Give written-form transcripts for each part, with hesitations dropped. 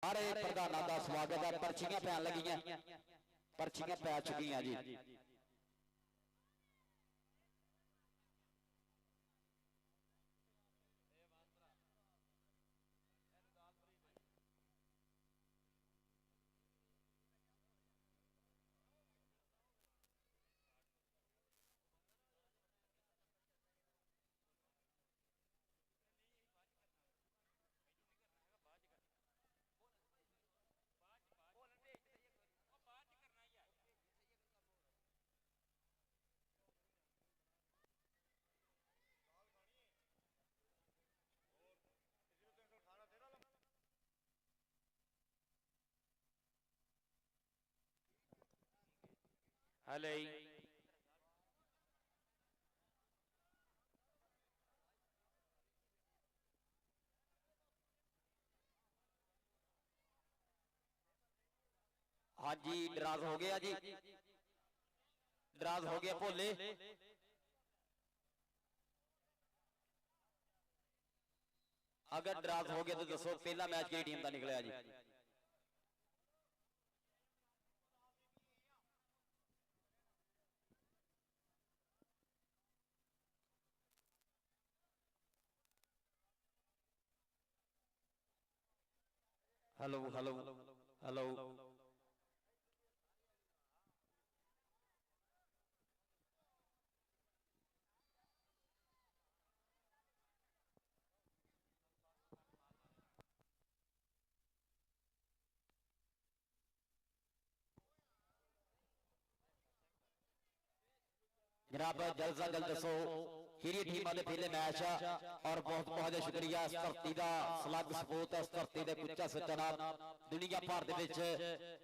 हर एक प्रधाना का स्वागत है। पर्चियां पैन लगियां, पर्चियां पै चुकी जी। हेलो हाँ जी, ड्राज हो गया जी, ड्राज हो गया भोले। अगर ड्राज हो गया तो दसो पहला मैच किहड़ी टीम का निकलिया जी। हेलो हेलो हेलो जनाब जल्द जल्द दसो किहड़ी टीम के पहले मैच और बहुत बहुत शुक्रिया इस धरती का सलग सपूत इस धरती के कुचा सज्जना दुनिया भर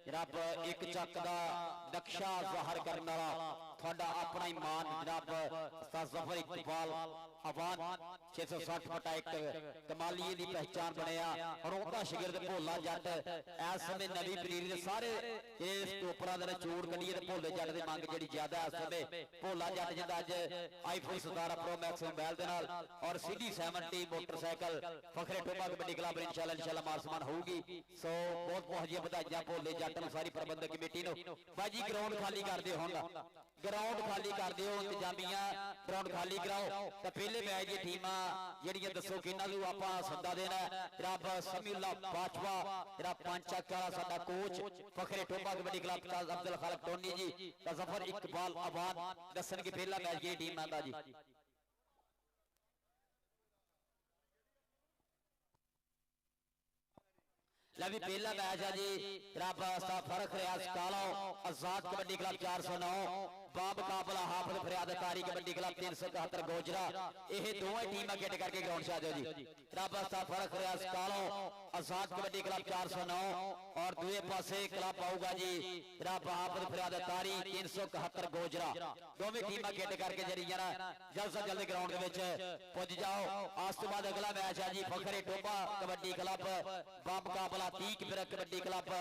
जनाब एक चक का नक्शा जाहिर करने वाला थोड़ा अपना ईमान जनाब जफर इकबाल अवान 660/1 कमालीए की पहचान बनया और उनका शिगिरद भोला जट इस समय नवी पनीरी सारे इस टोपरा के चूड़ कढ़िए भोले जट की मंग जी ज्यादा इस समय भोला जट जिंदा अज iPhone 17 Pro Max मोबाइल के नाल और CD 70 मोटरसाइकिल फखरे टोपा कबड्डी क्लब इंशाल्लाह मारसमान होगी। सो बहुत बहुत जी बधाइयां भोले जट नूं सारी प्रबंधक कमेटी नूं। बाजी ग्राउंड खाली कर दिओ, ग्राउंड खाली कर दिओ, इंतजामिया ग्राउंड खाली कराओ। तो पहले मैच दी टीमां ਜਿਹੜੀਆਂ दसो किन्हां नूं आपां सद्दा देना जनाब समीउल्ला बाजवा जनाब पंचक वाला साडा कोच फखरे टोपा कबड्डी क्लब अब्दुल खालिक टोनी जी ता जफर इकबाल अवान दसन की पहला मैच की टीम आंदा जी। लवी पहला मैच है जी जनाब फर्क रियाज कालो आजाद कबड्डी क्लब 409 बाब काबला हाफिज फरियाद कारी कबड्डी क्लब 371 गोजरा। यह दोवें टीम गेट करके ग्राउंड से आ जाओ जी। जनाब फर्क रियाज कालो आजाद कबड्डी क्लब 409 और दूसरे पासे क्लब आऊगा जी जनाब हाफिज फरियाद कारी 371 गोजरा। दोवें टीम गेट करके जरिए जल्द से जल्द ग्राउंड पुज जाओ। आज तो बाद अगला मैच है जी फखरे टोपा कबड्डी क्लब बाब काबला 30 कबड्डी क्लब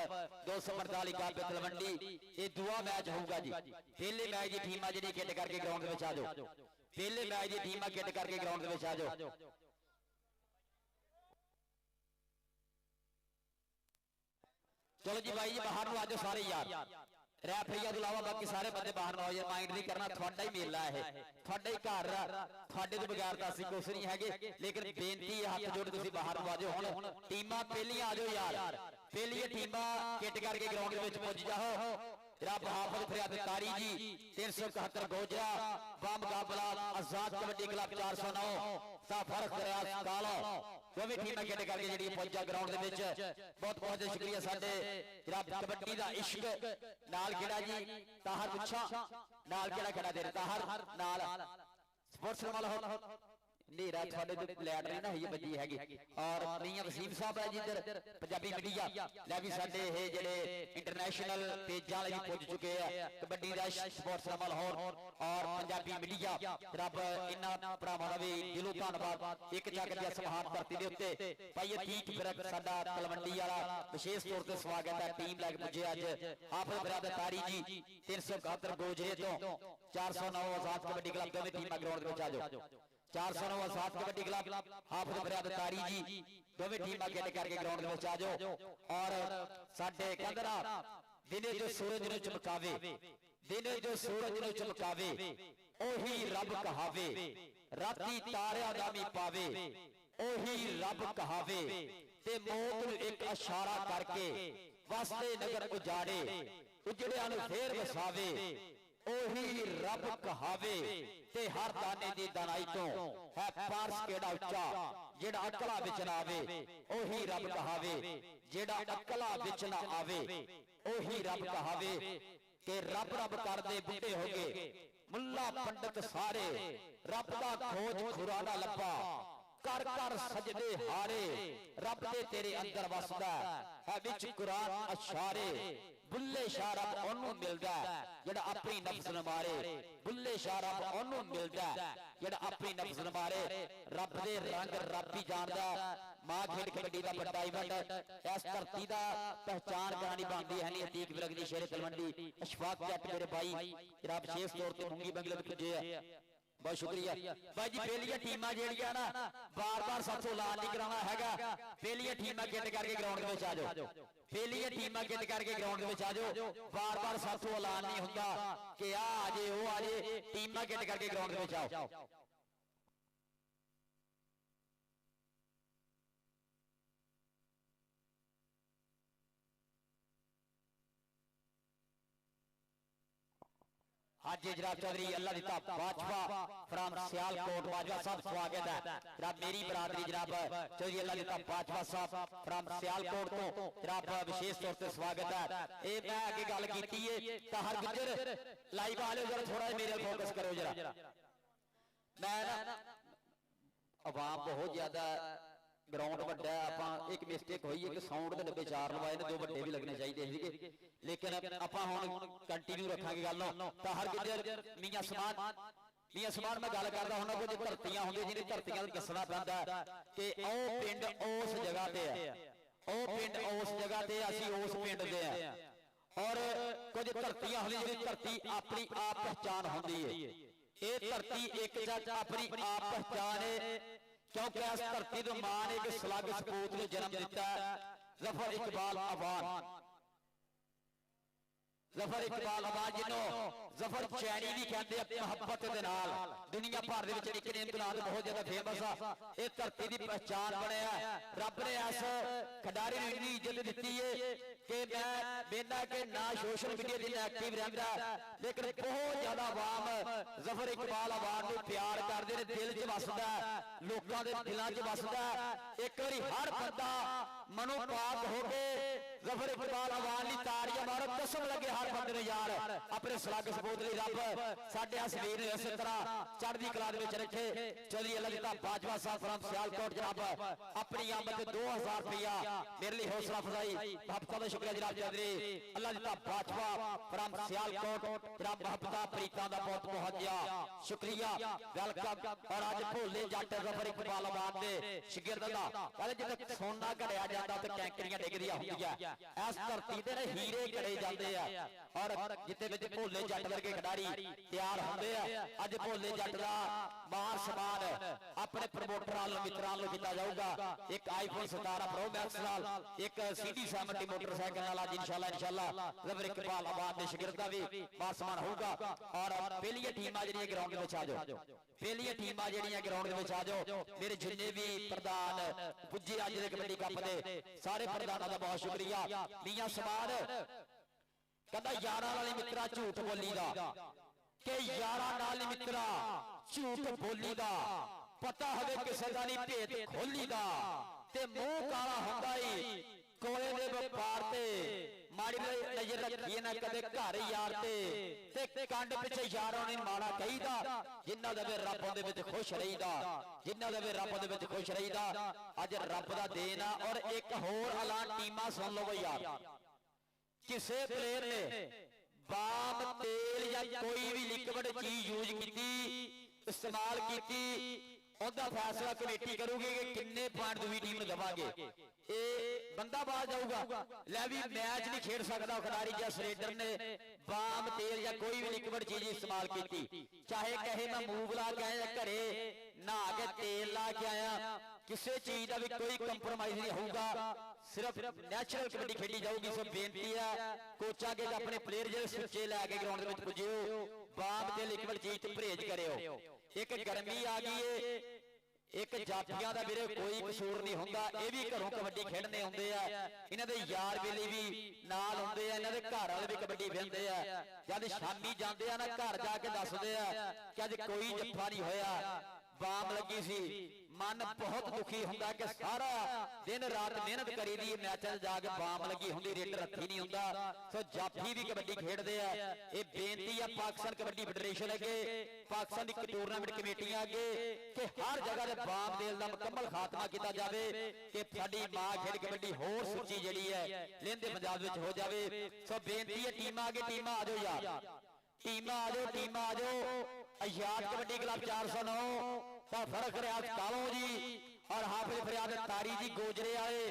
248 काब तलवंडी। ये दुआ मैच होगा जी। पहले मैच की टीम जी गेट करके ग्राउंड में आ जाओ, पहले मैच की टीम गेट करके ग्राउंड में आ जाओ। चलो जी भाई जी बाहर आ जाओ सारे यार, रैफरिया तो अलावा बाकी सारे बंदे बाहर ना हो जाए। माइंड नहीं करना, थोड़ा ही मेला है, थोड़ा ही घर थोड़े तो बगैर तो असं कुछ नहीं है। लेकिन बेनती हाथ जोड़ तुम बाहर आ जाओ। हुण टीमां पहलियां आ जाओ यार, पहलियां टीमां किट करके ग्राउंड में पुज जाओ। जनाब हाफिज फरियाद कारी जी 371 गोजरा बा मुकाबला आजाद कबड्डी क्लब 409 फर्क रियाज काला दोवें टीमां गेट करके जी पहुंचा ग्राउंड बहुत बहुत शुक्रिया साडे जनाब कबड्डी का इश्क नाल खेड़ा जी ताहर मुछा नाल केड़ा खड़ा दे ताहर नाल स्पोर्ट्स वाला नेरा थोड़े तो लैट नहीं ना हुई बजी हैगी और मियां वसीम साहब है जिधर पंजाबी मीडिया लै भी साडे ये जेडे इंटरनेशनल पेजां वाले भी पहुंच चुके हैं कबड्डी दा स्पोर्ट्स दा माहौल और पंजाबी मीडिया रब इन्हां भरावां दा भी दिलों धन्नवाद। एक जग दी समाहत धरती दे उत्ते भाई अतीत फिरक साडा तलवंडी वाला विशेष तौर ते स्वागत है। टीम लैके पुजे अज हाफिज फरियाद कारी जी 371 गोजरे तो 409 आजाद कबड्डी क्लब दोवें टीमां ग्राउंड विच आ जाओ। 409 सात कबड्डी क्लब हाफिज फरियाद तारी जी दोवें टीमां गेट करके ग्राउंड में आ जाओ। और साडे कहंदा दिने जो सूरज नूं चमकावे, दिने जो सूरज नूं चमकावे ओही रब कहावे, राती तारियां दा मी पावे ओही रब कहावे, ते मौत नूं एक इशारा करके वसते नगर उजाड़े, उजड़ियां नूं फेर वसावे ओही रब कहावे, ते हर दाने दी दानाई तो है पारस केड़ा उच्चा जेड़ा अकला विच ना आवे ओही रब कहावे, जेड़ा अकला विच ना आवे ओही रब कहावे। के रब रब करदे बुढ़े हो गए मुल्ला पंडित सारे, रब दा खोज खुराना लब्बा कर कर सजदे हारे, रब दे तेरे अंदर वसदा है विच कुरान अशारे, बुल्ले शाह रब ओनू मिलदा जेड़ा अपनी नफ्स न मारे, बुल्ले शाह रब ओनू मिलदा जेड़ा अपनी नफ्स न मारे। रब दे रंग रब ही जानदा, मां खेड कबड्डी दा बड़ा इवेंट इस धरती दा पहचान करानी बनदी है नी अतीक विरग दी शेर तलवंडी अशफाक जट मेरे भाई जनाब विशेष तौर ते मुंगी बंगले विच पुजे है, बहुत शुक्रिया भाई जी। पहलियां टीमां जेड़ियां ना बार बार साथों ऐलान नहीं कराना हैगा, पहलियां टीमां गेट करके ग्राउंड में आ जाओ, पहलियां टीमां गेट करके ग्राउंड में आ जाओ, बार बार साथों ऐलान नहीं होंदा कि आ आजे वो आजे, टीमां गेट करके ग्राउंड में आओ। हाजी जनाब चौधरी अल्लाह दिता बाजवा फ्रॉम सियालकोट बाजवा साहब स्वागत है जनाब मेरी बरादरी जनाब चौधरी अल्लाह दिता बाजवा साहब फ्रॉम सियालकोट तो जनाब विशेष तौर पर स्वागत है। ये मैं आगे गल कीती है ताहर गुजर लाइव वाले जरा थोड़ा मेरे फोकस करो जरा, मैं ना आवाम बहुत ज्यादा ग्राउंड वड्डा आपां एक मिस्टेक हुई है कि साउंड के डब्बे 4 लवाए ने, 2 वड्डे भी लगने चाहिए सीगे, लेकिन आपां हुण कंटिन्यू रखांगे गल नूं। ताहर गुजर मियां समान मैं गल करदा हुंदा कुछ धरतियां होंदियां जिहड़ी धरतियां दा दसना पैंदा कि ओ पिंड उस जगह ते है, ओ पिंड उस जगह ते असीं उस पिंड दे आ, और कुछ धरतियां होंदियां जिहड़ी धरती अपनी आप पहचान होंदी है। ये धरती एक जग अपनी आप पहचान है क्योंकि इस धरती तो मां ने एक सलग सपूत ने जन्म दिता जफर इकबाल अवान, जफर इकबाल अवान जिन्हों जफर चैनी भी कहते मुहब्बत दे नाल दुनिया भर दे विच निकनेम दे नाल बहुत ज्यादा फेमस आ। इस धरती की पहचान बनया, रब ने इस खिडारी नूं इन्नी इज्जत दिती है कि मैं बेना कि ना सोशल मीडिया जिन्ना एक्टिव रहिंदा लेकिन बहुत ज्यादा आवाम जफर इकबाल अवान नूं प्यार करदे ने, दिल च वसदा लोकां दे दिलां च वसदा। एक बारी हर बंदा मनो पाक हो के जफर इकबाल अवान दी ताड़ियां मारो, कसम लगे हर बंदे ने यार अपने सलग सपूत लई रब साडे इस वीर ने इस तरह चढ़दी कला दे विच रखे। चौधरी अल्लाह दिता बाजवा साहब फ्रॉम सियालकोट जनाब अपनी आमद 2000 रुपया मेरे लिए हौसला अफजाई मोहब्बत दा शुक्रिया जनाब चौधरी अल्लाह दिता बाजवा फ्रॉम सियालकोट जनाब मोहब्बत प्रीतां दा बहुत बहुत शुक्रिया वेलकम। और अज भोले जट जफर इकबाल अवान दे शागिर्द दा कहले जिथे सोना घड़िया जांदा ते कैंकरियां डिगदियां हुंदियां, इस धरती ते हीरे घड़े जांदे आ और जिथे विच भोले जट वर्गे खिडारी तैयार होंदे आ। अज भोले जट दा मान सम्मान अपने प्रमोटरां नाल मित्रां नाल कीता जाऊगा, एक आईफोन 17 प्रो मैक्स नाल, एक CD 70 मोटरसाइकिल नाल अज इंशाअल्लाह जफर इकबाल अवान दे शागिर्द दा भी मान सम्मान होगा। और पहली टीमां जिहड़ियां ग्राउंड विच आ जाओ, पहली टीमां जिहड़ियां ग्राउंड विच आ जाओ। मेरे जिन्ने भी प्रधान पुज्जे अज दे कबड्डी कप दे सारे प्रधानां दा बहुत शुक्रिया। मियां समान कहंदा यारां नाल मित्रा झूठ बोली दा कि यारां नाल मित्रा झूठ बोली दा, पता हवे किसे दा नहीं भेत खोली दा, ते मुंह काला हुंदा ही कोले दे व्यापार ते, माड़ी नजर रखिए ना कदे घर यार ते कंड पिछे यारों ने माड़ा कहीदा, जिन्ना दे रब दे विच खुश रहीदा, जिन्ना दे रब दे विच खुश रहीदा। अज रब दा देन आ। और एक होर ऐलान टीमां सुन लो यार, किसे प्लेयर ने बाम तेल या कोई भी लिक्विड चीज यूज की इस्तेमाल की ਉਹਦਾ फैसला कमेटी करूगी कि किन्ने पॉइंट दूसरी टीम ਨੂੰ ਦਵਾਂਗੇ। ਇਹ ਬੰਦਾ ਬਾਹਰ ਜਾਊਗਾ, ਲੈ ਵੀ ਮੈਚ ਨਹੀਂ ਖੇਡ ਸਕਦਾ ਖਿਡਾਰੀ ਜਾਂ ਸਰੇਡਰ ਨੇ ਬਾਮ ਤੇਲ ਜਾਂ ਕੋਈ ਵੀ ਲਿਕਵਿਡ ਚੀਜ਼ ਇਸਤੇਮਾਲ ਕੀਤੀ, ਚਾਹੇ ਕਹੇ ਮੈਂ ਮੂਵ ਲਾ ਕੇ ਆਇਆ ਘਰੇ ਨਹਾ ਕੇ ਤੇਲ ਲਾ ਕੇ ਆਇਆ, ਕਿਸੇ ਚੀਜ਼ ਦਾ ਵੀ ਕੋਈ ਕੰਪਰੋਮਾਈਜ਼ ਨਹੀਂ ਹੋਊਗਾ, ਸਿਰਫ ਨੈਚੁਰਲ ਕਬੱਡੀ ਖੇਡੀ ਜਾਊਗੀ। ਸੋ ਬੇਨਤੀ ਹੈ ਕੋਚਾਂ ਅੱਗੇ ਆਪਣੇ ਪਲੇਅਰ ਜਿਹੜੇ ਸੁੱਚੇ ਲੈ ਕੇ ਗਰਾਊਂਡ ਦੇ ਵਿੱਚ ਪੁੱਜਿਓ, ਬਾਮ ਤੇ ਲਿਕਵਿਡ ਚੀਜ਼ ਤੋਂ ਪਰਹੇਜ਼ ਕਰਿਓ। ਇੱਕ ਗਰਮੀ ਆ ਗਈ ਏ, ਇੱਕ ਜਾਫੀਆਂ ਦਾ ਵੀਰੇ ਕੋਈ ਕਸੂਰ ਨਹੀਂ ਹੁੰਦਾ, ਇਹ ਵੀ ਘਰੋਂ ਕਬੱਡੀ ਖੇਡਣੇ ਆਉਂਦੇ ਆ, ਇਹਨਾਂ ਦੇ ਯਾਰ ਬੇਲੀ ਵੀ ਨਾਲ ਹੁੰਦੇ ਆ, ਇਹਨਾਂ ਦੇ ਘਰ ਵਾਲੇ ਵੀ ਕਬੱਡੀ ਖੇਡਦੇ ਆ, ਜਦ ਸ਼ਾਮੀ ਜਾਂਦੇ ਆ ਨਾ ਘਰ ਜਾ ਕੇ ਦੱਸਦੇ ਆ ਕਿ ਅੱਜ ਕੋਈ ਜੱਫਾ ਨਹੀਂ ਹੋਇਆ, ਬਾਮ ਲੱਗੀ ਸੀ, ਮਨ ਬਹੁਤ ਦੁਖੀ ਹੁੰਦਾ ਕਿ ਸਾਰਾ ਦਿਨ ਰਾਤ ਮਿਹਨਤ ਕਰੀਦੀ ਮੈਚਾਂ 'ਚ ਜਾ ਕੇ ਬਾਮ ਲੱਗੀ ਹੁੰਦੀ, ਰੇਡਰ ਹੱਥੀ ਨਹੀਂ ਹੁੰਦਾ। ਸੋ ਜਾਫੀ ਵੀ ਕਬੱਡੀ ਖੇਡਦੇ ਆ। ਇਹ ਬੇਨਤੀ ਆ ਪਾਕਿਸਤਾਨ ਕਬੱਡੀ ਫੈਡਰੇਸ਼ਨ ਅੱਗੇ, ਪਾਕਿਸਤਾਨ ਦੀ ਟੂਰਨਾਮੈਂਟ ਕਮੇਟੀਆਂ ਅੱਗੇ ਕਿ ਹਰ ਜਗ੍ਹਾ ਤੇ ਬਾਮ ਦੇਲ ਦਾ ਮੁਕੰਮਲ ਖਾਤਮਾ ਕੀਤਾ ਜਾਵੇ ਕਿ ਸਾਡੀ ਮਾਂ ਖੇਡ ਕਬੱਡੀ ਹੋਰ ਸੁੱਚੀ ਜਿਹੜੀ ਹੈ ਲਹਿੰਦੇ ਪੰਜਾਬ ਵਿੱਚ ਹੋ ਜਾਵੇ। ਸੋ ਬੇਨਤੀ ਹੈ ਟੀਮਾਂ ਅੱਗੇ, ਟੀਮਾਂ ਆ ਜਾਓ ਯਾਰ, ਟੀਮਾਂ ਆ ਜਾਓ, ਟੀਮਾਂ ਆ ਜਾਓ। आजाद कबड्डी क्लब 409 का फर्क रियाज कालों जी और हाफिज फरियाद तारी जी गोजरे वाले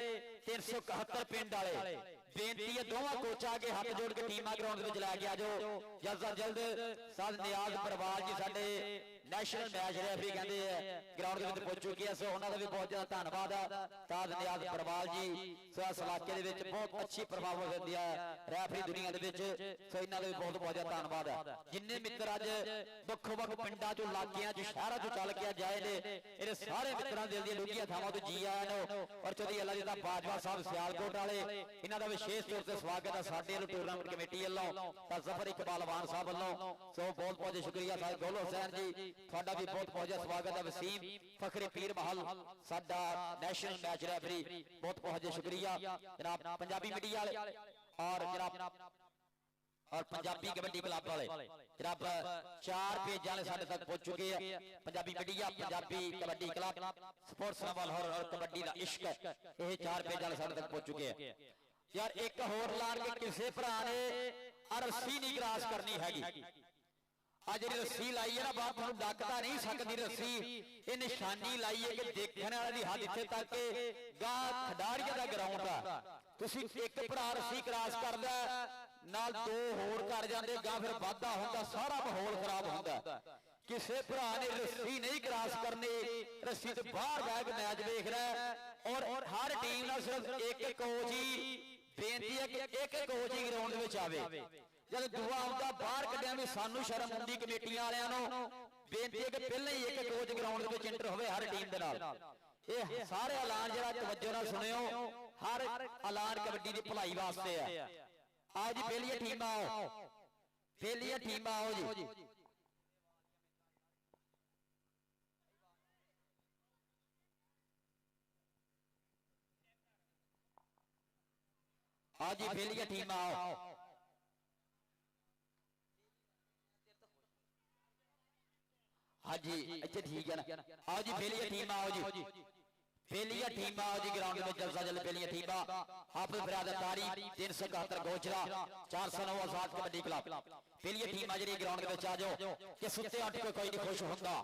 371 पिंड वाले। बेनती है दोवां कोचा के हाथ जोड़ के टीमां ग्राउंड में लैके आ जाओ जल्द अज जल्द। साध नियाज परवाल जी साडे नैशनल मैच रेफरी कहते हैं ग्राउंड में पहुंच चुके हैं, सो उन्होंने भी बहुत ज्यादा धन्यवाद है ताज नियाज परवाल जी। सो इस इलाके के बहुत अच्छी प्रभाव होती है रेफरी दुनिया के, सो इन्होंने भी बहुत बहुत ज्यादा धन्यवाद है। जिन्ने मित्र अज ਵੱਖੋ ਵੱਖ ਪਿੰਡਾਂ ਚੋਂ ਇਲਾਕਿਆਂ ਚੋਂ ਸ਼ਹਿਰਾਂ ਚੋਂ ਚੱਲ ਕੇ ਜਾਏ ਨੇ, ਇਹਦੇ ਸਾਰੇ ਮਿੱਤਰਾਂ ਦਿਲ ਦੀਆਂ ਡੂੰਘੀਆਂ ਥਾਵਾਂ ਤੋਂ ਜੀ ਆਇਆਂ ਨੂੰ। ਔਰ ਚੌਧਰੀ ਅੱਲਾ ਜੀ ਦਾ ਬਾਜਵਾ ਸਾਹਿਬ ਸਿਆਲਕੋਟ ਵਾਲੇ, ਇਹਨਾਂ ਦਾ ਵਿਸ਼ੇਸ਼ ਤੌਰ ਤੇ ਸਵਾਗਤ ਹੈ ਸਾਡੇ ਵੱਲੋਂ ਟੂਰਨਾਮੈਂਟ ਕਮੇਟੀ ਵੱਲੋਂ ਤਾਂ ਜ਼ਫਰ ਇਕਬਾਲ ਵਾਨ ਸਾਹਿਬ ਵੱਲੋਂ। ਸੋ ਬਹੁਤ ਬਹੁਤ ਸ਼ੁਕਰੀਆ ਸਾਹਿਬ ਗੋਲ ਹੁਸੈਨ ਜੀ, ਤੁਹਾਡਾ ਵੀ ਬਹੁਤ ਬਹੁਤ ਸਵਾਗਤ ਹੈ। वसीम फखरे पीर महल साडा नैशनल मैच रेफरी, बहुत बहुत शुक्रिया जनाब। पंजाबी मीडिया और जनाब और पंजाबी कबड्डी क्लब वाले जनाब 4 पेज वाले साडे तक पहुंच चुके हैं। Punjabi media, Punjabi kabaddi club, sports Lahore और कबड्डी का इश्क, ये 4 पेज वाले साडे तक पहुंच चुके हैं। यार एक होर लान के किसी भरा ने रस्सी नहीं क्रॉस करनी हैगी। आज जी रस्सी लाई है ना बात तुहानू डकता नहीं सकती रस्सी, ये निशानी लाई है कि देखने वाले की हद इत्थे तक गा खिडारियों का ग्राउंड आ, तुसीं एक भरा रस्सी क्रॉस करदा नाल दो होर कर जांदे गा फिर वाधा हुंदा, सारा माहौल खराब हुंदा। किसी भरा ने रस्सी नहीं क्रॉस करनी, रस्सी तो बाहर बह के मैच देख रहा है। और हर टीम नाल सिर्फ एक कोच ही, बेनती है कि एक कोच ही ग्राउंड में आवे। जब दुआ आउंदा बाहर कड्डिया भी सानू शर्म आउंदी कमेटियां वालियां नूं। बेनती है कि पहले ही एक कोच ग्राउंड दे विच एंटर होवे हर टीम दे नाल। ये सारे ऐलान जरा तवज्जो नाल सुनियो, हर ऐलान कबड्डी दी भलाई वास्ते है। आओ जी पहली टीम आओ, पहली टीम आओ जी। आओ जी पहली टीम आओ। हाँ जी अच्छे ठीक है ना। आओ जी पहली टीम आओ जी, पहली टीम आओ जी ग्राउंड में जलसा जल पहली टीम हाफिज फरियाद तारी 371 गोचरा 409 आजाद कबड्डी क्लब। पहली टीम आ जी ग्राउंड में आ जाओ कि सुते उठ के कोई नहीं खुश होंदा।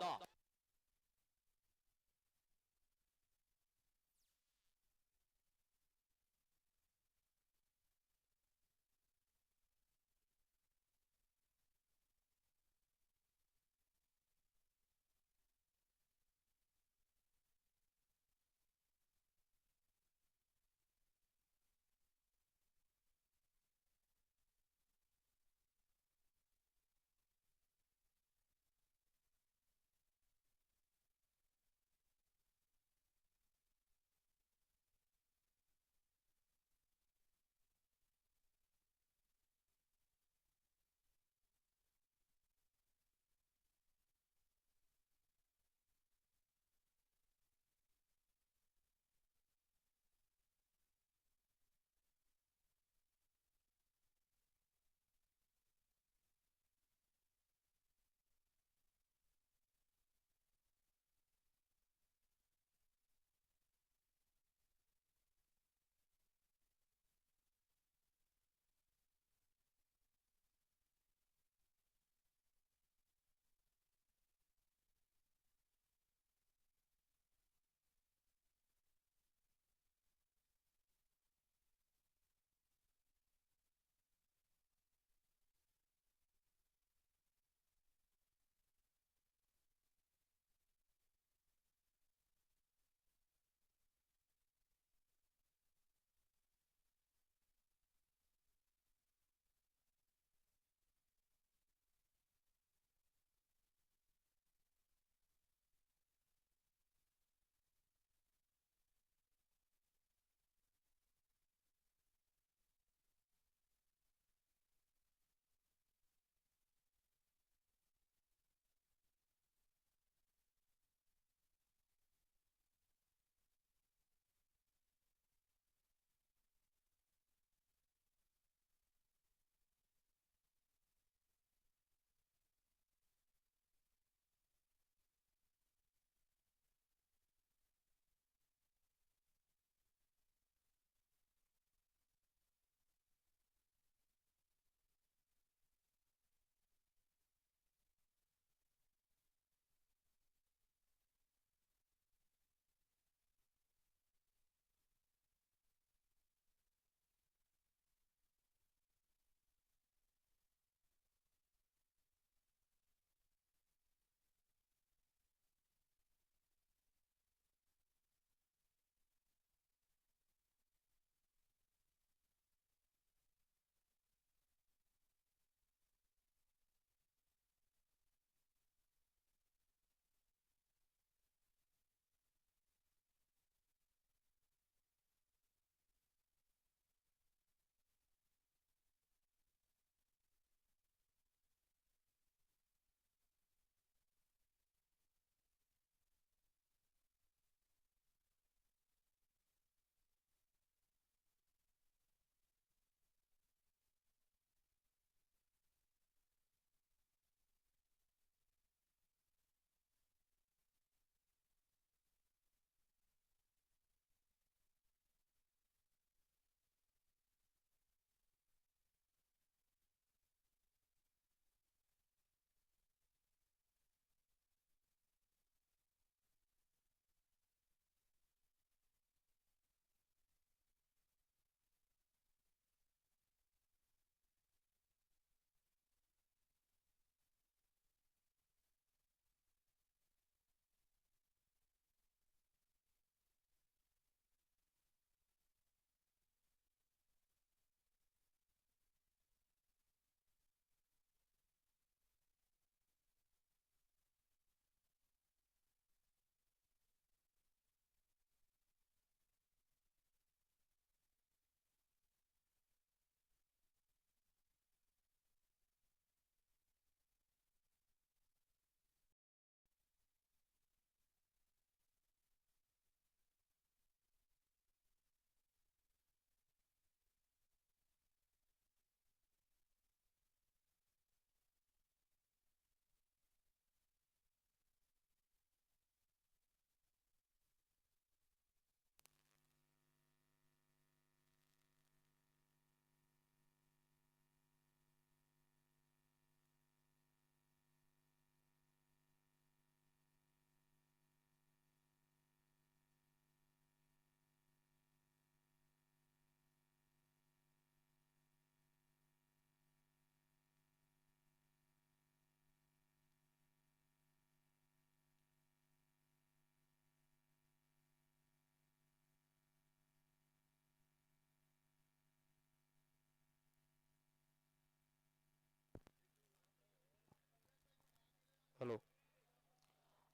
हेलो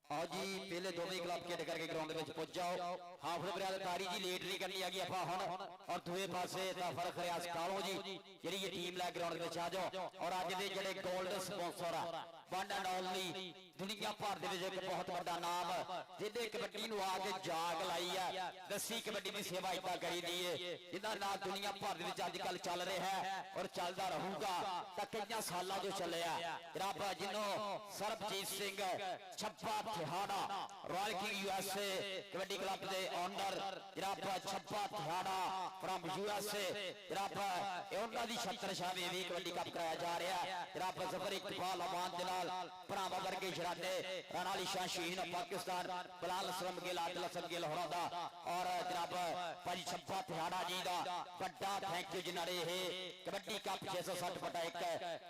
आओ जी पहले दोनों क्लब खेड करके ग्राउंड में पहुंच जाओ। हाफिज बरादर तारी जी लेट नहीं करनी हैगी आपां हुण और दूए पासे फर्क रियाज कालो जी जिहड़ी ये टीम लै ग्राउंड में आ जाओ। और अज दे जिहड़े गोल्ड स्पॉन्सर आ वन एंड ओनली दुनिया भर दे विच एक बहुत बड़ा नाम जिहदे कबड्डी नूं आके जाग लाई है दसी कबड्डी की सेवा इदा करी दी है जिहदा नाम दुनिया भर दे विच अजकल चल रहा है और चलदा रहूगा तां कई सालां जो चलिया। रब जिन्हों Sarabjit Singh Chhappa Thihara Royal king USA kabaddi club के ओनर जनाब छप्पा थिहाड़ा फ्रॉम यूएसए जनाब उन्हां दी छत्र शाह में भी कबड्डी कप कराया जा रहा है। जनाब जफर इकबाल अमान दे नाल भरावां वर्गे शराडे राणा अली शाह शहीन पाकिस्तान बिलाल असलम गिल आदिल हसन गिल होरां दा और जनाब भाजी छप्पा थिहाड़ा जी दा बड़ा थैंक यू जिन्हां ने ये कबड्डी कप 660/1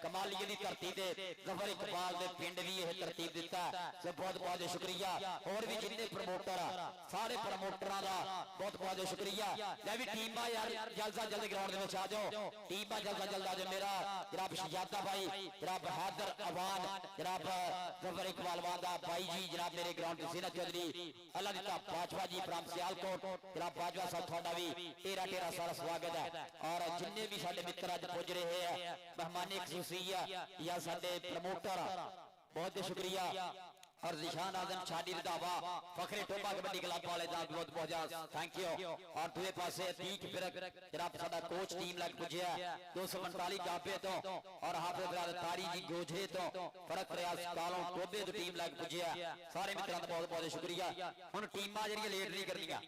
कमालिए दी धरती ते जफर इकबाल दे पिंड भी यह तरतीब दिता है। बहुत बहुत शुक्रिया और भी जिन्ने प्रमोटर सारे प्रमोटरां दा बहुत बहुत शुक्रिया। मैं भी टीमां यार जल्द जल्द ग्राउंड में आ जाओ टीमां जल्द जल्द आ जाओ। मेरा जनाब शहजादा भाई जनाब हैदर अवान जनाब जफर इकबाल वादा भाई जी जनाब मेरे ग्राउंड से सीना चौधरी अल्लाह दिता बाजवा जी फ्राम सियालकोट जनाब बाजवा साहब थोड़ा भी तेरा तेरा सारा स्वागत है। और जिन्ने भी साडे मित्र अज पुज रहे हैं मेहमानी खसूसिया या साडे प्रमोटर बहुत शुक्रिया। और जिशान आजम शादी रंधावा फखरे टोबा कबड्डी क्लब वाले दा बहुत बहुत थैंक यू। और दूसरे पासे अतीक फिरक जनाब साडा कोच टीम लग पुजया 245 गापे तो और हाफिज बरादर तारी जी गोझे तो फरक रियाज कालों टोबे तो टीम लग पुजया सारे मित्रों का बहुत बहुत शुक्रिया। हुण टीमां जेहड़ियां लेट नहीं करनियां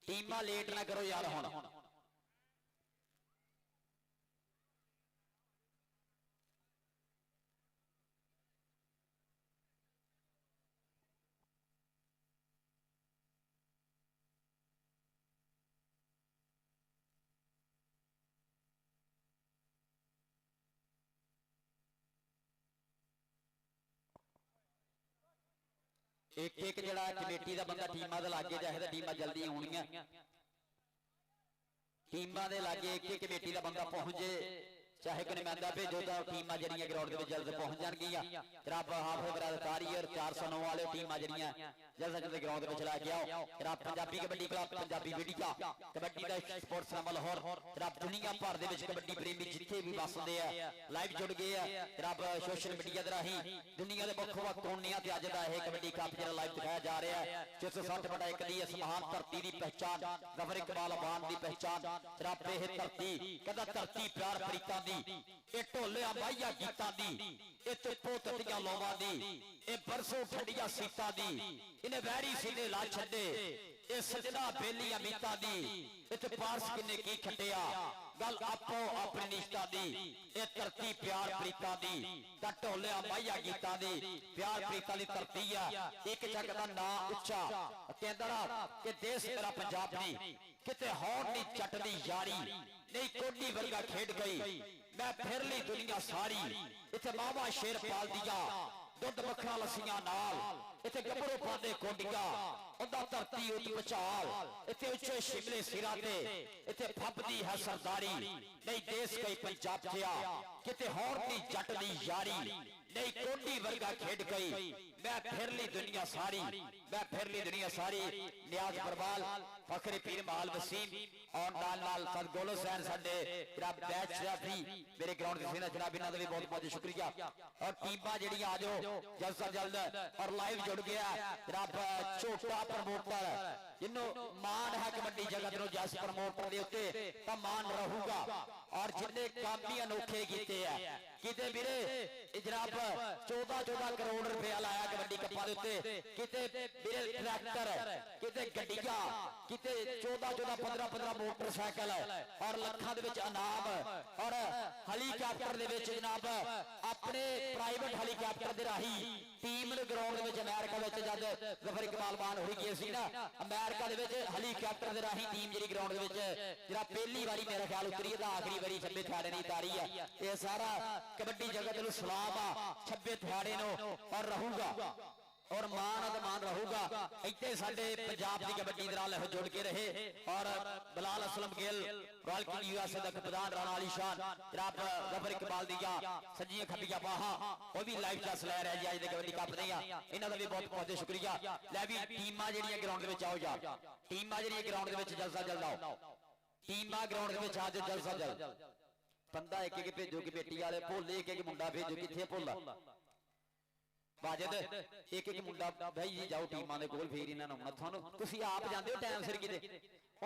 टीमां लेट ना करो यार। हुण एक एक जड़ा कमेटी का बंदा टीमां दे लागे जाए तो टीमां जल्दी आउणियां टीमां दे लागे एक एक कमेटी का बंदा पहुंचे चाहे कोई नुमाइंदा भेजो तो टीमां जड़ियां ग्राउंड में जल्द पहुंच जाएगियां। जनाब हाफिज बरादर तारी और 409 वाले टीमां जड़ियां जल्द जल्द ग्राउंड में चला गया। जनाब पंजाबी कबड्डी क्लब पंजाबी मीडिया कबड्डी का स्पोर्ट्स नाम लाहौर जनाब दुनिया भर दे विच कबड्डी प्रेमी जिथे भी वसदे आ लाइव जुड़ गए हैं जनाब सोशल मीडिया के राही दुनिया के वक् वक् कोनियां ते अज दा यह कबड्डी कप जिहड़ा लाइव दिखाया जा रहा है 660/1 दी इस महान धरती की पहचान जफर इकबाल अवान की पहचान जनाब यह धरती कहदा धरती प्यार प्रीतां ए ढोलिया माहिया गीतां दी ए तिप्पो तटियां लोवां दी ए बरसों ठंडिया सीतां दी इन्हें वैरी सीने ला छड्डे ए सजना बेलियां मीतां दी इत्थे पारस किन्ने की खटिया गल आपो अपनी निष्ठा दी ए धरती प्यार प्रीतां दी ता ढोलिया माहिया गीतां दी प्यार प्रीतां दी धरती आ एक जग दा नाम उच्चा कहंदा कि देश मेरा पंजाब नहीं किते होर नी जट दी यारी नहीं कोडी वर्गा खेड गई मैं फिर ली दुनिया सारी इत्थे मावा शेर पाल दिया दुध मक्खा लस्सियां नाल इत्थे गबरू पादे कोडिया उंदा धरती उत पचाल इत्थे उच्चे शिमले सिरा ते इत्थे फबदी है सरदारी नहीं देश कई पंजाब थिया किते होर दी जट दी यारी नहीं कोडी वर्गा खेड गई मैं फिर ली दुनिया सारी मैं फिर ली दुनिया सारी। नियाज बरवाल फखरे पीर माल वसीम और नाल नाल सद गोलो सैन साडे जनाब बैच भी मेरे ग्राउंड से जनाब इन्हां दा भी बहुत बहुत शुक्रिया। और टीमां जेहड़ियां आ जाओ जल्द से जल्द और लाइव जुड़ गया जनाब छोटा प्रमोटर जिन्हों मान है कबड्डी जगत नो जस प्रमोटर दे उत्ते तां मान रहूगा और जिन्ने काम भी अनोखे कीते हैं किते वीरे जनाब 14 करोड़ रुपया लाया कबड्डी कप्पां दे उत्ते किते वीरे ट्रैक्टर किते गड्डियां किते 14 मोटरसाइकिल और लखां दे विच इनाम और हेलीकॉप्टर दे विच जनाब अपने प्राइवेट हेलीकॉप्टर दे राही टीम ने ग्राउंड में अमेरिका में जब जफर इकबाल मान हो गए सी ना अमेरिका दे विच हेलीकॉप्टर दे राही टीम जी ग्राउंड में जरा पहली बारी मेरा ख्याल उतरी है आखिरी बारी छब्बे थिहाड़े नहीं तारी है ये सारा कबड्डी जगत नूं सलाम आ छब्बे थिहाड़े नो और रहूगा और मान अदमान रहूगा। इतने साडे पंजाब की कबड्डी दे नाल जुड़ के रहे और Bilal Aslam Gill royal king USA दा कप्तान राणा अली शान जनाब गफर इकबाल दिया सज्जियां खब्बियां बाहां वो भी लाइव चांस ले रहे जी अज दे कबड्डी कप दियां इन्हां दा भी बहुत बहुत शुक्रिया। लै भी टीमां जेहड़ियां ग्राउंड दे विच आओ यार टीमां जेहड़ियां ग्राउंड दे विच जल्दा जल्द आओ टीमां ग्राउंड दे विच आ जाओ जल्दा जल्द बंदा एक एक भेजो कि बेटी वाले भोले एक एक मुंडा भेजो किथे भोला वाजिद एक एक मुंडा भाई जी जाओ टीमां दे कोल फिर इन्हां नूं आउणा तुहानूं तुसीं आप जांदे हो टाइम सिर किते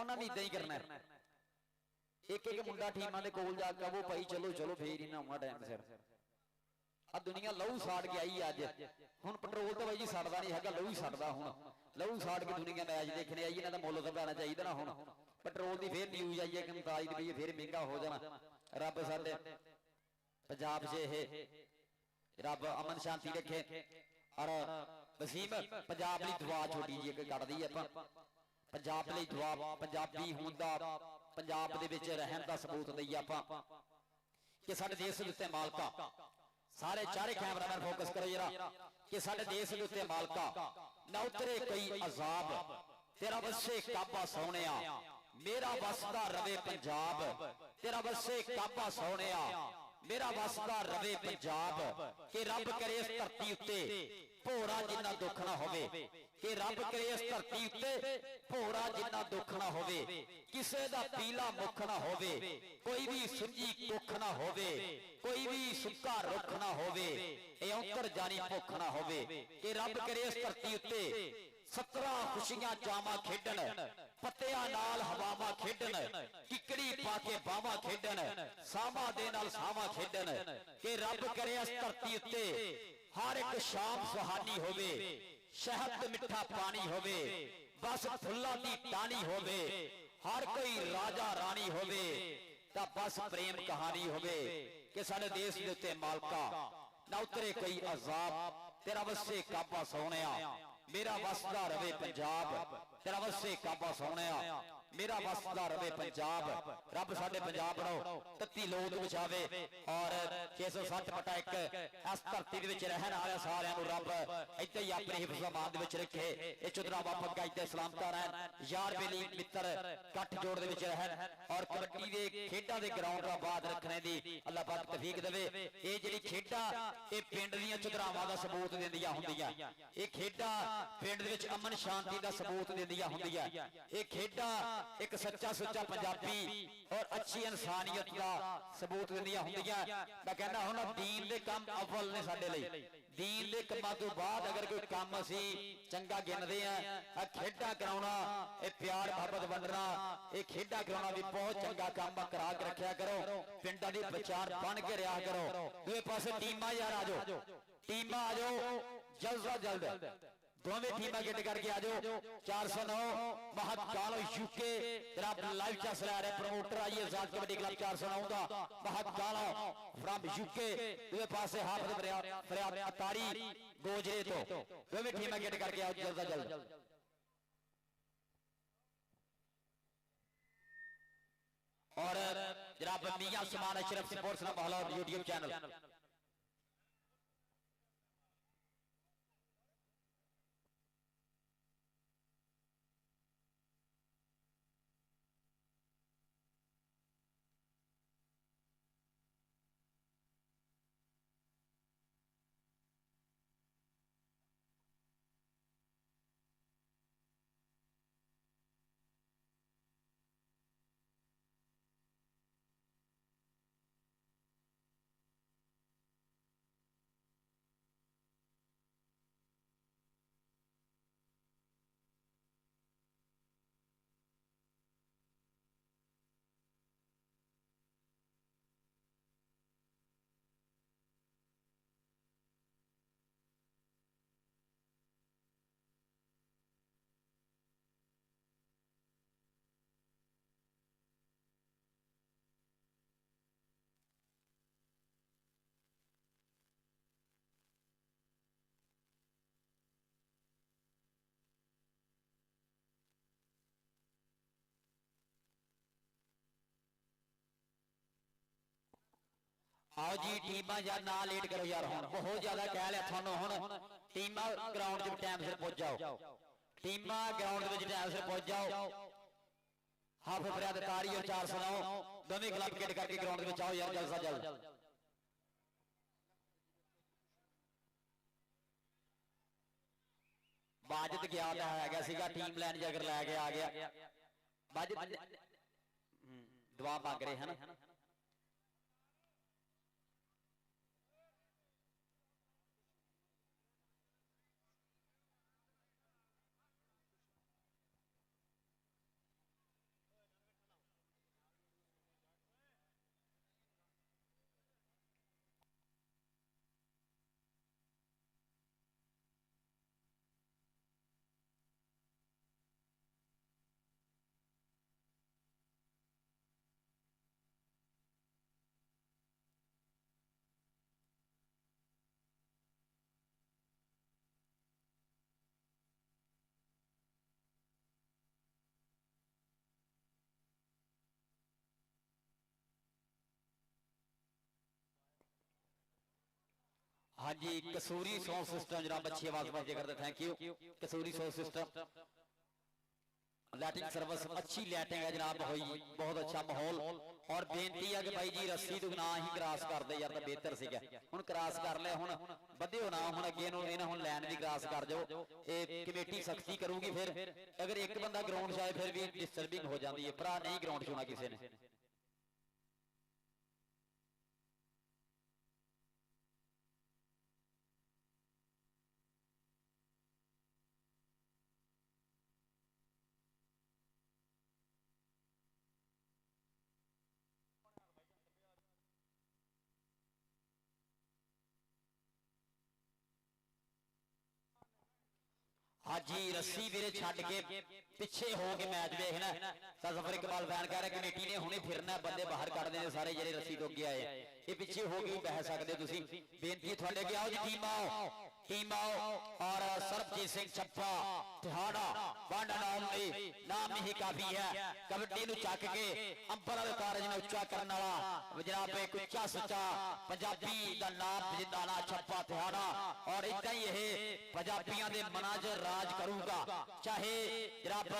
उन्हां ने इदां ही करना है एक एक मुंडा टीमां दे कोल जा के वो भाई चलो चलो फिर इन्हां आउणा टाइम सिर आ दुनिया लहू साड़ के आई अज हुण पेट्रोल तो भाई जी सड़दा नहीं हैगा लहू सड़दा हुण लहू साड़ के दुनिया मैच देखने आई इन्हां दा मुੱਲ ਤਾਂ ਪੈਣਾ ਚਾਹੀਦਾ ना हुण पेट्रोल की फिर न्यूज़ आई है कि 39 रुपये फिर महंगा हो जाना रब साडे पंजाब च ये रब अमन शांति रखे और वसीम पंजाब लई दुआ छोटी जी एक कर दी आपां पंजाब लई दुआ पंजाबी होण दा पंजाब दे विच रहण दा सबूत दईए आपां कि साडे देश दे उत्ते मालका सारे चारे कैमरामैन फोकस करो जरा कि साडे देश दे उत्ते मालका ना उतरे कोई अजाब तेरा वसे काबा सोहणिया मेरा वसदा रवे पंजाब तेरा वसे काबा सोहणिया मेरा वसदा रवे पंजाब कि रब करे इस धरती उत्ते भोरा जिन्ना दुख ना होवे कि रब करे इस धरती उत्ते भोरा जिन्ना दुख ना होवे किसे दा पीला मुख ना होवे कोई भी सुंजी कुख ना होवे कोई भी सुक्का रुख ना होवे ए औंतर जानी भुख ना होवे कि रब करे इस धरती उत्ते 17 खुशियां जामा खेडन पत्तियां नाल हवावां खेडन किकड़ी पाके बावा खेडन सामा दे नाल सावा खेडन कि रब करे इस धरती उत्ते हर एक शाम सुहानी होवे शहद मिठा पानी होवे बस फुल्लां दी टानी होवे हर कोई राजा रानी होवे तां बस प्रेम कहानी होवे कि साडे देश दे उत्ते मालका ना उतरे कोई अजाब तेरा वसे काबा सोहणिया मेरा वसदा रवे पंजाब तेरा वसे काबा सोहणिया मेरा वसदा रवे पंजाब रब साडे पंजाब नूं तत्ती लोद बचावे और 660/1 इस धरती दे विच रहण वाले सारियां नूं रब इत्ते ही अपने हिफ्ज़ अमान दे विच रखे ए चुदरा वापस इत्ते सलामत रहन यार बेली मित्र कट जोड़ दे विच रहन और कबड्डी दे खेडां दे ग्राउंड दा बाद रखने दी अल्लाह पाक तौफीक देवे ए जिहड़ी खेडां ए पिंड दीयां चुदरावां दा सबूत दिंदियां हुंदियां ए खेडां पिंड दे विच अमन शांति दा सबूत दिंदियां हुंदियां ए खेडां एक सच्चा सुच्चा पंजाबी और अच्छी इंसानियत का सबूत दिंदियां हुंदियां मैं कहना हुण दीन दे काम अव्वल ने साडे लई दीन दे कामां तों बाद अगर कोई काम असीं चंगा गिनदे आ खेडां कराउणा ए प्यार मोहब्बत वंडना ए खेडां कराउणा भी बहुत चंगा काम करा के रखिया करो पिंडां दी विचार बन के रहा करो दूए पासे टीमां यार आ जाओ टीमां आ जाओ जल्द से जल्द दोवें टीमां गिट करके आ जाओ 409 महाकाल यूके जनाब लाइव चांस ले रहे प्रमोटर आइए आजाद कबड्डी क्लब 409 का महाकाल फ्रॉम यूके दूसरे पासे हाफिज फरियाद अतारी गोजरे तो दोवें टीमां गिट करके आओ जल्द से जल्द और जनाब मियां उस्मान अशरफ स्पोर्ट्स ना बहलौर यूट्यूब चैनल आओ जी टीमां यार ना लेट करो यार हुण बहुत ज्यादा कह लिया थानू हुण टीमां ग्राउंड में टाइम सिर पहुंच जाओ, टीमां ग्राउंड में टाइम सिर पहुंच जाओ। हाफ फरियाद तारी और 409 दोनों क्लब गेट करके ग्राउंड में आओ यार, जल्द से जल्द। बाजिद गया है टीम लैन जगर लैके आ गया, बाजिद दुआ मांग रहे हैं ना। हाँ जी, कसूरी साउंड सिस्टम जनाब अच्छी आवाज में करते, thank you kasuri sound system. Lighting service अच्छी लाइटिंग है जनाब, हुई बहुत अच्छा माहौल। और बेनती है कि भाई जी रस्सी तो ना ही क्रॉस कर दे यार, तो बेहतर सीगा हुण क्रॉस कर ले, हुण बधियो ना, हुण अगे इन्हां हुण लाइन भी क्रॉस कर जाओ। ये कमेटी सख्ती करूगी, फिर अगर एक बंदा ग्राउंड जाए फिर भी डिस्टर्बिंग हो जाती है, भरा नहीं ग्राउंड चुना किसी ने। हाँ जी, रस्सी वीरे छड़ के पिछे हो के मैच देखना। सफर इकबाल फैन कह रहे कमेटी ने हुणे फिरना, बंदे बाहर कर देने सारे जेडे रस्सी तो अगे आए, ये पिछे हो के बह सकते तुसी। बेनती थोड़े अगे आओ जी, टीम आओ, टीम आओ। और सरबजीत सिंह छप्पा तिहाड़ा बांडा नाम ही काफी है, कबड्डी नूं चक के अंबर वाले कारज ने उच्चा करने वाला जनाब एक उच्चा सच्चा पंजाबी दा नाम जिंदा ना छप्पा तिहाड़ा। और इदा ही यह पंजाबियों के मना च राज करूगा, चाहे जनाब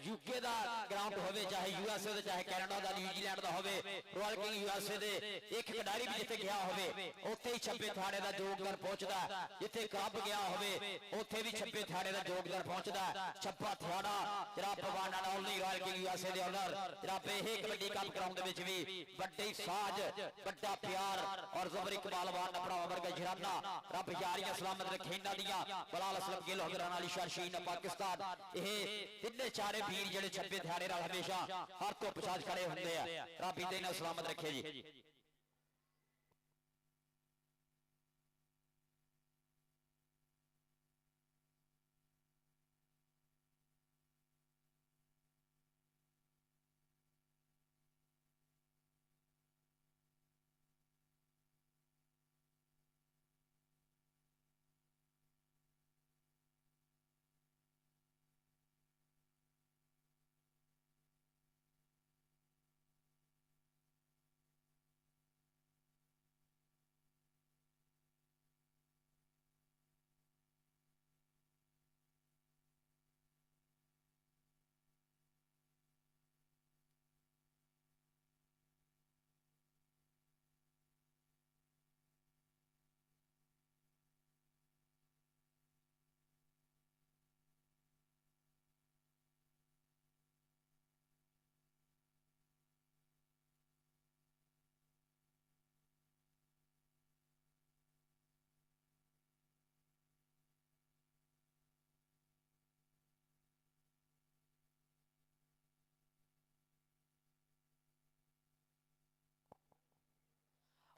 यूके का ग्राउंड होवे, चाहे यूएसए का, चाहे कैनेडा का, न्यूजीलैंड का होवे, रॉयल किंग यूएसए दे एक खिडारी भी जिथे गया होवे उत्थे ही छब्बे थाड़े का योगदान पहुंचता, जिथे कब गया होवे उत्थे भी छब्बे थाड़े का योगदान पहुंचता। छब्बा थाड़ा जनाब पवाना ओनली रॉयल किंग यूएसए दे ओनर जनाब ये कबड्डी कप ग्राउंड विच भी बड़ी साज बड़ा प्यार और ज़फर इकबाल वान अपना वर्ग जराना रब यारियां सलामत रखे इन्हां दियां। बलाल असलम गिल हजराना अली शाहीन पाकिस्तान, ये तिन्ने चारे वीर जिहड़े छब्बे थाड़े नाल हमेशा हर तो पछाड़ खड़े हुंदे आ, रब इन्हां सलामत रखे जी।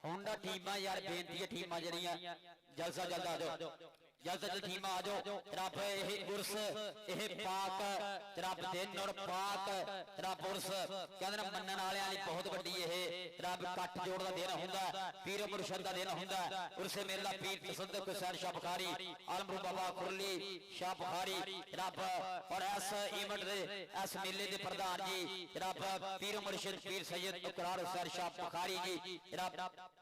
होंडा टीमां यार बेनती है, टीमां जड़ियां जल्द से जल्द आ जाओ, जल्द से जल्द टीम आ जाओ। रब यह उर्स यह पाक रब दिन और पाक रब उर्स कहते मनन वाले बहुत वड्डी यह रब कट जोड़ का दिन होंदा, पीर मुर्शद का दिन होंदा। उर्से मेला पीर तसद्दुक हुसैन शाह बुखारी आलमरू बाबा कुरली शाह बुखारी रब और इस इवेंट दे इस मेले के प्रधान जी रब पीर मुर्शद पीर सैयद इकरार हुसैन शाह बुखारी जी रब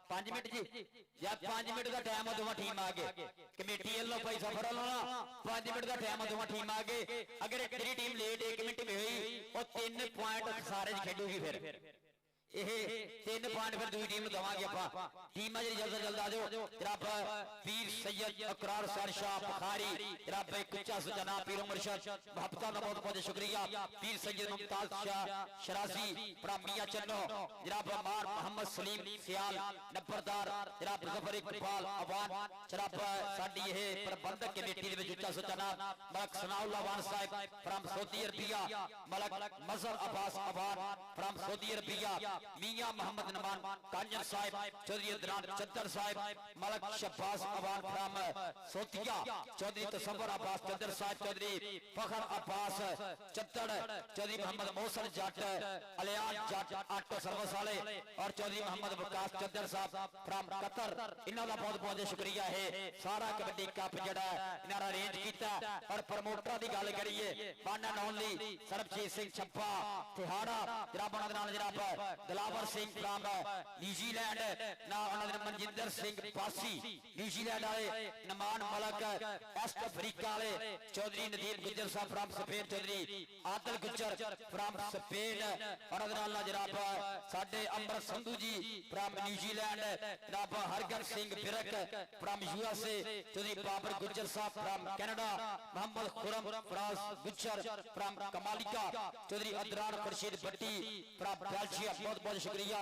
5 मिनट जी या 5 मिनट का टाइम है, दोवां टीम आ गए कमेटी लो भाई सफर लो ना 5 मिनट का टाइम दोवां टीम आगे अगर तेरी टीम लेट 1 मिनट में हुई और 3 पॉइंट सारे खेडूगी फिर ਇਹ 3 ਪੁਆਇੰਟ ਫਿਰ ਦੂਜੀ ਟੀਮ ਨੂੰ ਦਵਾਂਗੇ ਆਪਾਂ ਟੀਮਾਂ ਜਿਹੜੀ ਜਲਦ ਜਲਦ ਆ ਜਾਓ ਜਨਾਬ ਪੀਰ ਸੈयद ਅਕਰਾਰ ਸਰ ਸ਼ਾਹ ਬੁਖਾਰੀ ਜਨਾਬ ਕੁੱਚਾ ਸੁਜਨਾ ਪੀਰ ਮੁਰਸ਼ਦ ਮੁਹੱਬਤਾਂ ਦਾ ਬਹੁਤ ਬਹੁਤ ਸ਼ੁਕਰੀਆ ਪੀਰ ਸैयद ਮੁਮਤਾਜ਼ ਸ਼ਾਹ ਸ਼ਰਾਜ਼ੀ ਪ੍ਰਾਮੀਆਂ ਚੰਨੋ ਜਨਾਬ ਮਾਰ ਮੁਹੰਮਦ ਸਲੀਮ ਸਿਆਲ ਨੰਬਰਦਾਰ ਜਨਾਬ ਜ਼ਫਰ ਇਕਬਾਲ ਅਵਾਨ ਜਨਾਬ ਸਾਡੀ ਇਹ ਪ੍ਰਬੰਧਕ ਕਮੇਟੀ ਦੇ ਵਿੱਚ ਉੱਚਾ ਸੁਜਨਾ ਮਲਕ ਸਨਾਉल्लाह ਵਾਨ ਸਾਹਿਬ ਫਰਮ ਸਊਦੀ ਅਰਬੀਆ ਮਲਕ ਮਜ਼ਹਰ ਅਬਾਸ ਅਵਾਨ ਫਰਮ ਸਊਦੀ ਅਰਬੀਆ मियां मोहम्मद नमान कांजन साहिब चौधरी अदनान चद्दर साहिब मलक शब्बास अवान फ्रॉम सोतिया चौधरी तसव्वुर अब्बास चद्दर साहिब चौधरी फखर अब्बास चद्दर चौधरी मोहम्मद मोहसन जट अलियान जट आटो सर्विस वाले और चौधरी मोहम्मद वकास चद्दर साहब फ्रॉम कतर इन्हां दा बहुत बहुत शुक्रिया है सारा कबड्डी कप जिहड़ा इन्हां दा अरेंज कीता और प्रमोटरां दी गल करिए one and only Sarabjit Singh Chhappa Tihara जनाब उन्हां दे नाल जनाब दिलावर सिंह फ्रॉम न्यूजीलैंड ना उन्होंने मनजिंदर सिंह पासी न्यूजीलैंड वाले नमान मलक वेस्ट अफ्रीका वाले Chaudhary Nadeem Gujjar Sahab from Spain Chaudhary Adil Gujjar from Spain उन्होंने जनाब साडे अमृत संधू जी फ्रॉम न्यूजीलैंड जनाब Hargan Singh Birk from USA Chaudhary Babar Gujjar Sahab from Canada Mohammad Khurram Faraz Gujjar from कमालिका चौधरी अदरान खुर्शीद भट्टी फ्रॉम बेल्जियम बहुत बहुत शुक्रिया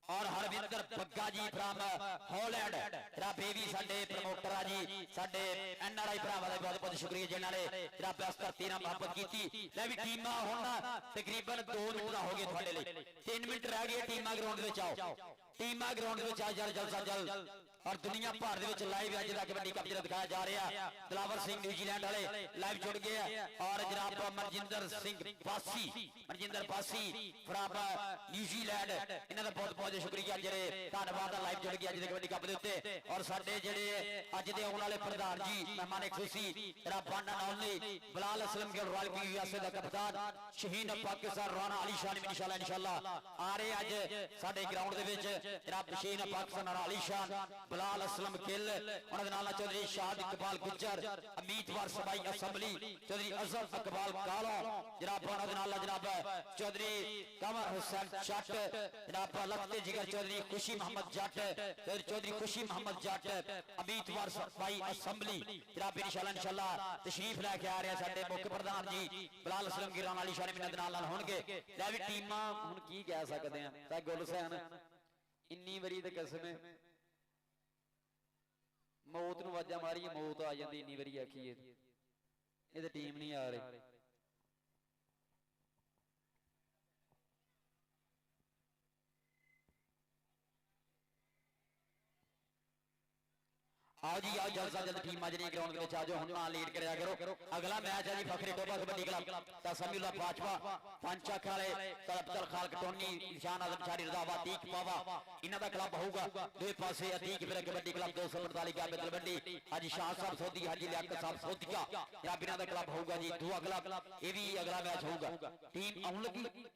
और हरविंदर बग्गा जी फ्रॉम हॉलैंड जनाब ये भी साडे प्रमोटर आ जी साडे एनआरआई भरावां दा बहुत बहुत शुक्रिया जिन्हां ने जनाब इस धरती नाल मुहब्बत कीती ले भी टीमां हुण तकरीबन 2 मिनट दा हो गए तुहाडे लई 3 मिनट रह गए टीमां ग्राउंड दे विच आओ टीमां ग्राउंड दे विच आ जल्द जल्द और दुनिया भर दे विच लाइव अज दा कबड्डी कप दिखाया जा रहा है दिलावर सिंह न्यूजीलैंड वाले लाइव जुड़ गए और जनाब मनजिंदर सिंह पासी फ्रॉम न्यूजीलैंड इन्हां दा बहुत बहुत शुक्रिया जेरे धन्नवाद लाइव जुड़ गए अज दे कबड्डी कप दे उत्ते और साडे जेरे अज दे आउण वाले प्रधान जी मेहमान खुशी जनाब one and only Bilal Aslam Gill royal P USA दा कप्तान शहीन पाकिस्तान राणा अली शान इंशाल्लाह आ रहे अज साडे ग्राउंड दे विच जनाब शहीन पाकिस्तान राणा अली शान बिलाल असलम गिल उन्होंने नाल चौधरी शाद इकबाल गुज्जर अमीतवार सबाई असम्बली चौधरी अजहर इकबाल कालो जनाब उन्होंने नाल जनाब चौधरी कमर हुसैन जट जनाब लखते जिगर चौधरी खुशी मोहम्मद जट चौधरी खुशी मोहम्मद जट अमीतवार सबाई असम्बली जनाब इंशाल्लाह तशरीफ लेके आ रहे साडे मुख्य प्रधान जी बिलाल असलम गिल राणा अली शान मिन्नत नाल होणगे ले भी टीमां हुण की कह सकदे आ तां गुलसैन इन्नी वारी ते कसम मौत नूं आवाज़ां मारीए मौत आ जाती इन्नी वारी आखीए ये टीम नहीं आ रही आओ जी आओ जल्द से जल्द टीम जी ग्राउंड में आ जाओ हम ना लीड करा करो अगला मैच है जी फखरे टोबा कबड्डी क्लब तसमीउल्लाह बाजवा पंचक वाले तलबतल खाल कटोनी निशान आजम शारी रजावा तीक पावा इन्हां दा क्लब होगा दो पासे अतीक फिर कबड्डी क्लब 245 का तलवंडी हाजी शाह साहब सोधी हाजी लियाकत साहब सोधिया या बिना दा क्लब होगा जी दूआ क्लब ये भी अगला मैच होगा टीम आउण लगी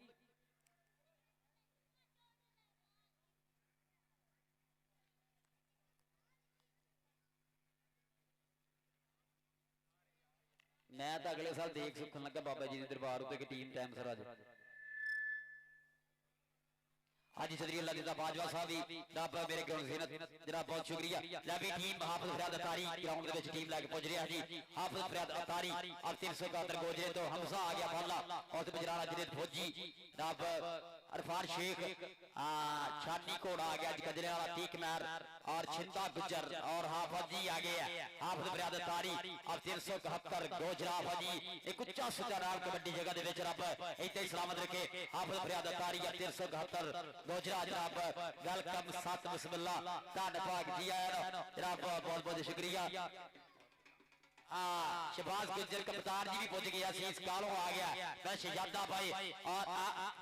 मैं तो अगले साल देख सुखन लगा बाबा जी के दरबार उत्ते टीम टाइम सर आज हाजी चौधरी अल्लाह दिता बाजवा साहब भी जनाब मेरे ग्राउंड ज़ीनत जनाब बहुत शुक्रिया ले भी टीम हाफिज फरियाद Attari ground they which team लेके पहुंच रहा जी हाफिज फरियाद अतारी अब 371 गोजरे तो हमजा आ गया फल्ला और बजराना जदीद फौजी जनाब अरफान शेख छानी कोड़ आ गया गजरे वाला तीक मैर और छिंदा गुजर और हाफिज जी आ गए हाफिज फरियाद अतारी अब 371 गोजरा फौजी एक उच्चा सुचा नाल कबड्डी जगह दे विच रब इत्ते सलामत रखे हाफिज फरियाद अतारी 371 गोजरा जनाब वेलकम साथ बिस्मिल्लाह धन पाक जी आया जनाब बहुत बहुत शुक्रिया शहबाज गुज्जर कप्तान जी भी पहुंच गया शीश कालों आ गया मैं शहजादा भाई और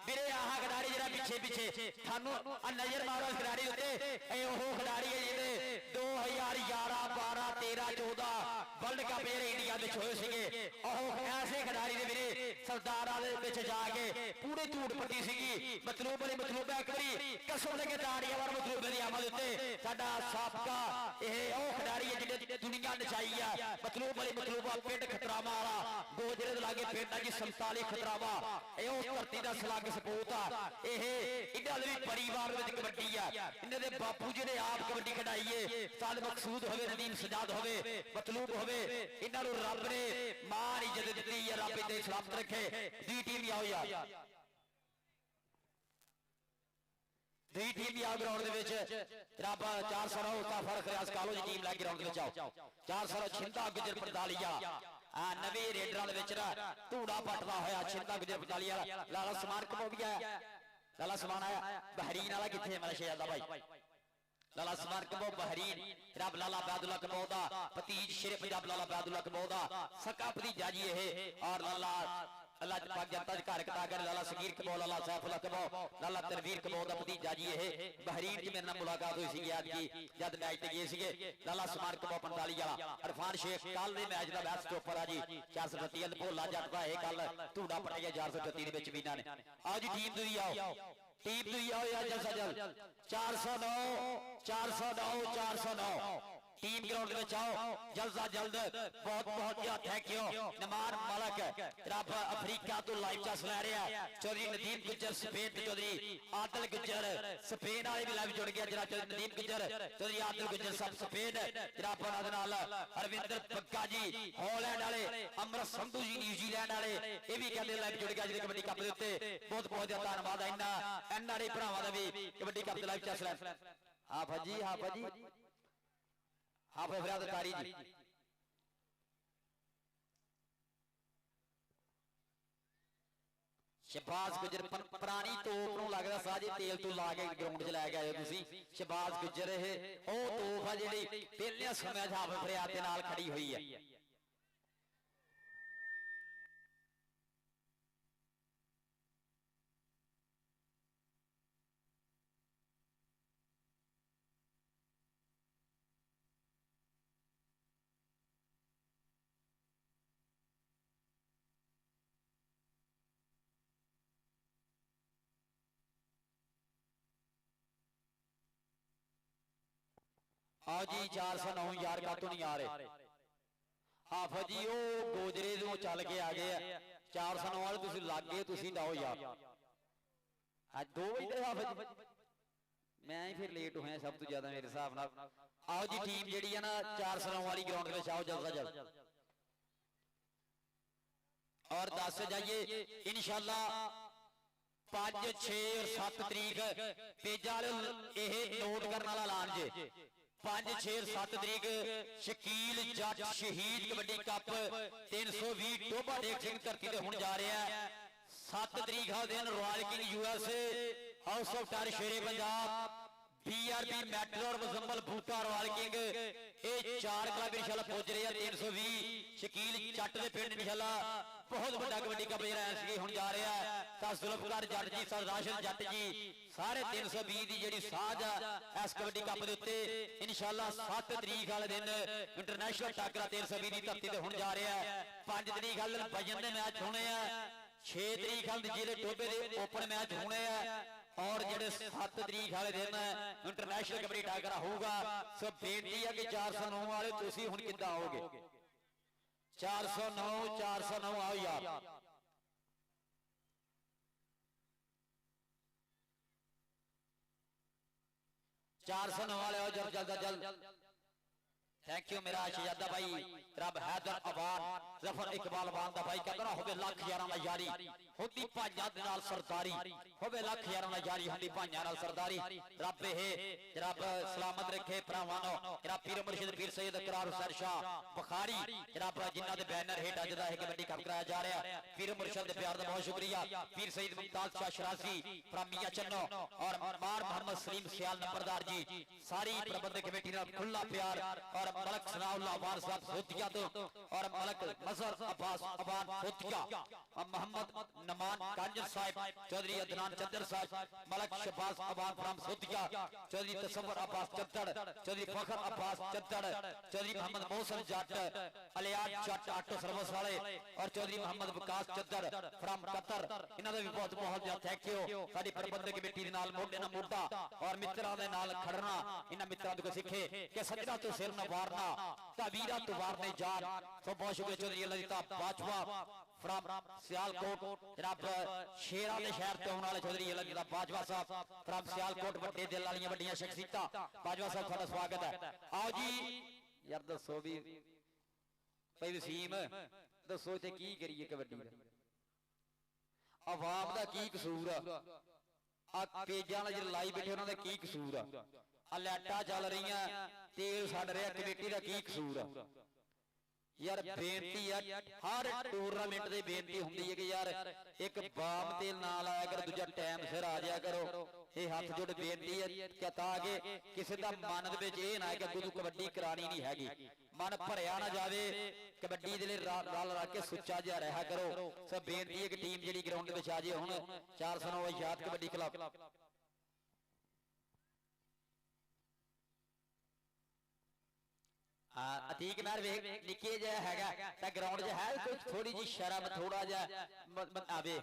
मेरे आह खिडारी जरा पीछे पीछे थानू नजर मारो इस खिडारी उत्ते ए ओह खिडारी है जिहदे 2011 12 13 14 वर्ल्ड कप ਜਿਹੜੇ ਇੰਡੀਆ ਵਿੱਚ ਹੋਏ ਸੀਗੇ ਉਹ ਐਸੇ ਖਿਡਾਰੀ ਦੇ ਵੀਰੇ ਸਰਦਾਰਾਂ ਦੇ ਵਿੱਚ ਜਾ ਕੇ ਪੂਰੀ ਧੂੜ ਪੱਟੀ ਸੀਗੀ ਮਤਲੂਬ ਵਾਲੀ ਮਤਲੂਬਾ ਇੱਕ ਵਾਰੀ ਕਸਮ ਲੈ ਕੇ ਤਾੜੀਆਂ ਵਾਰ ਮਤਲੂਬ ਦੀ ਆਮਦ ਉੱਤੇ ਸਾਡਾ ਸਾਬਕਾ ਇਹ ਉਹ ਖਿਡਾਰੀ ਹੈ ਜਿਹਨੇ ਦੁਨੀਆ ਨਚਾਈ ਆ ਮਤਲੂਬ ਵਾਲੀ ਮਤਲੂਬਾ ਪਿੰਡ ਖਤਰਾਵਾ ਵਾਲਾ ਗੋਜਰੇ ਦੇ ਲਾਗੇ ਪਿੰਡ ਆ ਜੀ 47 ਖਤਰਾਵਾ ਇਹ ਉਸ ਧਰਤੀ ਦਾ ਸਲੱਗ ਸਪੂਤ ਆ ਇਹ ਇਹਨਾਂ ਦੇ ਵੀ ਪਰਿਵਾਰ ਵਿੱਚ ਕਬੱਡੀ ਆ ਇਹਨਾਂ ਦੇ ਬਾਪੂ ਜਿਹੜੇ ਆਪ ਕਬੱਡੀ ਖਿਡਾਈਏ ਸਾਲ ਮਕਸੂਦ ਹੋਵੇ ਨਦੀਮ ਸਜਾਦ ਹੋਵੇ ਮਤਲੂਬ ਹੋਵੇ ਇਹਨਾਂ ਨੂੰ ਰੱਬ ਨੇ ਮਾਨ ਇੱਜ਼ਤ ਦਿੱਤੀ ਹੈ ਰੱਬ ਇਹਦੇ ਸਲਾਮਤ ਰੱਖੇ ਦੀ ਟੀਮ ਵੀ ਆਓ ਯਾਰ ਦੀ ਟੀਮ ਵੀ ਆਓ ਗਰਾਊਂਡ ਦੇ ਵਿੱਚ ਰੱਬ 409 ਤਾਂ ਫਰਕ ਰਿਆਜ਼ ਕਾਲੋ ਜੀ ਟੀਮ ਲੈ ਕੇ ਗਰਾਊਂਡ ਦੇ ਵਿੱਚ ਆਓ 400 ਛਿੰਦਾ ਗੁਜਰ ਪਰਦਾਲੀਆ ਆ ਨਵੇਂ ਰੇਡਰਾਂ ਦੇ ਵਿੱਚ ਧੂੜਾ ਪੱਟਦਾ ਹੋਇਆ ਛਿੰਦਾ ਗੁਜਰ ਪਰਦਾਲੀਆ ਲਾਲਾ ਸਮਾਨ ਕਮੋ ਵੀ ਆਇਆ ਲਾਲਾ ਸਮਾਨ ਆਇਆ ਬਹਿਰੀਨ ਵਾਲਾ ਕਿੱਥੇ ਮੇਰਾ ਸ਼ਹਿਜ਼ਾਦਾ ਭਾਈ लाला समान कबो बहरीन रब लाला बैदुल्ला कबो दा भतीज शेरे पंजाब लाला बैदुल्ला कबो दा सका भतीजा जी है और लाला अल्लाह पाक जनता दे घर कटागर लाला सगीर कबो लाला सैफुल्लाह कबो लाला तनवीर कबो दा भतीजा जी है बहरीन च मेरे नाल मुलाकात हुई सी आज की जद मैच ते गए सीगे लाला समान कबो 45 वाला इरफान शेख कल दे मैच दा बेस्ट स्टॉपर आ जी 432 भोला जट दा है कल धूड़ा पट गया 432 दे विच वीना ने आओ जी टीम दूई आओ टीम दूई आओ यार जल्द से जल्द 409 409 409 टीम ग्राउंड में आओ जल्द से जल्द बहुत बहुत थैंक यू नमान मलक रब अफ्रीका तो लाइव चास लै रहा है चौधरी नदीम गुजर स्पेन चौधरी आदिल गुजर स्पेन वाले भी लाइव जुड़ गया जरा चौधरी नदीम गुजर चौधरी आदिल गुजर सब स्पेन जरा अरविंदर पक्का जी हॉलैंड वाले अमृत संधू जी न्यूजीलैंड वाले ये भी कहते लाइव जुड़ गया जी कबड्डी कप के उत्ते बहुत बहुत धन्यवाद इन्ना एनआरआई भरावां दा भी कबड्डी कप लाइव चास लै हाँ भाजी हाँ भाजी हाँ फरियाद कारी जी शहबाज गुजर पुरानी तोप नूं लगदा साजी तेल तो ला के ग्राउंड च लै गए तुसीं शहबाज गुजर ओ तोप आ जिहड़ी पहले समय च हाफिज फरियाद दे नाल खड़ी हुई है आओ जी 409 यार का तो नहीं आ रहे हाफिज जी वो गोजरे तो चल के आ गए 409 वाले तुसीं लग गए तुसीं लाओ यार आज 2 बजे हाफिज मैं ही फिर लेट होया सब तो ज्यादा मेरे हिसाब नाल आओ जी टीम जिहड़ी है ना 409 वाली ग्राउंड में आओ जल्द से जल्द और 10 से जाइए इंशाल्लाह 5 6 और 7 तरीक पेजा वाले नोट करने वाला ऐलान जे 5 6 7 तरीक शकील जट शहीद कबड्डी कप 320 टोबा देख सिंह धरती ते हुण जा रहा है 7 तरीक का दिन royal king USA house of टर शेरे पंजाब बीआरपी मेट्रो और मुजम्मल बूटा रॉयल किंग ये 4 क्लब इंशाल्लाह पहुंच रहे हैं 320 शकील जट दे पिंड इंशाल्लाह बहुत बड़ा कबड्डी कप ਜਿਹੜਾ ਹੁਣ ਜਾ ਰਿਹਾ ਹੈ ਤਾਂ ਜ਼ੁਲਫਕਾਰ ਜੱਟ ਜੀ ਸਰ ਰਾਸ਼ਦ ਜੱਟ ਜੀ ਸਾਰੇ 320 ਦੀ ਜਿਹੜੀ ਸਾਜ ਆ ਇਸ ਕਬੱਡੀ ਕੱਪ ਦੇ ਉੱਤੇ ਇਨਸ਼ਾਅੱਲਾ 7 ਤਰੀਕ ਵਾਲੇ ਦਿਨ ਇੰਟਰਨੈਸ਼ਨਲ ਟਾਕਰਾ 320 ਦੀ ਧਰਤੀ ਤੇ ਹੁਣ ਜਾ ਰਿਹਾ ਹੈ 5 ਤਰੀਕ ਵਾਲੇ ਦਿਨ ਵਜਨ ਦੇ ਮੈਚ ਹੋਣੇ ਆ 6 ਤਰੀਕ ਵਾਲੇ ਜ਼ਿਲ੍ਹੇ ਟੋਬੇ ਦੇ ਓਪਨ ਮੈਚ ਹੋਣੇ ਆ और जेडे 7 तरीक वाले दिन इंटरनेशनल कबड्डी टाकरा होगा सो बेनती है कि 409 वाले तुसी हुण किद्दां आओगे 409 आओ यार 409 वाले आओ जल्द जल्द थैंक यू मेरा शहजादा भाई रब हैदर अवान जफर इकबाल बान दा भाई कहंदा होवे लाख यारां दा यारी होंदी भाइयां दे नाल सरदारी होवे लाख यारां दा यारी होंदी भाइयां नाल सरदारी रब रब सलामत रखे भरावां नो रब पीर मुर्शिद पीर सैयद इकरार हुसैन शाह बुखारी रब जिन्हां दे बैनर हेठ अज दा कबड्डी कप कराया जा रहा है पीर मुर्शिद दे प्यार दा बहुत शुक्रिया पीर सैयद मुमताज शाह शराजी फ्रामिया चन्नो और मार मोहम्मद सलीम सियाल नंबरदार जी सारी प्रबंधक कमेटी नाल खुला प्यार और मलक सनाउल्लाह वार साहब सोतिया तो और मलक अजहर अब्बास अबान फोतिया, मोहम्मद नमान कांजर साहिब, चौधरी अदनान चद्दर साहिब, मलक शहबाज अबान फ्राम फोतिया, चौधरी तसव्वुर अब्बास चद्दर, चौधरी फखर अब्बास चद्दर, चौधरी मोहम्मद मोहसन जट, अलियाद जट आटो सर्विस वाले और चौधरी मोहम्मद विकास चद्दर फ्राम कतर। इन्हां दा भी बहुत बहुत ज्यादा थैंक यू। साडी प्रबंधक कमेटी दे नाल मोढे नाल मोढा और मित्रां दे नाल खड़ना, इन्हां मित्रां तो सिखे कि सजदा तो सिर न वारना ता वीरा तो वारने जान। सो बहुत शुक्रिया चौधरी ललिता बाजवा फ्राम सियालकोट, जनाब शेरां दे शहर तो आने वाले चौधरी ललिता बाजवा साहब फ्राम सियालकोट, वड्डे दिल वालियां वड्डियां शख्सियतां। बाजवा साहब तुहाडा स्वागत है। आओ जी यार दसो भी भाई वसीम दसो इत्थे की करिए कबड्डी दा, आवाम दा की कसूर आ पेजां नाल जेह्ड़े लाई बैठे उन्हां दा की कसूर आ लाइटां चल रही तेल सड़ रहा कमेटी दा की कसूर आ यार। बेनती है हर टूरनामेंट की बेनती होंदी है कि यार एक बाम तेल ना लाया करो, दूजा टाइम सिर आ जाया करो। ये हाथ जोड़ बेनती है कि ताकि किसी का मन ये ना कि अगू तू कबड्डी करानी नहीं हैगी, मन भरिया ना जाए, कबड्डी दे रल रल के सुच्चा जिहा रहा करो। सब बेनती है कि टीम जी ग्राउंड में आ जाए। हुण 409 आजाद कबड्डी क्लब अतीक नार वेख निके जिहा हैगा तां ग्राउंड च है कोई थोड़ी जी शर्म थोड़ा जिहा आवे।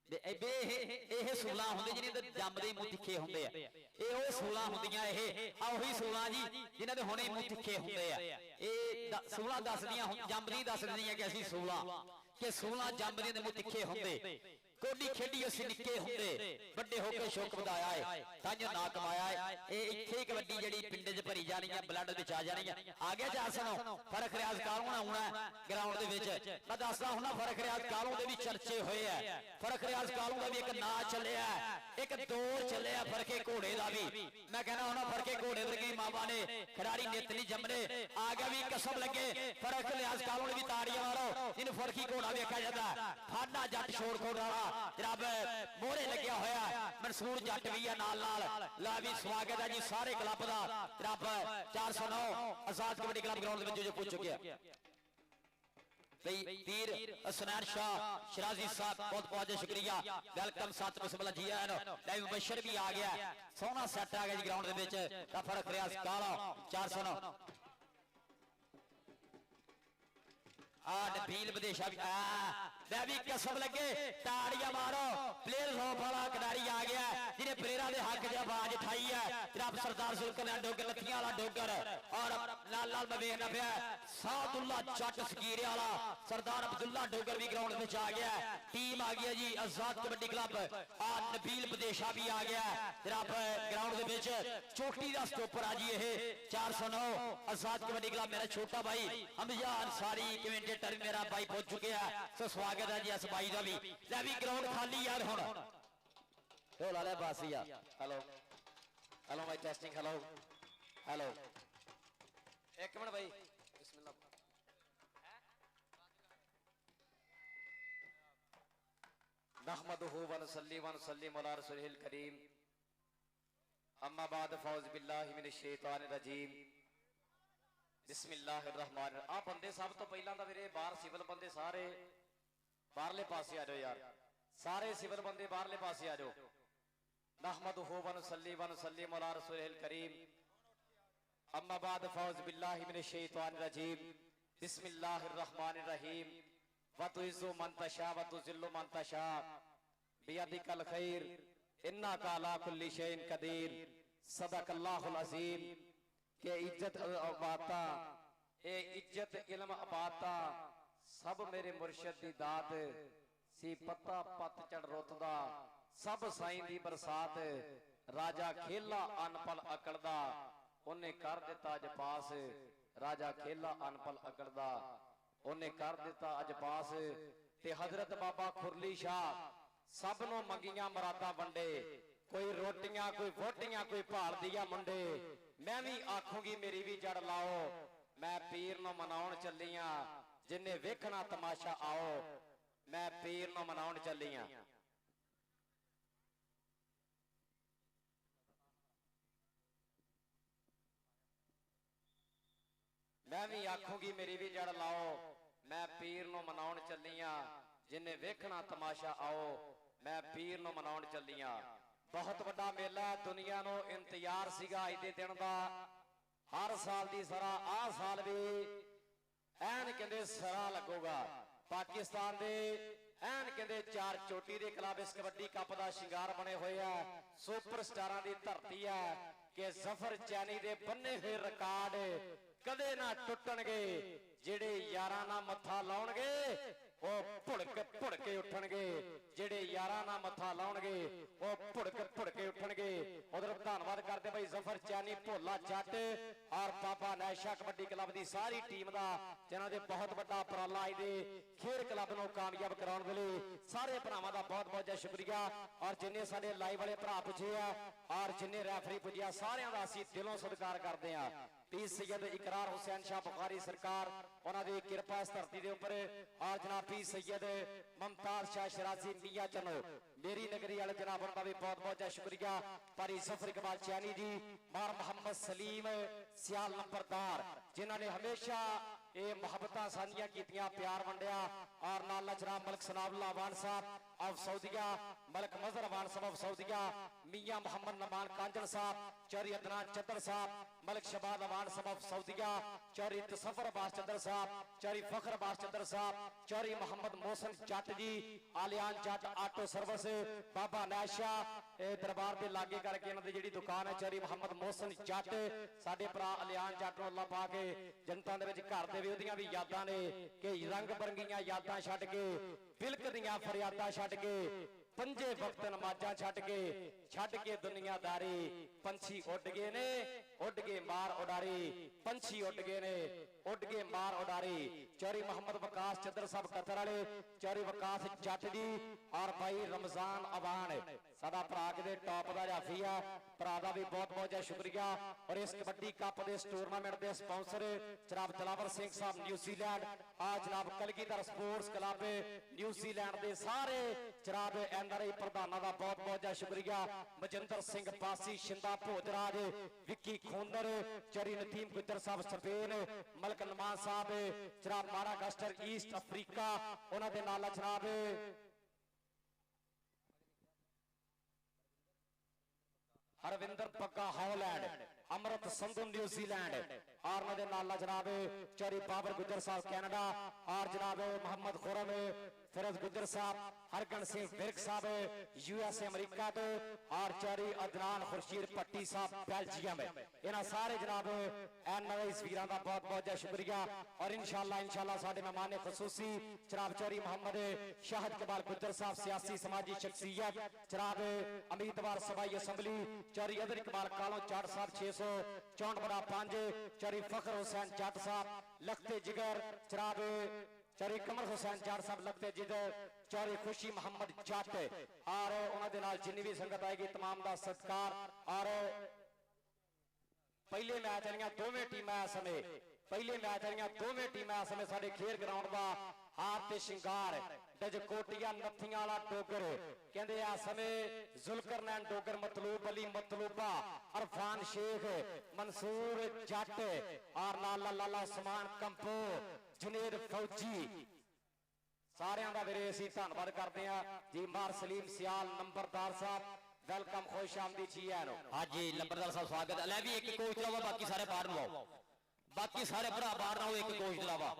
ਇਹ 16 ਹੁੰਦੇ ਜਿਹਨੇ ਜੰਮਦੇ ਮੂੰਹ ਤਿੱਖੇ ਹੁੰਦੇ ਆ, ਇਹ ਉਹ 16 ਹੁੰਦੀਆਂ। ਇਹ ਆ ਉਹੀ 16 ਜੀ ਜਿਨ੍ਹਾਂ ਦੇ ਹੁਣੇ ਮੂੰਹ ਤਿੱਖੇ ਹੁੰਦੇ ਆ। ਇਹ 16 ਦੱਸਦੀਆਂ ਜੰਮਦੀ ਦੱਸ ਦਿੰਦੀਆਂ ਕਿ ਅਸੀਂ 16 ਕਿ 16 ਜੰਮਦੀਆਂ ਦੇ ਮੂੰਹ ਤਿੱਖੇ ਹੁੰਦੇ। कोडी खेडी असीं निक्के हुंदे वड्डे होके शौक वधाया है तां ना कमाया है। ये इत्थे ही कबड्डी जिहड़ी पिंडे च भरी जानी है, ब्लड विच आ जानी है। आ गया 409 फर्क रियाज कालू आउणा ग्राउंड दे विच। मैं दसदा हुंदा फर्क रियाज कालू दे भी चर्चे होए है। फर्क रियाज कालू दा भी एक नाच चलिया, एक दौर चलिया फरके घोड़े दा भी। मैं कहना हुंदा फरके घोड़े वर्गी मावा ने खिडारी नित नहीं जमने। आ गया भी कसम लगे फर्क रियाज कालू ने भी ताड़ियां मारो जिन्हें फरकी घोड़ा वेखा जाता। फाडा जट शोरखोट वाला जनाब मोहरे लग्या होया, मंसूर जट भी है नाल नाल। ला भी स्वागत है जी सारे क्लब दा। जनाब 409 आजाद कबड्डी क्लब ग्राउंड में जो पूछ चुके तीर असनान शाह शराजी साहब बहुत बहुत शुक्रिया, वेलकम साथ मुसबला जी आए। लाइव मुबशर भी आ गया, सोहना सैट आ गया जी ग्राउंड दे विच। फर्क रियाज काला 409 नबील विदेशा भी कसम लगे ताड़ियां मारो। प्लेयर रोप वाला खिडारी आ गया जिन्हें प्लेयरों के हक च आवाज उठाई है। जनाब सरदार सुल्कन डोगर लत्थियां वाला डोगर और लाल लाल मैं वेखना पिया सादुल्ला जट सकीरे वाला सरदार अब्दुल्ला डोगर भी ग्राउंड में आ गया। टीम आ गया जी आजाद कबड्डी क्लब नबील विदेशा भी आ गया जनाब ग्राउंड के चोटी का स्टोपर आ जी। ये 409 आजाद कबड्डी क्लब मेरा छोटा भाई हमजा अंसारी कमेंटेटर मेरा भाई पहुंच चुके हैं। सो स्वागत है जी इस भाई का भी। लै भी ग्राउंड खाली यार हुण ढोला ले बासिया। हेलो हेलो माई टेस्टिंग हेलो हेलो एक मिनट भाई बिस्मिल्लाह। नहमदुहु व नुसल्ली अला रसूलिल करीम अम्मा बाद फौज बिल्लाहि मिनश शैतानिर रजीम बिस्मिल्लाहिर्रहमानिर। आ बंदे सब तो पहला तो मेरे बाहर सिविल बंदे सारे बाहरले पासे आ जाओ यार, सारे सिविल बंदे बाहरले पासे आ जाओ। नहमदुहु व नुसल्ली अला रसूलिल करीम अम्मा बाद फौज बिल्लाहि मिनश शैतानिर रजीम बिस्मिल्लाहिर्रहमानिर रहीम। व तुइज़्ज़ु मन तशा व तुज़िल्लु मन तशा बियदिकल खैर इन्नका अला कुल्लि शैइन कदीर सदकल्लाहुल अज़ीम। के इज्जत अबाता ए इज्जत इल्म अबाता सब मेरे मुर्शद दी दात सी पत्ता पत चढ़ रुतदा सब साईं दी बरसात। राजा खेला अनपल अकड़दा उन्हें कर दिता अज पास। राजा खेला अनपल अकड़दा उन्हें कर दिता अज पास। ते हजरत बाबा खुरली शाह सब नूं मंगियां मरादा वंडे, कोई रोटियां कोई वोटियां कोई भाल दिया मुंडे। मैं भी आखूंगी मेरी भी जड़ लाओ, मैं पीर नूं मनाउण चलियां जिन्हें वेखना तमाशा आओ। मैं पीर नूं मनाउण चलियां मैं भी आखूंगी मेरी भी जड़ लाओ, मैं पीर नूं मनाउण चलियां जिन्हें वेखना तमाशा आओ मैं पीर नूं मनाउण चलियां। बहुत वड्डा मेला दुनिया नूं इंतजार सीगा अज दे दिन दा। हर साल दी तरह आ साल भी ਐਨ ਕਹਿੰਦੇ ਸਰਾ ਲੱਗੂਗਾ। ਪਾਕਿਸਤਾਨ ਦੇ ਐਨ ਕਹਿੰਦੇ 4 ਚੋਟੀ ਦੇ ਕਲੱਬ ਇਸ ਕਬੱਡੀ ਕੱਪ ਦਾ ਸ਼ਿੰਗਾਰ ਬਣੇ ਹੋਏ ਆ। ਸੁਪਰ ਸਟਾਰਾਂ ਦੀ ਧਰਤੀ ਆ ਕਿ ਜ਼ਫਰ ਚੈਨੀ ਦੇ ਬੰਨੇ ਹੋਏ ਰਿਕਾਰਡ ਕਦੇ ਨਾ ਟੁੱਟਣਗੇ। ਜਿਹੜੇ ਯਾਰਾਂ ਨਾਲ ਮੱਥਾ ਲਾਉਣਗੇ ਉਹ ਭੁੜ ਕੇ ਉੱਠਣਗੇ। ਜਿਹੜੇ ਯਾਰਾਂ ਨਾਲ ਮੱਥਾ ਲਾਉਣਗੇ ਉਹ ਭੁੜ ਕੇ ਉੱਠਣਗੇ। ਉਧਰ ਧੰਨਵਾਦ ਕਰਦੇ ਭਾਈ ਜ਼ਫਰ ਚੈਨੀ, ਭੋਲਾ ਜੱਟ ਔਰ ਬਾਬਾ ਨੈਸ਼ਾ ਕਬੱਡੀ ਕਲੱਬ ਦੀ ਸਾਰੀ ਟੀਮ ਦਾ, ਜਿਨ੍ਹਾਂ ਦੇ ਬਹੁਤ ਵੱਡਾ ਉਪਰਾਲਾ ਇਹਦੇ ਖੇਡ ਕਲੱਬ ਨੂੰ ਕਾਮਯਾਬ ਕਰਾਉਣ ਦੇ ਲਈ ਸਾਰੇ ਭਰਾਵਾਂ ਦਾ ਬਹੁਤ ਬਹੁਤ ਸ਼ੁਕਰੀਆ। ਔਰ ਜਿੰਨੇ ਸਾਡੇ ਲਾਈਵ ਵਾਲੇ ਭਰਾ ਪੁੱਜੇ ਆ ਔਰ ਜਿੰਨੇ ਰੈਫਰੀ ਪੁੱਜੇ ਆ ਸਾਰਿਆਂ ਦਾ ਅਸੀਂ ਦਿਲੋਂ ਸਤਿਕਾਰ ਕਰਦੇ ਆ। पीर सैयद इकरार हुसैन शाह बुखारी सरकार उन्होंने कृपा इस धरती के उपर और जनाब पीर सैयद मुमताज शाह शराजी मियां चनो मेरी नगरी वाले जनाब उनका भी बहुत बहुत शुक्रिया। भाई जफर इकबाल चैनी जी, मार मोहम्मद सलीम सियाल नंबरदार जिन्होंने हमेशा ये मुहब्बत साझियां कीतियां, प्यार वंडिया। और नाल जनाब मलक सनाउल्लाह अवान साहब ऑफ सऊदीया, मलक मजहर अवान साहब ऑफ सऊदीया, मियां मोहम्मद नमान कांजल साहब, चौधरी अदनान चद्दर साहब, मलक शबाद अवान साहब ऑफ सऊदीया, चौधरी तसफर अब्बास चद्दर साहब, चौधरी फखर अब्बास चद्दर साहब, चौधरी मोहम्मद मोहसन जट जी, आलियान जट आटो सर्विस, बाबा नैशा दरबार के लागे करके इन्हां दी जिहड़ी दुकान है चौधरी मोहम्मद मोहसन जट, साडे भरा आलियान जट नूं अल्लाह पा के जनता दे विच घर दे ਉਹਦੀਆਂ भी यादां ने कि रंग बरंगियां यादां छड्ड के बिलकदियां फरियादां छड्ड के पंजे वक्त नमाजां छड्ड के दुनियादारी पंछी उड़ गए ने उड़ गए मार उडारी पंछी उड़ गए ने उड़ गए मार उडारी। चौधरी मोहम्मद वकास चद्दर साहब कतर वाले, चौधरी वकास जट जी और भाई रमजान अवान साडा भरा के टॉप का जाफी है, भरा का भी बहुत बहुत शुक्रिया। और इस कबड्डी कप के इस टूरनामेंट के स्पॉन्सर जनाब दिलावर सिंह साहब न्यूजीलैंड, आज जनाब कलगीधर स्पोर्ट्स क्लब न्यूजीलैंड के सारे जनाब NRI प्रधानों का बहुत बहुत शुक्रिया। मजिंदर सिंह पासी, शिंदा भोजराज, विक्की खूंदर, चौधरी नदीम गुजर साहब स्पेन, मलक नमान साहब जनाब मारागस्टर ईस्ट अफ्रीका, उन्होंने नाल जनाब हरविंदर पग्गा हॉलैंड, अमृत संधू न्यूजीलैंड और नाला जनाब चौधरी बाबर गुजर साहब कैनेडा और जनाब मोहम्मद खुरम फिरोज गुजर साहब, हरगन सिंह विर्क साहब USA अमेरिका तो और चौधरी अदनान खुर्शीद पट्टी साहब बेल्जियम। इन्हां सारे जनाब NRI वीरां दा बहुत बहुत शुक्रिया। और इंशाअल्लाह साडे मेहमान खसूसी जनाब चौधरी मोहम्मद शाहद इकबाल गुजर साहब, सियासी समाजी शख्सियत, जनाब उम्मीदवार सभाई असम्बली चौधरी अदर इकबाल कालों चाट साहब 664/5, चौधरी फखर हुसैन जट साहब लखते जिगर, जनाब चौधरी कमर हुसैन जट साहब लखते जिगर, चौधरी खुशी मोहम्मद जट और उन्होंने नाल जिन्नी भी संगत आएगी तमाम का सत्कार। और पहले मैच वाली दोवें टीमां इस समय पहले मैच वाली दोवें टीमां इस समय साडे खेल ग्राउंड का हार ते शिंगार डजकोटिया नत्थियां वाला डोगर कहते इस समय जुल्कर नैन डोगर, मतलूब अली मतलूबा, अरफान शेख, मंसूर जट और लाला लाला उस्मान कंपो, जुनेद फौजी सारियां दा वीरे असीं धन्नवाद करते हैं जी। मार सलीम सियाल नंबरदार साहब वेलकम, खुश आमदी जी आनो। हाँ जी नंबरदार साहब स्वागत है। भी एक कोच दिलावा, बाकी सारे बाहर नु आओ, बाकी सारे भरा बाहर ना हो, एक कोच दिलावा।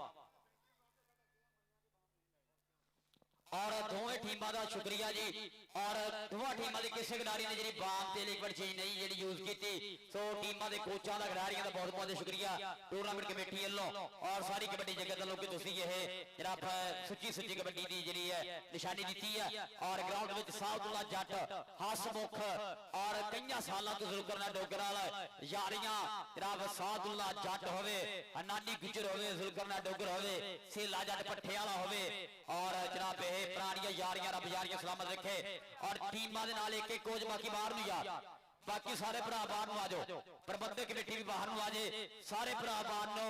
और दोवें टीमां दा शुक्रिया जी। और दोवां टीमां दे किसी खिडारी ने जी बाम ते लिक्विड चीज नहीं जी यूज की, सो टीमां दे कोचां दा खिडारियां दा बहुत बहुत शुक्रिया टूर्नामेंट कमेटी वालों और सारी कबड्डी जगत वालों कि तुसीं ये जनाब सच्ची कबड्डी दी जी है निशानी दी है। और ग्राउंड में साउदुल्ला जट, हसमुख और कई सालों तो जुल्कर नाल डोगर वाला यारियां जनाब साउदुल्ला जट होवे, हनानी गुजर होवे, जुल्कर नाल डोगर होवे, सेला जट पट्ठे वाला होवे और जनाब पुरानियां यारियां रब यारियां सलामत रखे। और टीमां दे नाल एक कोच बाकी बाहर नु यार, बाकी सारे भरा बाहर नु आ जाओ, प्रबंधक कमेटी भी बाहर नु आ जाए, सारे भरा बाहर नु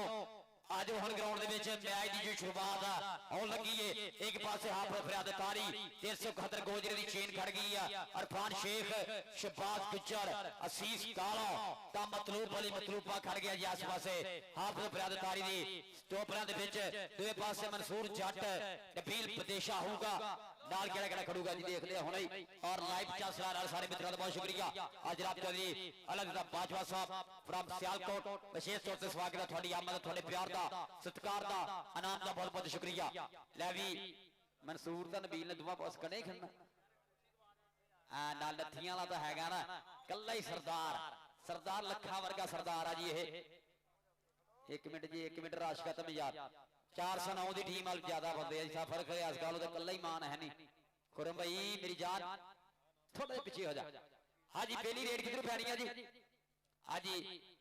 आ जाओ। हुण ग्राउंड दे विच मैच दी जो शुरुआत आउण लगी है। एक पास हाफिज फरियाद तारी 371 गोजरे की चेन खड़ गई है। अरफान शेख, शहबाज गुज्जर, असीस काला ता मतलूब अली मतलूबा खड़ गया जी आस पासे हाफिज फरियाद तारी दी टोपरियां दे विच। दूए पासे मंसूर जट नबील पदेशा होगा नाल केड़ा केड़ा खड़ूगा जी देख लिया हुणे ही। और लाइव चांसलर नाल सारे मित्रों का बहुत शुक्रिया। आज जनाब चौधरी अलग बाजवा साहब फ्रॉम सियालकोट विशेष तौर से स्वागत है। थोड़ी आमद थोड़े प्यार दा सत्कार दा इनाम दा बहुत बहुत शुक्रिया। लै भी मंसूर दा नबील ने दुआ पास कने खड़ना नाल लत्थियां वाला तो हैगा ना कल्ला ही सरदार सरदार लखा वर्गा सरदार आ जी ये। एक मिनट जी एक मिनट राश खत्म यार 409 की टीम वाल ज्यादा बंदे जिस फर्क है इस गल कल्ला ही मान है नहीं। खुरम भाई मेरी जान थोड़ा पिछे हो जा। हाँ जी पहली रेड किधर पैनी है जी। हाँ जी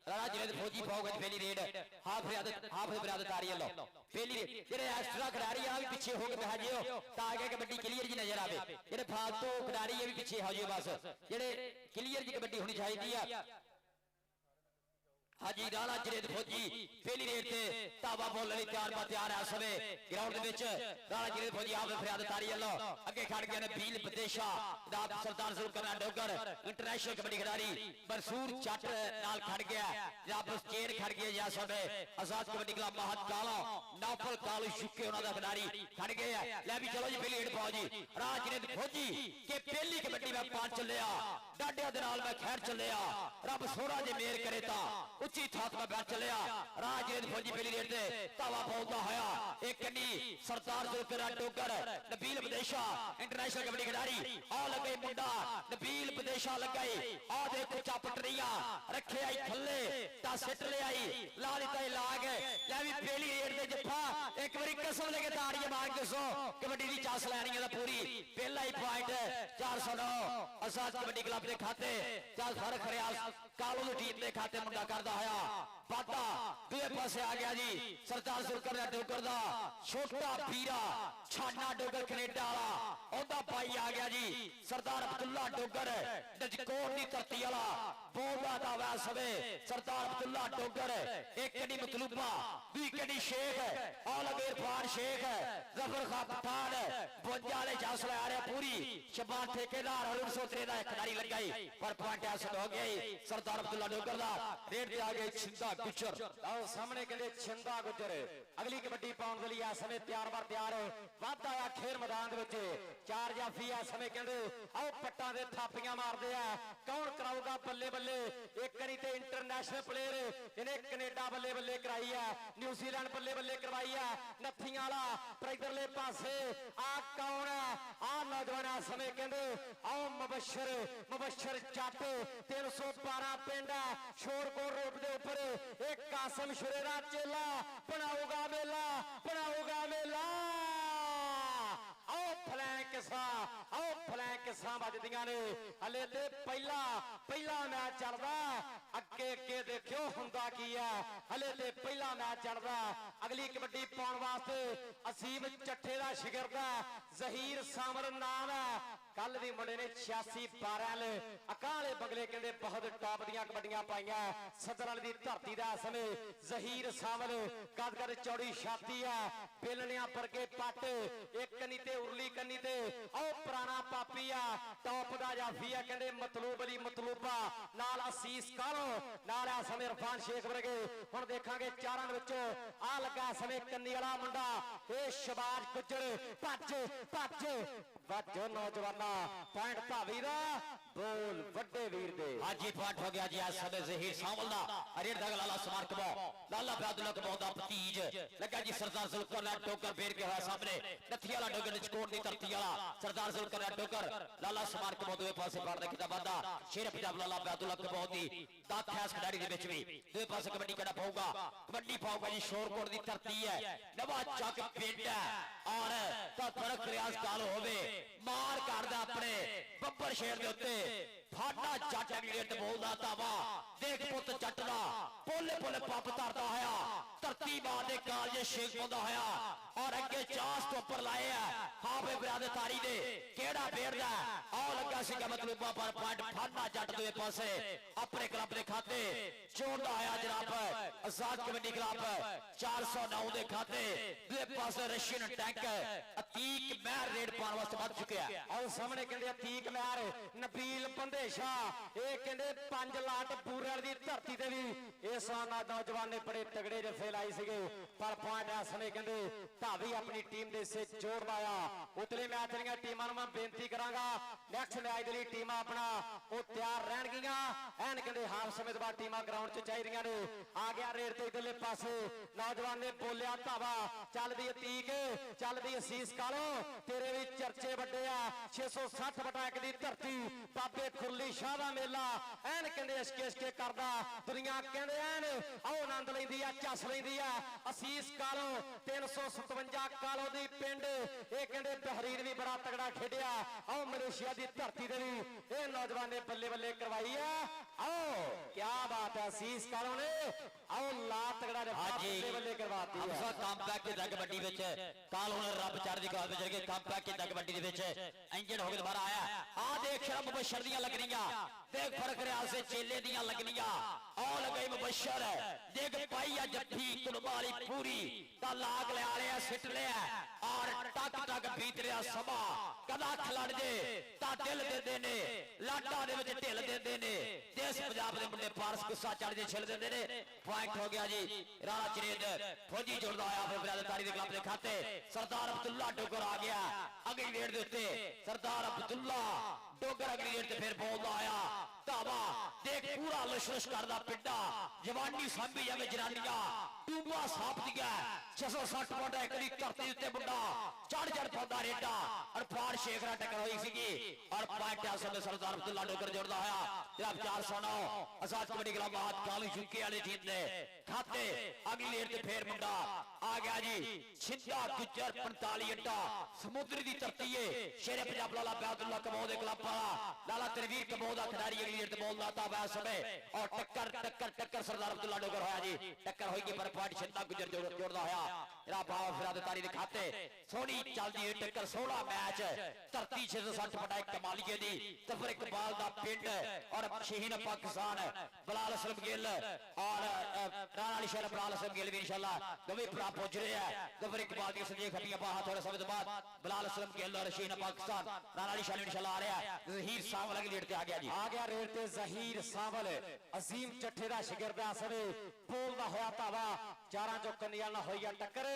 राणा जिले फौजी फौज पहली रेड हाफिज फरियाद तारी लो पहली रेड जेडे एक्स्ट्रा खिडारी आ भी पीछे हो के बैठ जियो ताकि कबड्डी क्लियर जी नजर आवे। जेडे फालतू खिडारी है भी पीछे हो जियो बस जेडे क्लियर जी कबड्डी होनी चाहिए। हाँ जी राणा जिले फौजी पहली रेड से धावा बोलने ਲਈ ਤਿਆਰ ਬਾ ਤਿਆਰ है समय ग्राउंड ਦੇ ਵਿੱਚ ਰਾणा जिले फौजी हाफिज फरियाद तारी लो अगे खड़ गए ने भील पदेशा सरदार सुल्तान डोगर इंटरनेशनल कबड्डी खिडारी मंसूर जट नाल खड़ गया वापस चेन खड़ गई या समय आजाद कबड्डी क्लब महत काला नौफल कालू शुके उन्हों का खिडारी खड़ गए है। लै भी चलो जी पहली रेड फौजी राणा जिले फौजी के पहली कबड्डी में पांच चलिया डाडिया दे नाल मैं खैर चलिया रब सोहरा जे मेहर करे ता उच्ची थात में बैठ चलिया। राणा जिले फौजी पहली रेड से धावा बोलता होया एक कन्नी सरदार जुल्फिकार डोगर नबील पदेशा इंटरनेशनल कबड्डी खिडारी आ लगे मुंडा नबील पदेशा लगाई आ देखो चापटरिया रखे आई थल्ले ता सिट ले आई ला दिता लाग लै भी पहली रेड दे जफा एक बारी कसम लेके ताड़ियां मार दसो कबड्डी दी चास लैनी है पूरी पहला ही पॉइंट 409 आजाद कबड्डी क्लब के खाते चल फर्क खरियाल कालू दी टीम के खाते मुंडा करदा होया बाटा दूए पासे आ गया जी सरदार सुल्कर डोगर दा छोटा पीरा छाना डोगर कनेडा वाला ओदा भाई आ गया जी सरदार अब्दुल्ला डोगर डजकोट दी धरती वाला बोलदा दा वैसवे सरदार अब्दुल्ला डोगर एक कड़ी मतलूबा दुई कड़ी शेख आ लगे इरफान शेख जफर खां पठान 52 वाले चांस ले आ रहे पूरी शबान ठेकेदार हरून सोतरे दा खिडारी लगाई पर पॉइंट हासिल हो गई सरदार अब्दुल्ला डोगर दा रेड ते आ गए छिंदा गुजर आओ सामने कहते छिंदा गुजर अगली कबड्डी पाउण दे लिए समय तैयार बार तैयार वादा आ खेल मैदान दे विच चार जाफी आ समय कहते आओ पट्टां दे थापियां मारदे आ कौन कराऊगा बल्ले बल्ले एक करी ते इंटरनेशनल प्लेयर इन्हें कनेडा बल्ले बल्ले कराई है न्यूजीलैंड बल्ले बल्ले करवाई है नत्थियां वाला पर इधरले पासे आ कौन है आ नौजवान आ समय कहते आओ मुबशर जट 312 पिंड है शोरकोट रोड दे ऊपर एक कासम शुरेरा चेला बनाऊगा मेला आओ फ्लैंक सा बजदियां ने हले ते पहला मैच चलदा अगे देखियो हुंदा की है हले ते पहला मैच चलदा। अगली कबड्डी पाउण वास्ते असीम चट्ठे दा शिगिरद जहीर सामर नाम है कल भी मुंडे ने 86-12 अकाले बंगले कहते बहुत टॉप दियां कबड्डियां पाइया सदर दी धरती दा समय जहीर सामर कद चौड़ी छाती है बेलनिया वर्गे पट एक कनी ते उरली कनी ते ओ पुराना पापी आ टॉप दा जाफी है कहते मतलूब अली मतलूबा नाल असीस कालो नाल आ समय इरफान शेख वर्गे हुण देखांगे चारां दे विचों आ लगा समय कन्नी वाला मुंडा ए शहबाज गुज्जर भज वजो नौजवाना पॉइंट धावी दा बोल वड्डे वीर दे आज ये पॉइंट हो गया जी आज समय जहीर सामल दा अरे दग लाला समार कबो लाला अब्दुल्ला कबो दा भतीज लगा जी सरदार जुल्फिकार डोगर फेर के होया सामने नथी वाला डोगर चकोट दी धरती वाला सरदार जुल्फिकार डोगर लाला समार कबो दे पासे फाड़ रखदा बंदा शेर पंजाब लाला अब्दुल्ला कबो दी दात है इस खिडारी दे विच भी दे पासे कबड्डी कड़ा पाऊगा कबड्डी पाऊगा जी शोरकोट दी धरती है नवा चक पिंड है और ता फर्क रियाज काल होवे मार करदा अपने बब्बर शेर दे उत्ते फाटा जट अगले बोलदा धावा देख पुत जट दा पोले पोले पप तरदा होया धरती मां दे कालजे शेख पाउंदा होया और अगे चास तो ऊपर लाए है हाफिज फरियाद तारी दे केड़ा फेरदा आ लगा सीगा मतलब पर पॉइंट फाटा जट दे पासे अपने क्लब दे खाते जोड़दा होया जनाब आजाद कबड्डी क्लब 409 ਦੇ ਖਾਤੇ ਦੂਏ ਪਾਸੇ ਰਸ਼ੀਅਨ ਟੈਂਕ ਅਤੀਕ ਮਹਿਰ ਰੇਡ ਪਾਉਣ ਵਾਸਤੇ ਵੱਧ ਚੁੱਕਿਆ। ਆਹ ਸਾਹਮਣੇ ਕਹਿੰਦੇ ਅਤੀਕ ਮਹਿਰ ਨਬੀਲ ਪੰਦੇਸ਼ਾ ਇਹ ਕਹਿੰਦੇ 5 ਲਾਟ ਪੂਰਲ ਦੀ ਧਰਤੀ ਤੇ ਵੀ ਇਸ ਨੌਜਵਾਨ ਨੇ ਬੜੇ ਤਗੜੇ ਜੱਫੇ ਲਾਏ ਸੀਗੇ ਪਰ ਪੁਆਇੰਟ ਇਸ ਸਮੇਂ ਕਹਿੰਦੇ ਧਾਵੀ ਆਪਣੀ ਟੀਮ ਦੇ ਹਿੱਸੇ ਜੋੜਦਾ ਆ। ਉਤਲੇ ਮੈਚ ਦੀਆਂ ਟੀਮਾਂ ਨੂੰ ਮੈਂ ਬੇਨਤੀ ਕਰਾਂਗਾ ਨੈਕਸਟ ਮੈਚ ਦੇ ਲਈ ਟੀਮਾਂ ਆਪਣਾ ਉਹ ਤਿਆਰ ਰਹਿਣਗੀਆਂ ਐਨ ਕਹਿੰਦੇ ਹਾਫ ਸਮੇਂ ਤੋਂ ਬਾਅਦ ਟੀਮਾਂ ਗਰਾਊਂਡ 'ਚ ਚਾਹੀਦੀਆਂ ਨੇ। ਆ ਗਿਆ ਰੇਡ ਤੇ ਇਧਰਲੇ ਪਾਸੇ ਨੌਜਵਾਨ ਨੇ ਬੋਲਿਆ ਧਾਵਾ ਚੱਲਦੀ ਅਤੀਕ ਚੱਲਦੀ ਅਸੀਸ ਕਾਲੋ ਤੇਰੇ ਵੀ ਚਰਚੇ ਵੱਡੇ ਆ 660/1 ਦੀ ਧਰਤੀ ਬਾਬੇ ਖੁਰਲੀ ਸ਼ਾਹ ਦਾ ਮੇਲਾ ਐਨ ਕਹਿੰਦੇ ਇਸ਼ਕੇ ਕਰਦਾ ਦੁਨੀਆ ਕਹਿੰਦੇ ਐਨ ਆਓ ਆਨੰਦ ਲੈਂਦੀ ਆ ਚੱਸ ਲੈਂਦੀ ਆ ਅਸੀਸ ਕਾਲੋ 357 ਕਾਲੋ ਦੀ ਪਿੰਡ ਇਹ ਕਹਿੰਦੇ ਬਹਿਰੀਨ ਵੀ ਬੜਾ ਤਗੜਾ ਖੇਡਿਆ ਆਓ ਮਲੇਸ਼ੀਆ ਦੀ ਧਰਤੀ ਤੇ ਵੀ ਇਹ ਨੌਜਵਾਨ ਨੇ ਬੱਲੇ ਬੱਲੇ ਕਰਵਾਈ ਆ। ਆਓ ਕੀ ਬਾਤ ਹੈ ਅਸੀਸ ਕਾਲੋ ਨੇ ਆਓ ਲਾ ਤਗੜਾ ਨੇ ਬੱਲੇ ਬੱਲੇ ਕਰਵਾਤੀ ਹੈ। ਹਮਸਾ ਕੰਪੈਕ ਦੀ ਕਬੱਡੀ ਵਿੱਚ ਕਾਲ ਹੁਣ ਰੱਬ ਚੜ੍ਹਦੀ ਕਲਾ ਵਿੱਚ ਕੇ ਕੰਪੈਕ ਦੀ ਕਬੱਡੀ ਦੇ ਵਿੱਚ ਇੰਜਰਡ ਹੋ ਕੇ ਦੁਬਾਰਾ ਆਇਆ। ਆ ਦੇਖ ਸ਼ਰਮ ਮੁਬਸ਼ਰ ਦੀਆਂ ਲੱਗਣੀਆਂ ਦੇਖ ਫਰਕ ਰਿਆਲ ਸੇ ਚੇਲੇ ਦੀਆਂ ਲੱਗਣੀਆਂ ਆਉ ਲਗਾਈ ਮੁਬਸ਼ਰ ਦੇਖ ਪਾਈ ਆ ਜੱਫੀ ਕੁਰਬਾ ਵਾਲੀ ਪੂਰੀ ਤਾਂ ਲਾਗ ਲਿਆ ਲਿਆ ਸਿੱਟ ਲਿਆ ਔਰ ਟਕ ਟਕ ਬੀਤ ਰਿਹਾ ਸਭਾ ਕਦਾ ਖਲੜ ਜੇ ਤਾਂ ਦਿਲ ਦਿੰਦੇ ਨੇ ਲਾਟਾਂ ਦੇ ਵਿੱਚ ਢਿੱਲ ਦਿੰਦੇ ਨੇ ਦੇਸ਼ ਪੰਜਾਬ ਦੇ ਮੁੰਡੇ ਪਾਰਸ ਗੁੱਸਾ ਚੜ ਜੇ ਛਿਲ ਦਿੰਦੇ ਨੇ। ਪੁਆਇੰਟ ਹੋ ਗਿਆ ਜੀ ਰਾਣਾ ਚਰੇਦ ਫੌਜੀ ਜੁੜਦਾ ਆਇਆ ਫਿਰ ਬਰਾਦਰੀ ਦੇ ਕਲੱਬ ਦੇ ਖਾਤੇ ਸਰਦਾਰ ਅਬਦੁੱਲਾ ਡੋਗਰ ਆ ਗਿਆ ਅਗਲੀ ਰੇਡ ਦੇ ਉੱਤੇ ਸਰਦਾਰ ਅਬਦੁੱਲਾ ਡੋਗਰ ਅਗਲੀ ਰੇਡ ਤੇ ਫਿਰ ਬੋਲਦਾ ਆਇਆ ਧਾਵਾ ਦੇਖ ਪੂਰਾ ਲਸ਼ਲਸ਼ ਕਰਦਾ ਪਿੰਡਾ ਜਵਾਨੀ ਸਾਂਭੀ ਜਾਵੇ ਜਨਾਨੀਆਂ ਟੂਬਾ ਸਾਫ ਦੀਆਂ 660/1 ਦੀ ਧਰਤੀ ਉੱਤੇ ਮੁੰਡਾ ਚੜ ਪਾਉਂਦਾ ਰੇਡਾ ਔਰ ਫਾੜ ਸ਼ੇਖ ਨਾਲ ਟੱਕਰ ਹੋਈ ਸੀਗੀ ਔਰ ਪੁਆਇੰਟ ਆ ਸਮੇਂ ਸਰਦਾਰ ਅਬਦੁੱਲਾ ਡੋਗਰ ਜੁੜਦਾ ਹੋਇਆ ਜਨਾਬ 409 ਆਜ਼ਾਦ ਕਬੱਡੀ ਕਲੱਬ ਬਾਤ ਕਾਲੀ ਚੁੱਕੇ ਵਾਲੇ ਟੀਮ ਦੇ ਖਾਤੇ ਅਗਲੀ ਰੇਡ ਤੇ ਫੇਰ ਮੁੰਡਾ ਆ ਗਿਆ ਜੀ ਛਿੰਦਾ ਗੁੱਜਰ 45 ਅੱਡਾ ਸਮੁੰਦਰੀ ਦੀ ਧਰਤੀ ਏ ਸ਼ੇਰੇ ਪੰਜਾਬ ਲਾਲਾ ਬਹਾਦੁਰਲਾ ਕਮੋ ਦੇ ਕਲੱਬ ਵਾਲਾ ਲਾਲਾ ਤਨਵੀਰ ਕਮੋ ਦਾ ਖਿਡਾਰੀ ਅਗਲੀ ਰੇਡ ਤੇ ਬੋਲਦਾ ਤਾਂ ਵੈ ਸਮੇਂ ਔਰ ਟੱਕਰ ਸਰਦਾਰ ਅਬਦੁੱਲਾ ਡੋਗਰ ਹੋਇਆ ਜੀ ਟੱਕਰ ਹੋਈ ਪਰ ਪੁਆਇੰਟ ਛਿੰਦਾ ਗੁੱਜਰ ਜੋੜਦਾ ਹੋਇਆ ਜਿਹੜਾ ਬਾਵਾ ਫਿਰਾਦਤਾਰੀ ਦੇ ਖਾਤੇ ਸੋਹਣੀ ਚੱਲਦੀ ਹੋਈ ਟੱਕਰ 16 ਮੈਚ ਧਰਤੀ 660/1 ਕਮਾਲੀਏ ਦੀ ਤਫਰ ਇਕਬਾਲ ਦਾ ਪਿੰਡ ਔਰ ਸ਼ਹੀਨ ਪਾਕਿਸਤਾਨ ਬਲਾਲ ਅਸਲਮ ਗਿੱਲ ਔਰ ਰਾਣਾ ਅਲੀ ਸ਼ਹਿਰ ਬਲਾਲ ਅਸਲਮ ਗਿੱਲ ਵੀ इंशाल्लाह ਦੋਵੇਂ ਭਰਾ ਪਹੁੰਚ ਰਹੇ ਆ ਤਫਰ ਇਕਬਾਲ ਦੀ ਸੱਜੇ ਖੱਟੀਆਂ ਬਾਹਾਂ ਥੋੜੇ ਸਮੇਂ ਤੋਂ ਬਾਅਦ ਬਲਾਲ ਅਸਲਮ ਗਿੱਲ ਔਰ ਸ਼ਹੀਨ ਪਾਕਿਸਤਾਨ ਰਾਣਾ ਅਲੀ ਸ਼ਹਿਰ इंशाल्लाह ਆ ਰਿਹਾ ਜ਼ਹੀਰ ਸਾਵਲ ਅਗਲੀ ਰੇਡ ਤੇ ਆ ਗਿਆ ਜੀ ਆ ਗਿਆ ਰੇਡ ਤੇ ਜ਼ਹੀਰ ਸਾਵਲ ਅਜ਼ੀਮ ਚੱਠੇ ਦਾ ਸ਼ਾਗਿਰਦ ਆ ਸਵੇ ਬੋਲਦਾ ਹੋਇਆ ਧਾਵਾ ਚਾਰਾਂ ਚੋਂ ਕੰਨੀਆਂ ਨਾਲ ਹੋਈ ਆ ਟੱਕਰ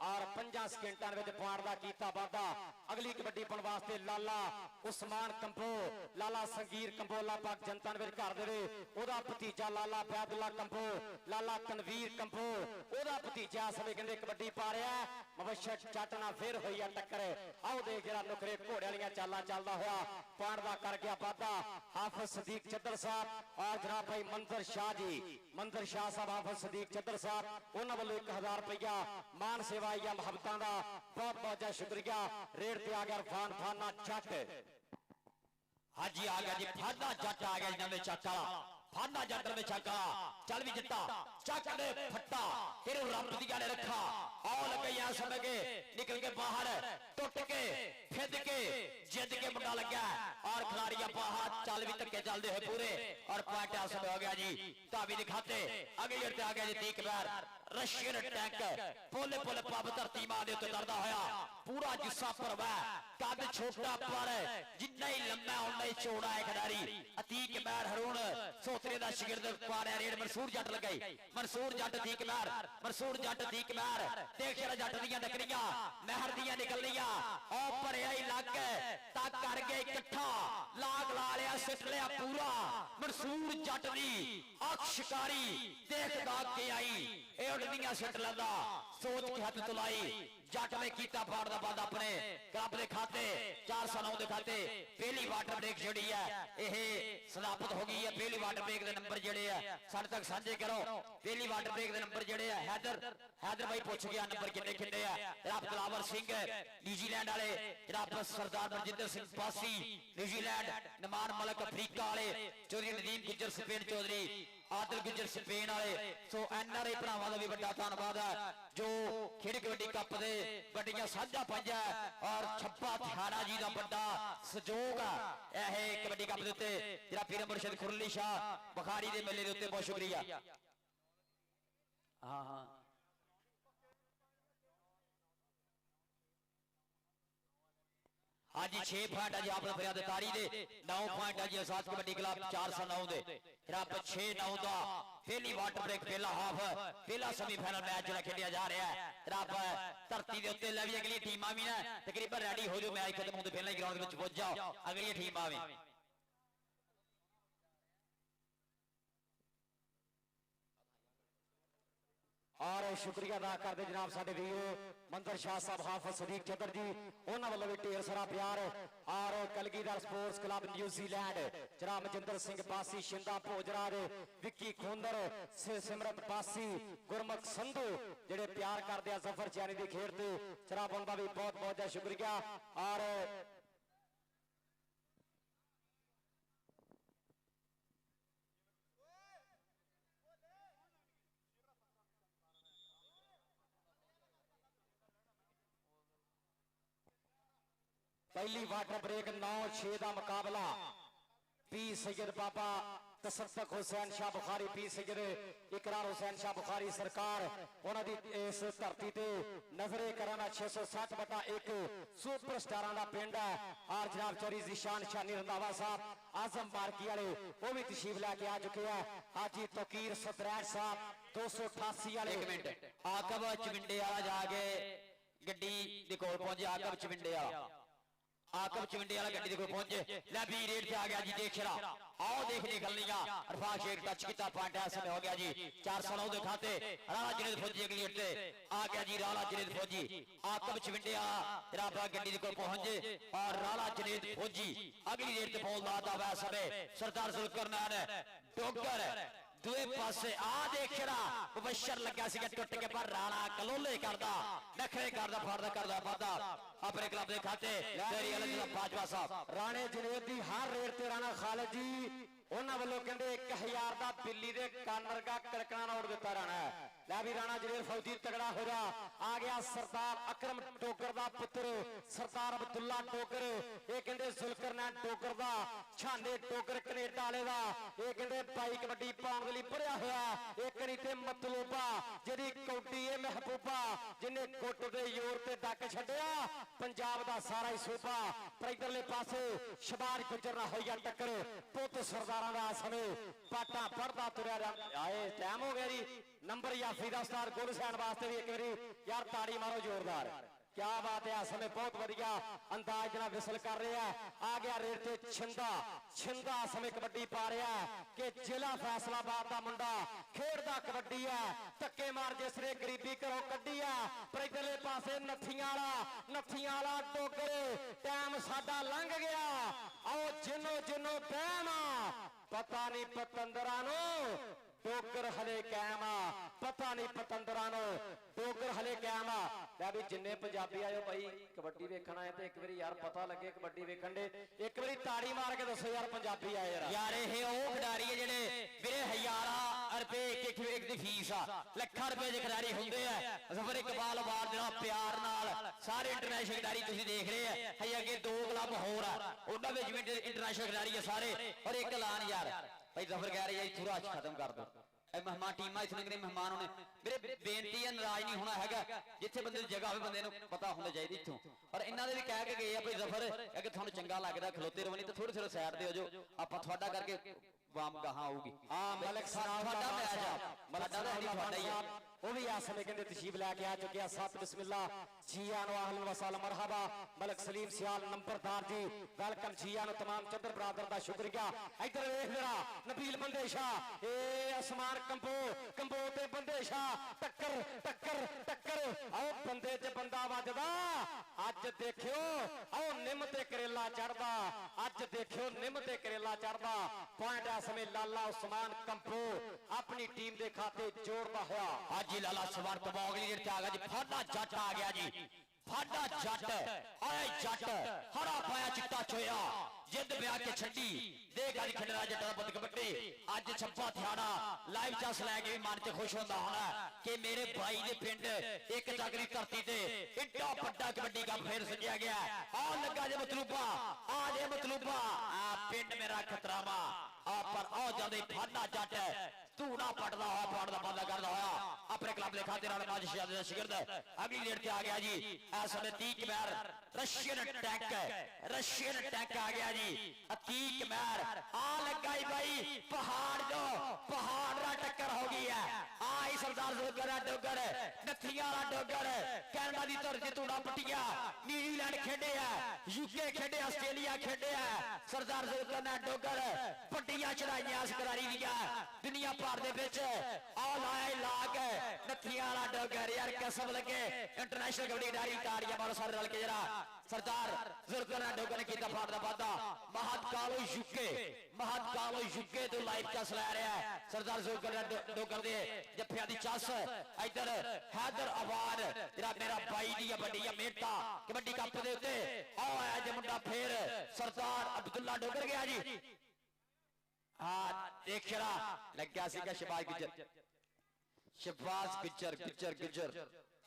ਔਰ 5 ਸਕਿੰਟਾਂ ਵਿੱਚ ਪੁਆਇੰਟ ਦਾ ਕੀਤਾ ਵਾਧਾ ਅਗਲੀ ਕਬੱਡੀ ਪਾਉਣ ਵਾਸਤੇ ਲਾਲਾ ਉਸਮਾਨ ਕੰਬੋ ਲਾਲਾ ਸੰਗੀਰ ਕੰਬੋਲਾ ਪਾਕ ਜਨਤਾ ਵਿੱਚ ਘਰ ਦੇਵੇ ਉਹਦਾ ਭਤੀਜਾ ਲਾਲਾ ਬੈਦੁੱਲਾ ਕੰਬੋ ਲਾਲਾ ਤਨਵੀਰ ਕੰਬੋ ਉਹਦਾ ਭਤੀਜਾ ਸਵੇ ਕਹਿੰਦੇ ਕਬੱਡੀ ਪਾ ਰਿਹਾ ਮੁਬਸ਼ਰ ਜੱਟ ਨਾਲ ਫੇਰ ਹੋਈ ਆ ਟੱਕਰ ਆਓ ਦੇਖ ਜਿਹੜਾ ਨੁਕਰੇ ਘੋੜੇ ਵਾਲੀਆਂ ਚਾਲਾਂ ਚੱਲਦਾ ਹੋਇਆ ਪੁਆਇੰਟ ਦਾ ਕਰ ਗਿਆ ਵਾਧਾ ਹਾਫਿਜ਼ ਸਦੀਕ ਚੱਦਰ ਸਾਹਿਬ ਔਰ ਜਨਾਬ ਭਾਈ ਮੰਦਰ ਸ਼ਾਹ ਜੀ ਮੰਦਰ ਸ਼ਾਹ ਸਾਹਿਬ ਹਾਫਿਜ਼ ਸਦੀਕ ਚੱਦਰ ਸਾਹਿਬ ਉਹਨਾਂ ਵੱਲੋਂ 1000 ਰੁਪਇਆ ਮਾਨ ਸੇਵਾ ਜਾਂ ਮੁਹੱਬਤਾਂ ਦਾ ਬਹੁਤ ਬਹੁਤ ਸ਼ੁਕਰੀਆ। ਰੇਡ ਤੇ ਆ ਗਿਆ ਇਰਫਾਨ ਫਾਨਾ ਜੱਟ ਹਾਜੀ ਆ ਗਿਆ ਜੀ ਫਾਨਾ ਜੱਟ ਆ ਗਿਆ ਜੀ ਨਵੇਂ ਚੱਕ ਵਾਲਾ ਫਾਨਾ ਜੱਟ ਨਵੇਂ ਚੱਕ ਵਾਲਾ ਚੱਲ ਵੀ ਜਿੱਤਾ ਚੱਕ ਦੇ ਫੱਟਾ ਤੇਰੇ ਰੱਬ ਦੀਆਂ ਨੇ ਰੱਖਾ ਆਉ ਲੱਗੇ ਆ ਸਮਝ ਕੇ ਨਿਕਲ ਕੇ ਬਾਹਰ ਟੁੱਟ ਕੇ ਫਿੱਦ ਕੇ ਜਿੱਦ ਕੇ ਮੁੰਡਾ ਲੱਗਿਆ ਔਰ ਖਿਡਾਰੀਆਂ ਬਾਹਰ ਚੱਲ ਵੀ ਧੱਕੇ ਚੱਲਦੇ ਹੋਏ ਪੂਰੇ ਔਰ ਪੁਆਇੰਟ ਹਾਸਲ ਹੋ ਗਿਆ ਜੀ ਧਾਵੀ ਦੇ ਖਾਤੇ ਅਗਲੀ ਰੇਡ ਤੇ ਆ ਗਿਆ ਜੀ ਤੀਕਵਾਰ ਰਸ਼ੀਅਨ ਟੈਂਕ ਪੋਲੇ ਪੱਬ ਧਰਤੀ ਮਾਂ ਦੇ ਉੱਤੇ ਦਰਦਾ ਹੋਇਆ ਪੂਰਾ ਜਿੱਸਾ ਭਰਵਾ ਕੱਦ ਛੋਟਾ ਪਰ ਜਿੰਨਾ ਹੀ ਲੰਮਾ ਉਨਾ ਹੀ ਚੌੜਾ ਹੈ ਖਿਡਾਰੀ ਅਤੀਕ ਮਹਿਰ ਹਰੂਣ ਸੋਤਰੇ ਦਾ ਸ਼ਾਗਿਰਦ ਪਾਰਿਆ ਰੇਡ ਮਨਸੂਰ ਜੱਟ ਲਗਾਈ ਮਨਸੂਰ ਜੱਟ ਤੀਕ ਮਹਿਰ ਦੇਖ ਜਿਹੜਾ ਜੱਟ ਦੀਆਂ ਨਕਰੀਆਂ ਮਹਿਰ ਦੀਆਂ ਨਿਕਲਣੀਆਂ ਉਹ ਭਰਿਆ ਹੀ ਲੱਗ ਤਾਂ ਕਰ ਗਏ ਇਕੱਠਾ ਲਾਗ ਲਾ ਲਿਆ ਸਿੱਟ ਲਿਆ ਪੂਰਾ ਮਨਸੂਰ ਜੱਟ ਦੀ ਅੱਖ ਸ਼ਿਕਾਰੀ ਦੇਖਦਾ ਕੇ ਆਈ ਇਹ ਉਡਦੀਆਂ ਸਿੱਟ ਲੈਂਦਾ ਸੋਚ ਕੇ ਹੱਥ ਤੁਲਾਈ ਜੱਟ ਨੇ ਕੀਤਾ ਪਾੜ ਦਾ ਬੰਦ ਆਪਣੇ ਕਲੱਬ ਦੇ ਖਾਤੇ 409 ਦੇ ਖਾਤੇ ਪਹਿਲੀ ਵਾਟਰ ਬ੍ਰੇਕ ਜਿਹੜੀ ਹੈ ਇਹ ਸਮਾਪਤ ਹੋ ਗਈ ਹੈ। ਪਹਿਲੀ ਵਾਟਰ ਬ੍ਰੇਕ ਦੇ ਨੰਬਰ ਜਿਹੜੇ ਆ ਸਾਡੇ ਤੱਕ ਸਾਂਝੇ ਕਰੋ। ਪਹਿਲੀ ਵਾਟਰ ਬ੍ਰੇਕ ਦੇ ਨੰਬਰ ਜਿਹੜੇ ਆ ਹੈਦਰ ਬਾਈ ਪੁੱਛ ਗਿਆ ਨੰਬਰ ਕਿੰਨੇ ਆ ਜਨਾਬ ਕਲਾਵਰ ਸਿੰਘ ਨਿਊਜ਼ੀਲੈਂਡ ਵਾਲੇ ਜਨਾਬ ਸਰਦਾਰ ਮਨਜਿੰਦਰ ਸਿੰਘ ਪਾਸੀ ਨਿਊਜ਼ੀਲੈਂਡ ਨਮਾਨ ਮਲਕ ਅਫਰੀਕਾ ਵਾਲੇ ਚੌਧਰੀ ਨਦੀਮ ਗੁੱਜਰ ਸਪੇਨ ਚੌਧਰੀ ਆਦਲ ਗੁੱਜਰ ਸਪੇਨ ਵਾਲੇ ਸੋ ਐਨਆਰਆਈ ਭਰਾਵਾਂ ਦਾ ਵੀ ਵੱਡਾ ਧੰਨਵਾਦ ਹੈ ਜੋ ਖੇਡ ਕਬੱਡੀ ਕੱਪ ਦੇ ਵੱਡੀਆਂ ਸਾਂਝਾ ਪਾਈਆਂ ਔਰ ਛੱਪਾ ਥਾਣਾ ਜੀ ਦਾ ਵੱਡਾ ਸਹਿਯੋਗ ਹੈ ਇਹ ਕਬੱਡੀ ਕੱਪ ਦੇ ਉੱਤੇ ਜਿਹੜਾ ਪੀਰ ਮੁਰਸ਼ਿਦ ਖੁਰਲੀ ਸ਼ਾਹ ਬੁਖਾਰੀ ਦੇ ਮੇਲੇ ਦੇ ਉੱਤੇ ਬਹੁਤ ਸ਼ੁਕਰੀਆ। ਹਾਂ हाँ जी 6 पॉइंट है जी आपने फरियाद तारी दे 9 पॉइंट है जी आजाद कबड्डी क्लब 409 दे फिर आप 6-9 दा पहली वाटर ब्रेक पहला हाफ पहला सेमीफाइनल मैच जो खेलिया जा रहा है फिर आप धरती के उत्ते लवी अगली टीमां भी ना तकरीबन रेडी हो जाओ मैच खत्म होने पहले ग्राउंड में पहुंच जाओ अगली टीमां भी और शुक्रिया अदा करते जनाब साडे वीरो मंदर शाह साहब हाफिज सदीक चदर जी उन्होंने वालों भी ढेर सारा प्यार और कलगीधर स्पोर्ट्स क्लब न्यूजीलैंड जनाब मजिंदर सिंह बासी शिंदा भोजराज विक्की खोंदर सिमरत बासी गुरमुख संधू जेडे प्यार करते हैं जफर चैनी की खेड से जनाब उनका भी बहुत बहुत शुक्रिया और पहली वाटर ब्रेक 9-6 का मुकाबला पी सैयद बाबा तसद्दुक हुसैन शाह बुखारी पी सैयद इकरार हुसैन शाह बुखारी सरकार उन्होंने इस धरती ते नजरे कराना 660/1 सुपर स्टारां दा पिंड है और जनाब चौरी जिशान शानी रंधावा साहब आजम मार्की वाले वो भी तशरीफ लैके आ चुके हैं हाजी तौकीर सतरैन साहब 288 वाले 1 मिनट आकब चविंडे वाला जाके गड्डी दे कोल पहुंचे आकब चविंडे वाला आकब चविंडे वाला गड्डी दे कोल पहुंचे ले बी रेड से आ गया जी देख शरा आओ देख निकलनिया अरफा शेख टच किया पॉइंट ऐसे में हो गया जी 409 दे खाते राणा जुनेद फौजी अगली हट आ गया जी राणा जुनेद फौजी आकब चविंडे आ गड्डी दे कोल पहुंचे और राणा जुनेद फौजी अगली रेड ते बॉल लाता वैसे में सरदार जुल्फकर नान डोगर दूए पासे आ देखड़ा मुबशर लगा सी टुट के पर राणा कलोले करदा नखरे करदा फड़दा पादा अपने क्लब दे खाते तेरी अलग बाजवा साहब राणे जुनेद दी हर रेड ते राणा खालिद जी उन्होंने वालों कहते 1000 का बिल्ली के कान वर्गा कड़कना नोट दिता राणा है लै भी राणा जुनेद फौजी तगड़ा हो जा आ गया सरदार अकरम टोकर का पुत्र सरदार अब्दुल्ला टोकर ये कहते जुल्फकर नैन टोकर का छाने टोकर कनेडा वाले का ये कहते भाई कबड्डी पाउण के लिए पढ़िया होया एक नहीं ते मतलूबा जिहदी कौडी है महबूबा जिन्हें गुट दे जोर ते डक छड्डिया पंजाब का सारा ही सूबा पर इधरले पासे शबाज गुजर ना होई टक्कर पुत सरदार समय पाटा पढ़ता तुरया आए टाइम हो गया जी नंबर याफी का स्टार गुल सैन वास्ते भी एक बारी यार ताड़ी मारो जोरदार क्या बात है समय बहुत बढ़िया अंदाज ना विसल कर रहे हैं आ गया रेड से छिंदा समय कबड्डी पा रहा है कि जिला फैसलाबाद का मुंडा खेडदा कबड्डी है धक्के मार जिसने गरीबी घरों कड्डी है पर इधरले पासे नथियां वाला डोगर टाइम साडा लंघ गया आओ जिन्नो पैमा पता नहीं पतंदरा डोगर हले कैमा पता नहीं पतंदरा डोगर हले कैमा भी जिन्ने पंजाबी आयो भाई कबड्डी वेखण आए तो एक बार यार पता लगे कबड्डी वेखण दे एक बार ताड़ी मार के दसो यार पंजाबी आए यार ये वो खिडारी है जेडे मेरे हजारां रुपए एक दी फीस आ लाखां रुपए दे खिडारी हुंदे आ जफर इकबाल बार जरा प्यार नाल सारे इंटरनेशनल खिडारी तुसीं देख रहे हैं है अगे 2 क्लब होर आ उन्हां विच भी इंटरनेशनल खिडारी है सारे और एक ऐलान यार भाई जफर कह रही है थोड़ा खत्म कर दो मेहमान टीमां इतने कि मेहमान होने मेरे बेनती है नाराज नहीं होना है जिथे बंदे जगह हो बंदे पता होना चाहिए इतों और इन्हों ने भी कह के गए भाई जफर अगर थोड़ा चंगा लगता खलोते रहो नहीं तो थोड़े थोड़े सैड हो जाओ आप करके वाम गहां आऊगी वो भी इस समय कहते तशरीफ लैके आ चुके हैं साथ बिस्मिल्लाह जिया नो अहलन व सहलन मरहबा मलक सलीम सियाल नंबरदार जी वेलकम जिया नो तमाम चंद्र बरादर दा शुक्रिया इधर देख जरा नबील बंदे शाह ए आसमान कंबो ते बंदे शाह टक्कर टक्कर टक्कर आओ बंदे च बंदा वजदा अज देखियो आओ निम ते करेला चढ़दा अज देखियो निम ते करेला चढ़दा पॉइंट इस समय लाला उस्मान कंबो अपनी टीम दे खाते जोड़दा होया जी लाला सवार तबागली देर आ गया जी फाड़ा जट आ गया जी फाड़ा जट आए जट हरा पाया चिट्टा चोया जिद ब्याह के छड्डी देख अज खंडरा जट्टा दा पुत्त कबड्डी अज छप्पा थियाड़ा लाइव चस लैके भी मन च खुश होंदा होना कि मेरे भाई दे पिंड एक जागरी धरती ते एड्डा बड़ा कबड्डी कप फिर सजिया गया आ लगा जे मतलूबा आ जे मतलूबा आ पिंड मेरा खतरावा आ पर आ जादे फाना जट धूना पटदा होया पाड़ दा बंदा करदा होया अपने क्लब दे खाते नाल माजिश याद दा शिगिरद अगली लेट ते आ गया जी इस समय 30 मैर रशियन टैंक आ गया जी अतीक मैर आ लगा भाई पहाड़ दा टक्कर हो गई है आई सरदार जोगर डोगर नथिया वाला डोगर कैनेडा दी धरती धूना पटिया न्यूजीलैंड खेडे है यूके खेडे आस्ट्रेलिया खेडे है सरदार जोगर ने डोगर पट्टियां चढ़ाइयां इस करारी दिया दुनिया भर दे विच आ लाया लाग नथिया वाला डोगर यार कसम लगे इंटरनेशनल कबड्डी खिडारी ताड़ियां मारो सारे रल के जरा सरदार जुल्फकार डोगर ने किया फाड़ दा वादा महतकालो यूके तो लाइव चस लै रहा है सरदार जुल्फकार डोगर दे जफ्फियां दी चस इधर हैदर आबाद जरा मेरा भाई दी बड़ी मेहता कबड्डी कप दे उत्ते आ आया जे मुंडा फिर सरदार अब्दुल्ला डोगर गया जी हाँ देखा लग्या सीगा शहबाज गुज्जर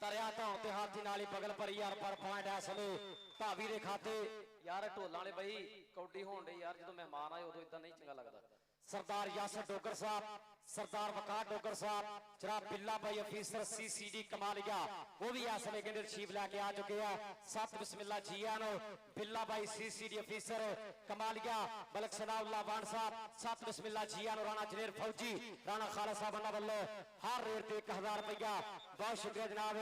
तरिया धाउन ते हाथी नाली बगल भरी यार पर पॉइंट है सलो धावी दे खाते यार ढोलां वाले बई कौडी होण दे यार जदों मेहमान आए उदों इदां नहीं चंगा लगदा सरदार यासर डोगर साहब सरदार वकार डोगर साहब जनाब बिल्ला भाई ऑफिसर सीसीडी कमालिया वो भी इस समय कहते तशरीफ लैके आ चुके हैं सत बिस्मिल्ला जिया नो बिल्ला भाई सीसीडी ऑफिसर कमालिया मलक सनाउल्ला वान साहब सत बिस्मिल्ला जिया नो राणा जनेर फौजी राणा खालिद साहब अन्ना वल्लों हर रेट ते 1000 रुपया बहुत शुक्रिया जनाब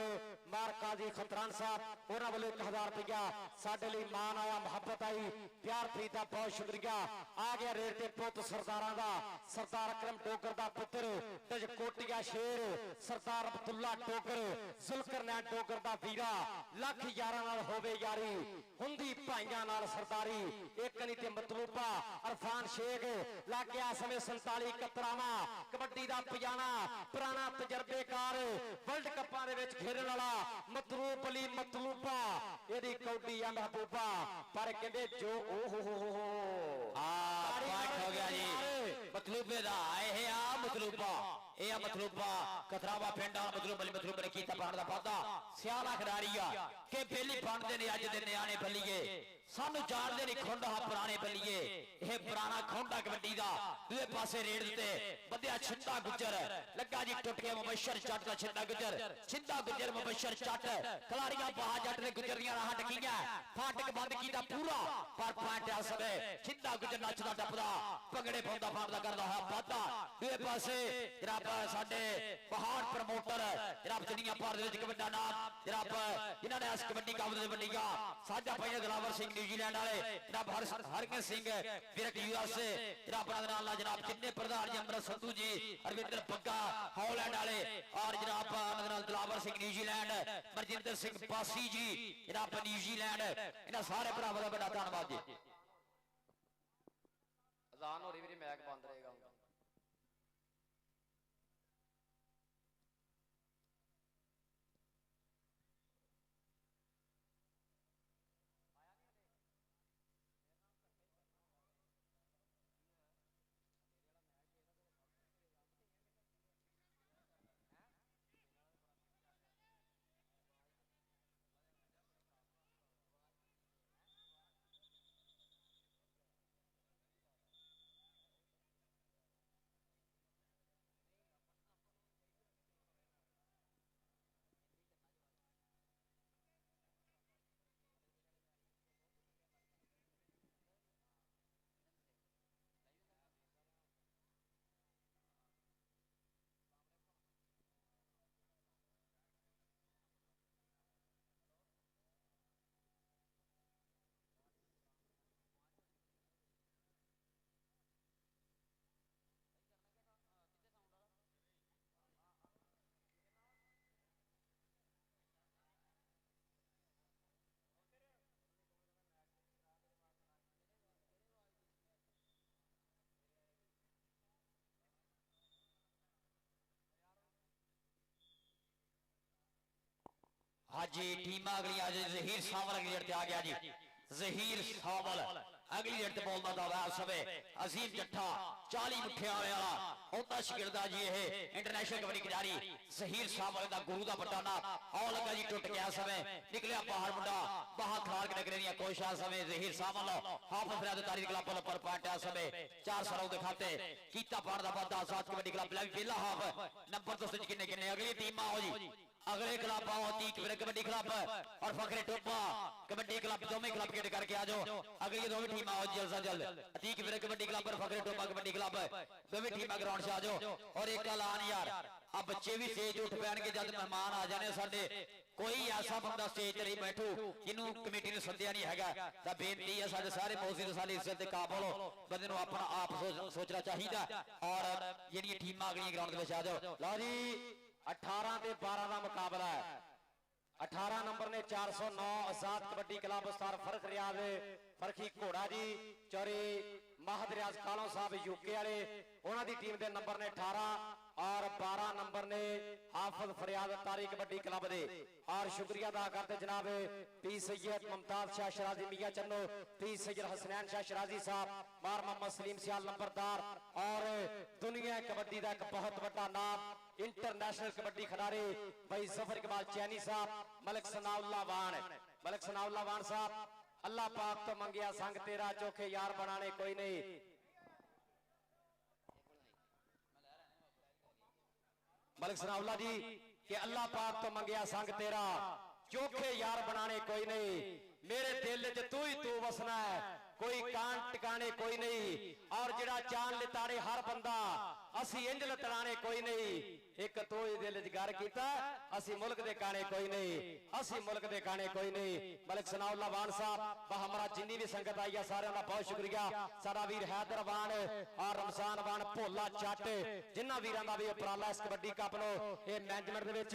मार काजी खतरान साहब उन्हां वल्लों 1000 रुपया साडे लई मान आया मुहब्बत आई प्यार प्रीत दा बहुत शुक्रिया आ गया रेट ते पुत सरदारां दा सरदार अकरम डोगर दा पुत्र तज कोटिया शेर सरदार अब्दुल्ला डोगर जुल्करनैन डोगर दा वीरा लख यारां नाल होवे यारी हुंदी भाईयां नाल सरदारी एक नहीं ते मतलूबा अरफान शेख लग गया समय 47 कतरावा कबड्डी दा पजाना पुराना तजर्बेकार वर्ल्ड कपां दे विच खेलण वाला मतलूब अली मतलूबा एदी कौडी आ महबूबा पर कहंदे जो ओ हो हो गया जी मतलूबे दा आए है आ मतलूबा ए आ मतलूबा कतरावा पिंड आ मतलूब ने कीता पाण दा वादा सियाला खिडारी आ के बेली बनदे ने अज दे न्याणे बल्लीए सानू जानदे नहीं खुंड हा पुराने बल्लीए ये पुराना खुंडा कबड्डी दा दूए पासे रेड ते बंदिया छिंदा गुज्जर लगा जी टुट गया मुबशर जट दा छिंदा गुज्जर मुबशर जट खिलाड़ियां बाहा जट ने गुज्जर दियां राह टकीयां फाटक बंद कीता पूरा पर पॉइंट आ सके छिंदा गुज्जर नचदा टपदा भंगड़े पाउंदा फाड़दा करदा है वादा दूए पासे जनाब साडे पहाड़ प्रमोटर जनाब दुनिया भर दे विच एक वड्डा नाम जनाब इन्हां ने इस कबड्डी कप दे वड्डीगा साडा भाई दिलावर सिंह न्यूजीलैंड वाले जनाब हरगन सिंह विरक यूएसए जनाब नाल जनाब किन्ने प्रधान जी अमृत संधू जी अरविंदर बग्गा हॉलैंड वाले और जनाब दिलावर सिंह न्यूजीलैंड मरजिंदर सिंह पासी जी जनाब न्यूजीलैंड इन्हां सारे भरावां दा बड़ा धन्नवाद जी अजान हो रही मेरी मैक बंद रहेगा हाँ जी टीम अगली आज जहीर सावल अगली आ गया जी जहीर सावल अगली रेड ते बॉल दा दावा इस समय अजीम जट्ठा 40 मुठिया वाला ओता शिगिरदा जी ये इंटरनेशनल कबड्डी खिडारी जहीर साहब वाले दा गुरु दा बड़ा नाम आओ लगा जी टुट गया समय निकलिया पहाड़ मुंडा बाहर खरार के नगरे दी कोशिश समय जहीर साहब वाला हाफ फरियाद तारीख क्लब पर पाटा समय 4 सरों दे खाते कीता पाड़ दा बादा आजाद कबड्डी क्लब ले पहला हाफ नंबर तो किन्ने किन्ने अगली टीम आओ जी अगले क्लब आओ अतीक कबड्डी क्लब और फखरे टोपा कबड्डी क्लब दोनों क्लब के करके आ जाओ अगली दोनों टीम आओ जल्द से जल्द अतीक कबड्डी क्लब और फखरे टोपा कबड्डी क्लब दोनों टीम ग्राउंड से आ जाओ और एक ऐलान यार अब बच्चे भी स्टेज उठ पैणगे जब मेहमान आ जाने साडे कोई ऐसा बंदा स्टेज ते नहीं बैठू जिन्हों कमेटी ने सद्या नहीं हैगा तां बेनती है साडे सारे मौजूद साडी इज्जत ते काबल हो बंदे नूं अपना आप सोचना चाहिए और जेहड़ियां टीमां अगली ग्राउंड दे विच आ जाओ लो जी 18 ਤੇ 12 ਦਾ ਮੁਕਾਬਲਾ ਹੈ 18 ਨੰਬਰ ਨੇ 409 ਆਜ਼ਾਦ ਕਬੱਡੀ ਕਲੱਬ ਉਸਤਾਦ ਫਰਖ ਰਿਆਜ਼ ਫਰਖੀ ਘੋੜਾ ਜੀ ਚੌਰੀ ਮਾਹਦ ਰਿਆਜ਼ ਕਾਲੋਂ ਸਾਹਿਬ ਯੂਕੇ ਵਾਲੇ ਉਹਨਾਂ ਦੀ ਟੀਮ ਦੇ ਨੰਬਰ ਨੇ 18 और 12 नंबर ने हाफिज फरियाद तारी कबड्डी क्लब दे और शुक्रिया अदा करते जनाब पी सैयद मुमताज शाह शराजी मियां चन्नो पी सैयद हसनैन शाह शराजी साहब मार मोहम्मद सलीम सियाल नंबरदार और दुनिया कबड्डी का एक बहुत बड़ा नाम इंटरनेशनल कबड्डी खिडारी भाई जफर इकबाल चैनी साहब मलिक सनाउल्ला वान साहब अल्लाह पाक तो मंगिया संग तेरा चोखे यार बनाने कोई नहीं मलिक सनाउल्ला जी कि अल्लाह पाक तो मंगिया संग तेरा चोखे यार बनाने कोई नहीं मेरे दिल च तू ही तू वसना है कोई कान टिकाने कोई नहीं और जिहड़ा चांद लिताड़े हर बंदा असी इंज लतड़ाने कोई नहीं एक तू ही दिल च घर कीता असी मुल्क दे काने कोई नहीं असी मुल्क दे काने कोई नहीं मलिक सनाउल्ला वान साहब हमारा जिन्नी भी संगत आई है सारे का बहुत शुक्रिया सारा वीर हैदर वान और रमजान वान भोला जट जिन्हां वीरां दा भी उपराला इस कबड्डी कप नो ये मैनेजमेंट दे विच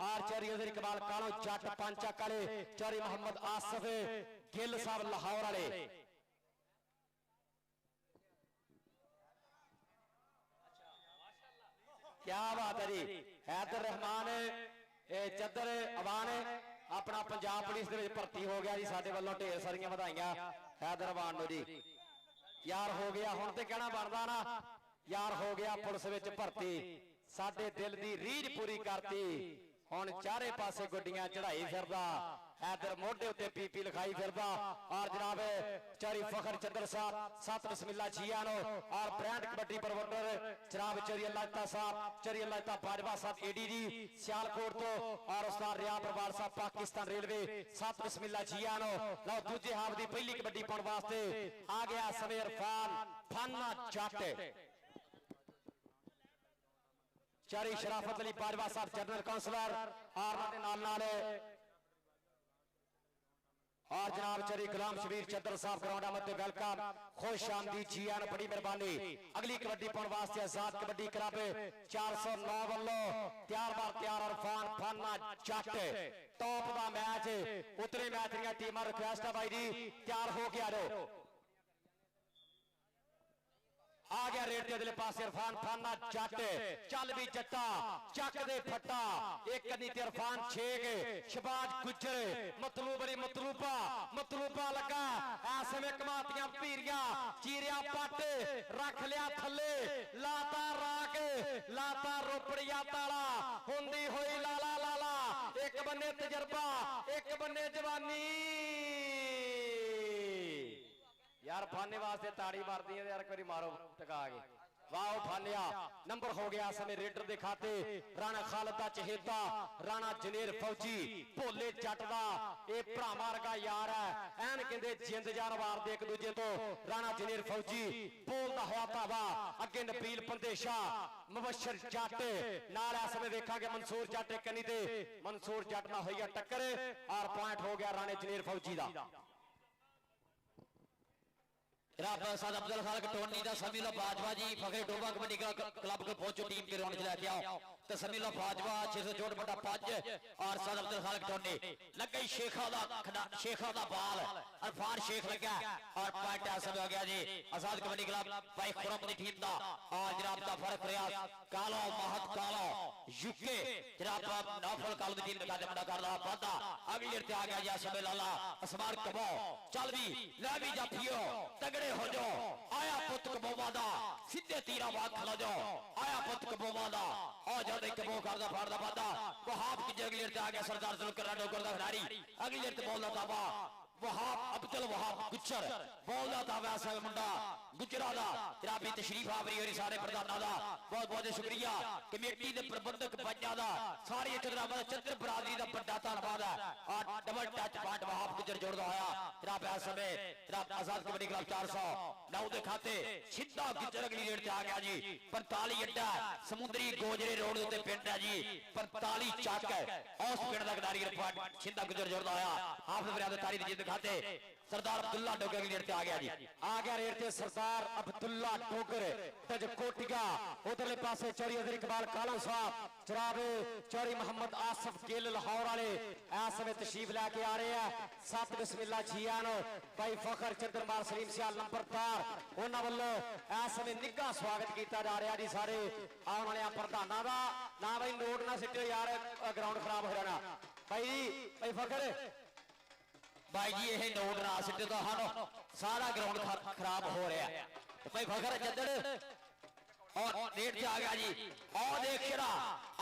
आर चौरी अजहर इकबाल कालों जट पंचक वाले चौरी मोहम्मद आसिफ गिल साहब लाहौर वाले क्या बात है जी हैदर रहमान चदर अवान अपना पंजाब पुलिस दे भर्ती हो गया जी साडे वालों ढेर सारियां बधाइयां हैदर अवान नो जी यार हो गया हुण ते कहना बनदा ना यार हो गया पुलिस विच भर्ती साडे दिल दी रीझ पूरी करती हुण चारे पासे गुड्डियां चढ़ाई फिरदा हैदर मोढे उत्ते पीपी लिखाई फिरदा और जनाब चौरी फखर चंद्र साहब सत बिस्मिल्ला जियानो और ब्रांड कबड्डी प्रमोटर जनाब चौरी अल्लाह साहब चौरी अल्लाह बाजवा साहब एडीजी सियालकोट तो और उस्ताद रियाद परवार साहब पाकिस्तान रेलवे सत बिस्मिल्ला जियानो लो दूजे हाफ दी पहली कबड्डी पाउण वास्ते आ गया समय इरफान फाना जट चौरी शराफत अली बाजवा साहब जनरल काउंसलर और जनाब चौरी गुलाम शबीर चंद्र साहब ग्राउंड मध्य वेलकम खुश आमदीद जी आन बड़ी मेहरबानी अगली कबड्डी पाउण वास्ते आजाद कबड्डी क्लब 409 वालों तैयार बार तैयार इरफान फाना जट टॉप दा मैच उतरे मैच दी टीमां रिक्वेस्ट है भाई जी तैयार हो के आ जाओ आ गया रेड के अगले पास इरफान फाना जट चल भी जट्टा चक दे फट्टा एक कनी ते इरफान छेक शबाज गुजर मतलूबा लगा ऐसे में कमातियां पीरिया चीरिया पट रख लिया थले लाता राक लाता रोपड़िया ताला हुंदी होई लाला लाला एक बन्ने तजर्बा एक बन्ने जवानी यार फाने वास्ते ताड़ी मारती है यार कोई मारो टका के वाह फानिया नंबर हो गया समय रेडर दे खाते राणा खालिद दा चहेता राणा जनेर फौजी भोले जट दा ए भरावां वर्गा यार है एन कहंदे जिंद जान वार दे एक दूजे तो राणा जनेर फौजी बोलदा होया धावा अगे नबील पंदेशा मुबशर जट नाल इस समय वेखांगे मंसूर जट कनी ते मंसूर जट ना होई टक्कर और पॉइंट हो गया राणे जनेर फौजी दा रब साद अब्दुल खालिक टोनी दा समीला बाजवा जी फखरे डोबा कबड्डी क्लब के पहुंचो टीम के ग्राउंड च लेके आओ तस्मील फाजवा 664 बटा 5 और सद अब्दुल खालिक टोनी लगे शेखा दा बाल अरफान शेख लगा और पॉइंट ऐसा हो गया जी आजाद कबड्डी क्लब भाई खुरम दी टीम दा और जनाब दा फर्क रियाज कालो महत कालो यूके जनाब नौफल कालो दी टीम दा बड़ा करदा वादा अगली लेर ते आ गया जी सबे लाला असमान कबो चल भी ले भी जाफियो तगड़े हो जाओ आया पुत कबोवा दा सीधे तीरा बात खला जाओ आया पुत कबोवा दा और जद कबो करदा फाड़दा वादा वहाब की अगली लेर ते आ गया सरदार जुल्कर डोगर दा खिलाड़ी अगली लेर ते बोलदा ताबा वहाब अब्दुल वहाब गुज्जर बोलदा था वैसा मुंडा गुजरा दा जनाबी तशरीफ आवरी होरी सारे प्रधानां दा बहुत बहुत शुक्रिया कमेटी दे प्रबंधक बच्चा दा सारी जनाब चंद्र बरादरी दा बड़ा धन्यवाद है और डबल टच पॉइंट वहाब गुजर जोड़दा होया जनाब इस समय जनाब आजाद कबड्डी क्लब 409 दे खाते सीधा गुजर अगली रेड ते आ गया जी 45 अड्डा समुद्री गोजरे रोड ते पिंड है जी 45 चक उस पिंड दा खिडारी पॉइंट सीधा गुजर जोड़दा होया हाफिज फरियाद तारी दी खाते सरदार अब्दुल्ला डोगर की रेड ते आ गया रेड ते सरदार अब्दुल्ला डोगर तज कोटिया उधरले पासे चौरी अजर इकबाल कालम साहब जनाब चौरी मोहम्मद आसिफ गिल लाहौर वाले इस समय तशरीफ लेके आ रहे हैं सत बिस्मिल्लाह जियान भाई फखर चंद्रमाल सलीम सियाल नंबरदार उन्हां वल्लों इस समय निੱਘਾ स्वागत किया जा रहा जी सारे आने वाले प्रधानां दा ना भाई नोट ना सिटियो यार ग्राउंड खराब हो जाना भाई फखर भाई जी ये नोट ना सिटे तो हाँ सारा ग्राउंड खराब हो रहा है भाई फखर जद्दड़ और रेड से आ गया जी और देख शरा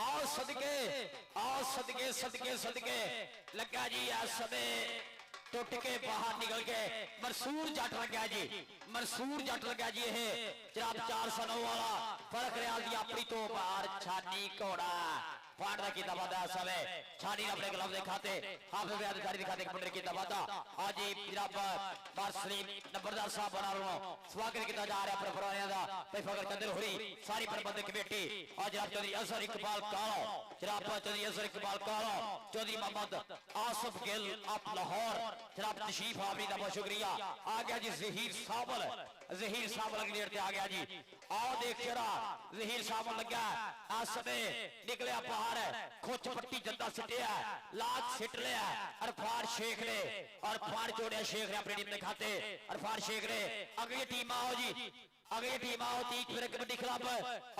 आओ सदके सदके लगा जी इस समय टुट के बाहर निकल के मरसूर जट लग गया जी मरसूर जट लग गया जी ये जनाब 409 वाला फर्क रियाल दी अपनी तो बाहर छानी घोड़ा फाड़ दा कीता वादा समय छानी ने अपने ग्लव दिखाते हाफिज फरियाद तारी दिखाते कमांडर कीता वादा आज जनाब बार सलीम नंबरदार साहब बना रहा स्वागत किया जा रहा है परपराया दा भाई फखर चंद्र होरी सारी प्रबंधक कमेटी और जनाब चौधरी अजहर इकबाल कालो जनाब चौधरी अजहर इकबाल कालो चौधरी मोहम्मद आसिफ गिल आप लाहौर जनाब तशरीफ आवरी दा बहुत शुक्रिया आ गया जी जहीर साबल अगली लेर ते आ गया जी आओ देख जरा जहीर साबल लगा इस समय निकलिया बाहर खुच पट्टी जंदा सिटिया लात सिट लिया अरफान शेख ने और फाड़ जोड़िया शेख ने अपनी टीम ने खाते अरफान शेख ने अगली टीम आओ जी अगली टीम आओ तीक फिर कबड्डी क्लब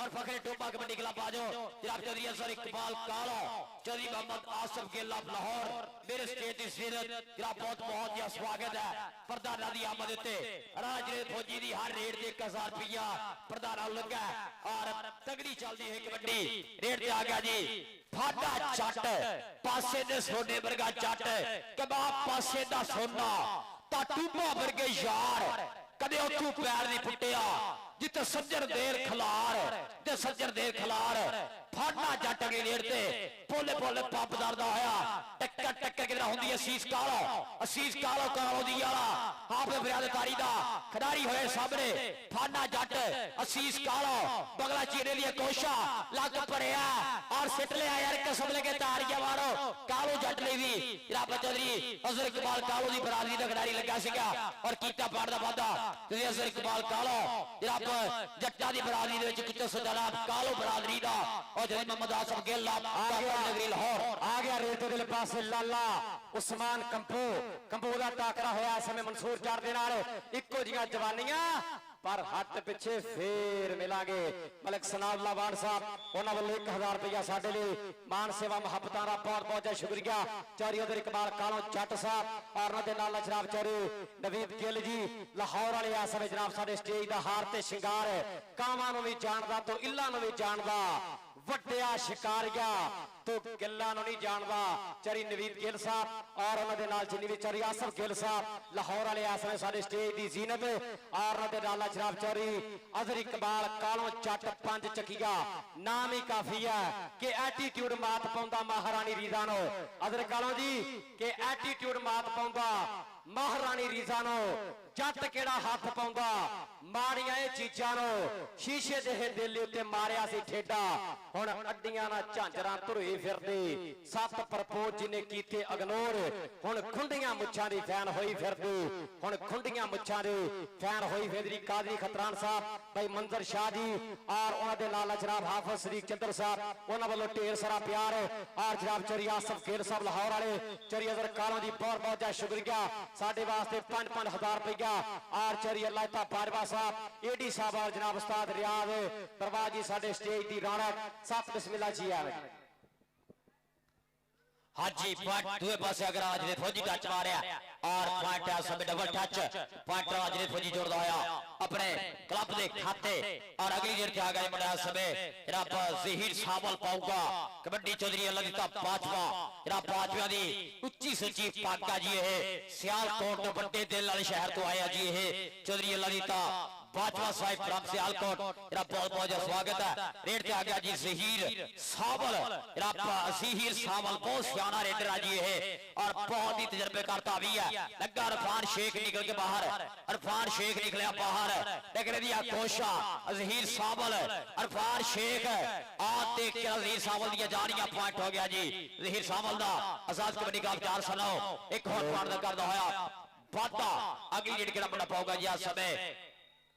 और फखरे टोपा कबड्डी क्लब आ जाओ जनाब चौधरी अजहर इकबाल कालो चौधरी मोहम्मद आसिफ गिल लाहौर मेरे स्टेट की सीरत जनाब बहुत बहुत ही स्वागत है प्रधाना दी आमद उत्ते राजरे फौजी दी हर रेड ते 1000 रुपया प्रधाना लगा और तगड़ी चलदी है कबड्डी रेड ते आ गया जी फाटा जट पासे दे सोने वर्गा जट कबाब पासे दा सोना ता टूबा वर्गे यार कदे उथों पैर नहीं फुटिया जिते सज्जर देर खलार फाड़ना जट अगली लेर ते पोले पंप दरदा होया टक्कर किधर हुंदी असीस कालो कालो दी वाला हाफिज फरियाद तारी दा खिडारी होए सामने फाड़ना जट असीस कालो बगला चीरे दी कोशा लग पड़िया और सिट लिया यार कसम लेके तारिया मारो कालो जट ले भी जनाब चौधरी अजहर इकबाल कालो दी बरादरी दा खिडारी लगा सीगा और कीता पाड़ दा वादा ते अजहर इकबाल कालो जनाब जट्टा दी बरादरी दे विच कितो सदाला कालो बरादरी दा और जनाब मोहम्मद आसिफ गिल नगरी लाहौर आ गया रेते दे पासे लाला उस्मान कंपो दा टाकरा होया इस समय मंसूर चार दे नाल इक्को जिहा जवानियां पर हट पिछे फिर मिलांगे मलिक सनाब लावान साहब उन्हां वल्लों 1000 रुपया साडे लई मान सेवा मुहब्बतां दा बहुत बहुत शुक्रिया चौधरी अजहर इकबाल कालो जट साहब और उन्हां दे नाल जनाब चौधरी नवीद गिल जी लाहौर वाले इस समय जनाब साडे स्टेज दा हार ते शिंगार कावां नूं वी जानदा तो इल्लां नूं वी जानदा वड्डिया शिकारिया तो गिल्लां नूं नहीं जानदा चौधरी नवीद गिल साहब और उन्हां दे नाल जिन्नी वी चौधरी आसिफ गिल साहब लाहौर वाले इस समय साडे स्टेज दी जीनत और उन्हां दे नाल जनाब चौधरी अजहर इकबाल कालो जट 5 चकिया नाम ही काफी है कि एटीट्यूड मात पाउंदा महारानी रीदा नो अजहर कालो जी कि एटीट्यूड मात पाउंदा महारानी ਨਹੀਂ ਰੀਜ਼ਾਂ ਨੂੰ ਜੱਟ ਕਿਹੜਾ ਹੱਥ ਪਾਉਂਦਾ ਮਾੜੀਆਂ ਇਹ ਚੀਜ਼ਾਂ ਨੂੰ ਸ਼ੀਸ਼ੇ ਜਿਹੇ ਦਿਲ ਉੱਤੇ ਮਾਰਿਆ ਸੀ ਠੇਡਾ ਹੁਣ ਅੱਡੀਆਂ ਨਾਲ ਝਾਂਜਰਾਂ ਧੁਰੇ ਫਿਰਦੇ ਸੱਤ ਪ੍ਰਪੋਜ਼ ਜਿਹਨੇ ਕੀਤੇ ਇਗਨੋਰ ਹੁਣ ਖੁੰਡੀਆਂ ਮੁੱਛਾਂ ਦੀ ਫੈਨ ਹੋਈ ਫਿਰਦੀ ਹੁਣ ਖੁੰਡੀਆਂ ਮੁੱਛਾਂ ਦੀ ਫੈਨ ਹੋਈ ਫਿਰਦੀ ਕਾਦਰੀ ਖਤਰਾਨ ਸਾਹਿਬ ਭਾਈ ਮੰਜ਼ਰ ਸ਼ਾਹ ਜੀ ਔਰ ਉਹਨਾਂ ਦੇ ਨਾਲ ਜਨਾਬ ਹਾਫਿਜ਼ ਸਦੀਕ ਚੰਦਰ ਸਾਹਿਬ ਉਹਨਾਂ ਵੱਲੋਂ ਢੇਰ ਸਾਰਾ ਪਿਆਰ ਔਰ ਜਨਾਬ ਚੌਧਰੀ ਆਸਫ ਖੇਰ ਸਾਹਿਬ ਲਾਹੌਰ ਵਾਲੇ ਚੌਧਰੀ ਅਜ਼ਰ ਕਾਲੋਂ ਦੀ ਬਹੁਤ ਬਹੁਤ ਸ਼ੁਕਰੀਆ ਸਾਡੇ ਵਾਸਤੇ 5-5000 ਰੁਪਇਆ ਔਰ ਚੌਧਰੀ ਅਲਾਇਤਾ ਬਾਜਵਾ ਸਾਹਿਬ ਏਡੀ ਸਾਹਿਬ ਔਰ जनाब उस्ताद रियाज परवाज जी साडे स्टेज दी रौनक सत बिस्मिल्लाह जी आवे हाजी पॉइंट दूए पासे अगर आज ने फौजी टच मारिया और पॉइंट है सब डबल टच पॉइंट आज ने फौजी जोड़दा होया अपने क्लब दे खाते और अगली जेर ते आ गए मुंडा सबे रब ज़हीर सावल पाऊगा कबड्डी चौधरी ललिता पांचवा जरा पांचवा दी उच्ची सच्ची पागा जी है सियालकोट तो बड़े दिल वाले शहर तो आया जी है चौधरी ललिता पांचवा साहिब फ्रॉम सियालकोट जरा बहुत बहुत स्वागत है रेड ते आ गया जी ज़हीर सावल जरा ज़हीर सावल बहुत सियाना रेडर है जी है और बहुत ही तजर्बेकार तावी है लगा इरफान शेख निकल के बाहर इरफान शेख निकलिया बाहर लेकिन यदि कोशा ज़हीर सावल इरफान शेख आज देख के ज़हीर सावल दी जानियां पॉइंट हो गया जी ज़हीर सावल दा आजाद कबड्डी का 409 एक और पॉइंट दा करदा होया वादा अगली जेड़ केड़ा बड़ा पाऊगा जी आज समय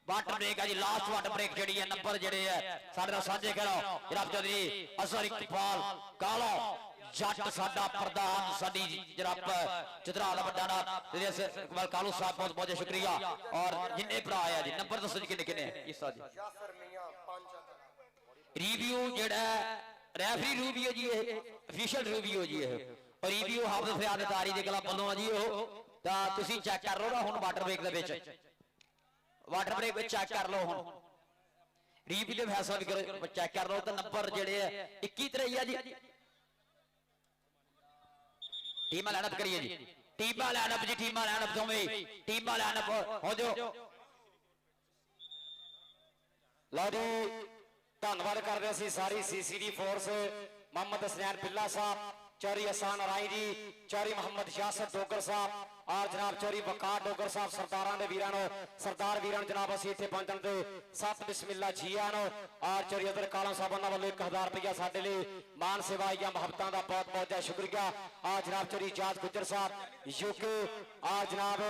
वाटर ब्रेक है जी लास्ट वाटर ब्रेक जेडी है नंबर जेडे है साडे नाल साझे करो जनाब चौधरी असर इकबाल कालो जट साडा प्रधान साडी जनाब चित्रा दा बड़ा ना इकबाल कालू साहब बहुत बहुत शुक्रिया और जिन्ने भरा आया जी नंबर दसो जी किन्ने किन्ने इसा जी यासर मियां 5 रिव्यू जेड़ा रेफरी रिव्यू जी है ऑफिशियल रिव्यू जी है और रिव्यू हाफिज फरियाद तारी दे गला बल्लों जी हो ता तुसी चेक कर लो ना हुन वाटर ब्रेक दे विच वाटर ब्रेक में चेक कर लो हुन रिव्यू दे फैसला भी करो चेक कर लो तो नंबर जेड़े है 21 तरह है जी टीम लाइनअप करिए जी टीम लाइनअप जी टीम लाइनअप दोवें टीम लाइनअप हो जाओ लो जी धन्यवाद करदे सी सारी सीसीडी फोर्स मोहम्मद हसनैन बिल्ला साहब चौरी हसान राई जी चौरी मोहम्मद यासर डोगर साहब और जनाब चौरी वकार डोगर साहब सरदारां दे वीरां नो सरदार वीरां जनाब असीं इत्थे पहुंचण ते सत बिस्मिल्लाह जी आनो और चौरी अदर काला साहब उन्हां वल्लों 1000 रुपया साडे लई मान सेवा या मोहब्बतां दा बहुत बहुत शुक्रिया और जनाब चौरी इजाज गुजर साहब यूके और जनाब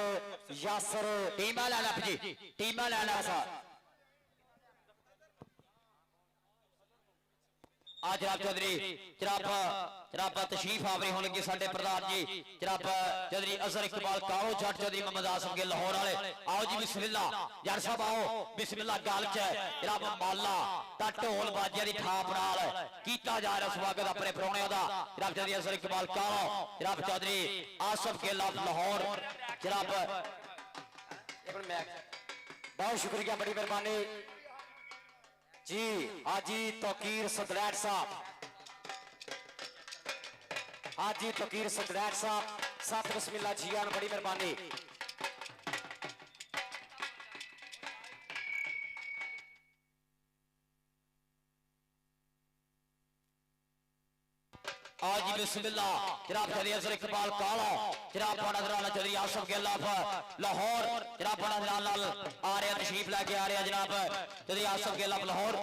यासर टीम लाइनअप जी टीम लाइनअप आज जनाब चौधरी जनाब तशरीफ आवरी होने लगे साडे प्रधान जी जनाब चौधरी असर इकबाल कालो जट चौधरी मोहम्मद आसम के लाहौर वाले आओ जी बिस्मिल्लाह जट साहब आओ बिस्मिल्लाह गल च जनाब माला ता ढोल बाजे दी थाप नाल कीता जा रहा स्वागत अपने परौणियां दा जनाब चौधरी असर इकबाल कालो जनाब चौधरी आसम के लाहौर जनाब बहुत शुक्रिया बड़ी मेहरबानी जी हाजी तौकीर सदरैट साहब हाजी तौकीर सदरैट साहब सत बिस्मिल्लाह जी आन बड़ी मेहरबानी आज बिस्मिल्लाह जनाब चौधरी असर इकबाल काला जनाब नजराना चौधरी आसफ गेलाफ लाहौर जनाब नजराना आ रहे तशरीफ लेके आ रहे जनाब चौधरी आसफ गेलाफ लाहौर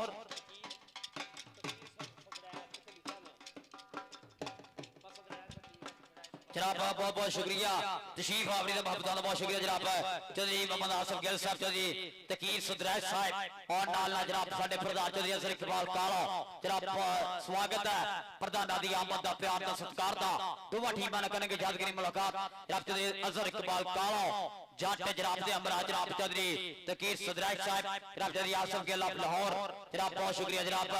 जनाब बहुत बहुत शुक्रिया तशरीफ आवरी का मोहब्बत का बहुत शुक्रिया जनाब चौधरी मोहम्मद आसफ गिल साहब चौधरी तकीर सुदरैज साहब और नाल जनाब साडे प्रधान चौधरी असर इकबाल काला जनाब स्वागत है प्रधान दी आमद का प्यार का सत्कार का दोवां टीमां ने करेंगे यादगारी मुलाकात जनाब चौधरी असर इकबाल काला जट जनाब दे अमरा जनाब चौधरी तकीर सुदरैज साहब जनाब चौधरी आसफ गिल लाहौर जनाब बहुत शुक्रिया जनाब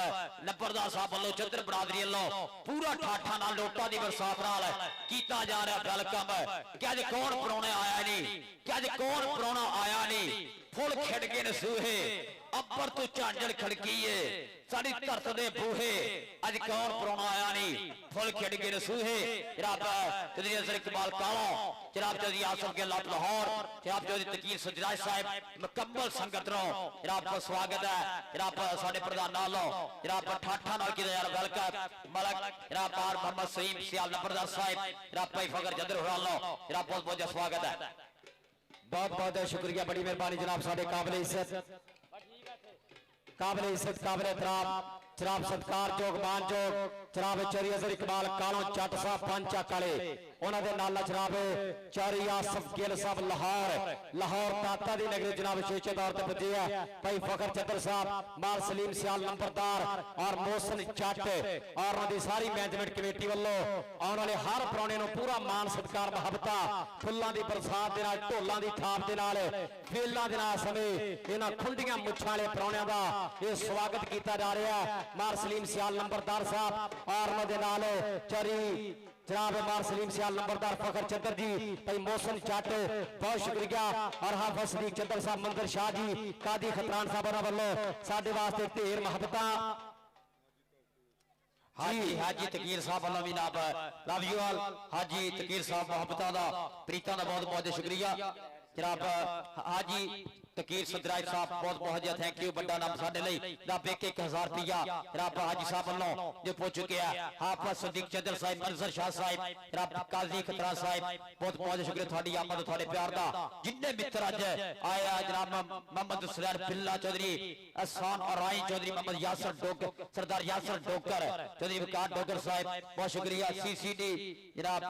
नंबरदार साहब वालों चौधरी बरादरी वालों पूरा ठाठा नाल लोटा दी बरसात नाल कीता जा रहा वेलकम क्या अज कौन परौने आया नहीं क्या अज कौन परौना आया नहीं फुल खिड़ के नसूहे अब्बर तू झांझड़ खड़कीए साडी धरत दे बूहे अज कौन परौना आया नहीं फुल खिड़ के नसूहे जनाब चौधरी असर इकबाल काला जनाब चौधरी आसफ गिल लाहौर जनाब चौधरी तकीर सजराज साहब मुकम्मल संगत नो जनाब का स्वागत है जनाब साडे प्रधान नालों जनाब ठाठा नाल कीता जा रहा वेलकम मलक जनाब पार मोहम्मद सईम सियाल नंबरदार साहब जनाब भाई फकर जदर हुरालो जनाब बहुत बहुत स्वागत है बहुत बहुत शुक्रिया, बड़ी मेहरबानी जनाब, साडे काबिल इज्जत काबिल एहतराम जनाब सत्कारयोग मानयोग जनाब चौधरी अजहर इकबाल कालों जट साहब पंच काले उन्होंने नाल जनाब चौधरी आसफ गिल साहब लाहौर ताता दी नगरी जनाब विशेष तौर पर पुजे है भाई फखर चतर साहब माल सलीम सियाल नंबरदार और मोहसन जट और उन्होंने सारी मैनेजमेंट कमेटी वालों आने वाले हर प्राणे नूं पूरा मान सत्कार मुहब्बत फुल्लां दी बरसात दे नाल ढोलां दी थाप दे नाल वेलां दे नाल समय इन्हां खुंडियां मुच्छां वाले प्राणियां दा ये स्वागत किया जा रहा है। मार सलीम सियाल नंबरदार साहब और उन्होंने नाल चौधरी जनाब मार सलीम सियाल नंबरदार फखर चंद्र जी भाई मोहसन जट बहुत शुक्रिया और हाफिज सदीक चंद्र साहब मंदिर शाह जी कादी खतरान साहब वालों साडे वास्ते ढेर मुहब्बत हाजी तकीर साहब वालों भी नाब लव यू ऑल हाजी तकीर साहब मुहब्बतां दा प्रीतां दा बहुत बहुत शुक्रिया जनाब हाजी तकीर सदराज साहब बहुत बहुत थैंक यू बड़ा नाम साडे लई रब 1000 रुपया रब हाजी साहब वालों जो पहुंच चुके हैं हाफिज सदीक चंद्र साहब मंजर शाह साहब रब काजी खतरा साहब बहुत बहुत शुक्रिया थोड़ी आमद थोड़े प्यार दा जिन्ने मित्र अज आया जनाब मोहम्मद सुलैमान बिल्ला चौधरी अहसान और राई चौधरी मोहम्मद यासर डोगर सरदार यासर डोगर चौधरी वकार डोगर साहब बहुत शुक्रिया सीसीडी जनाब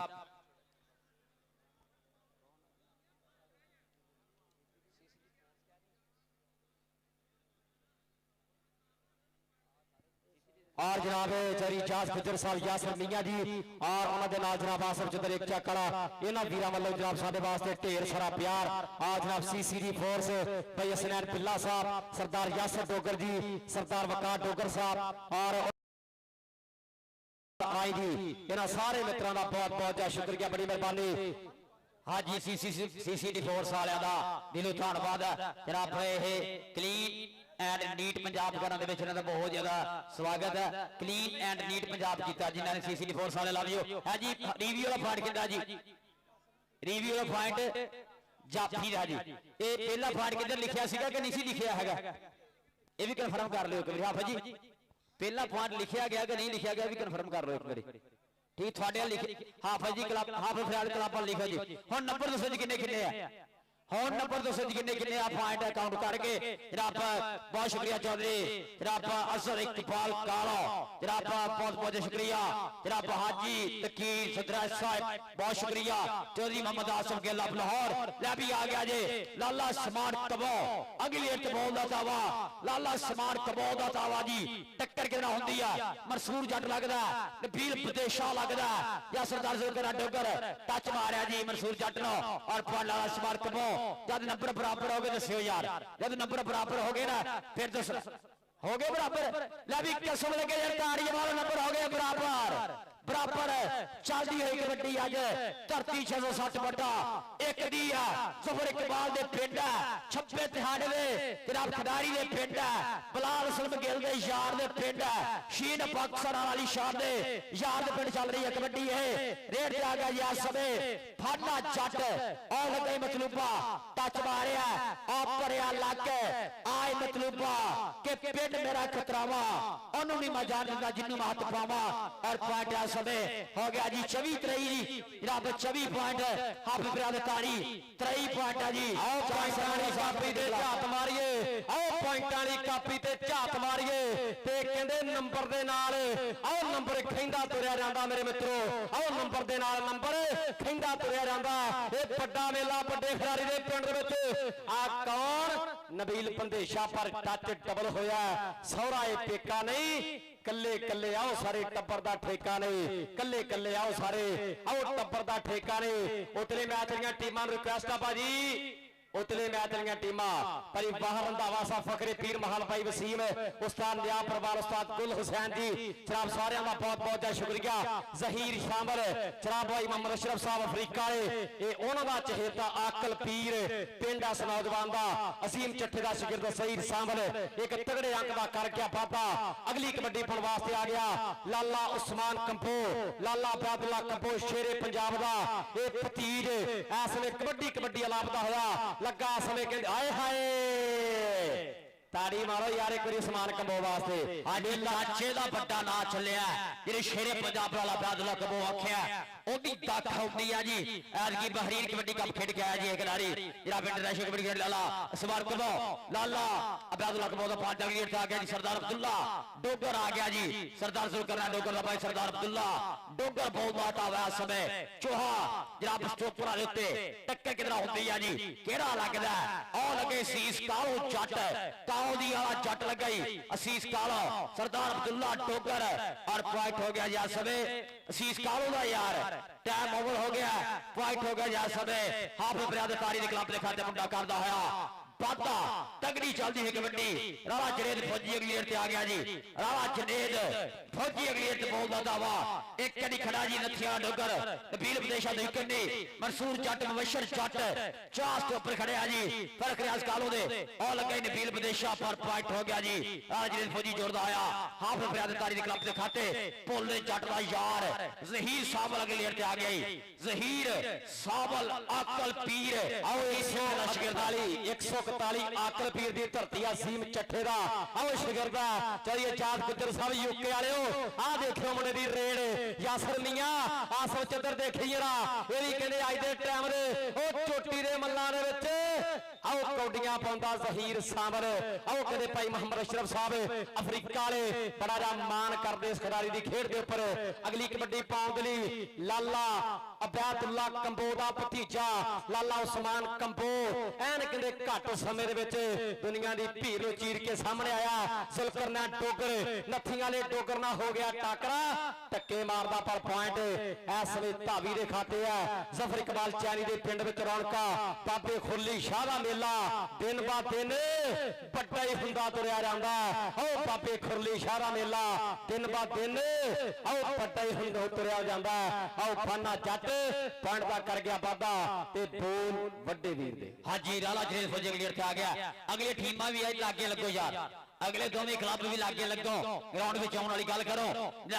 और जनाब चौधरी जास गुजर साहब यासर मियां जी और उन्होंने नाल जनाब आसफ चंद्र एक चकड़ा इन्हां वीरां वालों जनाब साडे वास्ते ढेर सारा प्यार और जनाब सीसीडी फोर्स भाई हसनैन बिल्ला साहब सरदार यासर डोगर जी सरदार वकार डोगर साहब और आई जी इन्हां सारे मित्रों का बहुत बहुत शुक्रिया, बड़ी मेहरबानी हाजी सीसीडी फोर्स वालियां दा दिलों धन्नवाद जनाब क्लीन एंड नीट पंजाब करने दे विच इन्हां दा बहुत ज्यादा स्वागत है। क्लीन एंड नीट पंजाब कीता जिन्होंने सीसीडी फोर्स वाले लव यू है जी। रिव्यू वाला पॉइंट कितना जी रिव्यू वाला पॉइंट जाफी दा जी ये पहला पॉइंट किधर लिखिया सीगा कि नहीं सी लिखिया हैगा ये भी कन्फर्म कर लियो कि हाफिज जी पहला पॉइंट लिखिया गया कि नहीं लिखिया गया भी कन्फर्म कर लो एक बारी ठीक थोड़े लिख हाफिज जी क्लब हाफिज फरियाद क्लब लिखो जी हुण नंबर दसो जी किन्ने किन्ने है हुण नंबर दसो जी किन्ने किन्ने आ पॉइंट अकाउंट करके जनाब बहुत शुक्रिया चौधरी जनाब अजहर इकबाल काला जनाब बहुत बहुत शुक्रिया जनाब हाजी तकीर सदराज साहब बहुत शुक्रिया चौधरी मोहम्मद आसफ गिल लाहौर लै भी आ गया जे लाला समान कबो अगली इतबाल दा दावा लाला समान कबो दा दावा जी टक्कर कितना होंदी है मंसूर जट लगदा नबील बदेशा लगदा या सरदार जुल्कर डोगर टच मारिया जी मंसूर जट नो और लाला समान कबो जब नंबर बराबर हो गए दस्यो यार जब नंबर बराबर हो गए ना फिर दस हो गए बराबर लै भी कसम लगे यार ताड़ियां मारो नंबर हो गए बराबर बराबर चलती हुई कबड्डी अज धरती 660 बटा एक दी है जफर इकबाल दे पिंड है छप्पे तिहाड़े दे जनाब खिडारी दे पिंड है बलाल सलम गिल दे यार दे पिंड है शीन पाकिस्तान वाली शान दे यार दे पिंड चल रही है कबड्डी है रेड आ गया यार सबे फाना जट और लगे मतलूबा टच मारिया आप भरिया लग आए मतलूबा के पिंड मेरा खतरावा ओनू नहीं मैं जान दिंदा जिन्नू मैं हथ पावा और पॉइंट समय हो गया जी 24-23 जी जनाब 24 पॉइंट हाफिज फरियाद तारी 23 पॉइंट है जी आओ पॉइंट वाली कापी ते झात मारिए आओ पॉइंट वाली कापी ते झात मारिए ते कहंदे नंबर दे नाल आओ नंबर खैंदा तुरिया जांदा मेरे मित्रो आओ नंबर दे नाल नंबर खैंदा तुरिया जांदा ए बड़ा मेला बड़े खिडारी दे पिंड दे विच आ कौन नबील पंदेशा पर टच डबल होया सहरा ए पेका नहीं कल्ले कल्ले आओ सारे टब्बर दा ठेका नहीं कल्ले कल्ले आओ सारे आओ टब्बर दा ठेका नहीं उतले मैच दी टीमां नूं रिक्वेस्ट आ भाजी उतले मैच दी टीमां भाई बाहर रंधावा साहब फकरे पीर महल भाई वसीम उस्ताद निया परवार उस्ताद गुल हुसैन जी जनाब सारियां दा बहुत बहुत शुक्रिया जहीर शामिल जनाब भाई मोहम्मद अशरफ साहब अफ्रीका वाले ये उन्हां दा चहेता आकल पीर पिंड अस नौजवान दा असीम चट्ठे दा शागिर्द सईद शामिल एक तगड़े अंक दा कर गया बाबा अगली कबड्डी पाउण वास्ते आ गया लाला उस्मान कंपो लाला बादला कंपो शेरे पंजाब दा ये भतीज इस वे कबड्डी कबड्डी अलापदा होया लगा समय कहते आए हाय ताड़ी मारो यार एक बारी समान कंबो वास्ते आज लाचे दा बड़ा ना चलिया जेरे शेरे पंजाब वाला बादला कंबो आख्या ਉਹਦੀ ਦੱਖ ਹੁੰਦੀ ਆ ਜੀ ਐਤਕੀ ਬਹਿਰੀਨ ਕਬੱਡੀ ਕੱਪ ਖੇਡ ਕੇ ਆਇਆ ਜੀ ਇਹ ਖਿਡਾਰੀ ਜਿਹੜਾ ਇੰਟਰਨੈਸ਼ਨਲ ਕਬੱਡੀ ਖੇਡ ਲਾਲਾ ਸਵਾਰ ਕਬੋ ਲਾਲਾ ਅਬਦੁੱਲਾ ਕਬੋ ਦਾ ਪੰਜ ਗੇਟ ਆ ਗਿਆ ਜੀ ਸਰਦਾਰ ਅਬਦੁੱਲਾ ਡੋਗਰ ਆ ਗਿਆ ਜੀ ਸਰਦਾਰ ਸੁਲਕਰਨਾ ਡੋਗਰ ਦਾ ਭਾਈ ਸਰਦਾਰ ਅਬਦੁੱਲਾ ਡੋਗਰ ਬਹੁਤ ਬਾਤ ਆ ਹੋਇਆ ਸਮੇਂ ਚੋਹਾ ਜਨਾਬ ਸਟੋਪਰਾ ਦੇ ਉੱਤੇ ਟੱਕਰ ਕਿਧਰ ਹੁੰਦੀ ਆ ਜੀ ਕਿਹੜਾ ਲੱਗਦਾ ਉਹ ਲੱਗੇ ਸੀਸ ਕਾਲੋ ਜੱਟ ਕਾਲੋ ਦੀ ਵਾਲਾ ਜੱਟ ਲੱਗੀ ਅਸੀਸ ਕਾਲੋ ਸਰਦਾਰ ਅਬਦੁੱਲਾ ਡੋਗਰ ਔਰ ਪੁਆਇੰਟ ਹੋ ਗਿਆ ਜੀ ਸਮੇਂ ਅਸੀਸ ਕਾਲੋ ਦਾ ਯਾਰ टाइम ओवर हो गया पॉइंट हो गया जा समय हाफ बरादरी के क्लब के खाते मुंडा करता होया बादा तगड़ी चलती है कबड्डी राणा जनेद फौजी अगली आ गया जी राणा जनेद फौजी अगली बोलता दावा एक कड़ी खड़ा जी नथिया डोगर नबील विदेशा दे कन्नी मंसूर जट मुबशर जट चास के ऊपर खड़े हैं जी फर्क रियाज कालो दे और लगे नबील विदेशा पर पॉइंट हो गया जी राणा जनेद फौजी जोड़दा आया हाफ बरादरी के क्लब के खाते भोले जट दा यार जहीर साबल अगली आ गया जहीर साबल अकल पीर आओ 100 शगिरदाली 141 आकल पीर दी धरती असीम चट्ठे दा आओ शगिरदा चलिए जात गुजर साहब यूके वालिओ आ देखियो मुंडे दी रेड यासर मियां आसो चदर देखी जरा एरी कहंदे अज दे टाइम दे ओ चोटी दे मल्लां दे विच आओ कौडियां पाउंदा जहीर साबर आओ कहंदे भाई मोहम्मद अशरफ साहब अफ्रीका वाले बड़ा जा मान करदे इस खिडारी दी खेड दे उपर अगली कबड्डी पाउण दे लई लाला अबैदुल्ला कंबो दा भतीजा लाला उस्मान कंबो ऐन कहंदे घट समय दे विच दुनिया दी भीड़ नूं चीर के सामने आया सुलकरना डोगर नत्थी वाले डोगर ना हो गया टाकरा टक्के मारदा पर पॉइंट इस वे धावी दे खाते है जफर इकबाल चैनी दे पिंड विच रौनका बाबे खुरली शाह दा मेला दिन बा दिन बड़ा ही हुंदा तुरिया जांदा ओ बाबे खुरली शाह दा मेला दिन बा दिन ओ बड़ा ही हुंदा तुरिया जांदा ओ फाना जट पॉइंट दा कर गया वादा ते बोल वड्डे वीर दे हाजी राला जनेद फौजी अगली आ गया अगली टीमां भी लागे लगो यार अगले दोवें क्लब भी लागे लगो ग्राउंड में आने वाली गल करो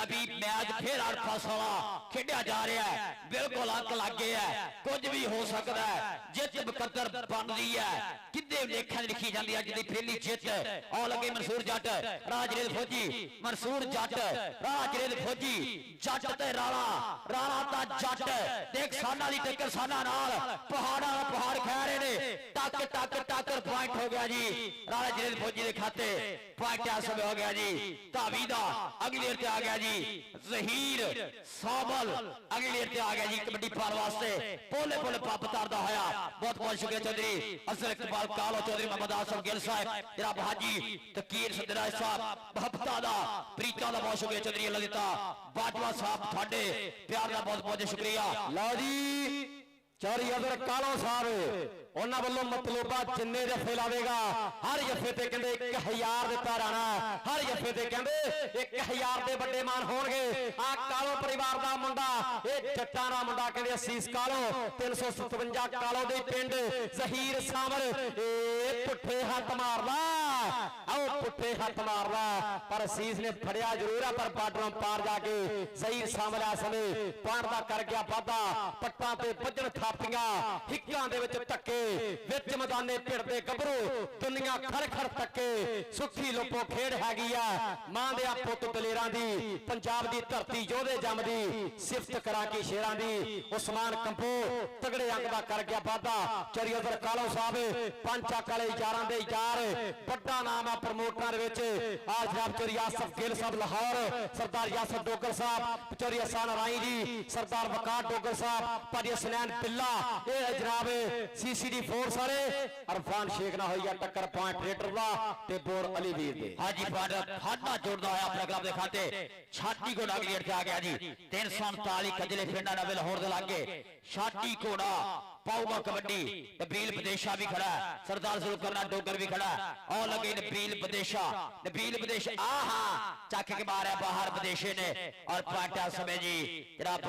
अभी मैच फिर 8 पास वाला खेड़ा जा रहा है बिल्कुल अंक लागे है कुछ भी हो सकता है जित मुकद्दर बन रही है किदे लेखा लिखी जाती है जिहदी पहली जित और लगे मंसूर जट राजरेल फौजी मंसूर जट राजरेल फौजी जट ते राणा राणा ता जट देख साना दी टक्कर साना नाल पहाड़ा पहाड़ खा रहे ने टक टक टक्कर पॉइंट हो गया जी राजरेल फौजी के खाते पॉइंट समय हो गया जी धावीदा अगली आ गया जी जहीर साबल अगली आ गया जी कबड्डी पार वास्ते पोले पोले पप तारदा होया बहुत बहुत शुक्रिया चौधरी अफजल इकबाल कालो चौधरी मोहम्मद आसफ गिल साहब जनाब हाजी तकीर सदराज साहब बहबता दा प्रीता दा बहुत शुक्रिया चौधरी अल्लाह दिता बाजवा साहब थाडे प्यार दा बहुत बहुत शुक्रिया लो जी चौधरी अफजल कालो साहब उन्हां वल्लों मतलूबा जिन्ने जफे लावेगा हर जफे ते कहंदे 1000 दिता राणा हर जफे ते कहंदे 1000 दे बड़े मान होणगे आ कालो परिवार दा मुंडा ए जट्टां दा मुंडा कहंदे असीस कालो 357 कालो दे पिंड जहीर सावर ए पुठे हाथ मारदा आओ पुठे हाथ मारदा पर असीस ने फड़िया जरूर है पर बार्डरों पार जाके जहीर सावर आ समय पॉइंट दा कर गया वादा पट्टां ते भजन थापियां हिक्कां दे विच धक्के विच मैदाने भिड़दे गभरू दुनिया खड़ खड़ तके सुखी लोपो खेड हैगी आ मां दे पुੱਤ दलेरां दी पंजाब दी धरती योधे जमदी सिफत करा के शेरां दी उस्मान कंपो तगड़े अंग दा कर गया वादा चौधरी अफजल कालो साहब पंच चक वाले यारां दे यार बड़ा नाम है प्रमोटरां दे विच आ जनाब चौधरी आसफ गिल साहब लाहौर सरदार यासर डोगर साहब चौधरी हसन राई जी सरदार वकार डोगर साहब भाजी हसनैन पिल्ला ए जनाब सीसीडी फोर्स वाले अरफान शेख ना होई टक्कर पॉइंट रेडर दा ते बोर अली वीर दे हाजी फाटा जोड़दा है अपने क्लब दे खाते छाती घोड़ा अगली आ गया जी 339 कजले पिंडा नवे लाहौर दे लागे छाती घोड़ा पाऊगा कबड्डी नबील विदेशा भी खड़ा है सरदार सुलकरना डोगर भी खड़ा है और लगे नबील विदेश आहा चक के मारा बाहर विदेशी ने और पाटा समय जी जनाब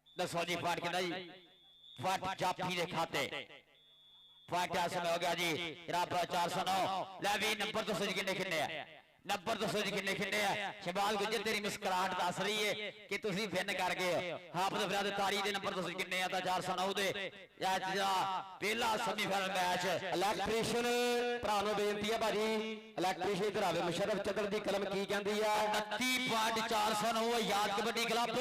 दसो जी पाट के जी पाट जाफी दे खाते पाटा समय हो गया जी जनाब 409 ले भी नंबर दसो जी किन्ने नंबर दसो जी किन्ने है शहबाज गुजर तेरी मुस्कुराहट दस रही है कि तुसी विन कर गए हाफिज फरियाद तारी दे नंबर दसो किन्ने आ 409 दे पहला सेमीफाइनल मैच इलेक्ट्रीशियन भरा नु बेनती है भाजी इलेक्ट्रीशियन इधर आवे मुशर्रफ चदर दी कलम की कहंदी है 29.409 याद कबड्डी क्लब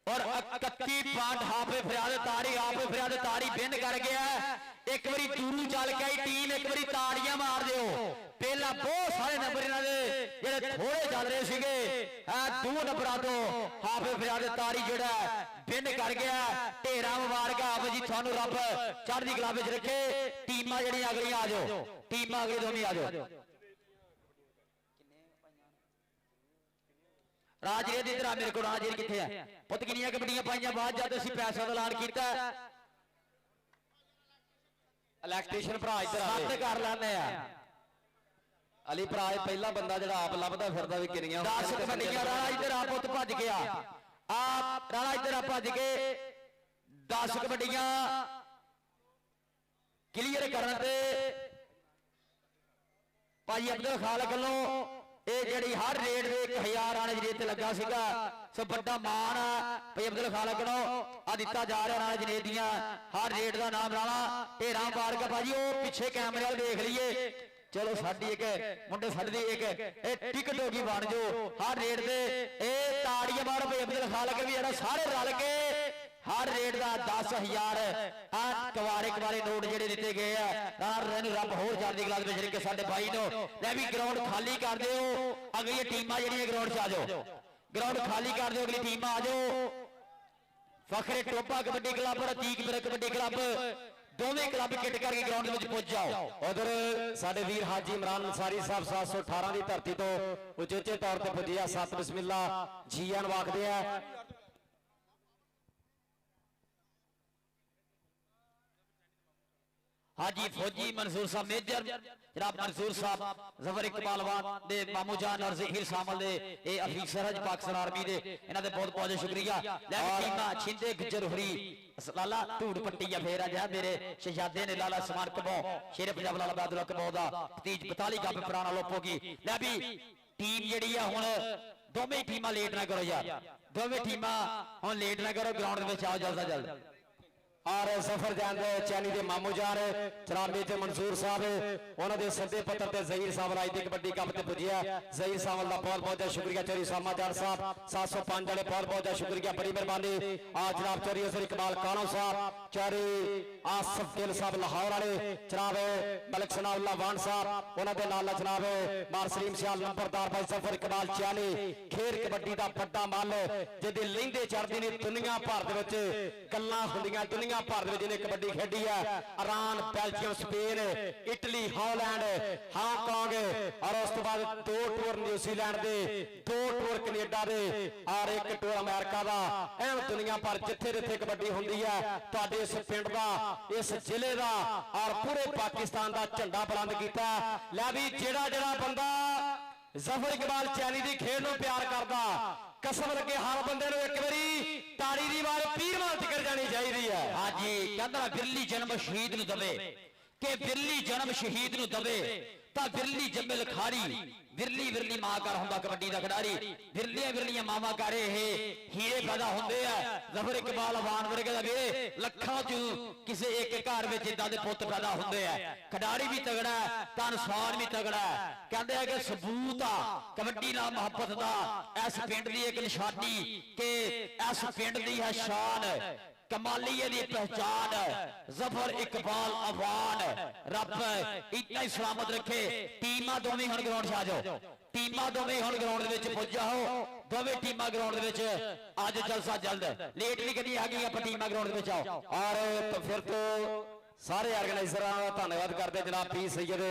और 31 पॉइंट हाफे फरियाद ताड़ी बिन कर गया। एक बारी दूरू चल के आई टीम एक बारी ताड़ियां मार दिओ। पहला बहुत सारे नंबर इन्हां दे जेहड़े थोड़े चल रहे सीगे, दो नंबरां तो हाफे फरियाद ताड़ी जिहड़ा बिन कर गया। ढेरा मुबारक आप जी, थानू रब चढ़दी कला विच रखे। टीमां जिहड़ियां अगलियां आ जाओ, टीमां अगली दोवें आ जाओ। राजवीर इधर आ मेरे को, राजवीर किथे है पुत? किनियां कबड्डियां पाइयां बाद जद असीं पैसा दा ऐलान कीता। इलेक्ट्रीशियन भरा इधर आ, सत्त कर लैंदे आ। अली भरा पहला बंदा जिहड़ा आप लभदा फिरदा भी किनियां 10 कबड्डियां। राणा इधर आ पुत, भज गया आप। राणा इधर आ भज के 10 कबड्डियां क्लीयर करन ते भाई अब्दुल खालक वल्लों ਇਹ ਜਿਹੜੀ ਹਰ ਰੇਡ ਦੇ 1000 ਆਣੇ ਜਿਹੜੇ ਤੇ ਲੱਗਾ ਸੀਗਾ, ਸੋ ਵੱਡਾ ਮਾਣ ਆ ਭਈ ਅਬਦੁਲ ਖਾਲਕ ਨੂੰ ਆ ਦਿੱਤਾ ਜਾ ਰਿਹਾ ਰਾਣਾ ਜਨੇਤ ਦੀਆਂ ਹਰ ਰੇਡ ਦਾ ਨਾਮ ਰਾਣਾ ਢੇਰਾਂ ਮੁਬਾਰਕ ਭਾਜੀ। ਉਹ ਪਿੱਛੇ ਕੈਮਰੇ ਵਾਲ ਦੇਖ ਲਈਏ। ਚਲੋ ਸਾਡੀ ਇੱਕ ਮੁੰਡੇ ਸਾਡੀ ਇੱਕ ਇਹ ਟਿਕਟ ਹੋ ਗਈ ਬਣ ਜੋ ਹਰ ਰੇਡ ਦੇ। ਇਹ ਤਾੜੀਆਂ ਮਾਰੋ ਭਈ ਅਬਦੁਲ ਖਾਲਕ ਵੀ ਜਿਹੜਾ ਸਾਰੇ ਰਲ ਕੇ हर रेट का 10,000 कवारे नोट जेडे दिते गए हैं। रब होर चढ़दी कला विच रखे साडे भाई नो। लै भी ग्राउंड खाली कर दिओ, अगली टीमां जेहड़ियां ग्राउंड च आ जाओ, ग्राउंड खाली कर दिओ, अगली टीमां आ जाओ। फखरे टोपा कबड्डी क्लब और अतीक बिर कबड्डी क्लब दोवें क्लब किट करके ग्राउंड में पहुंच जाओ। उधर साडे वीर हाजी इमरान अंसारी साहब 718 की धरती तो उचेचे तौर पर पुजे आ। 7 बिस्मिल्ला जी आन आखदे आ। हाजी फौजी मंसूर साहब मेजर जनाब मंसूर साहब जफर इकबाल दे मामू जान और ज़हीर शामिल दे ए अफीसर हज पाकिस्तान आर्मी दे इन्हां दे बहुत बहुत शुक्रिया। लेकिन टीमां छिंदे गुजर हुरी लाला धूड़ पट्टी या फेर आ मेरे शहजादे ने लाला समान कबो शेर पंजाब लाला बहादुर कबो दा तीज 45 कप पुराना लोपोगी। ले भी टीम जेहड़ी आ हुण दोवें टीमां लेट ना करो यार, दोवें टीमां हुण लेट ना करो, ग्राउंड दे विच आओ जल्द अज जल्द। और सफर जान चैनी के मामू जान जनाब मेजर मंसूर साहब उन्होंने सदे पत्र से ज़हीर साहब राज की कबड्डी कप से पुजिया। ज़हीर साहब का बहुत बहुत शुक्रिया। चौरी सामा जान साहब 705 वाले बहुत बहुत शुक्रिया, बड़ी मेहरबानी। आज जनाब चौरी असर इकबाल कानो साहब, चौरी आसफ गिल साहब लाहौर वाले, जनाब मलिक सनाउल्ला वान साहब उन्होंने नाल जनाब मार सलीम सियाल नंबरदार भाई सफर इकबाल चैनी खेर कबड्डी का बड़ा मल जिहदे लहिंदे चढ़दी ने दुनिया भर दे विच गल्लां हुंदियां। दुनिया भर जिन्हें कबड्डी खेडी है Iran, Belgium, Spain, Italy, Holland, Hong Kong और उस तो बाद 2 टूर न्यूजीलैंड के, 2 टूर कनेडा के और 1 टूर अमेरिका का। एवं दुनिया भर जिथे जिथे कबड्डी होंदी है तुहाडे इस पिंड का, इस जिले का और पूरे पाकिस्तान का झंडा बुलंद किया। लै भी जेड़ा जेड़ा बंदा जफर इकबाल चैनी की खेल को प्यार करता, कसम लगे हर बंदे एक बारी ताड़ी की आवाज पीरवाल तक जानी चाहिए है। हाँ जी, कहता बिरली जन्म शहीद नूं दवे के बिरली जन्म शहीद नूं दवे तां बिरली जम्मे लखारी विरली विरली मां कर हुंदा कबड्डी दा खिडारी। विरलियां विरलियां मावां करे हे हीरे पैदा हुंदे आ। जफर इकबाल वान वर्गे दा वीरे लखां चों किसे एक घर विच इदां दे पुੱਤ पैदा हुंदे आ। खिडारी भी तगड़ा है, तनसार भी तगड़ा है। कहंदे आ कि सबूत आ कबड्डी नाल मुहब्बत दा इस पिंड दी एक निशानी के इस पिंड दी है शान, कमालिये दी पहचान जफर इकबाल अवान। रब इतना ही सलामत रखे। टीमां दोवें हुण ग्राउंड आ जाओ, टीमां दोवें हुण ग्राउंड दे विच पुज जाओ, दोवें टीमां ग्राउंड दे विच आज जलसा जल्द लेट नहीं करनी आ गई। आप टीमां ग्राउंड दे विच आओ। और तो फिर तो सारे ऑर्गेनाइजर का धन्यवाद करते जनाब पी सैयद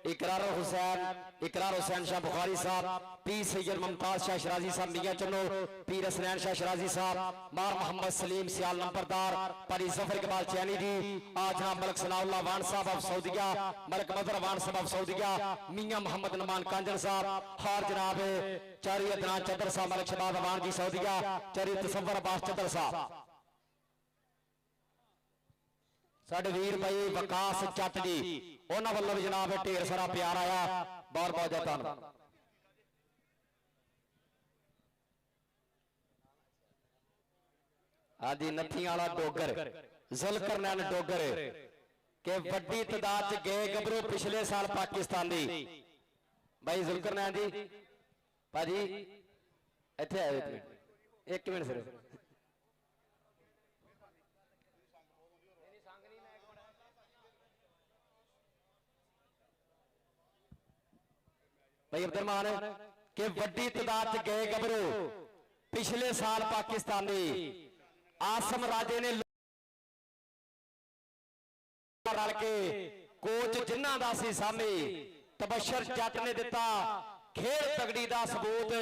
इकरार हुसैन शाह बुखारी साहब, पी सैयद मुमताज शाह शराजी साहब मियां चन्नो, पीर हसनैन शाह शराजी साहब, मार मोहम्मद सलीम सियाल नंबरदार, परी जफर इकबाल चैनी जी, आज जनाब मलिक सनाउल्ला वान साहब ऑफ सऊदिया, मलिक मदर वान साहब ऑफ सऊदिया, मियां मोहम्मद नमान कांजन साहब, और जनाब चारी अदनान चदर साहब, मलिक शबाब वान जी सऊदिया, चारी तसव्वुर अब्बास चदर साहब, साडे वीर भाई वकास चट जी उन्होंने वालों भी जनाब ढेर सारा प्यार आया। बहुत बहुत धन्यवाद। आदि नथी वाला डोगर जुल्कर नैन डोगर के वड्डी तादाद च गए गबरू पिछले साल पाकिस्तान दी। भाई जुल्कर नैन जी भाजी इत्थे आए एक मिनट सिर्फ ਭਾਈ ਅਬਦੁਰਮਾਨ ਕਿ ਵੱਡੀ ਤਾਦਾਦ 'ਚ ਗਏ ਗੱਭਰੂ ਪਿਛਲੇ ਸਾਲ ਪਾਕਿਸਤਾਨੀ ਆਸਮ ਰਾਜੇ ਨੇ ਰਲ ਕੇ ਕੋਚ ਜਿਨ੍ਹਾਂ ਦਾ ਸੀ ਸਾਮੀ ਤਬਸ਼ਰ ਜੱਟ ਨੇ ਦਿੱਤਾ ਖੇਡ ਤਗੜੀ ਦਾ ਸਬੂਤ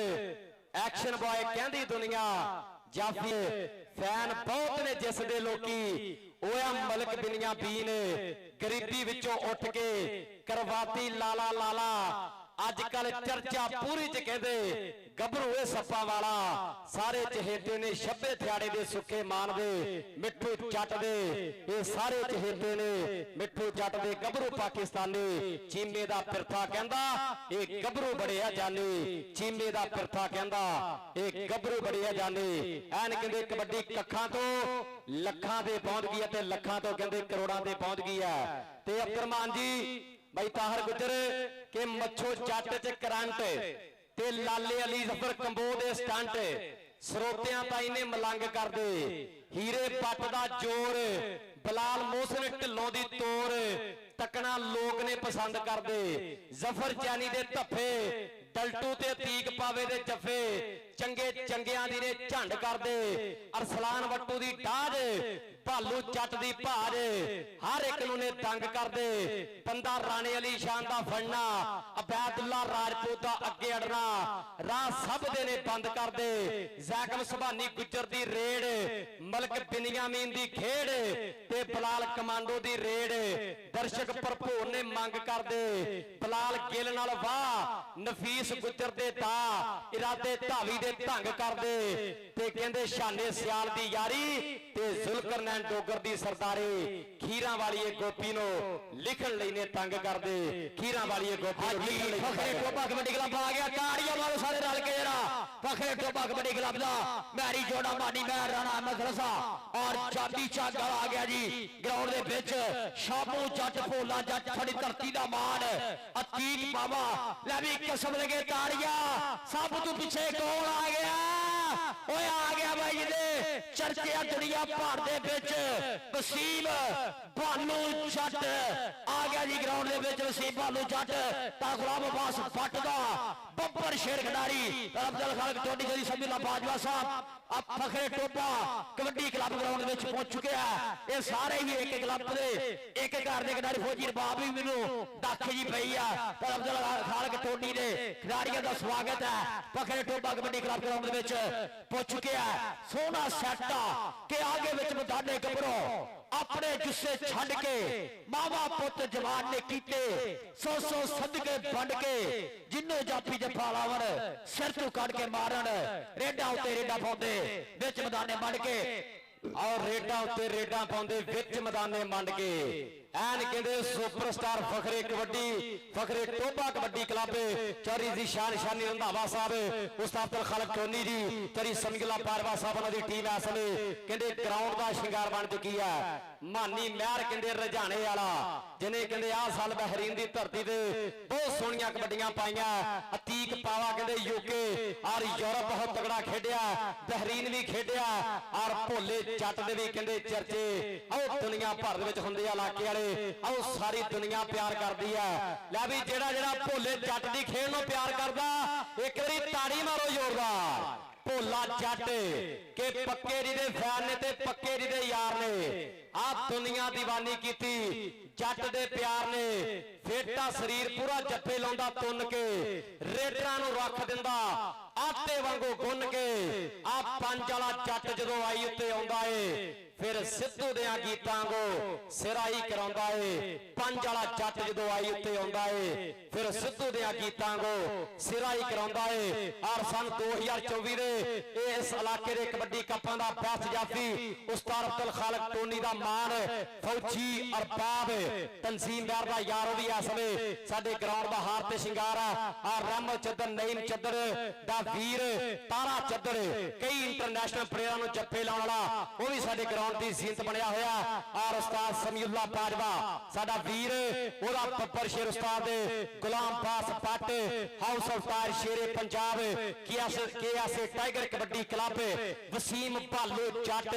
ਐਕਸ਼ਨ ਬॉय ਕਹਿੰਦੀ ਦੁਨੀਆ ਜਾਫੀ ਫੈਨ ਬਹੁਤ ਨੇ ਜਿਸ ਦੇ ਲੋਕੀ ਹੋਇਆ ਮਲਕ ਬਿਨੀਆਂ ਬੀਨ ਗਰੀਬੀ ਵਿੱਚੋਂ ਉੱਠ ਕੇ ਕਰਵਾਤੀ ਲਾਲਾ ਲਾਲਾ ਅੱਜ ਕੱਲ ਚਰਚਾ ਪੂਰੀ ਚ ਕਹਿੰਦੇ ਗੱਭਰੂ ਇਹ ਸੱਪਾਂ ਵਾਲਾ ਸਾਰੇ ਚਹੇਤੇ ਨੇ ਛੱਬੇ ਥਿਆੜੇ ਦੇ ਸੁੱਕੇ ਮਾਨ ਦੇ ਮਿੱਠੂ ਜੱਟ ਦੇ ਇਹ ਸਾਰੇ ਚਹੇਤੇ ਨੇ ਮਿੱਠੂ ਜੱਟ ਦੇ ਗੱਭਰੂ ਪਾਕਿਸਤਾਨੀ ਚੀਮੇ ਦਾ ਪਿਰਥਾ ਕਹਿੰਦਾ ਇਹ ਗੱਭਰੂ ਬੜਿਆ ਜਾਨੀ ਚੀਮੇ ਦਾ ਪਿਰਥਾ ਕਹਿੰਦਾ ਇਹ ਗੱਭਰੂ ਬੜਿਆ ਜਾਨੀ ਐਨ ਕਹਿੰਦੇ ਕਬੱਡੀ ਕੱਖਾਂ ਤੋਂ ਲੱਖਾਂ ਦੇ ਪਹੁੰਚ ਗਈ ਹੈ ਤੇ ਲੱਖਾਂ ਤੋਂ ਕਹਿੰਦੇ ਕਰੋੜਾਂ ਦੇ ਪਹੁੰਚ ਗਈ ਹੈ ਤੇ ਅਬਦੁਰਮਾਨ ਜੀ ਭਾਈ ਤਾਹਰ ਗੁੱਜਰ ਕਿ ਮੱਛੋ ਜੱਟ ਚ ਕਰੰਟ ਤੇ ਲਾਲੇ ਅਲੀ ਜ਼ਫਰ ਕੰਬੋ ਦੇ ਸਟੰਟ ਸਰੋਤਿਆਂ ਤਾਂ ਇਹਨੇ ਮਲੰਗ ਕਰਦੇ ਹੀਰੇ ਪੱਟ ਦਾ ਜੋਰ ਬਲਾਲ ਮੋਹਸਨ ਢਿੱਲੋਂ ਦੀ ਤੋਰ ਤੱਕਣਾ ਲੋਕ ਨੇ ਪਸੰਦ ਕਰਦੇ ਜ਼ਫਰ ਚੈਨੀ ਦੇ ਧੱਫੇ ਡਲਟੂ ਤੇ ਤੀਕ ਪਾਵੇ ਦੇ ਜੱਫੇ ਚੰਗੇ ਚੰਗਿਆਂ ਦੀ ਨੇ ਝੰਡ ਕਰਦੇ ਅਰਸਲਾਨ ਵੱਟੂ ਦੀ ਡਾਜ ਭਾਲੂ ਜੱਟ ਦੀ ਭਾਜ ਹਰ ਇੱਕ ਨੂੰ ਨੇ ਤੰਗ ਕਰਦੇ ਬੰਦਾ ਰਾਣੇ ਅਲੀ ਸ਼ਾਨ ਦਾ ਫੜਨਾ ਅਬੈਦੁੱਲਾ ਰਾਜਪੂਤ ਦਾ ਅੱਗੇ ਅੜਨਾ ਰਾਹ ਸਭ ਦੇ ਨੇ ਬੰਦ ਕਰਦੇ ਜ਼ੈਕਮ ਸੁਭਾਨੀ ਗੁੱਜਰ ਦੀ ਰੇਡ ਮਲਕ ਬਿਨਯਾਮੀਨ ਦੀ ਖੇਡ ਤੇ ਬਲਾਲ ਕਮਾਂਡੋ ਦੀ ਰੇਡ ਦਰਸ਼ਕ ਭਰਪੂਰ ਨੇ ਮੰਗ ਕਰਦੇ ਬਲਾਲ ਗਿੱਲ ਨਾਲ ਵਾਹ ਨਫੀਸ ਗੁੱਜਰ ਦੇ ਦਾ ਇਰਾਦੇ ਧਾਵੀ ਦੇ ਢੰਗ ਕਰਦੇ ਤੇ ਕਹਿੰਦੇ ਸ਼ਾਨੇ ਸਿਆਲ ਦੀ ਯਾਰੀ ਤੇ ਜ਼ੁਲਕਰਨੈਨ ਡੋਗਰ ਦੀ ਸਰਦਾਰੀ ਖੀਰਾਂ ਵਾਲੀਏ ਗੋਪੀ ਨੂੰ ਲਿਖਣ ਲਈ ਨੇ ਤੰਗ ਕਰਦੇ ਖੀਰਾਂ ਵਾਲੀਏ ਗੋਪੀ ਨੂੰ ਲਿਖਣ ਲਈ ਫਖਰੇ ਟੋਬਾ ਕਬੱਡੀ ਕਲੱਬ ਆ ਗਿਆ ਤਾੜੀਆਂ ਮਾਰੋ ਸਾਰੇ ਰਲ ਕੇ ਜਿਹੜਾ ਫਖਰੇ ਟੋਬਾ ਕਬੱਡੀ ਕਲੱਬ ਦਾ ਮੈਰੀ ਜੋੜਾ ਮਾਨੀ ਮੈਂ ਰਾਣਾ ਅਹਿਮਦ ਰਜ਼ਾ ਔਰ ਚਾਂਦੀ ਚਾਗਾ ਆ ਗਿਆ ਜੀ ਗਰਾਊਂਡ ਦੇ ਵਿੱਚ ਸ਼ਾਮੂ ਜੱਟ ਭੋਲਾ ਜੱਟ ਸਾਡੀ ਧਰਤੀ ਦਾ ਮਾਣ ਅਤੀਕ ਬਾਬਾ ਲੈ ਵੀ ਕਿਸਮ ਲਗੇ ਤਾੜੀਆਂ ਸਭ ਤੋਂ ਪਿੱਛੇ ਕੌਣ ਆ ਗਿਆ ਓਏ ਆ ਗਿਆ ਬਾਈ ਜਿਹਦੇ ਚਰਚਿਆ ਦੁਨੀਆ ਭਰ ਦੇ ਵਿੱਚ ਵਸੀਮ ਭਾਲੂ ਜੱਟ ਆ ਗਿਆ ਜੀ ਗਰਾਊਂਡ ਦੇ ਵਿੱਚ ਵਸੀਮ ਭਾਲੂ ਜੱਟ ਤਾਂ ਗੁਲਾਮ ਅਬਾਸ ਫੱਟ ਦਾ ਬੱਬਰ ਸ਼ੇਰ ਖਿਡਾਰੀ ਅਬਦੁਲ ਖਾਲਕ ਟੋਡੀ ਜੀ ਸਮੀਲਾ ਬਾਜਵਾ ਸਾਹਿਬ ਆ ਫਖਰੇ ਟੋਬਾ ਕਬੱਡੀ ਕਲੱਬ ਗਰਾਊਂਡ ਵਿੱਚ ਪਹੁੰਚ ਚੁੱਕਿਆ ਇਹ ਸਾਰੇ ਹੀ ਇੱਕ ਕਲੱਬ ਦੇ ਇੱਕ ਘਰ ਦੇ ਖਿਡਾਰੀ ਫੌਜੀ ਰਬਾਬ ਵੀ ਮੈਨੂੰ ਦੱਖ ਜੀ ਪਈ ਆ ਪਰ ਅਬਦੁਲ ਖਾਲਕ ਟੋਡੀ ਦੇ ਖਿਡਾਰੀਆਂ ਦਾ ਸਵਾਗਤ ਹੈ ਫਖਰੇ ਟੋਬਾ ਕਬੱਡੀ ਕਲੱਬ ਗਰਾਊਂਡ ਦੇ ਵਿੱਚ ਪਹੁੰਚ ਚੁੱਕਿਆ ਸੋਹਣਾ ਸੈੱਟ ਆ ਕਿ ਆਗੇ ਵਿੱਚ ਮੈਦਾਨੇ ਗੱਭਰੂ ਆਪਣੇ ਜੁੱਸੇ ਛੱਡ ਕੇ ਮਾਵਾ ਪੁੱਤ ਜਵਾਨ ਨੇ ਕੀਤੇ ਸੌ ਸੌ ਸਦਕੇ ਵੰਡ ਕੇ ਜਿੰਨੇ ਜਾਪੀ ਜਫਾ ਲਾਵਣ ਸਿਰ ਤੋਂ ਕੱਢ ਕੇ ਮਾਰਨ ਰੇਡਾਂ ਉੱਤੇ ਰੇਡਾਂ ਪਾਉਂਦੇ ਵਿੱਚ ਮੈਦਾਨੇ ਮੰਡ ਕੇ ਔਰ ਰੇਡਾਂ ਉੱਤੇ ਰੇਡਾਂ ਪਾਉਂਦੇ ਵਿੱਚ ਮੈਦਾਨੇ ਮੰਡ ਕੇ ਐਨ ਕਹਿੰਦੇ ਸੁਪਰਸਟਾਰ ਫਖਰੇ ਕਬੱਡੀ ਫਖਰੇ ਟੋਬਾ ਕਬੱਡੀ ਕਲੱਬ ਚੌਰੀ ਦੀ ਸ਼ਾਨੀ ਰੰਧਾਵਾ ਸਾਹਿਬ ਉਸਤਾਦ ਅਬਦੁਲ ਖਾਲਕ ਟੋਨੀ ਜੀ ਚੌਰੀ ਸਮਗਲਾ ਪਾਰਵਾ ਸਾਹਿਬ ਉਹਨਾਂ ਦੀ ਟੀਮ ਇਸ ਵੇਲੇ ਕਹਿੰਦੇ ਗਰਾਊਂਡ ਦਾ ਸ਼ਿੰਗਾਰ ਬਣ ਚੁੱਕੀ ਹੈ ਮਾਨੀ ਮਹਿਰ ਕਹਿੰਦੇ ਰਜਾਣੇ ਵਾਲਾ ਜਿਹਨੇ ਕਹਿੰਦੇ ਆਹ ਸਾਲ ਬਹਿਰੀਨ ਦੀ ਧਰਤੀ ਤੇ ਬਹੁਤ ਸੋਹਣੀਆਂ ਕਬੱਡੀਆਂ ਪਾਈਆਂ ਅਤੀਕ ਪਾਵਾ ਕਹਿੰਦੇ ਯੂਕੇ ਔਰ ਯੂਰਪ ਬਹੁਤ ਤਗੜਾ ਖੇਡਿਆ ਬਹਿਰੀਨ ਵੀ ਖੇਡਿਆ ਔਰ ਭੋਲੇ ਜੱਟ ਦੇ ਵੀ ਕਹਿੰਦੇ ਚਰਚੇ ਆਹ ਦੁਨੀਆ ਭਰ ਦੇ ਵਿੱਚ ਹੁੰਦੇ ਆ ਇਲਾਕੇ ਵਾਲੇ ਆਹ ਸਾਰੀ ਦੁਨੀਆ ਪਿਆਰ ਕਰਦੀ ਆ ਲੈ ਵੀ ਜਿਹੜਾ ਭੋਲੇ ਜੱਟ ਦੀ ਖੇਡ ਨੂੰ ਪਿਆਰ ਕਰਦਾ ਇੱਕ ਵਾਰੀ ਤਾੜੀ ਮਾਰੋ ਜ਼ੋਰਦਾਰ ਭੋਲਾ ਜੱਟ ਕਿ ਪੱਕੇ ਜੀ ਦੇ ਫੈਨ ਨੇ ਤੇ ਪੱਕੇ ਜੀ ਦੇ ਯਾਰ ਨੇ ਆ ਦੁਨੀਆ ਦੀਵਾਨੀ ਕੀਤੀ ਜੱਟ ਦੇ ਪਿਆਰ ਨੇ ਫੇਟਾ ਸਰੀਰ ਪੂਰਾ ਜੱਫੇ ਲਾਉਂਦਾ ਤੁੰਨ ਕੇ ਰੇਡਰਾਂ ਨੂੰ ਰੱਖ ਦਿੰਦਾ ਆਟੇ ਵਾਂਗੂ ਗੁੰਨ ਕੇ ਆ ਪੰਜ ਵਾਲਾ ਜੱਟ ਜਦੋਂ ਆਈ ਉੱਤੇ ਆਉਂਦਾ ਏ ਫਿਰ ਸਿੱਧੂ ਦੇ ਗੀਤਾਂ ਵਾਂਗੂ ਸਿਰਾਈ ਕਰਾਉਂਦਾ ਏ ਪੰਜ ਵਾਲਾ ਜੱਟ ਜਦੋਂ ਆਈ ਉੱਤੇ ਆਉਂਦਾ ਏ ਫਿਰ ਸਿੱਧੂ ਦੇ ਗੀਤਾਂ ਵਾਂਗੂ ਸਿਰਾਈ ਕਰਾਉਂਦਾ ਏ ਔਰ ਸਨ 2024 ਦੇ ਇਸ ਇਲਾਕੇ ਦੇ ਕਬੱਡੀ ਕੱਪਾਂ ਦਾ ਬੈਸਟ ਜਾਫੀ ਉਸਤਾਦ ਅਬਦੁਲ ਖਾਲਕ ਟੋਨੀ ਦਾ ਮਾਣ ਫੌਜੀ ਅਰਬਾਬ ਤਨਜ਼ੀਮਦਾਰ ਦਾ ਯਾਰ ਉਹ ਵੀ ਇਸ ਵੇਲੇ ਸਾਡੇ ਗਰਾਊਂਡ ਦਾ ਹਾਰ ਤੇ ਸ਼ਿੰਗਾਰ ਆ ਰਹਿਮਤ ਚੱਦਰ ਨਈਮ ਚੱਦਰ ਦਾ ਵੀਰ ਤਾਰਾ ਚੱਦਰ ਕਈ ਇੰਟਰਨੈਸ਼ਨਲ ਪਲੇਅਰਾਂ ਨੂੰ ਜੱਫੇ ਲਾਉਣ ਵਾਲਾ ਉਹ ਵੀ ਸਾਡੇ ਗਰਾਊਂਡ ਦੀ ਜ਼ੀਨਤ ਬਣਿਆ ਹੋਇਆ ਔਰ ਉਸਤਾਦ ਸਮੀਉੱਲਾ ਬਾਜਵਾ ਸਾਡਾ ਵੀਰ ਉਹਦਾ ਬੱਬਰ ਸ਼ੇਰ ਉਸਤਾਦ ਗੁਲਾਮ ਬਾਸ ਪੱਟ ਹਾਊਸ ਆਫ ਟਾਇਰ Shere Punjab KSA tiger kabaddi club Waseem Bhalu Jatt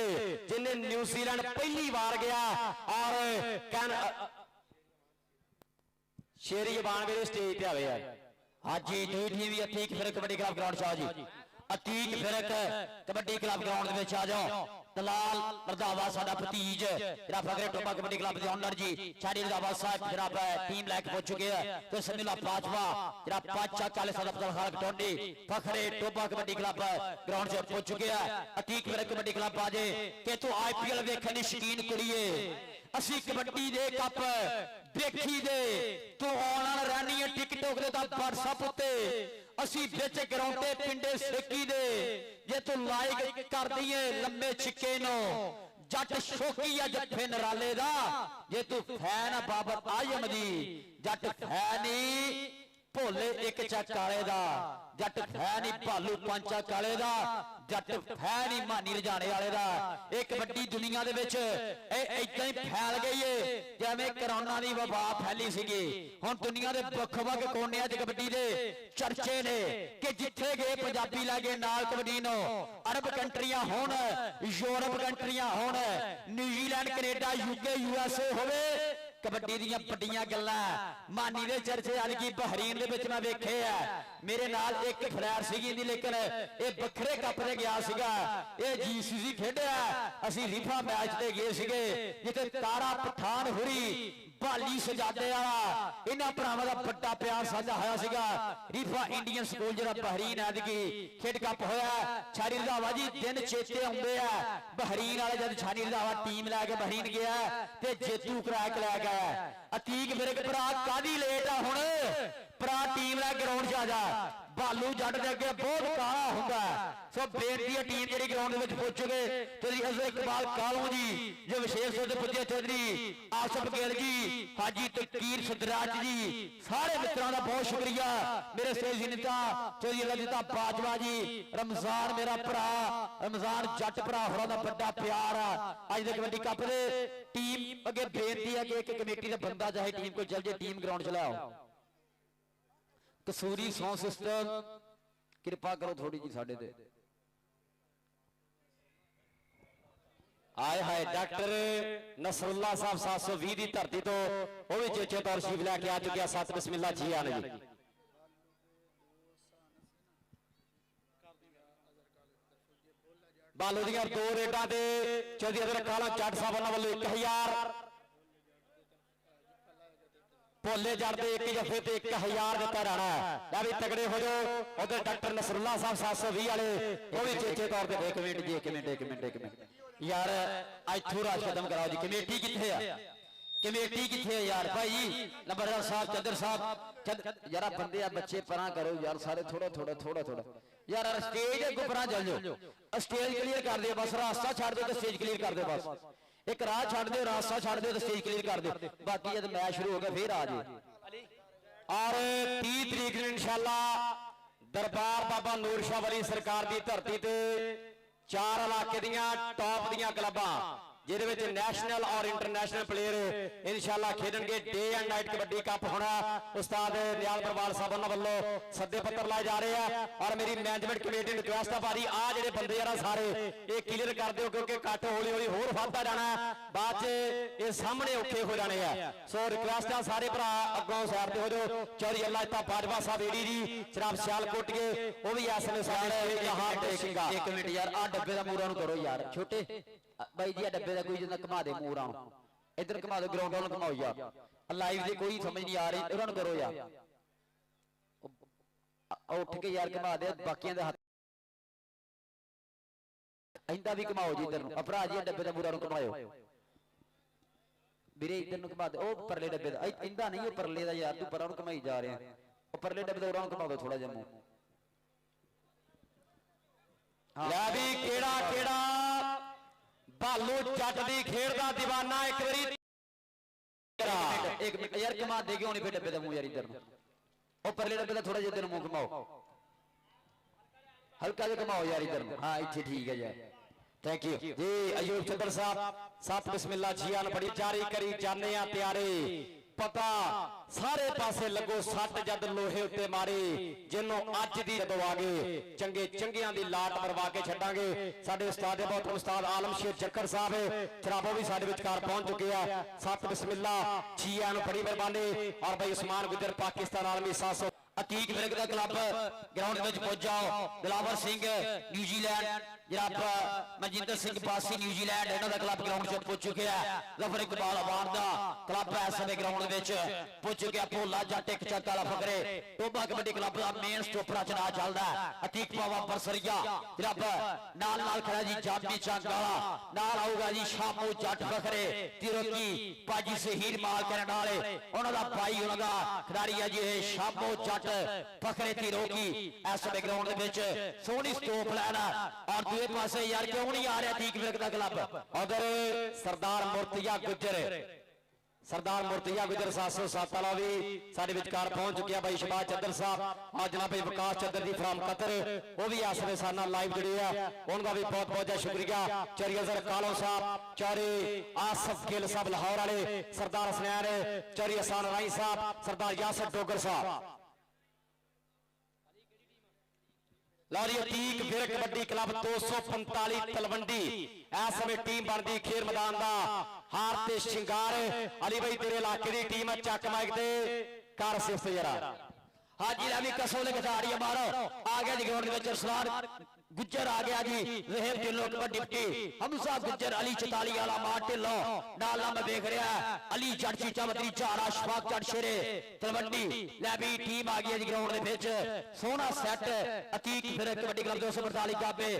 ਜਿਨੇ ਨਿਊਜ਼ੀਲੈਂਡ ਪਹਿਲੀ ਵਾਰ ਗਿਆ ਔਰ ਸ਼ੇਰੀ ਜ਼ਬਾਨ ਵੇਲੇ ਸਟੇਜ ਤੇ ਆਵੇ ਯਾਰ ਹਾਂਜੀ ਦੂਜੀ ਟੀਮ ਵੀ ਅਤੀਕ ਫਿਰਕ ਕਬੱਡੀ ਕਲੱਬ ਗਰਾਊਂਡ 'ਚ ਆ ਜੀ ਅਤੀਕ ਫਿਰਕ ਕਬੱਡੀ ਕਲੱਬ ਗਰਾਊਂਡ ਦੇ ਵਿੱਚ ਆ ਜਾਓ दलाल रंधावा साडा भतीज जरा फखरे टोपा कबड्डी क्लब के ओनर जी शादी रंधावा साहब जनाब टीम लैके पहुंच चुके हैं तो समीला पांचवा जरा 40 साल अब्दुल खालिक टोंडी फखरे टोपा कबड्डी क्लब ग्राउंड से पहुंच चुके हैं अतीक फिरक कबड्डी क्लब आजे कि तू आईपीएल देखने की शकीन कुड़िए असी कबड्डी दे कप देखी दे तू ऑनलाइन रहनी है टिकटॉक दे व्हाट्सएप उत्ते असी बिच ग्राउंड ते पिंडे सेकी दे जे तू लाइक कर दईए लंबे छिक्के नो जट शोकी या जफे नराले दा जे तू फैन बाबर आजम दी जट फैनी भोले एक चक काले दा जट फैनी भालू पंचा काले दा जट फैनी मानी रजाने वाले दा एक कबड्डी दुनिया दे विच इदां ही फैल गई है जिवें कोरोना दी वबा फैली सीगी हुण दुनिया दे वख-वख कोनियां च कबड्डी दे चर्चे ने कि जिथे गए पंजाबी लै गए नाल कबड्डी नो अरब कंट्रियां होण यूरोप कंट्रियां होण न्यूजीलैंड कनेडा यूके यूएसए होवे कबड्डी ਦੀਆਂ ਵੱਡੀਆਂ ਗੱਲਾਂ ਮਾਨੀ ਦੇ ਚਰਚੇ ਅੱਜ ਕੀ ਬਹਰੀਨ ਦੇ ਵਿੱਚ ਮੈਂ ਵੇਖੇ ਆ ਮੇਰੇ ਨਾਲ ਇੱਕ ਫਲੈਰ ਸੀਗੀ ਦੀ ਲੇਕਿਨ ਇਹ ਵੱਖਰੇ ਕੱਪ ਤੇ ਗਿਆ ਸੀਗਾ ਇਹ ਜੀਸੀਸੀ ਖੇਡਿਆ ਅਸੀਂ ਰੀਫਾ ਮੈਚ ਤੇ ਗਏ ਸੀਗੇ ਜਿੱਥੇ ਤਾਰਾ ਪਠਾਨ ਹੁਰੀ ਭਾਲੀ ਸਜਾਦੇ ਵਾਲਾ ਇਹਨਾਂ ਭਰਾਵਾਂ ਦਾ ਵੱਡਾ ਪਿਆਰ ਸਾਂਝਾ ਹੋਇਆ ਸੀਗਾ ਰੀਫਾ ਇੰਡੀਅਨ ਸਕੂਲ ਜਿਹੜਾ ਬਹਰੀਨ ਐਤਕੀ ਖੇਡ ਕੱਪ ਹੋਇਆ ਛਾਨੀ ਰੰਧਾਵਾ ਜੀ ਦਿਨ ਚੇਤੇ ਆਉਂਦੇ ਆ ਬਹਰੀਨ ਵਾਲੇ ਜਦ ਛਾਨੀ ਰੰਧਾਵਾ ਟੀਮ ਲੈ ਕੇ ਬਹਰੀਨ ਗਿਆ ਤੇ ਜੇਤੂ ਕਰਾ ਕੇ ਲੈ ਗਿਆ ਅਤੀਕ ਫਿਰਕ ਭਰਾ ਕਾਦੀ ਲੇਟ ਆ ਹੁਣ ਭਰਾ ਟੀਮ ਲੈ ਗਰਾਊਂਡ 'ਚ ਆ ਜਾ भालू जट दे अगे बहुत काला हुंदा सो बेनती है टीम जेडी ग्राउंड विच पहुंच चुके चौधरी हज़रत इकबाल कालों जी जो विशेष तौर ते पुजे चौधरी आसफ गिल जी हाजी तकीर सदराज जी सारे मित्रों का बहुत शुक्रिया मेरे सहयोगी नेता चौधरी ललिता बाजवा जी रमजान मेरा भरा रमजान जट भरा होरां दा बड़ा प्यार आ अज दे कबड्डी कप दे टीम अगे बेनती है कि एक कमेटी दा बंदा चाहे टीम कोई चल जाए टीम ग्राउंड च ले आओ कसूरी साउंड सिस्टम कृपा करो थोड़ी जी साडे ते आए हाय डॉक्टर नसरुल्ला साहब 720 की धरती तो वो भी चेचे तौर शीफ लैके आ चुके सत बिस्मिल्लाह जी आने जी बालू दियां दो रेडा दे चौधरी अदर काला जट साहब वालों 1000 भोले जट दे 1 जफे ते 1000 दिता रहना है भी तगड़े हो जाओ उधर डॉक्टर नसरुल्ला साहब 720 वाले वो भी चेचे तौर पे एक मिनट यार इथों राज खत्म कराओ जी कमेटी किथे है कमेटी किथे है यार भाई नंबरदार साहब चंद्र साहब यार बंदे बच्चे परा करो यार सारे थोड़ा यार स्टेज अगों परा चल जाओ स्टेज क्लीयर कर दे बस रास्ता छड़ दो तो स्टेज क्लीयर कर दे बस एक राह छड़ दो रास्ता छड़ दो तो स्टेज क्लीयर कर दो बाकी जब मैच शुरू हो गया फिर आ जाए और 30 तरीक ਨੂੰ इंशाल्लाह दरबार बाबा नूर शाह वली सरकार की धरती ते 4 इलाके दियां टॉप दियां क्लबां ਜਿਹਦੇ ਵਿੱਚ ਨੈਸ਼ਨਲ ਔਰ ਇੰਟਰਨੈਸ਼ਨਲ ਪਲੇਅਰ ਇਨਸ਼ਾਅੱਲਾ ਖੇਡਣਗੇ day and night kabaddi cup ਹੋਣਾ ਉਸਤਾਦ ਨਿਆਲ ਪਰਵਾਲ ਸਾਹਿਬ ਉਹਨਾਂ ਵੱਲੋਂ ਸੱਦੇ ਪੱਤਰ ਲਾਏ ਜਾ ਰਹੇ ਆ ਔਰ ਮੇਰੀ ਮੈਨੇਜਮੈਂਟ ਕਮੇਟੀ ਨੂੰ ਰਿਕੁਐਸਟ ਆ ਭਾਰੀ ਆ ਜਿਹੜੇ ਬੰਦੇ ਯਾਰਾ ਸਾਰੇ ਇਹ ਕਲੀਅਰ ਕਰ ਦਿਓ ਕਿਉਂਕਿ ਕੱਟ ਹੌਲੀ ਹੌਲੀ ਹੋਰ ਵੱਧਦਾ ਜਾਣਾ ਬਾਅਦ 'ਚ ਇਹ ਸਾਹਮਣੇ ਔਖੇ ਹੋ ਜਾਣੇ ਆ ਸੋ ਰਿਕੁਐਸਟ ਆ ਸਾਰੇ ਭਰਾ ਅੱਗੋਂ ਸਾਈਡ ਤੇ ਹੋ ਜਾਓ ਚੌਧਰੀ ਅੱਲਾ ਇੱਤਾ ਬਾਜਵਾ ਸਾਹਿਬ ਏਡੀ ਜੀ ਜਨਾਬ ਸਿਆਲਕੋਟ ਕੇ ਉਹ ਵੀ ਇਸ ਵੇਲੇ ਸਾਡੇ ਕਹਾਂ ਦੇਖੇਗਾ ਇੱਕ ਮਿੰਟ ਯਾਰ ਆ ਡੱਬੇ ਦਾ ਮੂਰਾ ਨੂੰ ਕਰੋ ਯਾਰ ਛੋਟੇ भाई जी डब्बे का कोई जिन्ना घुमा दे मूर इधर घुमा दो ग्राउंड वालों घुमाओ यार लाइव की कोई समझ नहीं आ रही उन्होंने करो यार उठ के यार घुमा दे बाकियों के हाथ इंदा भी घुमाओ जी इधर भरा जी डब्बे का मूरा घुमाओ ਵੀਰੇ इधर घुमा दे ओ परले डब्बे का इंदा नहीं वो परले का यार तू परा घुमाई जा रहे हैं वो परले डब्बे का घुमा दो थोड़ा जिहा लै भी केड़ा केड़ा भालू जट दी खेड दा दीवाना एक बारी एक मिनट यार घुमा दे क्यों नहीं फिर डब्बे दा मुंह यार इधर ओ परले डब्बे दा थोड़ा जिहा इधर मुंह घुमाओ हल्का जिहा घुमाओ यार इधर हां इत्थे ठीक है यार थैंक यू जी अयूब चंद्र साहब सत बिस्मिल्लाह जी आन बड़ी जारी करी जाने आ प्यारे पता सारे पासे लगो सट जद लोहे उत्ते मारे जिन्हों अज दी जदों आ गए चंगे चंगियां दी लाट मरवा के छड्डांगे साडे उस्ताद बहुत उस्ताद आलम शेर जक्कर साहब जनाबो भी साडे विचकार पहुंच चुके हैं सत बिस्मिल्लाह जी आन बड़ी मेहरबानी और भाई उस्मान गुजर पाकिस्तान आलमी 700 ਅਤੀਕ ਵਿਰਕ ਦਾ ਕਲੱਬ ਗਰਾਊਂਡ ਵਿੱਚ ਪਹੁੰਚ ਜਾਓ। ਦਿਲਾਵਰ ਸਿੰਘ ਨਿਊਜ਼ੀਲੈਂਡ, ਜਨਾਬ ਮਨਜਿੰਦਰ ਸਿੰਘ ਬਾਸੀ ਨਿਊਜ਼ੀਲੈਂਡ, ਇਹਨਾਂ ਦਾ ਕਲੱਬ ਗਰਾਊਂਡ 'ਚ ਪਹੁੰਚ ਚੁੱਕਿਆ ਹੈ। ਜ਼ਫਰ ਇਕਬਾਲ ਆਵਾਨ ਦਾ ਕਲੱਬ ਇਸ ਸਮੇਂ ਗਰਾਊਂਡ ਵਿੱਚ ਪਹੁੰਚ ਚੁੱਕਿਆ। ਭੋਲਾ ਜੱਟ ਇੱਕ ਚੱਕ ਵਾਲਾ ਫਕਰੇ ਟੋਬਾ ਕਬੱਡੀ ਕਲੱਬ ਦਾ ਮੇਨ ਸਟੋਪਰਾ ਚਨਾ ਚੱਲਦਾ ਹੈ। ਅਤੀਕ ਪਾਵਾ ਬਰਸਰੀਆ ਜਨਾਬ ਨਾਲ ਖੜਾ ਜੀ ਜਾਮੀ ਚੰਗ ਵਾਲਾ, ਨਾਲ ਆਊਗਾ ਜੀ ਸ਼ਾਮੂ ਜੱਟ ਫਕਰੇ ਤਿਰੋਕੀ ਪਾਜੀ ਸਹੀਰ ਮਾਲ ਕਰਨ ਵਾਲੇ, ਉਹਨਾਂ ਦਾ ਭਾਈ ਉਹਨਾਂ ਦਾ ਖਿਡਾਰੀ ਹੈ ਜੀ ਇਹ ਸ਼ਾਮੂ ਜੱਟ ਫਕਰੇ ਤਿਰੋਕੀ। ਇਸ ਸਮੇਂ ਗਰਾਊਂਡ ਦੇ ਵਿੱਚ ਸੋਹਣੀ ਸਟੋਪ ਲੈਣਾ ਔਰ ਦੂਏ ਪਾਸੇ ਯਾਰ ਕਿਉਂ ਨਹੀਂ ਆ ਰਿਹਾ ਅਤੀਕ ਵਿਰਕ ਦਾ ਕਲੱਬ। ਉਧਰ ਸਰਦਾਰ ਮੁਰਤਜ਼ਾ ਗੁੱਜਰ 707 ਵਾਲਾ ਵੀ ਸਾਡੇ ਵਿਚਕਾਰ ਪਹੁੰਚ ਚੁੱਕਿਆ। ਬਾਈ ਸ਼ਬਾਜ਼ ਚੱਦਰ ਸਾਹਿਬ ਆ ਜਨਾਬ ਵਿਕਾਸ ਚੱਦਰ ਦੀ ਫਰਾਮ ਕਤਰ, ਉਹ ਵੀ ਇਸ ਵੇਲੇ ਸਾਡੇ ਨਾਲ ਲਾਈਵ ਜੁੜੇ ਆ, ਉਹਨਾਂ ਦਾ ਵੀ ਬਹੁਤ ਬਹੁਤ ਸ਼ੁਕਰੀਆ। ਚੌਰੀਅਜ਼ਰ ਕਾਲੋ ਸਾਹਿਬ, ਚੌਰੀ ਆਸਫ ਗਿੱਲ ਸਾਹਿਬ ਲਾਹੌਰ ਵਾਲੇ, ਸਰਦਾਰ ਹਸਨੈਨ ਚੌਰੀ ਹਸਾਨ ਰਾਈ ਸਾਹਿਬ, ਸਰਦਾਰ ਯਾਸਰ ਡੋਗਰ ਸਾਹਿਬ। ਲੌਰੀ ਅਤੀਕ ਵਿਰਕ ਕਬੱਡੀ ਕਲੱਬ 245 ਤਲਵੰਡੀ ਇਸ ਸਮੇਂ ਟੀਮ ਬਣਦੀ ਖੇਡ ਮੈਦਾਨ ਦਾ ਹਾਰ ਤੇ ਸ਼ਿੰਗਾਰ। ਅਲੀ ਬਾਈ ਤੇਰੇ ਇਲਾਕੇ ਦੀ ਟੀਮ ਹੈ, ਚੱਕ ਮਾਈਕ ਤੇ ਕਰ ਸਿਫਤ ਜਰਾ। हाजी रवि कसोले खिडारी मारो आ गया जी ग्राउंड में अरसलान गुज्जर आ गया जी रहम ढिल्लो कबड्डी टी हमजा गुज्जर अली 44 वाला मार ढिल्लो नाला में देख रहा है अली जट चीचा मदरी झाड़ा शफाक जट शेरे तलवंडी ले भी टीम आ गई जी ग्राउंड दे विच सोहना सेट अतीक फिर कबड्डी क्लब 245 गाबे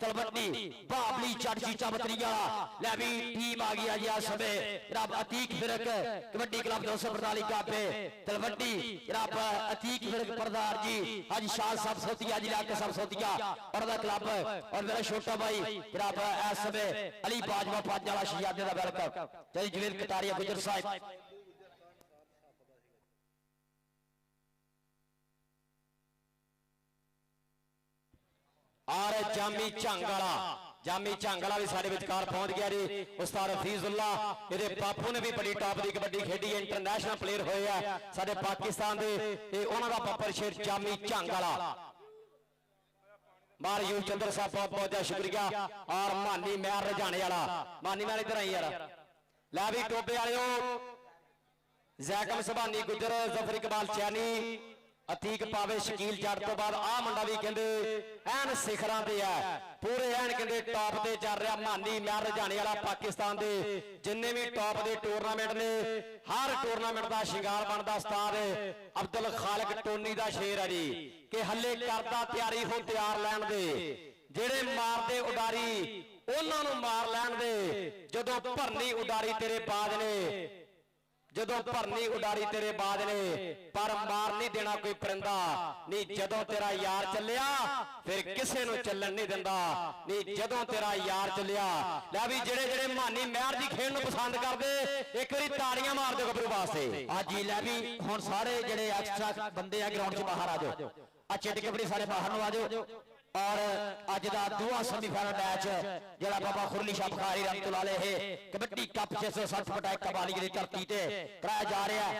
तलवंडी बाबली जट चीचा मदरी वाला ले भी टीम आ गई जी इस समय जनाब अतीक फिर कबड्डी क्लब 245 गाबे तलवंडी जनाब अतीक फिर परदार जी आज शाह साहब सोतिया जी लाके सब सोतिया और क्लब और मेरा छोटा भाई जनाब इस समय अली बाजवा पांच वाला शहजादे दा वेलकम जय जवेद कटारिया गुजर साहब और जामी झांगला भी साडे विचकार पहुंच गया जी उस्ताद हफीजुल्ला इहदे बापू ने भी बड़ी टॉप दी कबड्डी खेडी है इंटरनेशनल प्लेयर होए आ साडे पाकिस्तान दे ते उन्हां दा पप्पर शेर जामी झांगला मार यू चंद्र साहब बहुत बहुत शुक्रिया और मानी मैर रजाने वाला मानी मैर इधर आई यार लै भी टोबे वाले जैकम सभानी गुजर जफर इकबाल चैनी अतीक पावे शकील जट तो बाद आ मुंडा भी कहंदे एन सिखरां ते है पूरे एन कहंदे टॉप ते चल रहा मानी मैर रजाने वाला पाकिस्तान दे जिन्ने भी टॉप दे टूरनामेंट ने हर टूरनामेंट का शिंगार बनता उस्ताद अब्दुल खालिक टोनी का शेर है जी कि हले करदा तैयारी हो तैयार लैन दे जेड़े मारदे उडारी उन्हां नूं मार लैन दे जदों भरनी उडारी तेरे बाद ने जदों भरनी उडारी तेरे बाद ने पर मार नहीं देना कोई परिंदा नहीं जदों तेरा यार चलिया फिर किसे नूं चलन नहीं दिंदा नहीं जदों तेरा यार चलिया लै भी जेड़े जेड़े मानी महर दी खेड नूं पसंद करदे एक बारी ताड़ियां मार दो गबरू वास्ते हां जी लै भी हुण सारे जेड़े एक्स्ट्रा बंदे आ ग्राउंड च बाहर आ जाओ आ चिट कबड्डी सारे बाहर नूं आ जाओ और अज का दूआ सेमीफाइनल मैच जरा बाबा खुरली शाह बुखारी रहमतुल्लाह अलैह कबड्डी कप 660 फुट कबाली की धरती ते कराया जा रहा है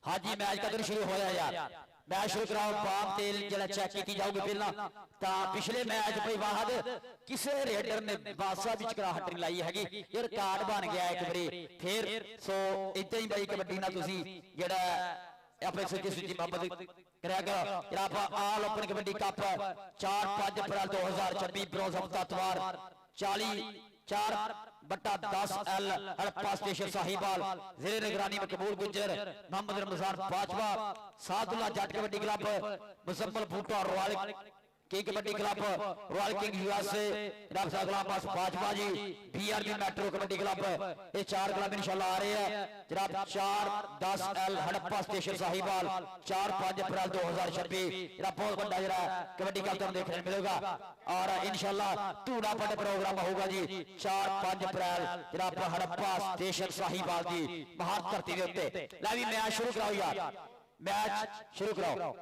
हाँ जी मैच कदों शुरू होया यार मैच शुरू कराओ पाम तेल जरा चेक की जाऊगी पहला तो पिछले मैच भाई वाहद किसी रेडर ने बादशाह विचकराहट नहीं लाई हैगी ये रिकॉर्ड बन गया एक बारी फिर सो इतना ही भाई कबड्डी ना तुसी जेड़ा अपने सुची सुची मोहब्बत करेगा जनाब all open kabaddi cup 4-5 April 2026 bronze तत्वार 40-4/10 हड़प्पा स्टेशन साहिबाल ज़ेरे निगरानी में कबूल Gujjar Mohammad Ramzan Bajwa Sadullah Jatt kabaddi club Muzammal Bhutta Royal King kabaddi club Royal king USA जनाब Sahab Ghulam Abbas Bajwa ji BRB metro kabaddi club ये 4 क्लब इंशाल्लाह आ रहे हैं जनाब 4-10 हड़प्पा स्टेशन साहिबाल 4-5 अप्रैल 2026 जरा बहुत बड़ा जरा कबड्डी कप देखने मिलेगा और इंशाल्लाह धूड़ा पट प्रोग्राम होगा जी 4-5 अप्रैल जनाब हड़प्पा स्टेशन साहिबाल की महार धरती के उत्ते लै भी मैच शुरू कराओ यार मैच शुरू कराओ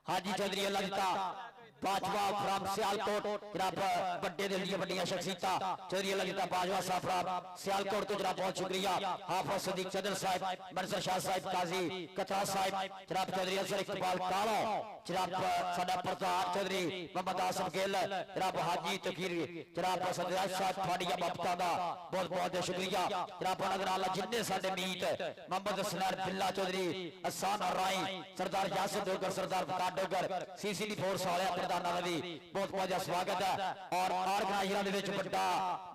हाजी चौधरी अल्लाह दिता बाजवा फ्रॉम सियालकोट जनाब बड़े दिल दी बड़ियां शख्सियतां चौधरी ललिता बाजवा साहब फ्रॉम सियालकोट तो जनाब बहुत शुक्रिया हाफिज सदीक चदर साहब मंसर शाह साहब काजी कथा साहब जनाब चौधरी असर इकबाल कालो जनाब साडा प्रधान चौधरी मोहम्मद आसिफ गिल जनाब हाजी तकीर जनाब सदराज साहब थोड़िया बाबता दा बहुत बहुत शुक्रिया जनाब नगर आला जिन्ने साडे मीत मोहम्मद सनर बिल्ला चौधरी अहसान राई सरदार यासिर डोगर सरदार फताह डोगर सीसीडी फोर्स वाले प्रधान दी बहुत बहुत स्वागत है और ऑर्गेनाइजर दे विच बड़ा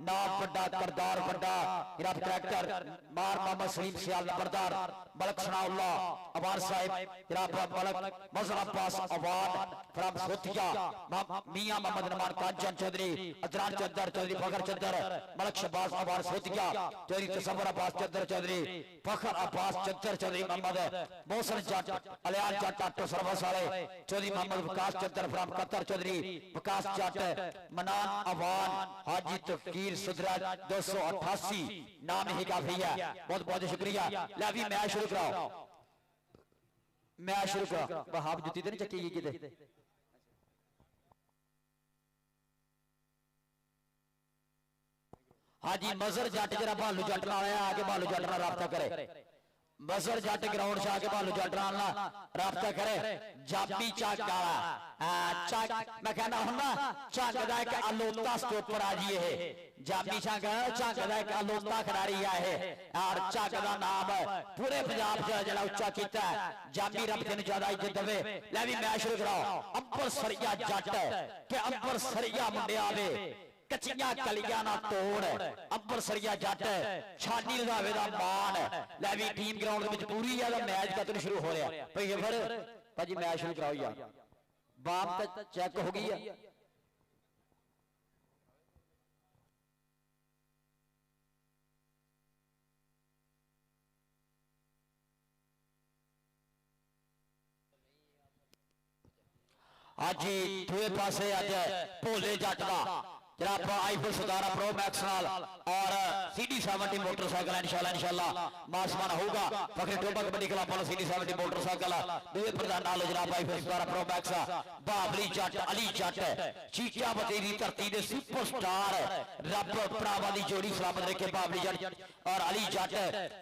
नाम बड़ा करदार बड़ा जनाब करैक्टर मार मोहम्मद सलीम सियाल नंबरदार मलक सनाउल्लाह अवार साहिब जनाब मलक मजर अब्बास अवार्ड फ्रॉम सोतिया मियां मोहम्मद नमान कांचन चौधरी अदनान चंदर चौधरी फखर चंदर मलक शहबाज अवार्ड सोतिया चौधरी तसव्वुर अब्बास चंदर चौधरी फखर अब्बास चंदर चौधरी मोहम्मद मोहसिन जट अलियान जट आटो सर्विस वाले चौधरी मोहम्मद विकास चंदर फ्रॉम कतर चौधरी विकास जट मनान अवान हाजी तफकीर सुधरा 288 नाम ही काफी है बहुत बहुत शुक्रिया ले भी मैच शुरू कराओ मैच शुरू कराओ बहाब जुत्ती तो नहीं चक्की किते हाजी मजर जट जरा भालू जट नाल आया आके भालू जट नाल राबता करे मजर जट ग्राउंड से आके भालू जट नाल राबता करे जाबी चक वाला चक मैं कहना हूं ना चक दा एक अलोता स्टॉपर आ जी है जाबी चक दा एक अलोता खिडारी है और चक दा नाम पूरे पंजाब च जेड़ा उच्चा कीता जाबी रब तेन ज्यादा इज्जत देवे ले भी मैच शुरू कराओ अंबर सरिया जट के अंबर सरिया मुंडिया वे कच्चियां कलियां ना तोड़ अंबर सरिया जट छानी रंधावे दा मान ले भी टीम ग्राउंड दे विच पूरी है मैच कतन शुरू हो रहा भाई फिर भाजी मैच शुरू कराओ यार बाम तक चेक हो गई है आज दूए पासे अज भोले जट दा जनाब आईफोन 17 प्रो मैक्स नाल और CD70 मोटरसाइकिल इंशाल्लाह मासमान होगा फखरे टोबा कबड्डी क्लब वालों CD70 मोटरसाइकिल दूसरे प्रधान नाल जनाब आईफोन 17 प्रो मैक्स बाबली जट अली जट चीचा बतेरी धरती दे सुपरस्टार रब भरावां दी जोड़ी सलामत रखे बाबली जट और अली जट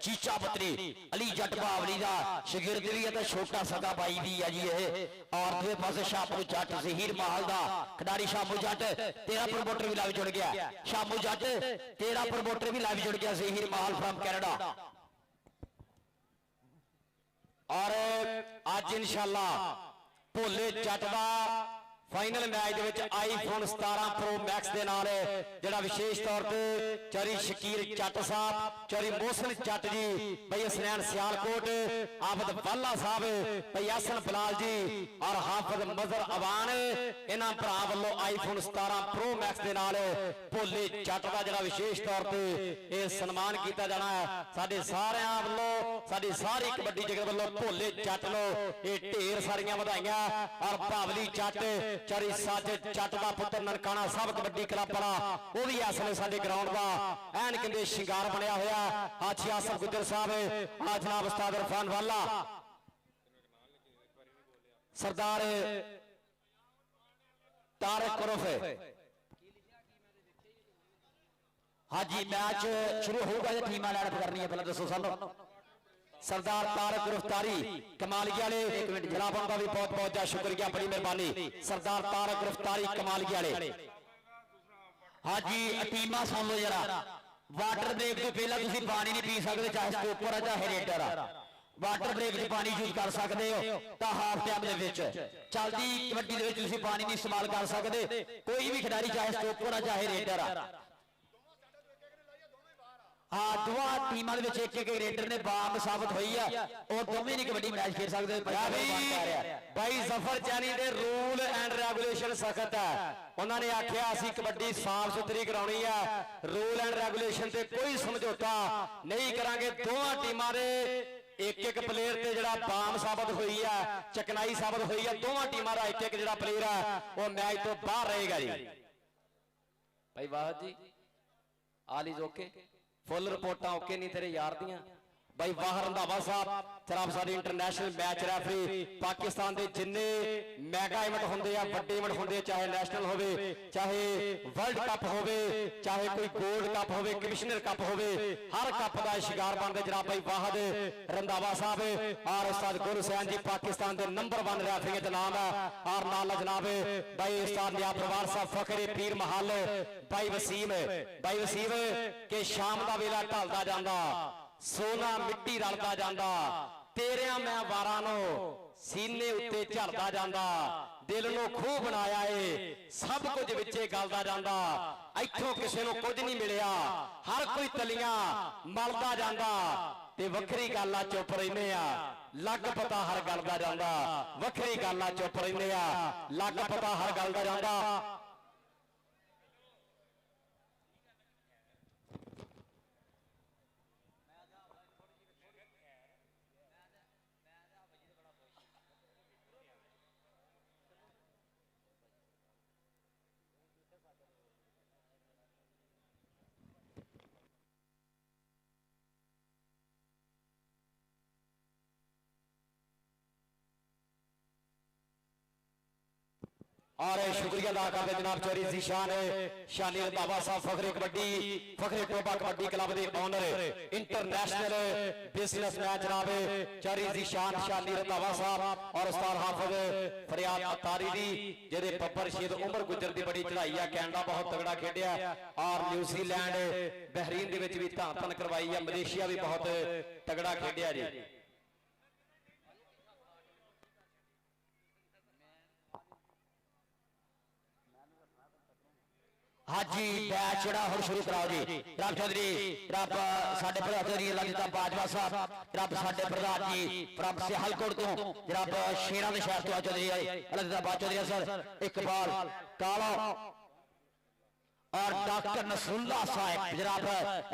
चीचा बतरी अली जट बाबली दा शागिर्द भी है ते छोटा सगा भाई भी है जी ये और दूसरे पासे शामू जट जहीर महल दा खिडारी शामू जट तेरा प्रमोटर भी लाइव जुड़ गया शामू जट तेरा प्रमोटर भी लाइव जुड़ गया जहीर महल फ्रॉम कनाडा और आज इंशाल्लाह भोले जट दा फाइनल मैच दे विच आईफोन 17 प्रो मैक्स दे नाल जेड़ा विशेष तौर पे चौधरी शकीर जट साहब चौधरी मोहसिन जट जी भाई हसनैन सियालकोट आफद वाला साहब भाई हसन बिलाल जी और हाफिज मजर अवान इन्हां भरा वालों आईफोन 17 प्रो मैक्स दे नाल भोले जट दा जेड़ा विशेष तौर पे ये सन्मान किया जाना है साडे सारियां वालों साडी सारी कबड्डी जगत वालों भोले जट नो ये ढेर सारियां वधाइयां और बावली जट चौधरी साजिद जट दा पुत्र ननकाना साहब कबड्डी क्लब वाला वो भी इस वेले साडे ग्राउंड दा ऐन कहंदे शिंगार बनया होया हाजी आसफ गुजर साहब आज जनाब उस्ताद इरफान वाला सरदार तारक उर्फ हाजी मैच शुरू होगा जो टीम लाइन करनी है पहले दसो सानू सरदार तारक गिरफ्तारी कमालिया ने एक मिनट जनाब उनका भी बहुत बहुत शुक्रिया बड़ी मेहरबानी सरदार तारक गिरफ्तारी कमालिया ने हाँ जी टीमा सुन लो जरा वाटर ब्रेक तो पहला तुम पानी नहीं पी सकते चाहे स्टॉपर है चाहे रेडर है वाटर ब्रेक च पानी यूज कर सकते हो तो हाफ टाइम चलती कबड्डी पानी नहीं इस्तेमाल कर सकते कोई भी खिडारी चाहे स्टॉपर है चाहे रेडर है हाँ दोवां टीमां दे विच एक एक रेडर ने बाम साबित हुई है और दोवें नहीं कबड्डी मैच खेल सकते भाई जफर चैनी दे रूल एंड रेगुलेशन सख्त है उन्होंने आख्या असीं कबड्डी साफ सुथरी कराउणी है रूल एंड रेगुलेशन ते कोई समझौता नहीं करांगे दोवां टीमां दे एक एक प्लेयर ते जिहड़ा बाम साबित हुई है चकनाई साबित हुई है दोवां टीमां दा एक एक जिहड़ा प्लेयर है वो मैच तो बाहर रहेगा जी भाई वाह जी आली ओके फुल रिपोर्टां ओके नहीं तेरे यार दियां भाई वाह रंधावा साहब जनाब साडे इंटरनेशनल मैच रैफरी पाकिस्तान के जिन्ने मैगा इवेंट होंगे आ वड्डे इवेंट होंगे चाहे नैशनल होवे चाहे वर्ल्ड कप होवे चाहे कोई गोल्ड कप होवे कमिश्नर कप होवे हर कप का शिकार बनते जनाब भाई वाहद रंधावा साहब और उस्ताद गुरसैन जी पाकिस्तान के नंबर 1 रैफरी का नाम है और नाल जनाब भाई उस्ताद निया परवार साहब फखरे पीर महल भाई वसीम के शाम का वेला ढलता जाता सोना मिट्टी रलता जाता तेरिया मैं वारां नो सीने उत्ते झलदा जाता दिल नो खूह बनाया है सब कुछ विचे गलदा जाता इथों किसी को कुछ नहीं मिलिया हर कोई तलियां मलदा जाता ते वखरी गल आ चुप रहिंदे आ लग पता हर गल दा जांदा वखरी गल आ चुप रहिंदे आ लग पता हर गल दा जांदा और शुक्रिया अदा करते जनाब चौरी जीशान शानी रंधावा साहब फखरे कबड्डी फखरे टोबा कबड्डी क्लब के ओनर इंटरनेशनल बिजनेसमैन जनाब चौरी जीशान शानी रंधावा साहब और उस्ताद हाफिज फरियाद अतारी दी जेदे पप्पर शहीद उमर गुजर दी बड़ी चढ़ाई है कैनेडा बहुत तगड़ा खेडिया और न्यूजीलैंड बहरीन दे विच भी धाम धन करवाई है मलेशिया भी बहुत तगड़ा खेडिया जी हाँ जी बैच जोड़ा हम शुरू कराओ जी रब चौधरी रब साडे प्रधान चौधरी ललिता बाजवा साहब रब साडे प्रधान जी रब सियालकोट तो जनाब शेरां दे शहर तो चौधरी ललिता बाज चौधरी सर इकबाल काला और डॉक्टर नसरुल्लाह साहब जनाब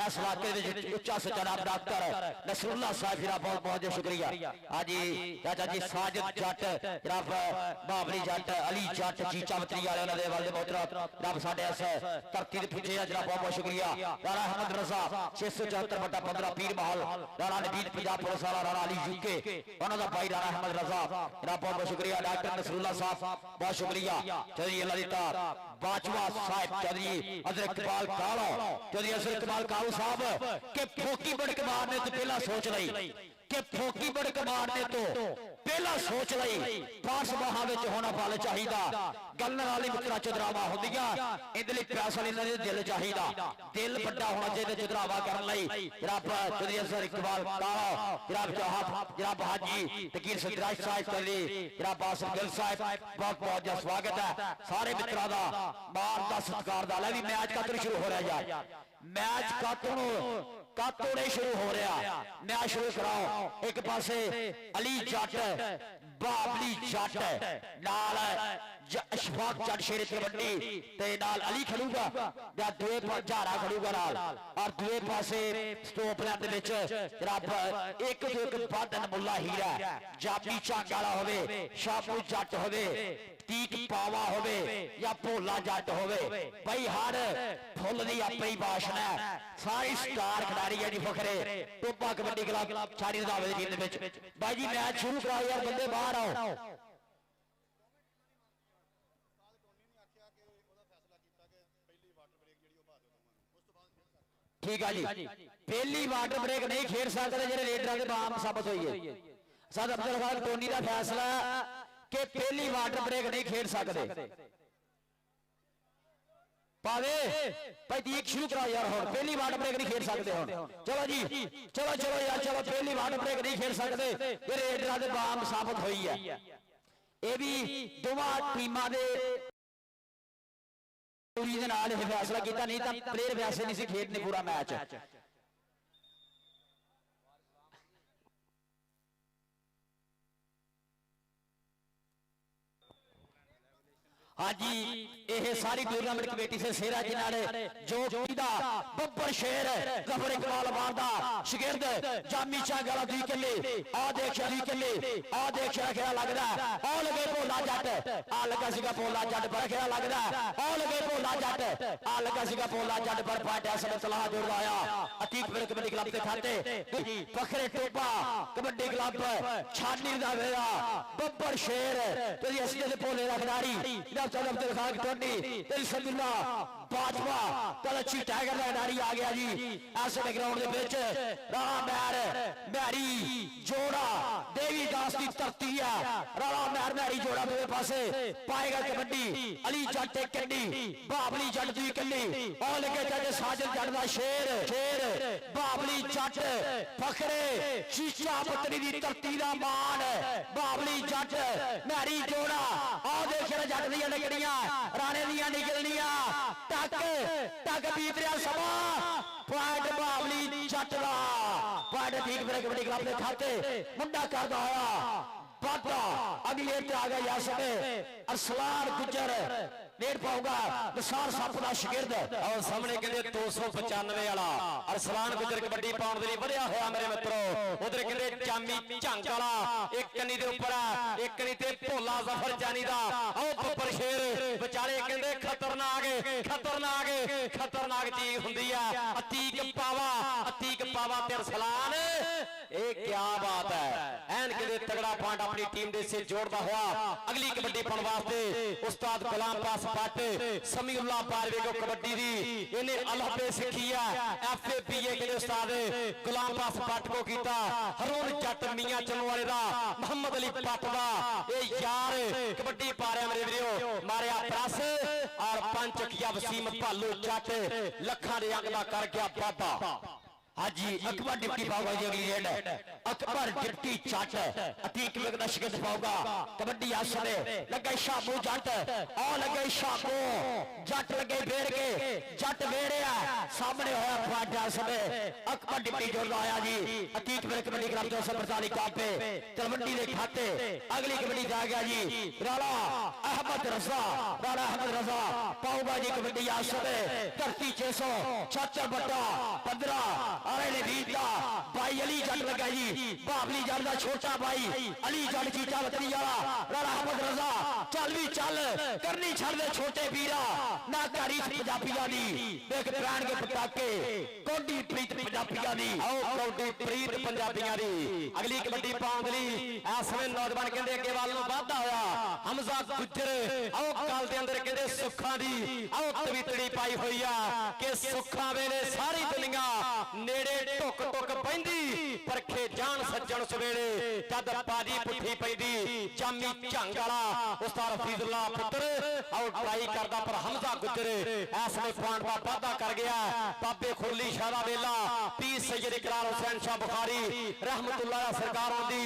इस वाकई में उच्चा से जनाब डॉक्टर नसरुल्लाह साहब जनाब बहुत बहुत शुक्रिया आज चाचा जी साजिद जट जनाब बाबरी जट अली जट चीचा बतरी वाले उन्होंने वाले बहुत जनाब साडे इस धरती दे पूजे जनाब बहुत बहुत शुक्रिया राणा अहमद रजा 674/15 पीर महल राणा नबीद पंजाब पुलिस वाला राणा अली यूके उन्हों का भाई राणा अहमद रजा जनाब बहुत बहुत शुक्रिया डॉक्टर नसरुल्लाह साहब बहुत शुक्रिया चौधरी ललिता बाजवा साहब चौधरी अजर इकबाल काला चौधरी अजर इकबाल कालू साहब के फोकी बड़क मारने तो पहला सोच रही कि फोकी बड़क मारने तो पहला सोच रही पास बाहां विच होना फल चाहिदा गलन वाली मित्रा चुदरावा हुंदियां इहदे लई पैसा इन्हां दे दिल चाहिदा दिल वड्डा होना चाहिए चुदरावा करन लई जनाब चौधरी अजर इकबाल काला जनाब जहाब जनाब हाजी तकीर सदराज साहब चौधरी जनाब बासिम गिल साहब बहुत बहुत स्वागत है सारे मित्रों का मान का सत्कार दा भी मैच कतों शुरू हो रहा है मैच कतों नहीं शुरू हो रहा मैच शुरू कराओ एक पासे अली जट बाबली जट नाल अशफाक जट शेर तलवंडी ते नाल अली खड़ूगा या दूए पासे झारा खड़ूगा नाल और दूए पासे स्टॉप लाइन दे विच जनाब एक तो एक बादन मुल्ला हीरा जाबी झांग वाला होवे शाबू जट होवे तीक पावा होवे या भोला जट होवे भाई हर फुल दी अपनी भाषण है सारी स्टार खिडारी है जी फखरे टोपा कबड्डी क्लब छाड़ी रंधावे दी टीम दे विच भाई जी मैच शुरू कराओ यार बंदे बाहर आओ ठीक है जी पहली वाटर ब्रेक नहीं खेल सकते जेडे रेडर के बाम साबित हुई है सर अब्दुल खान टोनी का फैसला कि पहली वाटर ब्रेक नहीं खेल सकते पावे भाई शुरू कराओ यार हुण पहली वाटर ब्रेक नहीं खेल सकते हुण चलो जी चलो चलो यार चलो पहली वाटर ब्रेक नहीं खेल सकते ये रेडर के बाम साबित हुई है ये भी दोवां टीमां दे फैसला किया नहीं तो प्लेयर वैसे नहीं खेडने पूरा मैच हाँ जी ਇਹ ਸਾਰੀ ਟੂर्नामेंट कमेटी से शेर है जिन्होंने जो बब्बर शेर गफर इकबाल वारदा शिगिर्द जामी चांगला 2 किले आ देख 2 किले आ देख खेला लगदा आ लगे भोला जट आ लगा सीगा भोला जट पर खेला लगदा आ लगे भोला जट आ लगा सीगा भोला जट पर पाटिया समय सलाह जोड़दा आया अतीक विल कबड्डी क्लब के खाते फखरे टोपा कबड्डी क्लब छानी दा वेरा बब्बर शेर तेरी असली दे भोले दा खिडारी इदा चौदह अब्दुल खान टोनी तेरी सदुल्ला बाजवा कलची टाइगर दा खिडारी आ गया जी ऐसे ग्राउंड दे विच राणा मैर मैरी जोड़ा देवी दास की धरती है राणा मैर मैरी जोड़ा मेरे पासे पाएगा कबड्डी अली जट कड्डी बाबली जट दी कल्ली और लगे जट साजल जट दा शेर शेर बाबली जट फखरे शीशा पत्नी दी धरती दा मान बाबली जट मैरी जोड़ा आ देख जट दी लगड़ियां राणे दी निकलनियां टक टक बीत रहा समा पॉइंट बाबली जट दा पॉइंट ठीक मेरे कबड्डी क्लब के खाते मुंडा करदा होया बाटा अगली एट आ गया यहां समय अरसलान गुजर नेट पाऊंगा निसार सप दा शिगिर्द और सामने कहते 295 वाला अरसलान गुजर कबड्डी पाउण दे लई वधिया होया मेरे मित्रो उधर कहते जामी झंग वाला एक कनी दे ऊपर एक कनी ते भोला जफर जानी दा आओ बब्बर शेर विचारे कहते खतरनाक चीज हुंदी है अतीक पावा ते अरसलान ए क्या बात है एन कहते तगड़ा पॉइंट अपनी टीम दे से जोड़दा होया अगली कबड्डी पाउण वास्ते उस्ताद गुलाम पास पट समीउल्लाह पारवे को कबड्डी दी इन्हें अलहबे सीखी है FAPA के उस्ताद गुलाम पास पट को कीता हरून जट मियां चन्नू वाले दा मोहम्मद अली पट दा ए यार कबड्डी पा रहा मेरे वीरो मारिया प्रेस और पंच किया वसीम भालू जट लखां दे अंग दा कर गया वादा हाजी अकबर डिप्टी पाऊंगा जी अगली रेड अकबर डिप्टी चट अतीक विग दा शिगिर्द पाऊंगा कबड्डी आसने लगे शाबू जट आ लगे शाबू जट लगे बेड़ के जट बेड़िया सामने होया फाटा आसने अकबर डिप्टी जोड़दा आया जी अतीक विग कबड्डी क्लब 245 कापे तलवंडी दे खाते अगली कबड्डी जा गया जी राणा अहमद रजा पाऊंगा जी कबड्डी आसने धरती 600 चाचा बट्टा 15 अरे ने बीता भाई अली जट लगा जी बाबली जट दा छोटा भाई अली जट चीचा वतनी वाला राणा अहमद रजा चल भी चल करनी छड़ दे छोटे वीरा ना कारी पंजाबियां दी देख प्राण के पटाके कोडी प्रीत पंजाबियां दी आओ कोडी प्रीत पंजाबियां दी अगली कबड्डी पाउंड लई इस समय नौजवान कहंदे अगे वाल नु वाधा होया हमजा गुजर आओ कल दे अंदर कहंदे सुखां दी आओ तवीतड़ी पाई होई आ कि सुखां वेले सारी दुनिया नेड़े टुक टुक पैंदी परखे जान सज्जन सवेरे जद बाजी पुठी पैंदी जामी झंग वाला उस्ताद हफीजुल्लाह पुत्र आउट ट्राई करदा पर हमजा गुजर इस ने पॉइंट दा वाधा कर गया बाबे खुरली शाह दा वेला पी सैयद इकरार हुसैन शाह बुखारी रहमतुल्लाह सरकारां दी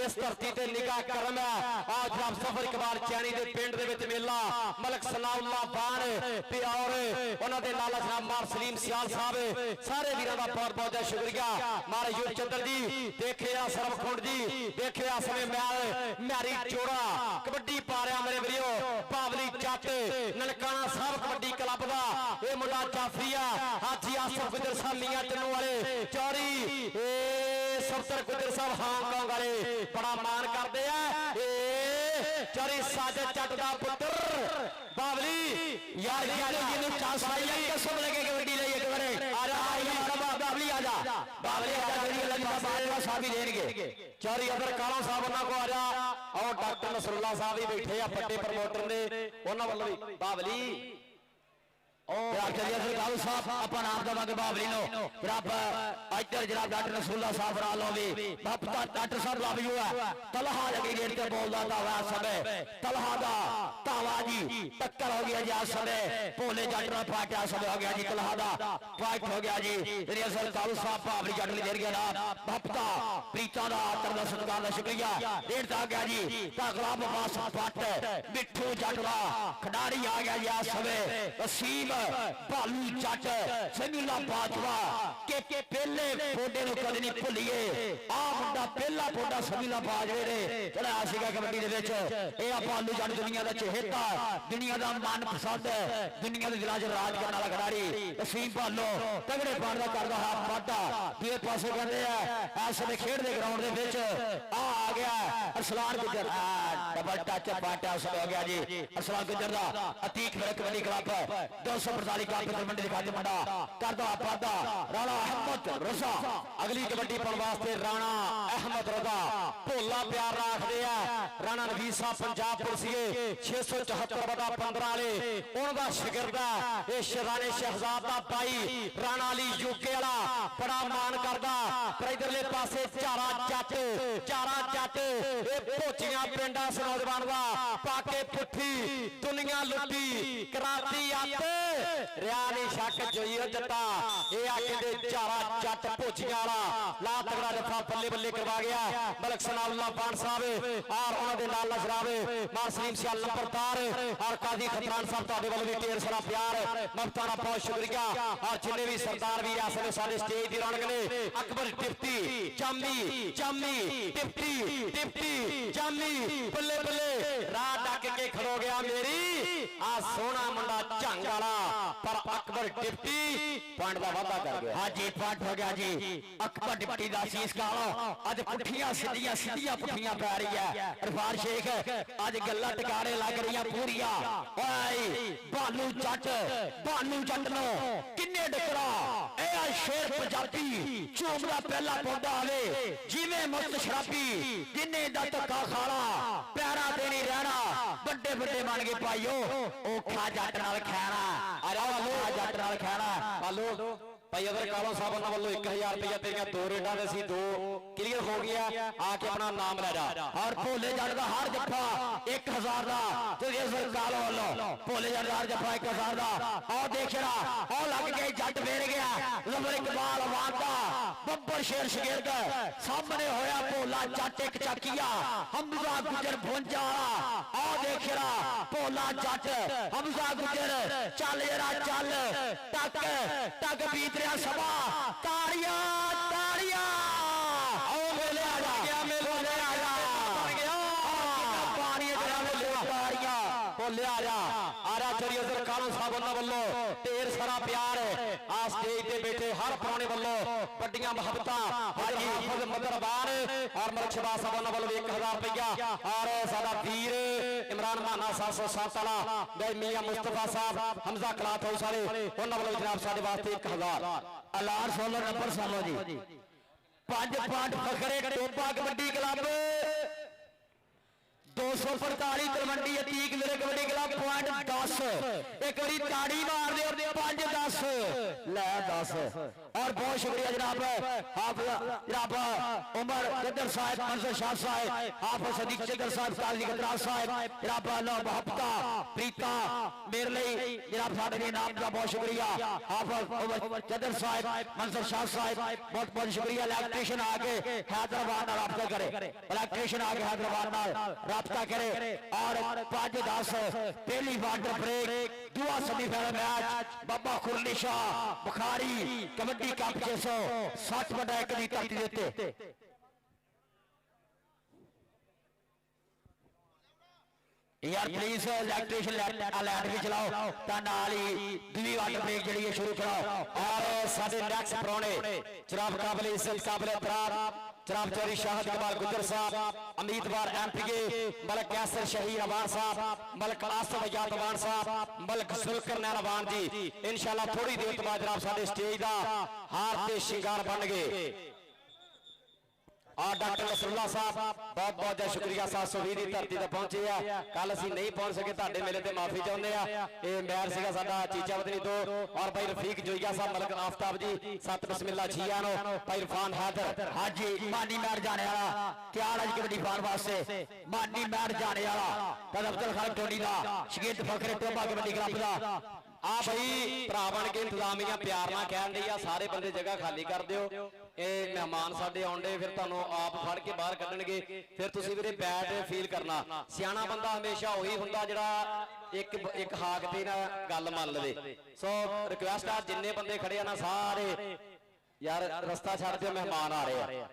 इस धरती ते निगाह करम है आज जनाब सफर इकबाल चैनी दे पिंड दे विच मेला मलक सनाउल्लाह बान ते और उन्हां दे नाल जनाब मार सलीम सियाल साहब सारे वीरां दा बहुत बहुत शुक्रिया मारे युग चंद्र जी देखे सरवखुंड जी देखे समय म्यारी चोड़ा कबड्डी पा रहा मेरे वीरो बावली जट ननकाना साहब कबड्डी क्लब दा ए मुंडा जाफरिया हाजी आसफ गुजर साहब मियां चन्नू वाले चौरी ए सफदर गुजर साहब हांगकांग वाले बड़ा मान करते हैं ए चौरी साजद जट दा पुत्र बावली यार जिन्होंने चांस आई है कसम लगे कबड्डी ले एक बारे आ जा बावली आ जा तेरी अल्लाह बाबा साहब ही देंगे चौरी अदर काला साहब उन्हां को आ जा और डॉक्टर नसरुल्लाह साहब भी बैठे आ पट्टे प्रमोटर ने उन्हां वालों भी बावली अपन आप दवांगे बाबली नो जनाब इधर जनाब डॉक्टर रसूलुल्लाह साहब रालो भी डॉक्टर साहब ला भी हुआ तलहा लगी गेट पे बोलदा था वह समय तलहा दा तावा जी टक्कर हो गया जी आज समय भोले जट दा फाटा समय हो गया जी तलहा दा फाइट हो गया जी तेरी असल कालू साहब बाबली जट ले देर गया ना भक्ता प्रीता दा तरदा सत्कार दा शुक्रिया डेढ़ आ गया जी तागला बास फट मिठू जट दा खिडारी आ गया जी आज समय वसीम ਭਾਲੂ ਜੱਟ ਸਮੀਲਾ ਬਾਜਵਾ ਕਿ ਪਹਿਲੇ ਫੋਡੇ ਨੂੰ ਕਦੇ ਨਹੀਂ ਭੁੱਲੀਏ। ਆ ਮੁੰਡਾ ਪਹਿਲਾ ਫੋਡਾ ਸਮੀਲਾ ਬਾਜਵੇ ਨੇ ਚੜਾਇਆ ਸੀਗਾ ਕਬੱਡੀ ਦੇ ਵਿੱਚ। ਇਹ ਆ ਭਾਲੂ ਜੱਟ ਦੁਨੀਆ ਦਾ ਚਹੇਤਾ, ਦੁਨੀਆ ਦਾ ਮਨਪਸੰਦ, ਦੁਨੀਆ ਦੇ ਦਿਲਾਂ 'ਚ ਰਾਜ ਕਰਨ ਵਾਲਾ ਖਿਡਾਰੀ ਅਸੀਮ ਭਾਲੋ ਤਗੜੇ ਪਾਣ ਦਾ ਕਰਦਾ ਹੱਥ ਵਾਧਾ। ਦੂਏ ਪਾਸੇ ਕਹਿੰਦੇ ਆ ਇਸ ਵੇਲੇ ਖੇਡ ਦੇ ਗਰਾਊਂਡ ਦੇ ਵਿੱਚ ਆ ਗਿਆ ਅਰਸਲਾਨ ਗੁੱਜਰ। ਡਬਲ ਟੱਚ ਪਾਟਾ ਉਸ ਹੋ ਗਿਆ ਜੀ ਅਰਸਲਾਨ ਗੁੱਜਰ ਦਾ। ਅਤੀਕ ਮੇਰੇ ਕਬੱਡੀ ਕਲੱਬ 245 ਕਾਪੀ ਮੰਡੀ ਦੇ ਖਾਤੇ ਮੁੰਡਾ ਕਰਦਾ ਵਾਧਾ। ਰਾਣਾ ਅਹਿਮਦ ਰਜ਼ਾ ਅਗਲੀ ਕਬੱਡੀ ਪਾਉਣ ਵਾਸਤੇ ਰਾਣਾ ਅਹਿਮਦ ਰਜ਼ਾ ਭੋਲਾ ਪਿਆਰ ਰੱਖਦੇ ਆ। ਰਾਣਾ ਨਵੀਰ ਸਾਹਿਬ ਪੰਜਾਬ ਪੁਲਿਸੀਏ 674/15 ਵਾਲੇ ਉਹਨਾਂ ਦਾ ਸ਼ਾਗਿਰਦ ਹੈ ਇਹ ਸ਼ਰਾਨੇ ਸ਼ਹਿਜ਼ਾਦਾ ਬਾਈ ਰਾਣਾ ਅਲੀ ਯੂਕੇ ਵਾਲਾ ਬੜਾ ਮਾਣ ਕਰਦਾ। ਪਰ ਇਧਰਲੇ ਪਾਸੇ ਚਾਰਾ ਜੱਟ ਇਹ ਭੋਚੀਆਂ ਪਿੰਡਾਂ ਇਸ ਨੌਜਵਾਨ ਦਾ ਪਾਕੇ ਪੁੱਠੀ ਦੁਨੀਆ ਲੁੱਟੀ ਕਰਾਤੀ ਅੱਤ ਰਿਆ ਨਹੀਂ ਸ਼ੱਕ ਜੋਈਓ ਜੱਟਾ। ਇਹ ਆ ਕਹਿੰਦੇ ਚਾਰਾ ਜੱਟ ਭੋਚੀਆਂ ਵਾਲਾ ਲਾ ਤਗੜਾ ਜੱਫਾ ਬੱਲੇ ਬੱਲੇ ਕਰਵਾ ਗਿਆ ਮਲਕ ਸਨਾਉल्ला ਬਾਣ ਸਾਹਿਬ ਔਰ ਉਹਨਾਂ ਦੇ ਨਾਲ ਨਜ਼ਰਾਵੇ ਮਾਨ ਸਲੀਮ ਸਿਆਲ ਨੰਬਰਦਾਰ ਔਰ ਕਾਜ਼ੀ ਖਤਰਾਨ ਸਾਹਿਬ ਤੁਹਾਡੇ ਵੱਲੋਂ ਵੀ ਢੇਰ ਸਾਰਾ ਪਿਆਰ ਮਮਤਾਨਾ ਬਹੁਤ ਸ਼ੁਕਰੀਆ। ਔਰ ਜਿੰਨੇ ਵੀ ਸਰਦਾਰ ਵੀ ਆ ਸਾਡੇ ਸਟੇਜ ਦੀ ਰੌਣਕ ਨੇ ਅਕਬਰ ਟਿਪਟੀ ਚਾਮੀ ਟਿਪਟੀ ਚਾਮੀ ਬੱਲੇ ਬੱਲੇ ਰਾਹ ਡੱਕ ਕੇ ਖੜੋ ਗਿਆ ਮੇਰੀ ਆ ਸੋਹਣਾ ਮੁੰਡਾ ਝੰਗ ਵਾਲਾ। ਪਰ ਅਕਬਰ ਟਿਪਟੀ ਪੁਆਇੰਟ ਦਾ ਵਾਅਦਾ ਕਰ ਗਿਆ। ਹਾਂਜੀ ਪੁਆਇੰਟ ਹੋ ਗਿਆ ਜੀ ਅਕਬਰ ਟਿਪਟੀ ਦਾ ਸੀਸ ਗਾਲ। ਅੱਜ ਪੁੱਠੀਆਂ ਸਿੱਧੀਆਂ ਪੁੱਠੀਆਂ ਪੈ ਰਹੀ ਹੈ ਇਰਫਾਨ ਸ਼ੇਖ। ਅੱਜ ਗੱਲਾਂ ਟਿਕਾਣੇ ਲੱਗ ਰਹੀਆਂ ਪੂਰੀਆਂ। ਓਏ ਭਾਲੂ ਜੱਟ ਨੂੰ ਕਿੰਨੇ ਡਕਰਾ ਇਹ ਆ ਸ਼ੇਰ ਪੰਜਾਬੀ ਝੂਮਦਾ ਪਹਿਲਾ ਪੌਦਾ ਆਵੇ ਜਿਵੇਂ ਮੁਕਤ ਸ਼ਰਾਬੀ ਜਿੰਨੇ ਦਾ ਧੱਕਾ ਖਾਲਾ ਪੈਰਾਂ ਤੇ ਨਹੀਂ ਰਹਿਣਾ। ਵੱਡੇ ਬਣ ਗਏ ਭਾਈਓ ਔਖਾ ਜੱਟ ਨਾਲ ਖੈਣਾ ਜੱਟ ਨਾਲ ਖੈਣਾ। ਹਲੋ ਭਾਈ ਅਦਰ ਕਾਲੋ ਸਾਹਿਬ ਉਹਨਾਂ ਵੱਲੋਂ 1000 ਰੁਪਇਆ ਤੇਰੀਆਂ ਦੋ ਰੇਡਾਂ ਦੇ ਸੀ, ਦੋ ਕਲੀਅਰ ਹੋ ਗਿਆ। ਆ ਕੇ ਆਪਣਾ ਨਾਮ ਲੈ ਜਾ। ਔਰ ਭੋਲੇ ਜੱਟ ਦਾ ਹਰ ਜੱਫਾ 1000 ਦਾ ਤੇ ਇਸ ਕਾਲੋ ਵੱਲੋਂ ਭੋਲੇ ਜੱਟ ਦਾ ਜੱਫਾ 1000 ਦਾ। ਆਹ ਦੇਖਣਾ ਉਹ ਲੱਗ ਕੇ ਜੱਟ ਫੇਰ ਗਿਆ ਲੰਬਰ ਇਕਬਾਲ ਵਾਦਾ ਬੱਬਰ ਸ਼ੇਰ ਸ਼ਗਿਰਦ ਸਾਹਮਣੇ ਹੋਇਆ ਭੋਲਾ ਜੱਟ ਇੱਕ ਚੱਕੀਆ ਹਮਜ਼ਾ ਗੁਜਰ ਭੁੰਜਾ ਵਾਲਾ। ਆਹ ਦੇਖਣਾ ਭੋਲਾ ਜੱਟ ਹਮਜ਼ਾ ਗੁਜਰ ਚੱਲ ਜਰਾ ਚੱਲ ਟੱਕ ਬੀਤ ਰਿਹਾ ਸਭਾ ਤਾੜੀਆਂ ਆਓ ਮੇਲੇ ਆ ਜਾ ਮੇਲੇ ਆ ਜਾ ਪਾਣੀ ਜਿਹੜਾ ਮੇਲੇ ਤਾੜੀਆਂ ਭੋਲੇ ਆ ਜਾ ਚਰੀ ਅਜ਼ਰ ਕਾਲੋ ਸਾਹਿਬ ਉਹਨਾਂ ਵੱਲੋਂ ਢੇਰ ਸਾਰਾ ਪਿਆਰ ਆ ਸਟੇਜ ਤੇ ਬੈਠੇ ਹਰ ਪ੍ਰਾਹੁਣੇ ਵੱਲੋਂ ਵੱਡੀਆਂ ਮੁਹੱਬਤਾਂ। ਹਾਜੀ ਹਾਫਿਜ਼ ਮਦਰਬਾਨ ਔਰ ਮਲਕ ਸ਼ਬਾਜ਼ ਸਾਹਿਬ ਉਹਨਾਂ ਵੱਲੋਂ 1000 ਰੁਪਇਆ ਔਰ ਸਾਡਾ ਵੀਰ ਇਮਰਾਨ ਮਾਨਾ 707 ਵਾਲਾ ਬਈ ਮੀਆਂ ਮੁਸਤਫਾ ਸਾਹਿਬ ਹਮਜ਼ਾ ਕਲਾਥ ਹਾਊਸ ਵਾਲੇ ਉਹਨਾਂ ਵੱਲੋਂ ਜਨਾਬ ਸਾਡੇ ਵਾਸਤੇ 1000 ਅਲਾਰ 16 ਨੰਬਰ ਸਾਲੋ ਜੀ 5 ਪੁਆਇੰਟ ਫਖਰੇ ਟੋਪਾ ਕਬੱਡੀ ਕਲੱਬ 245 ਤਲਵੰਡੀ ਅਤੀਕ ਮੇਰੇ ਕਬੱਡੀ ਕਲੱਬ ਪੁਆਇੰਟ 10 ਇੱਕ ਵਾਰੀ ਤਾੜੀ ਮਾਰ ਦਿਓ 5-10 ਲੈ 10 ਔਰ ਬਹੁਤ ਸ਼ੁਕਰੀਆ ਜਨਾਬ ਜਨਾਬ ਉਮਰ ਜੱਦਰ ਸਾਹਿਬ ਮਨਸੂਰ ਸ਼ਾਹ ਸਾਹਿਬ ਹਾਫਿਜ਼ ਸਦੀਕ ਜੱਦਰ ਸਾਹਿਬ ਕਾਜ਼ੀ ਖਤਰਾ ਸਾਹਿਬ ਜਨਾਬ ਅੱਲਾ ਮੁਹੱਬਤਾਂ ਪ੍ਰੀਤਾ ਮੇਰੇ ਲਈ ਜਨਾਬ ਸਾਡੇ ਦੇ ਨਾਮ ਦਾ ਬਹੁਤ ਸ਼ੁਕਰੀਆ। ਹਾਫਿਜ਼ ਉਮਰ ਜੱਦਰ ਸਾਹਿਬ ਮਨਸੂਰ ਸ਼ਾਹ ਸਾਹਿਬ ਬਹੁਤ ਸ਼ੁਕਰੀਆ। ਇਲੈਕਟ੍ਰੀਸ਼ੀਅਨ ਆ ਕੇ हैदराबाद ਨਾਲ ਰਾਬਤਾ ਕਰੇ ਇਲੈਕਟ੍ਰੀਸ਼ੀਅਨ ਆ ਕੇ हैदराबाद ਨਾਲ करे और 5-10 पहली वाटर ब्रेक दुआ सेमीफाइनल मैच बाबा खुरली शाह बुखारी कबड्डी कप 660/1 की धरती देते यार प्लीज इलेक्ट्रीशियन अलर्ट भी चलाओ ता नाल ही दूसरी वाटर ब्रेक जड़ी है शुरू कराओ। और साडे नेक्स्ट प्रोने जनाब काबिल इज्जत काबिल एहतराम जनाब चौधरी शाहिद इकबाल गुजर साहब उम्मीदवार एमपीए मलक कैसर शहीर अवान साहब मलक आसफ अजात अवान साहब मलक सुलकर नैनवान जी इंशाल्लाह थोड़ी देर तो बाद जनाब साडे स्टेज दा हार ते शिंगार बन गए। और डॉक्टर नसरुल्ला साहब बहुत बहुत शुक्रिया 720 की धरती तक पहुंचे हैं। कल असीं नहीं पहुंच सके तुहाडे मेले ते माफी चाहुंदे आ। ये मैच सीगा साडा चीचा वतनी तो और भाई रफीक जोईया साहब मलक आफ्ताब जी सत बिस्मिल्ला जिया नो भाई इरफान हैदर हाजी मानी मैच जाने वाला क्या आज कबड्डी फान वास्ते मानी मैच जाने वाला कल अब्दुल खालिक टोनी दा शगीर फखरे टोबा कबड्डी क्लब दा आ भाई भरा बन के इंतजामिया प्यार ना कह रही है सारे बंदे जगह खाली कर दिओ। ये मेहमान साडे आउंदे फिर तुहानू आप फड़ के बाहर कढणगे फिर तुसीं वीरे बैड फील करना। सियाणा बंदा हमेशा वही हुंदा जिहड़ा ਇੱਕ ਹਾਕ ਤੇ ਨਾ ਗੱਲ ਮੰਨ ਲਵੇ। ਸੋ ਰਿਕੁਐਸਟ ਆ ਜਿੰਨੇ ਬੰਦੇ ਖੜੇ ਆ ਨਾ ਸਾਰੇ ਯਾਰ ਰਸਤਾ ਛੱਡ ਦਿਓ, ਮਹਿਮਾਨ ਆ ਰਹੇ ਆ।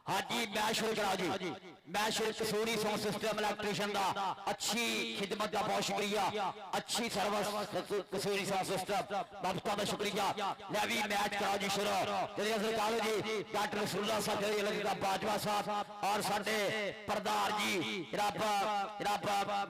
हाँ जी मैच शुरू कराओ जी। मैच शुरू कसूरी साउंड सिस्टम इलेक्ट्रीशियन दा अच्छी खिदमत का बहुत शुक्रिया, अच्छी सर्विस कसूरी साउंड सिस्टम बाबा का शुक्रिया। ले भी मैच कराओ जी शुरू। जल्दी सरकार जी डॉक्टर रसूलुल्लाह साहब जल्दी बाजवा साहब और साडे प्रधान जी रब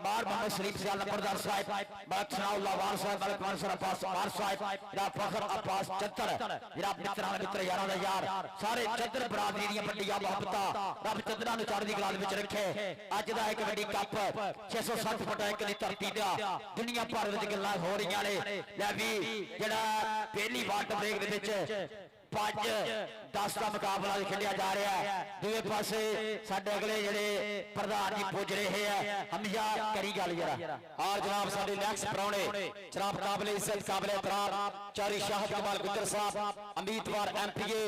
बार मोहम्मद सलीम सियाल प्रधान साहब मलक सनाउल्लाह वार साहब मलक मंसूर अब्बास वार साहब रब फखर अब्बास चतर रब मित्र यारों दा यार सारे चतर बरादरी दी बड़िया मोहब्बत रब चंद्रा नु चढ़दी कला विच रखे। अज दा एक वड्डी कप 660 फुट एक दी धरती दा दुनिया भर विच गल्लां हो रहीआं ने। लै भी जेड़ा पहली वाटर ब्रेक दे विच 5-10 का मुकाबला खेलिया जा रहा है। दूसरे पासे साडे अगले जेड़े प्रधान जी पुज रहे हैं हमजा करी गल जरा। और जनाब साडे नेक्स्ट प्राहुणे जनाब काबिले इज्जत काबिले एहतराम चौधरी शाहिद कमाल गुज्जर साहब उम्मीदवार एमपीए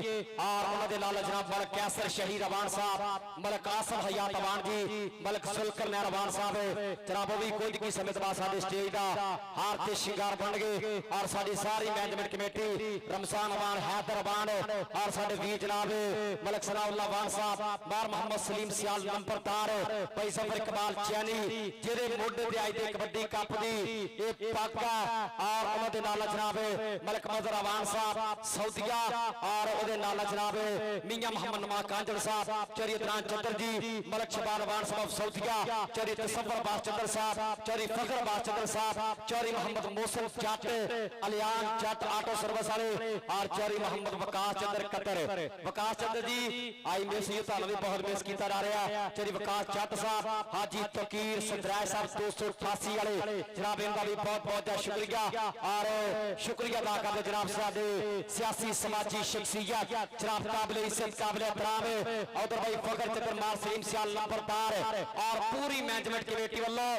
और उन्हां दे नाल जनाब मलक कैसर शहीद अवान साहब मलक आसफ हयात अवान जी मलक सुलकर नैर अवान साहब जनाब भी कुछ की समय बाद साडे स्टेज दा हार ते शिंगार बन गए। और साडी सारी मैनेजमेंट कमेटी रमजान अवान हैदर और साडे वीर जनाब मलक सनाउल्लाह वान साहब बार मोहम्मद सलीम सियाल नंबरदार भाई सफर इकबाल चैनी जेदे मोढे ते आई ते कबड्डी कप दी ए पाका और उन्हां दे नाल जनाब मलक मजर अवान साहब सऊदिया और ओदे नाल जनाब मियां मोहम्मद नमा कांजल साहब चौधरी इदरान चंद्र जी मलक शबान अवान साहब सऊदिया चौधरी तसव्वुर अब्बास चंद्र साहब चौधरी फखर अब्बास चंद्र साहब चौधरी मोहम्मद मोहसिन जट अलियान जट ऑटो सर्विस वाले और Chaudhary Mohammad Waqas Chandar Qatar Waqas Chandar ji I miss you तुहानू भी बहुत मिस किया जा रहा है। चौधरी वकास जट साहब हाजी तकीर सदराय साहब 288 वाले जनाब इनका भी बहुत बहुत शुक्रिया और शुक्रिया अदा करते जनाब साडे सियासी समाजी शख्सियत जनाब काबिले इज्जत काबिले एहतराम उधर भाई फखर चंद्र माल सलीम सियाल नंबरदार और पूरी मैनेजमेंट कमेटी वालों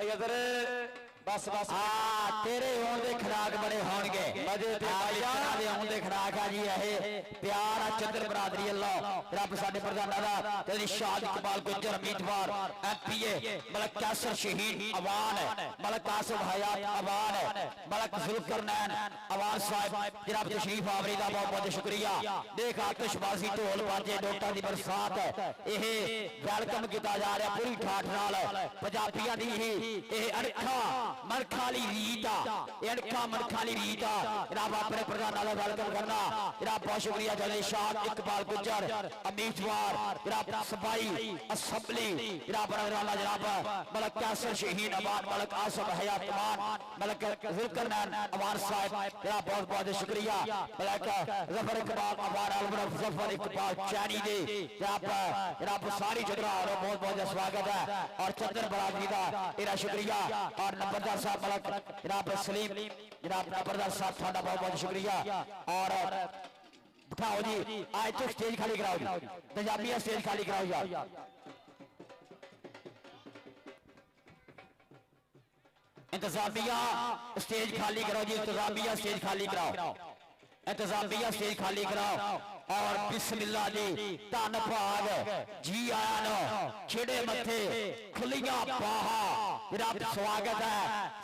भाई अदर बस बस तेरे होने खराक बड़े होंगे मजे होने खराक है जी है प्यार चंद्र बरादरी अल्लाह रब साडे प्रधान दा तेरी शाद इकबाल गुज्जर उम्मीदवार एमपीए मलक कैसर शहीद अवान मलक आसफ हयात अवान मलक जुल्करनैन अवान साहब जनाब तशरीफ आवरी दा बहुत बहुत शुक्रिया। देख आतिशबाजी ढोल बाजे नोटां दी बरसात यह वेलकम किया जा रहा पूरी ठाठ नाल पंजाबियां दी ही अणखा मनखाली रीत अणखा मनखाली रीत जनाब अपने प्रधान दा वेलकम करना जनाब बहुत शुक्रिया। जनाब शाद इकबाल गुज्जर उम्मीदवार जनाब सफाई असेंबली जनाब जनाब मलक कैसर शहीद अवान मलक आसफ हयात अवान मलक जुल्करनैन अवान साहब जनाब बहुत बहुत शुक्रिया। मलक जफर इकबाल अवान अलमरफ जफर इकबाल चैनी दे जनाब सारी जगह बहुत बहुत स्वागत है और चंद्र बरादरी का इरा शुक्रिया और नंबरदार साहब मलक जनाब सलीम जनाब नंबरदार साहब थोड़ा बहुत बहुत शुक्रिया। और उठाओ जी आज तो स्टेज खाली कराओ जी पंजाबी स्टेज खाली कराओ यार इंतजामिया स्टेज खाली कराओ जी इंतजामिया स्टेज खाली कराओ इंतजामिया स्टेज खाली कराओ और बिस्मिल्लाह जी धन भाग जी आया नो छिड़े मथे खुलियां बाहा जनाब स्वागत है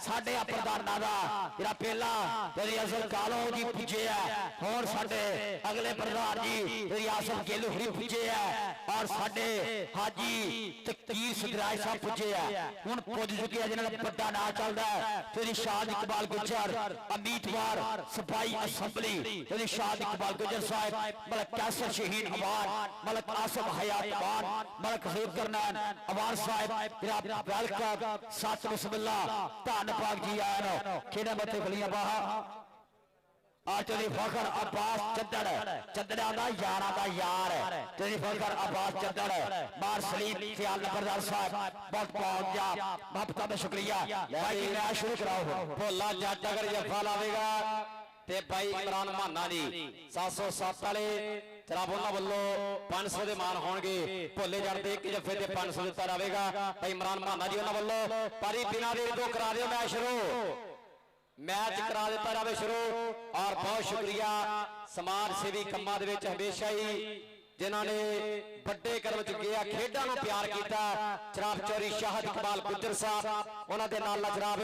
साडे प्रधाना दा जरा पहला तेरी असल कालो जी पुजे है और साडे अगले प्रधान जी तेरी आसफ गिल हुरी पुजे है और साडे हाजी तकीर सदराय साहब पुजे है हुन पुज चुके हैं जिन्हां दा बड़ा नाम चलदा है तेरी शाद इकबाल गुज्जर उम्मीदवार सफाई असेंबली तेरी शाद इकबाल गुज्जर साहब मलक कैसर शहीद अवान मलक आसफ हयात अवान मलक जुल्करनैन अवान साहब जनाब वेलकम सत बिस्मिल्लाह धन पाक जी आया नो खेड़े मथे खुलियां बाहा चौधरी फखर अब्बास चंदड़ चंदड़ा दा यारा दा यार चौधरी फखर अब्बास चंदड़ बार सलीम सियाल नंबरदार साहब बहुत बहुत मोहब्बत में शुक्रिया। भाई मैं शुरू कराओ भोला जट अगर जफा लावेगा ते भाई इमरान माना जी 707 वाले जनाब उन्हां वल्लों 500 दे मान होणगे भोले जट दे एक जफे ते 500 दिता जावेगा भाई इमरान माना जी उन्हां वल्लों पारी बिना देर तो करा दिओ मैच करा दिता जावे शुरू। और बहुत शुक्रिया समाज सेवी कम्मां दे विच हमेशा ही जिन्हां ने बड़े करम चुके खेडां नूं प्यार कीता जनाब चौधरी शाहिद इकबाल गुज्जर साहब ਉਹਨਾਂ ਦੇ ਨਾਲ ਜਨਾਬ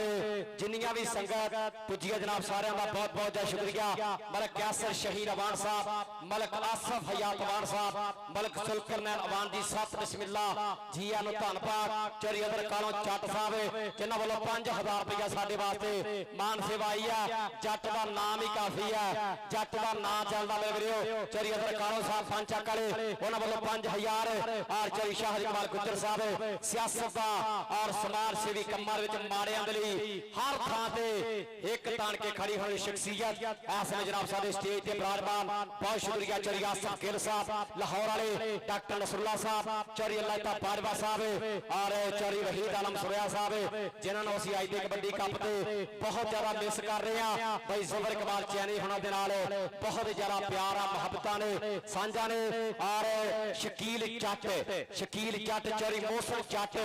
ਜਿੰਨੀਆਂ ਵੀ ਸੰਗਤ ਪੁੱਜੀ ਹੈ ਜਨਾਬ ਸਾਰਿਆਂ ਦਾ ਬਹੁਤ ਬਹੁਤ ਜੈ ਸ਼ੁਕਰੀਆ। ਮਲਕ ਯਾਸਰ ਸ਼ਹੀਦ ਅਵਾਨ ਸਾਹਿਬ, ਮਲਕ ਆਸਫ ਹਯਾਤ ਅਵਾਨ ਸਾਹਿਬ, ਮਲਕ ਸੁਲਕਰਨੈਨ ਅਵਾਨ ਜੀ ਸਤ ਬਿਸਮਿਲ੍ਲਾ ਜੀਆਂ ਨੂੰ ਧੰਨਵਾਦ। ਚੋਰੀ ਅਦਰ ਕਾਲੋਂ ਜੱਟ ਸਾਹਿਬ ਜਿਨ੍ਹਾਂ ਵੱਲੋਂ 5000 ਰੁਪਇਆ ਸਾਡੇ ਵਾਸਤੇ ਮਾਨ ਸੇਵਾ ਆਈ ਆ। ਜੱਟ ਦਾ ਨਾਮ ਹੀ ਕਾਫੀ ਆ, ਜੱਟ ਦਾ ਨਾਂ ਚੱਲਦਾ ਮੇਰੇ ਵੀਰੋ। ਚੋਰੀ ਅਦਰ ਕਾਲੋਂ ਸਾਹਿਬ ਪੰਚਕ ਵਾਲੇ ਉਹਨਾਂ ਵੱਲੋਂ 5000 ਔਰ ਚੋਰੀ ਸ਼ਾਹ ਇਕਬਾਲ ਗੁੱਜਰ ਸਾਹਿਬ ਸਿਆਸਤ ਦਾ ਔਰ ਸਮਾਜ ਸੇਵੀ ਕੰਮਾਂ ਵਿੱਚ ਮਾੜਿਆਂ ਦੇ ਲਈ ਹਰ ਥਾਂ ਤੇ ਇੱਕ ਤਾਣ ਕੇ ਖੜੀ ਹੋਈ ਸ਼ਖਸੀਅਤ ਇਸ ਵੇਲੇ ਜਨਾਬ ਸਾਡੇ ਸਟੇਜ ਤੇ ਬਿਰਾਜਮਾਨ। ਬਹੁਤ ਸ਼ੁਕਰੀਆ ਚੋਰੀ ਆਸਫ ਗਿੱਲ ਸਾਹਿਬ ਲਾਹੌਰ ਵਾਲੇ, ਡਾਕਟਰ ਨਸਰੁੱਲਾ ਸਾਹਿਬ, ਚੋਰੀ ਅੱਲਾਹ ਤਾ ਬਾਜਵਾ ਸਾਹਿਬ ਔਰ ਚੋਰੀ ਵਹੀਦ ਆਲਮ ਸੁਰਿਆ ਸਾਹਿਬ ਜਿਨ੍ਹਾਂ ਨੂੰ ਅਸੀਂ ਅੱਜ ਦੇ ਕਬੱਡੀ ਕੱਪ ਤੇ ਬਹੁਤ ਜ਼ਿਆਦਾ ਮਿਸ ਕਰ ਰਹੇ ਹਾਂ। ਬਈ ਜ਼ੁਬਰ ਇਕਬਾਲ ਚੈਨੀ ਹੁਣਾਂ ਦੇ ਨਾਲ ਬਹੁਤ ਜ਼ਿਆਦਾ ਪਿਆਰ ਆ, ਮੁਹੱਬਤਾਂ ਨੇ, ਸਾਂਝਾਂ ਨੇ ਔਰ ਸ਼ਕੀਲ ਜੱਟ ਚੋਰੀ ਮੋਸਨ ਜੱਟ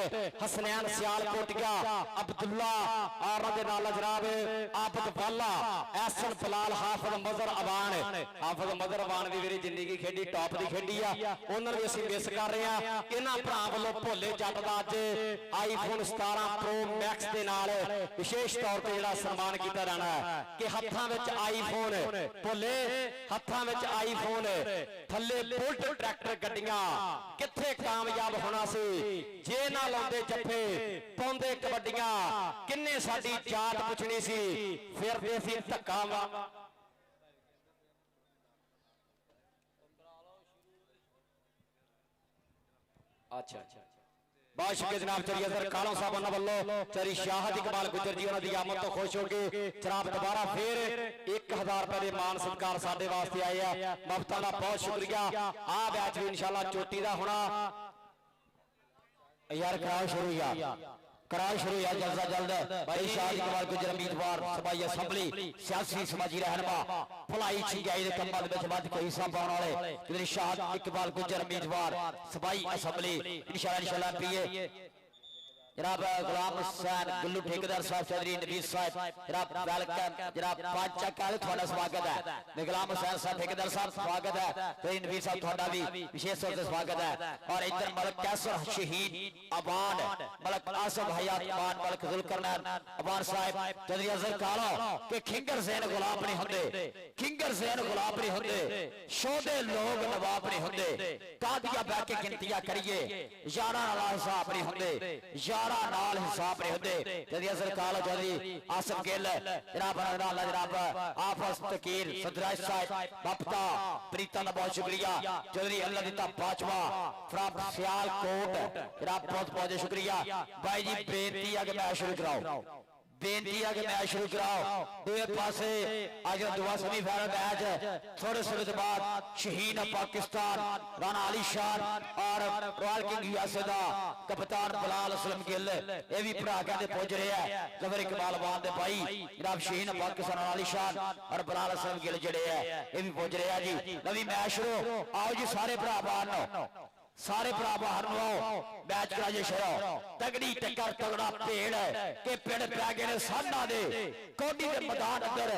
ਹਸਨੈਨ ਸਿਆਲ ਕੋਟੀਆ ਅਬਦੁੱਲਾ ਔਰ ਦੇ ਨਾਲ ਜਨਾਬ ਆਬਦ ਵਾਲਾ ਐਸਨ ਬਲਾਲ ਹਾਫਿਜ਼ ਮਜ਼ਰ ਅਵਾਨ ਵੀ ਵੀਰੇ ਜ਼ਿੰਦਗੀ ਖੇਡੀ ਟੌਪ ਦੀ ਖੇਡੀ ਆ, ਉਹਨਾਂ ਨੂੰ ਅਸੀਂ ਮਿਸ ਕਰ ਰਹੇ ਆ। ਇਹਨਾਂ ਭਰਾ ਵੱਲੋਂ ਭੋਲੇ ਜੱਟ ਦਾ ਅੱਜ ਆਈਫੋਨ 17 ਪ੍ਰੋ ਮੈਕਸ ਦੇ ਨਾਲ ਵਿਸ਼ੇਸ਼ ਤੌਰ ਤੇ ਜਿਹੜਾ ਸਨਮਾਨ ਕੀਤਾ ਜਾਣਾ ਹੈ ਕਿ ਹੱਥਾਂ ਵਿੱਚ ਆਈਫੋਨ, ਭੋਲੇ ਹੱਥਾਂ ਵਿੱਚ ਆਈਫੋਨ, ਥੱਲੇ ਬੁਲਟ ਟਰੈਕਟਰ ਗੱਡੀਆਂ, ਕਿੱਥੇ ਕਾਮਯਾਬ ਹੋਣਾ ਸੀ ਜੇ ਨਾ ਲਾਉਂਦੇ ਜੱਫੇ ਪਾਉਂਦੇ ਕਬੱਡੀਆਂ, ਕਿੰਨੇ ਸਾਡੀ ਜਾਤ ਪੁੱਛਣੀ ਸੀ ਫਿਰਦੇ ਸੀ ਧੱਕਾ ਅੱਛਾ ਬਹੁਤ ਸ਼ੁਕਰੀਆ ਜਨਾਬ ਚੋਰੀ ਅਜ਼ਰ ਕਾਲੋਂ ਸਾਹਿਬ ਉਹਨਾਂ ਵੱਲੋਂ ਚੋਰੀ ਸ਼ਾਹ ਇਕਬਾਲ ਗੁੱਜਰ ਜੀ ਉਹਨਾਂ ਦੀ ਆਮਦ ਤੋਂ ਖੁਸ਼ ਹੋ ਕੇ ਜਨਾਬ ਦੁਬਾਰਾ ਫੇਰ 1000 ਰੁਪਏ ਦੇ ਮਾਨ ਸਤਿਕਾਰ ਸਾਡੇ ਵਾਸਤੇ ਆਏ ਆ। ਮੁਫਤਾਂ ਦਾ ਬਹੁਤ ਸ਼ੁਕਰੀਆ। ਆਹ ਮੈਚ ਵੀ ਇਨਸ਼ਾਅੱਲਾ ਚੋਟੀ ਦਾ ਹੋਣਾ यार कराओ शुरू यार जल्द जल्द भाई शाह इकबाल गुजर उम्मीदवार सभाई असम्बली सियासी समाजी रहनुमा भलाई छिंगाई दे कंमां दे विच वध के हिस्सा पाउण वाले जिहड़े शाह इकबाल गुजर उम्मीदवार सभाई असम्बली इंशाअल्लाह प्रिय जनाब गुलाम हुसैन गुल्लू ठेकेदार साहब चौधरी नबीस साहब जनाब वेलकम जनाब पांचक वाले थोड़ा स्वागत है। गुलाम हुसैन साहब ठेकेदार साहब स्वागत है, चौधरी नबीस साहब थोड़ा भी विशेष तौर से स्वागत है। और इधर मलक कैसर शहीद अवान, मलक आसफ हयात अवान, मलक जुल्करनैन अवान साहब चौधरी अजहर काला के खिंगर ज़ैन गुलाम नहीं होंदे, खिंगर ज़ैन गुलाम नहीं होंदे, शोधे लोग नवाब नहीं होंदे, कादिया बैठ के गिनतियां करिए यारा नाल हिसाब नहीं होंदे, यारा नाल हिसाब नहीं होंदे। चौधरी अजहर काला चौधरी आसफ गिल जनाब जनाब आफस तकीर सदराज साहब बप्ता प्रीता का बहुत शुक्रिया। चौधरी अल्लाह दिता बाजवा फ्रॉम सियालकोट जनाब बहुत बहुत शुक्रिया। भाई जी बेनती है कि मैच शुरू कराओ, बेनती है कि मैच शुरू कराओ। दूसरे पासे आज दुआ सेमीफाइनल मैच थोड़े समय बाद शहीद पाकिस्तान राणा अली शान और रॉयल किंग यूएसए दा कप्तान बिलाल असलम गिल ये भी भरा कहते पुज रहे हैं। ज़फर इकबाल अवान दे भाई जनाब शहीद पाकिस्तान राणा अली शान और बिलाल असलम गिल जिहड़े है ये भी पुज रहे हैं जी। नवी मैच शुरू आओ जी सारे भरा बाहर सारे भरा बाहर आओ मैच कराइए शुरू। तगड़ी टक्कर तगड़ा पेड़ के पेड़ पै गए साना दे कोडी दे मैदान अंदर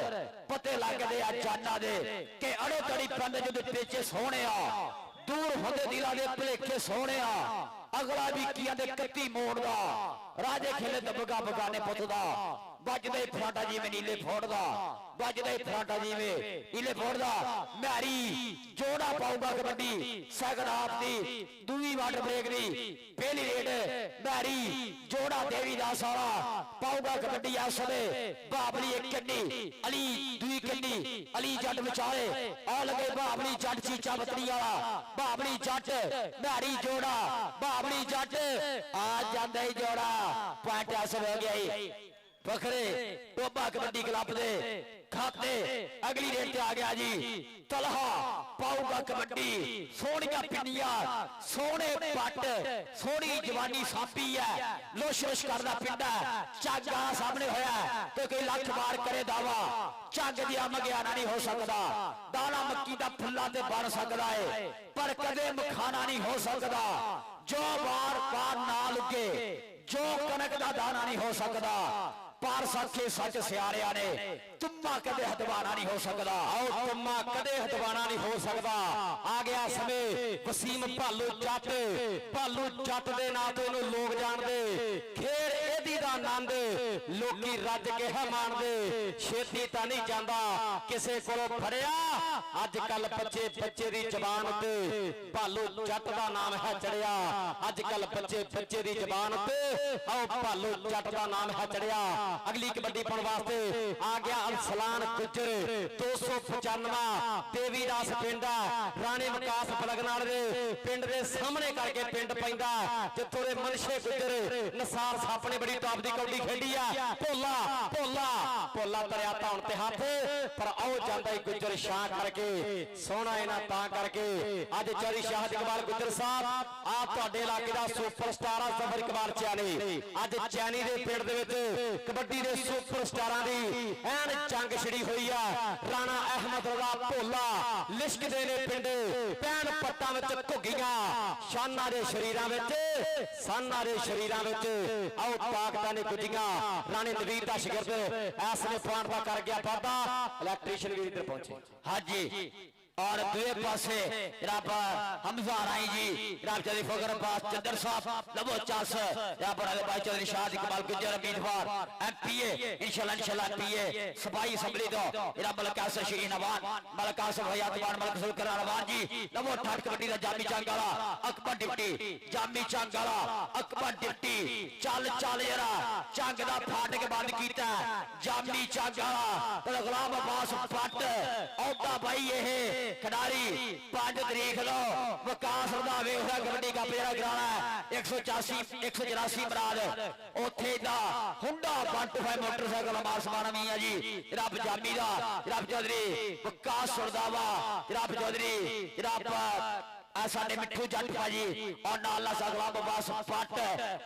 पते लगदे आ जाना दे के अड़ो तड़ी पंद जो पेचे सोने दूर होंदे दिला दे भलेखे सोने अगला भी किया दे कत्ती मोड़ दा राजे खेले दबगा बगाने पुत दा बजदे फराटा जी में नीले फोड़दा बजदे फराटा जी में नीले फोड़दा मैरी जोड़ा पाऊगा कबड्डी सेकंड हाफ दी दूसरी वाटर ब्रेक दी पहली रेड मैरी जोड़ा देवी दास वाला पाऊगा कबड्डी आसले बाबली एक कन्नी अली दूसरी कन्नी अली जट विचारे आ लगे बाबली जट चीचा बतरी वाला बाबली जट मैरी जोड़ा बाबली जट आ जांदा ही जोड़ा पॉइंट हासिल हो गया। बखरे टोबा कबड्डी क्लब दे खाते अगली रेट आ गया जी तलहा पाऊगा कबड्डी सोनिया पिंडिया सोने पट सोनी जवानी सांपी है लोश लोश करदा पिंडा चागा सामने होया क्योंकि लख बार करे दावा चग दिया मगियाना नहीं हो सकता दाना मक्की दा फुल्ला ते बन सकता है पर कदे मखाना नहीं हो सकता जो बार बार ना लुके जो कनक दा दाना नहीं हो सकता पार सखे सच सियारिया ने तुम्मा कदे हदवाना नहीं हो सकता आओ तुम्मा कदे हदवाना नहीं हो सकता। आ गया समय वसीम भालू जट दे नां तो इहनूं लोग जानदे खेड़ एदी ਦਾ ਆਨੰਦ ਲੋਕੀ ਰੱਜ ਕੇ ਹੈ ਮਾਣਦੇ ਛੇਤੀ ਤਾਂ ਨਹੀਂ ਜਾਂਦਾ ਕਿਸੇ ਕੋਲੋਂ ਫੜਿਆ ਅੱਜ ਕੱਲ ਬੱਚੇ ਦੀ ਜ਼ਬਾਨ ਉੱਤੇ ਭਾਲੂ ਜੱਟ ਦਾ ਨਾਮ ਹੈ ਚੜਿਆ ਅੱਜ ਕੱਲ ਬੱਚੇ ਦੀ ਜ਼ਬਾਨ ਉੱਤੇ ਆਓ ਭਾਲੂ ਜੱਟ ਦਾ ਨਾਮ ਹੈ ਚੜਿਆ ਅਗਲੀ ਕਬੱਡੀ ਪਾਉਣ ਵਾਸਤੇ ਆ ਗਿਆ ਅਲਸਲਾਨ ਗੁੱਜਰ 295 ਦੇਵੀਦਾਸ ਪਿੰਡ ਰਾਣੇ ਵਿਕਾਸ ਬਲਗਨਾਲ ਦੇ ਪਿੰਡ ਦੇ ਸਾਹਮਣੇ ਕਰਕੇ ਪਿੰਡ ਪੈਂਦਾ ਜਿੱਥੋਂ ਦੇ ਮਨਸ਼ੇ ਗੁੱਜਰ ਨਸਾਰ ਸਾਪ ਨੇ ਬੜੀ ਟੌਪ ਦੀ ਕਬੱਡੀ ਖੇਡੀ ਆ ਭੋਲਾ ਤਰਿਆ ਧੌਣ ਤੇ ਹੱਥ ਪਰ ਆਓ ਜਾਂਦਾ ਹੀ ਗੁੱਜਰ ਸ਼ਾਹ ਕਰਕੇ ਸੋਹਣਾ ਇਹਨਾਂ ਤਾਂ ਕਰਕੇ ਅੱਜ ਚੌਧਰੀ ਸ਼ਾਹਦ ਇਕਬਾਲ ਗੁੱਜਰ ਸਾਹਿਬ ਆ ਤੁਹਾਡੇ ਇਲਾਕੇ ਦਾ ਸੁਪਰਸਟਾਰ ਆ ਜ਼ਫਰ ਇਕਬਾਲ ਚੈਨੀ ਅੱਜ ਚੈਨੀ ਦੇ ਪਿੰਡ ਦੇ ਵਿੱਚ ਕਬੱਡੀ ਦੇ ਸੁਪਰਸਟਾਰਾਂ ਦੀ ਐਨ ਜੰਗ ਛਿੜੀ ਹੋਈ ਆ ਰਾਣਾ ਅਹਿਮਦ ਰਜ਼ਾ ਭੋਲਾ ਲਿਸ਼ਕਦੇ ਨੇ ਪਿੰਡ ਪੈਣ ਪੱਟਾਂ ਵਿੱਚ ਘੁੱਗੀਆਂ ਸ਼ਾਨਾਂ ਦੇ ਸ਼ਰੀਰਾਂ ਵਿੱਚ ਆਓ ਤਾਕਤਾਂ ਨੇ ਗੁੱਜੀਆਂ ਰਾਣੇ ਨਵੀਰ ਦਾ ਸ਼ਗਿਰਦ ਐਸ ਨੇ ਪੁਆਇੰਟ ਦਾ ਕਰ ਗਿਆ ਵਾਧਾ ਇਲੈਕਟ੍ਰੀਸ਼ੀਅਨ ਵੀਰ ਇੱਧਰ पहुंचे हाँ जी और दूसरे पासे जनाब हमजा राई जी जनाब चौधरी फखर अब्बास चंदर साहब लबो चास यहाँ पर आले भाई चौधरी शाहद इकबाल गुज्जर उम्मीदवार एमपीए इंशाल्लाह एमपीए सफाई असम्बली दो जनाब मलकास शरीन अवान मलकास हयातवान मलकसुल करारवान जी लबो ठाट कबड्डी दा जामी चांगाला अकबर डिप्टी जामी चांगाला अकबर डिप्टी चल जरा चंग दा फाटक बंद कीता जामी चांगाला ते गुलाम अब्बास पट औदा भाई ये खिडारी 5 तरीक लो विकास रंधावे होया कबड्डी कप जरा कराना 184 मराद उत्थे दा हुंडा 125 मोटरसाइकिल मारसमान मियां जी जनाब जामी दा जनाब चौधरी विकास रंधावा जनाब चौधरी जनाब साडे मिठू जट भाजी और नाल गुलाम अब्बास पट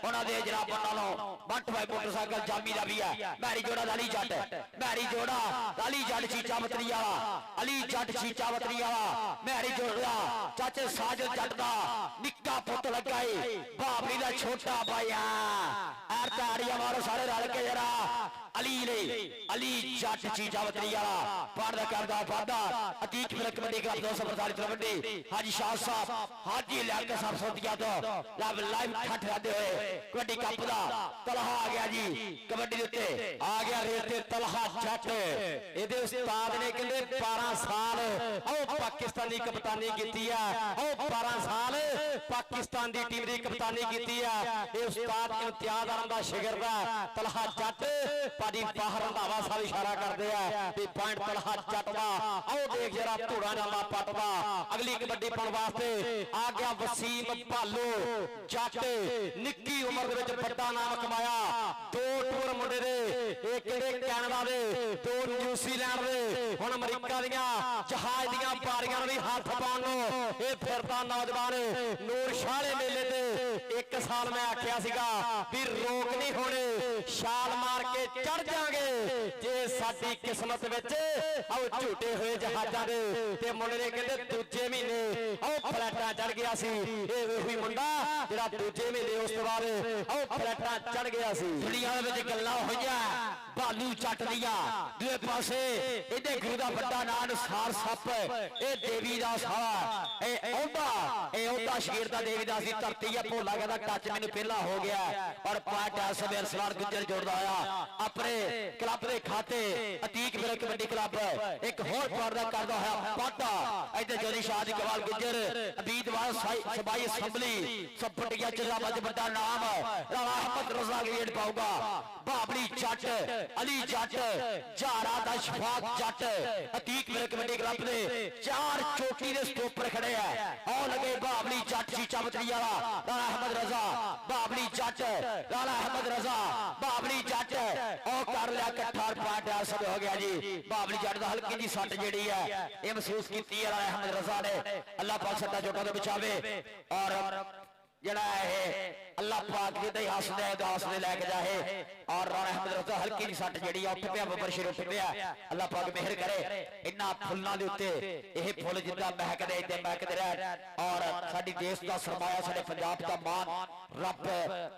उन्होंने जनाब नालों 125 मोटरसाइकिल जामी का भी है मैरी जोड़ा अली जट चीचा वतनी वाला अली जट चीचा वतनी वाला मैरी जोड़ा चाचे साजल जट का निक्का पुत लगा भावनी का छोटा भाईया ताड़ियां मारो सारे रल के जरा अली जट चीचा वतनी वाला पाड़ दा करदा वादा अतीक फिल्म कबड्डी क्लब 245 कबड्डी हाजी शाह साहब हाजी लियाकत साहब सोतिया तो लाइव ठठ रहते हुए कबड्डी कप दा तलहा आ गया जी कबड्डी दे उत्ते आ गया रेत ते तलहा जट ਇਹਦੇ ਉਸਤਾਦ ਨੇ ਕਹਿੰਦੇ 12 ਸਾਲ ਉਹ ਪਾਕਿਸਤਾਨੀ ਕਪਤਾਨੀ ਕੀਤੀ ਆ ਉਹ 12 ਸਾਲ ਪਾਕਿਸਤਾਨ ਦੀ ਟੀਮ ਦੀ ਕਪਤਾਨੀ ਕੀਤੀ ਆ ਇਹ ਉਸਤਾਦ ਇਮਤਿਆਜ਼ ਆਲਮ ਦਾ ਸ਼ਾਗਿਰਦ ਆ ਤਲਹਾ ਜੱਟ ਪਾਜੀ ਬਾਹਰ ਰੰਧਾਵਾ ਸਾਹਿਬ ਇਸ਼ਾਰਾ ਕਰਦੇ ਆ ਵੀ ਪੁਆਇੰਟ ਤਲਹਾ ਜੱਟ ਦਾ ਆਓ ਦੇਖ ਜਰਾ ਧੂੜਾ ਜਾਂਦਾ ਪੱਟ ਦਾ ਅਗਲੀ ਕਬੱਡੀ ਪਾਉਣ ਵਾਸਤੇ ਆ ਗਿਆ ਵਸੀਮ ਭਾਲੂ ਜੱਟ ਨਿੱਕੀ ਉਮਰ ਦੇ ਵਿੱਚ ਵੱਡਾ ਨਾਮ ਕਮਾਇਆ 2 ਟੂਰ ਮੁੰਡੇ ਦੇ ਇਹ ਕਿਹੜੇ ਕੈਨੇਡਾ ਦੇ 2 ਨਿਊਜ਼ੀਲੈਂਡ ਦੇ ਹੁਣ ਅਮਰੀਕਾ ਦੀਆਂ ਜਹਾਜ਼ ਦੀਆਂ ਬਾਰੀਆਂ ਨੂੰ ਵੀ ਹੱਥ ਪਾਉਣ ਨੂੰ ਇਹ ਫਿਰਦਾ ਨੌਜਵਾਨ ਨੂਰ ਸ਼ਾਲੇ ਮੇਲੇ ਤੇ 1 ਸਾਲ ਮੈਂ ਆਖਿਆ ਸੀਗਾ ਵੀ ਰੋਕ ਨਹੀਂ ਹੋਣੇ ਛਾਲ ਮਾਰ ਕੇ ਚੜ ਜਾਾਂਗੇ ਜੇ ਸਾਡੀ ਕਿਸਮਤ ਵਿੱਚ ਆਓ ਝੂਟੇ ਹੋਏ ਜਹਾਜ਼ਾਂ ਦੇ ਤੇ ਮੁੰਡੇ ਨੇ ਕਹਿੰਦੇ ਦੂਜੇ ਮਹੀਨੇ ਆਓ ਫਲੈਟਾਂ ਚੜ ਗਿਆ ਸੀ ਇਹ ਉਹੀ ਮੁੰਡਾ ਜਿਹੜਾ ਦੂਜੇ ਮਹੀਨੇ ਉਸ ਤੋਂ ਬਾਅਦ ਆਓ ਫਲੈਟਾਂ ਚੜ ਗਿਆ ਸੀ ਦੁਨੀਆ ਦੇ ਵਿੱਚ ਗੱਲਾਂ ਹੋਈਆਂ ਭਾਲੂ ਜੱਟ ਦੀਆਂ ਦੂਏ ਪਾਸੇ ਇਹਦੇ ਗੁਰੂ ਦਾ ਵੱਡਾ ਨਾਂ ਅਨੁਸਾਰ ਸੱਪ ਇਹ ਦੇਵੀਦਾਸ ਵਾਲਾ ਇਹ ਉਹਦਾ ਸ਼ੇਰ ਦਾ ਦੇਵੀਦਾਸ ਦੀ ਧਰਤੀ ਹੈ ਭੋਲਾ ਕਹਿੰਦਾ ਟੱਚ ਮੈਨੂੰ ਪਹਿਲਾਂ ਹੋ ਗਿਆ ਔਰ ਪਾਟ ਐਸਵੇ ਅਰਸਲਾਨ ਗੁੱਜਰ ਜੋੜਦਾ ਹੋਇਆ ਆਪਣੇ ਕਲੱਬ ਦੇ ਖਾਤੇ ਅਤੀਕ ਫਿਲਮ ਕਬੱਡੀ ਕਲੱਬ ਇੱਕ ਹੋਰ ਪਾਰਦਾ ਕਰਦਾ ਹੋਇਆ ਪਾਟਾ ਇੱਥੇ ਚੌਧਰੀ ਸ਼ਾਹਦ ਇਕਬਾਲ ਗੁੱਜਰ ਉਮੀਦਵਾਰ ਸਬਾਈ ਅਸੈਂਬਲੀ ਸੱਪਟੀਆ ਚਿਹਰਾ ਵੱਜ ਵੱਡਾ ਨਾਮ ਰਾਣਾ ਅਹਿਮਦ ਰਜ਼ਾ ਗੇੜ ਪਾਊਗਾ ਬਾਬਲੀ ਜੱਟ ਅਲੀ ਜੱਟ ਝਾਰਾ ਦਾ ਸ਼ਫਾਕ ਜੱਟ ਅਤੀਕ ਫਿਲਮ ਕਬੱਡੀ ਕਲੱਬ ਦੇ 4 ਚੋਟੀ ਦੇ ਸਟੋਪਰ ਖੜੇ ਆ ਆਉ ਲਗੇ ਬਾਬਲੀ ਜੱਟ ਚੀਚਾ ਵਤਰੀ ਵਾਲਾ ਰਾਣਾ ਅਹਿਮਦ ਰਜ਼ਾ ਬਾਬਲੀ ਜੱਟ ਰਾਣਾ ਅਹਿਮਦ ਰਜ਼ਾ ਬਾਬਲੀ ਜੱਟ ਉਹ ਕਰ ਲਿਆ ਇਕੱਠਾ ਪਾਟ ਐਸਾ ਹੋ ਗਿਆ ਜੀ ਬਾਬਲੀ ਜੱਟ ਦਾ ਹਲਕੀ ਜੀ ਸੱਟ ਜਿਹੜੀ ਹੈ ਇਹ ਮਹਿਸੂਸ ਕੀਤੀ ਹੈ ਰਾਣਾ ਅਹਿਮਦ ਰਜ਼ਾ ਨੇ ਅੱਲਾਹ ਪਾਕ ਸੱਟਾ ਚੋਟਾਂ ਤੋਂ ਬਚਾਵੇ ਔਰ ਜਿਹੜਾ ਇਹ अल्लाह पाक दे हसदे दास दे लेके जाए और राणा अहमद रज़ा हल्की जी सट जेड़ी उठ पिया मुबशर उठ पिया अल्लाह पाक मेहर करे इन्ना फुल्लां दे उत्ते ਇਹ फुल जिद्दां महकदे इत्ते महकदे रहन और साडी देश दा सरमाया साडे पंजाब दा मान रब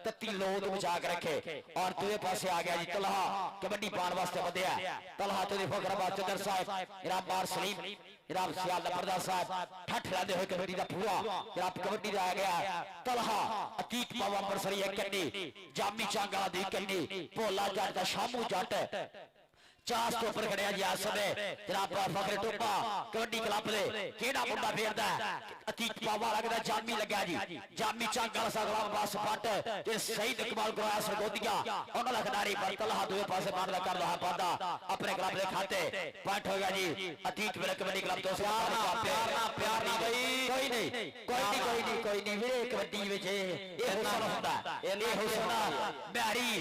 तत्ती लोद बचा के रखे और दूसरे पासे आ गया जी तलहा कबड्डी पाण वास्ते वधिया तलहा तो फखर अब्बास चंदर साहब इराबार सलीम जनाब सियाल नंबरदार साहब ठठ लाते हुए कबड्डी का पूरा जनाब कबड्डी का आ गया तलहा अतीक पावा अंबरसरी है कन्नी जामी चांगा दी कन्नी भोला जट का शामू जट चास तो ऊपर खड़िया जी आज समय जनाब फखरे टोपा कबड्डी क्लब दे केड़ा मुंडा फेरदा अतीक पावा लगदा जामी लग्या जी जामी चांगा सगला बस पट ते सही इकबाल कराया सरगोदिया उन्हां दा खिडारी पर तलहा दूए पासे मारदा कर रहा पादा अपने क्लब दे खाते पॉइंट हो गया जी अतीक मेरे कबड्डी क्लब तो प्यार ना भाई कोई नहीं वीरे कबड्डी विच ए हुसन हुंदा ए हुसन बिहारी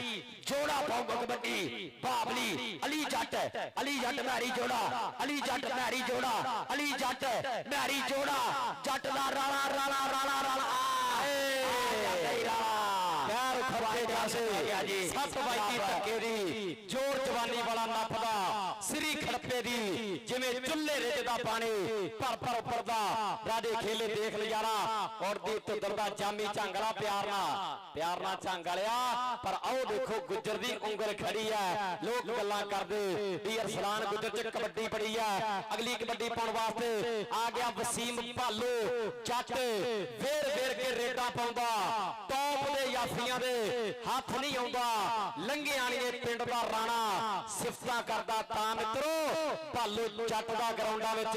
जोड़ा पाऊंगा कबड्डी बाबली अली जट मैरी जोड़ा अली जट मैरी जोड़ा अली जट मैरी जोड़ा जट दा राणा राणा राणा राणा पैर खड़के जासे सत बाई धक्के दी जोर जवानी वाला नपदा सिरी खड़पे दी जिवें चुल्ले रिजदा पानी पर पर उपरदा राधे खेले देख लियारा और दी तो दरदा जामी झांगला प्यार ना झांगलिया पर आओ देखो गुजर दी उंगल खड़ी है लोग गल्लां करदे डी अरसलान गुजर च कबड्डी पड़ी है अगली कबड्डी पाउण वास्ते आ गया वसीम भालू जट वेर वेर के रेडा पाउंदा टॉप दे याफियां दे हाथ नहीं आउंदा लंघियाणी दे पिंड दा राणा सिफतां करदा तां मित्रो भालू जट दा ग्राउंडां विच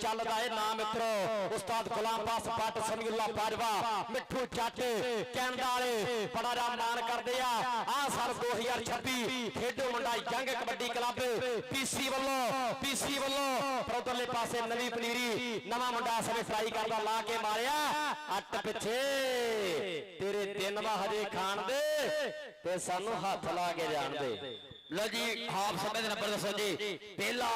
ਚੱਲਦਾ ਏ ਨਾ ਮਿੱਤਰੋ ਉਸਤਾਦ ਗੁਲਾਮ ਪਾਸ ਭੱਟ ਸਮੀਉल्ला ਬਾਜਵਾ ਮਿੱਠੂ ਜੱਟ ਕਹਿਣ ਵਾਲੇ ਬੜਾ ਰਾ ਮਾਣ ਕਰਦੇ ਆ ਸਾਲ 2026 ਖੇਡੋ ਮੁੰਡਾ ਜੰਗ ਕਬੱਡੀ ਕਲੱਬ ਪੀਸੀ ਵੱਲੋਂ ਪਰੋਦਰਲੇ ਪਾਸੇ ਨਵੀਂ ਪਨੀਰੀ ਨਵਾਂ ਮੁੰਡਾ ਸਵੇ ਫਰਾਈ ਕਰਦਾ ਲਾ ਕੇ ਮਾਰਿਆ ਅੱਟ ਪਿੱਛੇ ਤੇਰੇ ਦਿਨ ਵਾ ਹਜੇ ਖਾਣ ਦੇ ਤੇ ਸਾਨੂੰ ਹੱਥ ਲਾ ਕੇ ਜਾਣ ਦੇ लो जी हाफ समय नंबर दसो जी पहला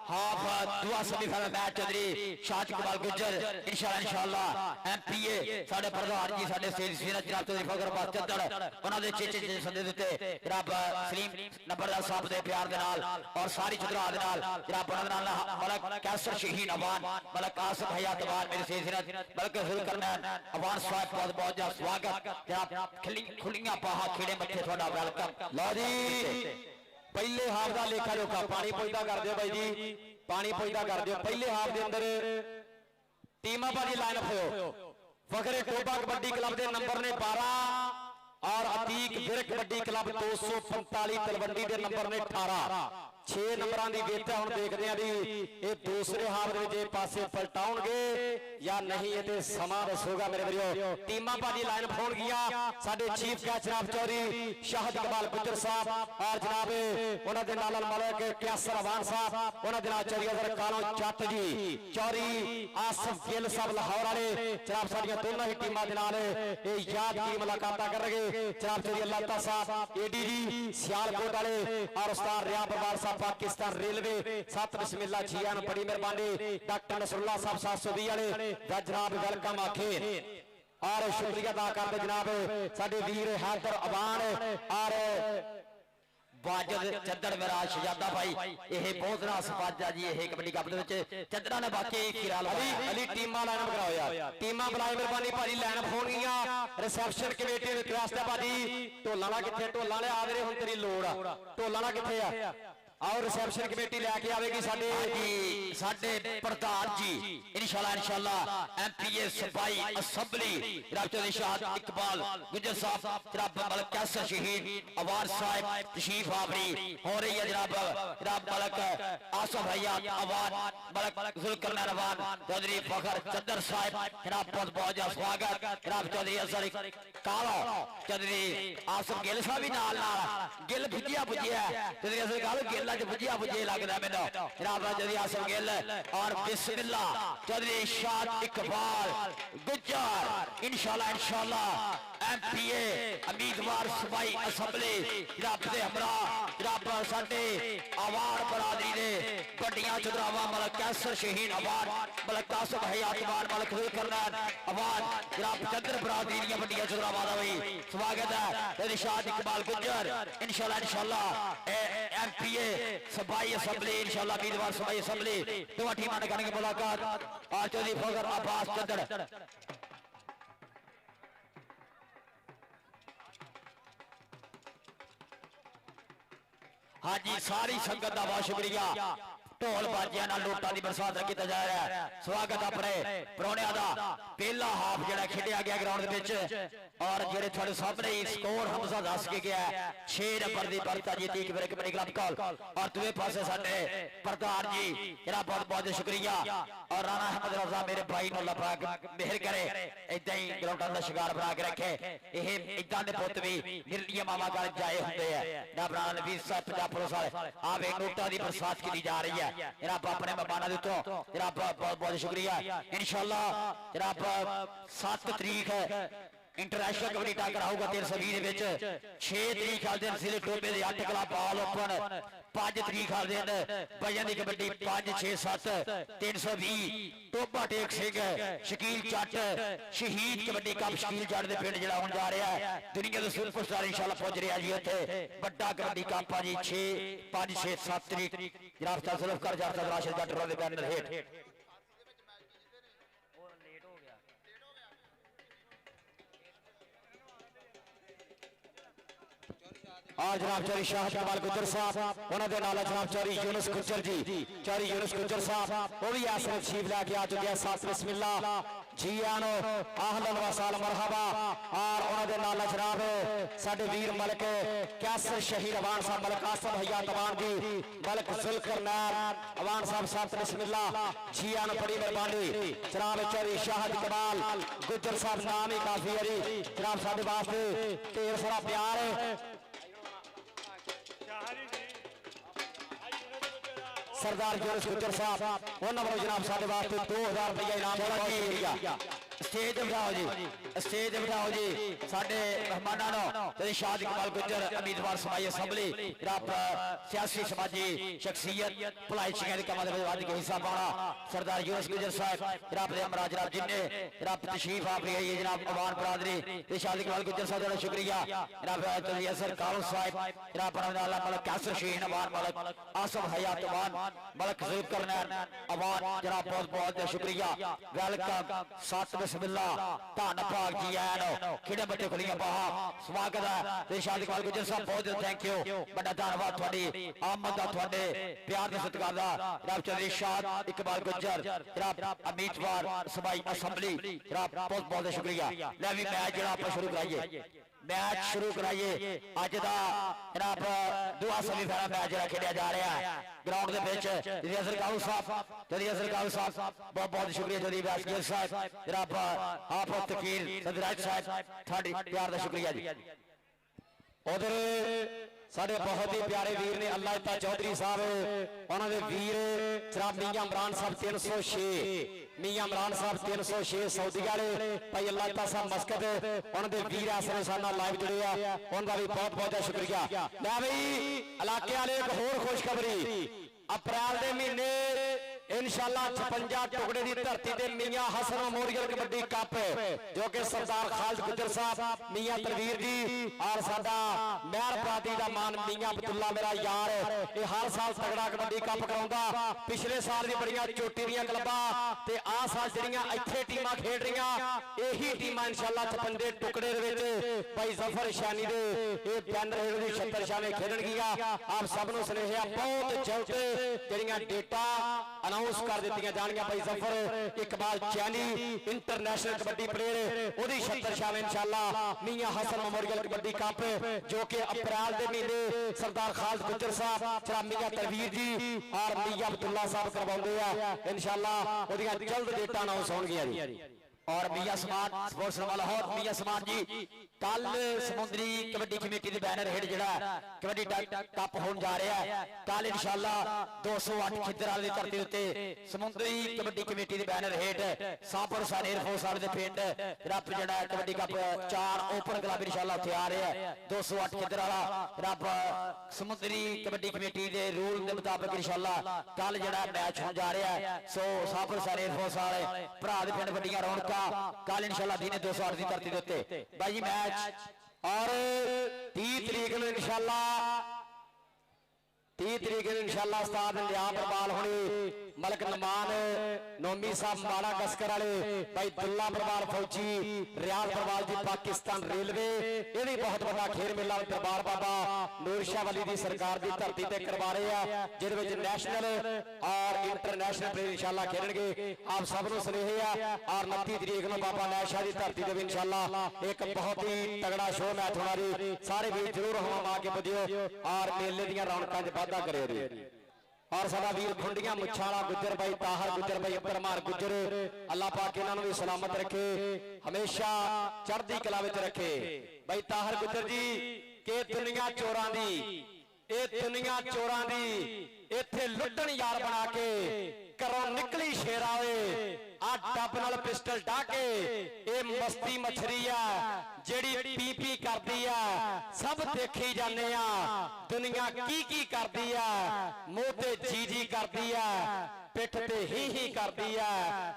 हाफ दुआ सेमीफाइनल मैच चौधरी शाह इकबाल गुज्जर इंशाअल्लाह एमपीए साडे प्रधान जी साडे सीनियर जनाब चौधरी फखरबाद चद्दड़ उन्हां दे चेचे संदे दिते जनाब सलीम नंबरदार साहब दे प्यार दे नाल और सारी चुदरा दे नाल जनाब उन्हां दे नाल मलक कैसर शहीन अवान मलक आसिफ हयात अवान मेरे सीनियर मलक जुल्करनैन अवान साहब बहुत बहुत स्वागत जनाब खुलियां पाहा खेड़े मथे ਤੁਹਾਡਾ वेलकम लो जी पहले हाफ का लेखा जोखा पानी पुजदा कर दियो भाई जी पानी पुजदा कर दियो पहले हाफ के अंदर टीमां भाजी लाइन अप हो फखरे टोबा कबड्डी क्लब के नंबर ने 12 और अतीक विर कबड्डी क्लब 245 तलवंडी के नंबर ने 18 6 नंबरां दी वेटा हुण देखदे आ जी ये दूसरे हाफ दे विच पासे पलटाउणगे या नहीं ये ते समा दसोगा मेरे वीरो टीमां भाजी लाइन फोन किया साडे चीफ कैच जनाब चौधरी शाहद इकबाल गुज्जर साहब और जनाब उन्हां दे नाल मलक कैसर अवान साहब उन्हां दे नाल चौधरी अजहर कालो जट जी चौधरी आसिफ गिल साहब लाहौर वाले जनाब साडियां दोनों ही टीमां दे नाल ये याद की मुलाकातां करनगे जनाब चौधरी अल्लाह साहब एडीजी सियालकोट वाले और उस्ताद रियाब परवार साहब पाकिस्तान रेलवे सत बिस्मिल्लाह जियान बड़ी मेहरबानी डॉक्टर नसरुल्लाह साहब 720 वाले जनाब वेलकम आखे और शुक्रिया अदा करते जनाब साडे वीर हैदर अवान और वाजिद चद्दड़ मेरा शहजादा भाई यह बहुत रास वाजा जी यह कबड्डी कप दे विच चद्दड़ा ने बाकी खिराल अली टीमां लाइन कराओ यार टीमां बुलाए मेहरबानी भाजी लाइन फोन गियां रिसेप्शन कमेटी दे वास्ते भाजी ढोलां दा किथे ढोलां वाले आ गए हुण तेरी लोड़ आ ढोलां दा किथे आ और रिसेप्शन कमेटी लैके आवेगी साडे प्रधान जी इंशाअल्लाह एमपीए सफाई असेंबली जनाब चौधरी शाह इकबाल गुज्जर साहब जनाब मलक कैसर शहीद अवान साहब तशरीफ आवरी हो रही है जनाब मलक आसिफ हयात अवान मलक जुल्करनैन अवान चौधरी फखर चद्दड़ साहब जनाब बहुत बहुत स्वागत जनाब चौधरी अजहर कालो चौधरी आसिफ गिल साहब भी नाल गिल भुजिया चौधरी अजहर कालो गिल भुजिया लगता मैंने जनाब चौधरी आसिफ गिल और बिस्मिल्लाह चौधरी शाह इकबाल गुज्जर इंशाअल्लाह एमपीए उम्मीदवार सफाई असेंबली जनाब दे हमरा जनाब साडे अवान बरादरी दे बड़ियां चुदरावां मलक कैसर शहीन अवान मलक आसिफ हयात अवान मलक जुल्करनैन अवान जनाब चद्दड़ बरादरी दी बड़ियां चुदरावां दा भी स्वागत है चौधरी शाह इकबाल गुज्जर इंशाअल्लाह एमपीए सफाई असेंबली इंशाअल्लाह उम्मीदवार सफाई असेंबली दो टीमां ने करेंगे मुलाकात और चौधरी फखर अब्बास चद्दड़ हाँ जी सारी संगत का बहुत शुक्रिया ਢੋਲ ਬਾਜਿਆਂ ਨਾਲ ਲੋਟਾਂ ਦੀ ਬਰਸਾਤ ਕੀਤਾ ਜਾ ਰਿਹਾ ਹੈ। ਸਵਾਗਤ ਆਪਣੇ ਪ੍ਰਾਹੁਣਿਆਂ ਦਾ। ਪਹਿਲਾ ਹਾਫ ਜਿਹੜਾ ਖੇਡਿਆ ਗਿਆ ਗਰਾਊਂਡ ਦੇ ਵਿੱਚ ਔਰ ਜਿਹੜੇ ਤੁਹਾਡੇ ਸਾਹਮਣੇ ਸਕੋਰ ਹਮਜ਼ਾ ਦੱਸ ਕੇ ਗਿਆ 6 ਨੰਬਰ ਦੀ ਬਰਤਾ ਜੀਤੀ ਇੱਕ ਬ੍ਰੇਕ ਬਣੀ ਕਲੱਬ ਕਾਲ। ਔਰ ਦੂਏ ਪਾਸੇ ਸਾਡੇ ਪ੍ਰਧਾਨ ਜੀ ਜਿਹੜਾ ਬਹੁਤ ਬਹੁਤ ਸ਼ੁਕਰੀਆ ਔਰ ਰਾਣਾ ਅਹਿਮਦ ਰਜ਼ਾ ਮੇਰੇ ਭਾਈ ਨੂੰ ਅੱਲਾਹ ਪਾਕ ਮਿਹਰ ਕਰੇ, ਇਦਾਂ ਹੀ ਗਰਾਊਂਡਾਂ ਦਾ ਸ਼ਿਕਾਰ ਬਣਾ ਕੇ ਰੱਖੇ। ਇਹ ਇਦਾਂ ਦੇ ਪੁੱਤ ਵੀ ਨਿਰਲੀਆਂ ਮਾਮਾ ਘਰ ਜਾਏ ਹੁੰਦੇ ਆ। ਰੱਬ ਨਾਲ ਨਬੀ ਸਾਹਿਬ ਪੰਜਾਬ ਪੁਲਿਸ ਵਾਲੇ ਆਵੇ ਨੋਟਾਂ ਦੀ ਬਰਸਾਤ ਕੀਤੀ ਜਾ ਰਹੀ ਹੈ। ਰੱਬ ਆਪਣੇ ਮਹਿਮਾਨਾਂ ਦੇ ਉੱਤੋਂ ਰੱਬ ਬਹੁਤ ਬਹੁਤ ਸ਼ੁਕਰੀਆ। ਇਨਸ਼ਾਅੱਲਾ ਰੱਬ 7 ਤਰੀਕ ਇੰਟਰਨੈਸ਼ਨਲ ਕਬੱਡੀ ਟਾਕਰ ਆਊਗਾ 320 ਦੇ ਵਿੱਚ। 6 ਤਰੀਕ ਵਾਲੇ ਦਿਨ ਸਿਰੇ ਟੋਬੇ ਦੇ 8 ਕਲਾ ਬਾਲ ਓਪਨ। 5 ਤਰੀਕ ਵਾਲੇ ਦਿਨ ਵਜਨ ਦੀ ਕਬੱਡੀ 5 6 7 320 ਟੋਬਾ ਟੇਕ ਸਿੰਘ ਸ਼ਕੀਲ ਜੱਟ ਸ਼ਹੀਦ ਕਬੱਡੀ ਕੱਪ ਸ਼ਕੀਲ ਜੱਟ ਦੇ ਪਿੰਡ ਜਿਹੜਾ ਹੋਣ ਜਾ ਰਿਹਾ ਹੈ। ਦੁਨੀਆ ਦੇ ਸੁਪਰਸਟਾਰ ਇਨਸ਼ਾਅੱਲਾ ਪਹੁੰਚ ਰਿਹਾ ਜੀ ਉੱਥੇ ਵੱਡਾ ਕਬੱਡੀ ਕੱਪ ਆ ਜੀ 6 5 6 7 ਤਰੀਕ ਜਨਾਬ ਤਸਲਫ ਕਰ ਜਾਫਰ ਰਾਸ਼ਿਦ ਜੱਟ ਦੇ ਬੈਨਰ ਹੇਠ। और जनाब चौधरी शाहिद कमाल गुज्जर साहब उन्होंने नाल जनाब चौधरी यूनुस गुज्जर जी चौधरी यूनुस गुज्जर साहब वो भी इस वक्त तशरीफ लैके आ चुके हैं। साथ बिस्मिल्लाह जी आनो आहलन व साल मरहबा। और उन्होंने नाल जनाब साडे वीर मलक कैसर शहीद अवान साहब मलक आसम हयात अवान जी मलक जुल्करनैन अवान साहब साथ बिस्मिल्लाह जी आनो बड़ी मेहरबानी। जनाब चौधरी शाहिद कमाल गुज्जर साहब नाम ही काफी है जी जनाब साडे वास्ते ढेर सारा प्यार है। सरदार यूनुस गुज्जर साहब उन्होंने जनाब साडे वास्ते 2000 रुपया इनाम स्टेज बिठाओ जी, स्टेज बिठाओ जी साडे मेहमानां नूं शाद इकबाल गुज्जर उम्मीदवार समाई असैंबली रब सियासी समाजी शख्सियत भलाई शिक्षा के कामां दे विच वध के हिस्सा पाना। सरदार यूनुस गुज्जर साहब जनाब दे हमरा जनाब जिन्ने जनाब तशरीफ आप रही है जनाब अवान बरादरी ते शाद इकबाल गुज्जर साहब दा शुक्रिया। जनाब चौधरी असर कालू साहब जनाब अल्लाह मलक कैसर शहीद अवान मलक आसम हयात अवान मलक जुल्करनैन अवान जनाब बहुत बहुत शुक्रिया। वेलकम साथ बिस्मिल्लाह धन भाग जी आन खेड़े बच्चे खुलियां बाहा स्वागत है ते शाद इकबाल गुज्जर साहब बहुत थैंक यू बड़ा धन्यवाद थोड़ी आमद दा थोड़े प्यार ते सत्कार दा। जनाब चौधरी शाद इकबाल गुज्जर जनाब उम्मीदवार सभाई असैंबली जनाब बहुत बहुत शुक्रिया। ले भी मैच जरा आप शुरू कराइए मैच शुरू कराइए अज दा जनाब दुआ सेमीफाइनल मैच जरा खेलिया जा रहा है ग्राउंड दे विच। चौधरी असर कालू साहब बहुत बहुत शुक्रिया। चौधरी व्यासगिर साहब जनाब आप तकीर सदराज साहब थोड़ी प्यार दा शुक्रिया जी। उधर साढ़े बहुत ही प्यारे वीर ने अल्लाह ता चौधरी साहब उन्होंने वीर जनाब मियां इमरान साहब 306 मियां इमरान साहब 306 सऊदी वाले भाई अल्लाह ता साहब मस्कत उन्होंने वीर ऐसे साथ लाइव जुड़े हैं उनका भी बहुत बहुत शुक्रिया। मैं भाई इलाके वाले एक होर खुशखबरी अप्रैल के महीने इंशाअल्लाह 56 टुकड़े की धरती से मियां हसन मेमोरियल कबड्डी कप जो कि सरदार खालिद गुज्जर साहब मियां तलवीर जी और साडा महर प्राती का मान मियां अब्दुल्ला मेरा यार ये हर साल तगड़ा कबड्डी कप कराउंदा। पिछले साल दी बड़ियां चोटी दीयां क्लबां ते आ साल जड़ियां इत्थे टीमां खेड रहीआं यही टीमां इंशाअल्लाह 56 टुकड़े दे विच भाई जफर शानी दे ये बैनर दी 76 शाने खेडणगीआं। आप सब नूं सुनेहा बहुत जल्द जड़ियां डेटा अनाउंस कर दी जानिया। भाई जफर इकबाल चैनी इंटरनेशनल कबड्डी प्लेयर ओदी 76 शाम इंशाअल्लाह मियां हसन मेमोरियल कबड्डी कप जो कि अप्रैल के महीने सरदार खालिद गुज्जर साहब जनाब मियां तलवीर जी और मियां अब्दुल्ला साहब करवाउंदे आ इंशाअल्लाह ओदियां जल्द डेटा अनाउंस होणगियां जी। और मियां समान स्पोर्ट्स लाहौर मियां समान जी कल समुद्री कबड्डी कमेटी के बैनर हेठ जड़ा कबड्डी कप होने जा रहा है कल इंशाअल्लाह 208 खिद्दर वाली धरती उत्ते समुद्री कबड्डी कमेटी के बैनर हेठ सापर सन एयरफोर्स वाले पिंड रब जड़ा कबड्डी कप 4 ओपन क्लब इंशाअल्लाह उत्थे आ रहा है 208 खिद्दर वाला रब समुद्री कबड्डी कमेटी के रूल के मुताबिक इंशाअल्लाह कल जड़ा मैच होने जा रहा है। सो सापर सन एयरफोर्स वाले भरा दे पिंड वड्डियां रौनक कल इंशाअल्लाह दिन 208 की धरती उत्ते भाई मैच और 30 तरीक में इंशाअल्लाह 30 तरीक में इंशाअल्लाह उस्ताद इंतजाम पर बाल होनी ਮਲਕ ਨਮਾਨ ਨੋਮੀ ਸਾਹਿਬ ਮਾਲਾ ਕਸਕਰ ਵਾਲੇ ਭਾਈ ਦੁੱਲਾ ਪਰਵਾਲ ਫੌਜੀ ਰਿਆਲ ਪਰਵਾਲ ਜੀ ਪਾਕਿਸਤਾਨ ਰੇਲਵੇ ਇਹ ਵੀ ਬਹੁਤ ਵੱਡਾ ਖੇਡ ਮੇਲਾ ਦਰਬਾਰ ਬਾਬਾ ਨੂਰ ਸ਼ਾਹ ਵਲੀ ਦੀ ਸਰਕਾਰ ਦੀ ਧਰਤੀ ਤੇ ਕਰਵਾ ਰਹੇ ਆ ਜਿਹਦੇ ਵਿੱਚ ਨੈਸ਼ਨਲ ਔਰ ਇੰਟਰਨੈਸ਼ਨਲ ਪਲੇਅਰ ਇਨਸ਼ਾਅੱਲਾ ਖੇਡਣਗੇ ਆਪ ਸਭ ਨੂੰ ਸੁਨੇਹੇ ਆ ਔਰ 29 ਤਰੀਕ ਨੂੰ ਬਾਬਾ ਨਾਇਬ ਸ਼ਾਹ ਦੀ ਧਰਤੀ ਤੇ ਵੀ ਇਨਸ਼ਾਅੱਲਾ ਇੱਕ ਬਹੁਤ ਹੀ ਤਗੜਾ ਸ਼ੋਅ ਮੈਚ ਹੋਣਾ ਜੀ ਸਾਰੇ ਵੀਰ ਜਰੂਰ ਹਵਾ ਕੇ ਪੁੱਜਿਓ ਔਰ ਮੇਲੇ ਦੀਆਂ ਰੌਣਕਾਂ 'ਚ ਵਾਧਾ ਕਰਿਓ ਜੀ और साडा वीर खुंडियां मुच्छा वाला गुज्जर भाई ताहर गुज्जर भाई अब्दुरमान गुज्जर अल्लाह पाक इन्हां नूं भी सलामत रखे हमेशा चढ़दी कला विच रखे भाई ताहर गुज्जर जी के दुनिया चोरां दी ए दुनिया चोरां दी इत्थे लुੱਟਣ यार बना के घरों निकली शेरा वे आ डब नाल पिस्टल ढा के ए मस्ती मछरी आ ਜਿਹੜੀ ਪੀ ਕਰਦੀ ਆ ਸਭ ਦੇਖੀ ਜਾਂਦੇ ਆ ਦੁਨੀਆ ਕੀ ਕਰਦੀ ਆ ਮੂੰਹ ਤੇ ਜੀ ਕਰਦੀ ਆ ਪਿੱਠ ਤੇ ਹੀ ਕਰਦੀ ਆ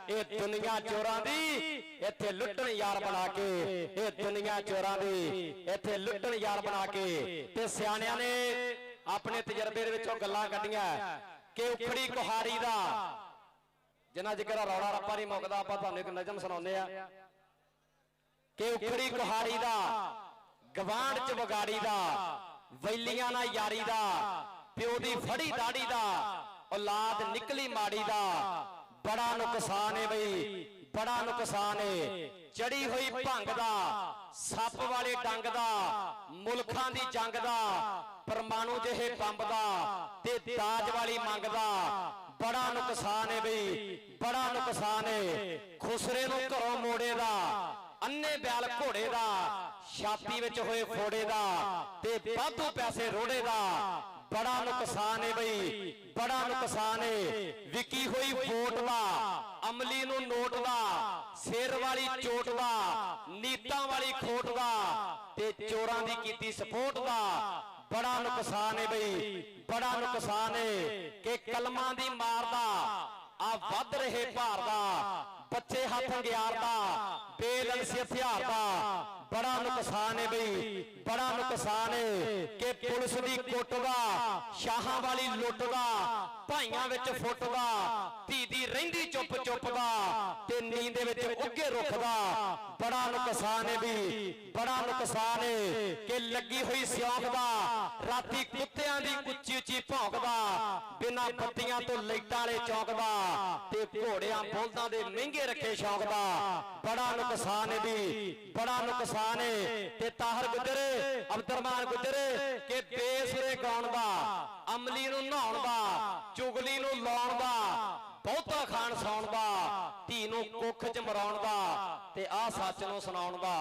ਇਹ ਦੁਨੀਆ ਚੋਰਾਂ ਦੀ ਇੱਥੇ ਲੁੱਟਣ ਯਾਰ ਬਣਾ ਕੇ ਇਹ ਦੁਨੀਆ ਚੋਰਾਂ ਦੀ ਇੱਥੇ ਲੁੱਟਣ ਯਾਰ ਬਣਾ ਕੇ ਤੇ ਸਿਆਣਿਆਂ ਨੇ ਆਪਣੇ ਤਜਰਬੇ ਦੇ ਵਿੱਚੋਂ ਗੱਲਾਂ ਕੱਢੀਆਂ ਕਿ ਉਖੜੀ ਕੁਹਾਰੀ ਦਾ ਜਿੰਨਾ ਜ਼ਿਕਰ ਰੌਲਾ ਰੱਪਾ ਨਹੀਂ ਮੁੱਕਦਾ ਆਪਾਂ ਤੁਹਾਨੂੰ ਇੱਕ ਨਜ਼ਮ ਸੁਣਾਉਂਦੇ ਆ ਕਿ ਉਖੜੀ ਕੁਹਾਰੀ ਦਾ ਗਵਾਂਢ ਚ ਵਿਗਾੜੀ ਦਾ ਵੈਲੀਆਂ ਨਾਲ ਯਾਰੀ ਦਾ ਪਿਓ ਦੀ ਫੜੀ ਦਾੜੀ ਦਾ ਔਲਾਦ ਨਿਕਲੀ ਮਾੜੀ ਦਾ ਬੜਾ ਨੁਕਸਾਨ ਏ ਬਈ ਬੜਾ ਨੁਕਸਾਨ ਏ ਚੜੀ ਹੋਈ ਭੰਗ ਦਾ ਸੱਪ ਵਾਲੇ ਡੰਗ ਦਾ ਮੁਲਕਾਂ ਦੀ ਜੰਗ ਦਾ ਪਰਮਾਣੂ ਜਿਹੇ ਬੰਬ ਦਾ ਤੇ ਦਾਜ ਵਾਲੀ ਮੰਗ ਦਾ ਬੜਾ ਨੁਕਸਾਨ ਏ ਬਈ ਬੜਾ ਨੁਕਸਾਨ ਏ ਖੁਸਰੇ ਨੂੰ ਘਰੋਂ ਮੋੜੇ ਦਾ ਅੰਨੇ ਬਿਆਲ ਘੋੜੇ ਦਾ ਛਾਤੀ ਵਿੱਚ ਹੋਏ ਫੋੜੇ ਦਾ ਤੇ ਵਾਧੂ ਪੈਸੇ ਰੋੜੇ ਦਾ ਬੜਾ ਨੁਕਸਾਨ ਏ ਬਈ ਬੜਾ ਨੁਕਸਾਨ ਏ ਵਿਕੀ ਹੋਈ ਵੋਟ ਦਾ ਅਮਲੀ ਨੂੰ ਨੋਟ ਦਾ ਸਿਰ ਵਾਲੀ ਚੋਟ ਦਾ ਨੀਤਾਂ ਵਾਲੀ ਖੋਟ ਦਾ ਤੇ ਚੋਰਾਂ ਦੀ ਕੀਤੀ ਸਪੋਰਟ ਦਾ ਬੜਾ ਨੁਕਸਾਨ ਏ ਬਈ ਬੜਾ ਨੁਕਸਾਨ ਏ ਕਿ ਕਲਮਾਂ ਦੀ ਮਾਰ ਦਾ ਆ ਵੱਧ ਰਹੇ ਭਾਰ ਦਾ ਬੱਚੇ ਹੱਥ ਹੰਗਿਆਰ ਦਾ ਬੇਲੰਸੀ ਹਥਿਆਰ ਦਾ ਬੜਾ ਨੁਕਸਾਨ ਏ ਬਈ ਬੜਾ ਨੁਕਸਾਨ ਏ ਕਿ ਪੁਲਿਸ ਦੀ ਕੁੱਟ ਦਾ ਸ਼ਾਹਾਂ ਵਾਲੀ ਲੁੱਟ ਦਾ ਭਾਈਆਂ ਵਿੱਚ ਫੁੱਟ ਦਾ ਧੀ ਦੀ ਰਹਿੰਦੀ ਚੁੱਪ ਦਾ ਤੇ ਨੀਂਦ ਦੇ ਵਿੱਚ ਉੱਗੇ ਰੁੱਖ ਦਾ ਬੜਾ ਨੁਕਸਾਨ ਏ ਬਈ ਬੜਾ ਨੁਕਸਾਨ ਏ ਕਿ ਲੱਗੀ ਹੋਈ ਸਿਉਂਕ ਦਾ ਰਾਤੀ ਕੁੱਤਿਆਂ ਦੀ ਉੱਚੀ ਉੱਚੀ ਭੌਂਕਦਾ ਬਿਨਾਂ ਬੱਤੀਆਂ ਤੋਂ ਲਾਈਟਾਂ ਵਾਲੇ ਚੌਂਕਦਾ ਤੇ ਘੋੜਿਆਂ ਬੋਲਦਾਂ ਦੇ ਮਹਿੰਗੇ ਰੱਖੇ ਸ਼ੌਂਕ ਦਾ ਬੜਾ ਨੁਕਸਾਨ ਏ ਬਈ ਬੜਾ ਨੁਕਸਾਨ ਏ ਤੇ ਤਾਹਰ ਗੁੱਜਰ ਅਬਦੁਰਮਾਨ ਗੁੱਜਰ ਕਿ ਬੇਸੁਰੇ ਗਾਉਣ ਦਾ ਅਮਲੀ ਨੂੰ ਨਹਾਉਣ ਦਾ ਚੁਗਲੀ ਨੂੰ ਲਾਉਣ ਦਾ ਬਹੁਤਾ ਖਾਣ ਸੌਣ ਦਾ ਧੀ ਨੂੰ ਕੁੱਖ ਚ ਮਰਾਉਣ ਦਾ ਤੇ ਆਹ ਸੱਚ ਨੂੰ ਸੁਣਾਉਣ ਦਾ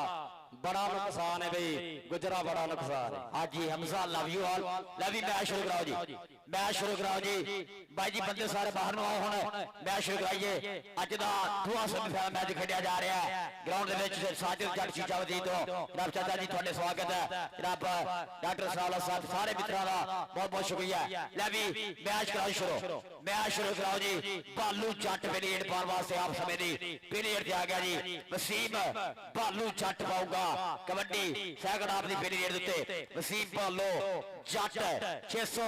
बड़ा नुकसान है भाई गुजरा बड़ा नुकसान है। हाँ जी Hamza love you all love you match शुरू कराओ जी मैच शुरू कराओ जी भाई जी बंदे सारे बाहर आओ हुण मैच शुरू कराइए अज दा दूआ सेमीफाइनल मैच खेडिया जा रहा है ग्राउंड दे विच साजिद जट शीशा वजी तो जनाब चाचा जी तुहाडे स्वागत है जनाब डॉक्टर साहब साहब सारे मित्रों का बहुत बहुत शुक्रिया ले भी मैच कराओ शुरू मैच शुरू कराओ जी भालू जट पीरियड पाने वास्ते आप समय दी पीरियड आ गया जी वसीम भालू जट पाऊगा कबड्डी सैकड़ आपकी पीरियड उत्ते वसीम भालो जट 600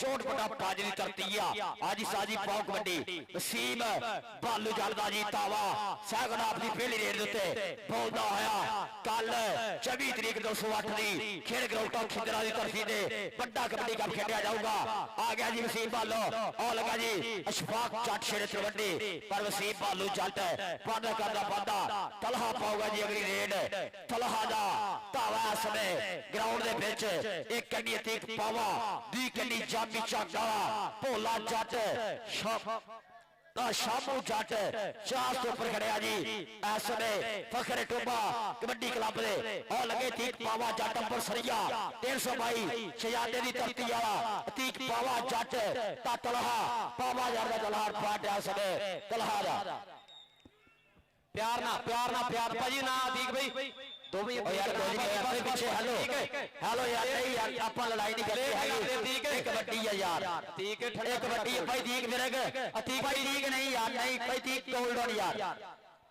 चोट बड़ा पाजी दी धरती आ आज साजी पाओ कबड्डी वसीम भालू जट दा जी तावा सैकड़ आपकी पीरियड उत्ते बोलदा होया कल 24 तरीक 208 दी खेल ग्राउंड टॉप खिदरा दी धरती ते बड़ा कबड्डी कप खेडिया जाऊगा आ गया जी वसीम भालो और लगा जी अशफाक जट शेर कबड्डी पर वसीम भालू जट पादा करदा पादा तलहा पाऊगा जी अगली रेड तलहा दा तावा समय ग्राउंड दे विच एक कन्नी अतीक पावा दी कन्नी जामी चाका भोला जट शामू जट चार तो ऊपर खड़े जी इस समय फखर टोबा कबड्डी क्लब दे और लगे तीक पावा जट अंबर सरिया 322 शहजादे दी धरती वाला तीक पावा जट ता तलहा पावा जट दा तलहार फाट इस समय तलहा दा प्यार ना भाजी ना अतीक भाई दो भी यार पीछे हेलो हेलो यार नहीं यार आपा लड़ाई नहीं करते हैं ठीक है कबड्डी है यार ठीक है एक कबड्डी है भाई ठीक मेरे ठीक भाई ठीक नहीं यार नहीं भाई ठीक होल्ड ऑन यार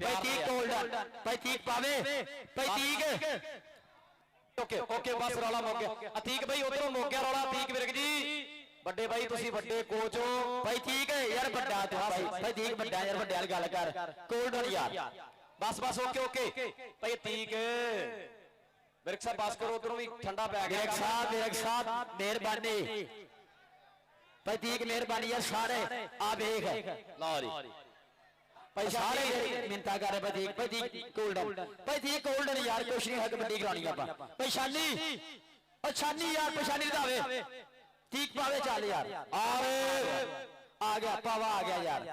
भाई ठीक होल्ड ऑन भाई ठीक पावे भाई ठीक ओके ओके बस रौला मुक गया अतीक भाई उधरों मुक गया रौला अतीक विरक जी बड़े भाई तुसी बड़े कोच हो भाई ठीक है यार बड़ा तू भाई ठीक बड़ा यार बड़े वाली गल कर कोल्डन यार बस बस ओके ओके भाई तीक बिरक साहब पास करो उधरों भी ठंडा पै गया मेरे साथ मेहरबानी भाई ठीक मेहरबानी यार सारे आ देख लो जी भाई सारे मिन्नता कर रहे भाई ठीक गोल्डन यार कुछ नहीं है कबड्डी करानी आप भाई शानी और शानी यार पछानी रधावे ठीक पावे चल यार आ गया पावा आ गया यार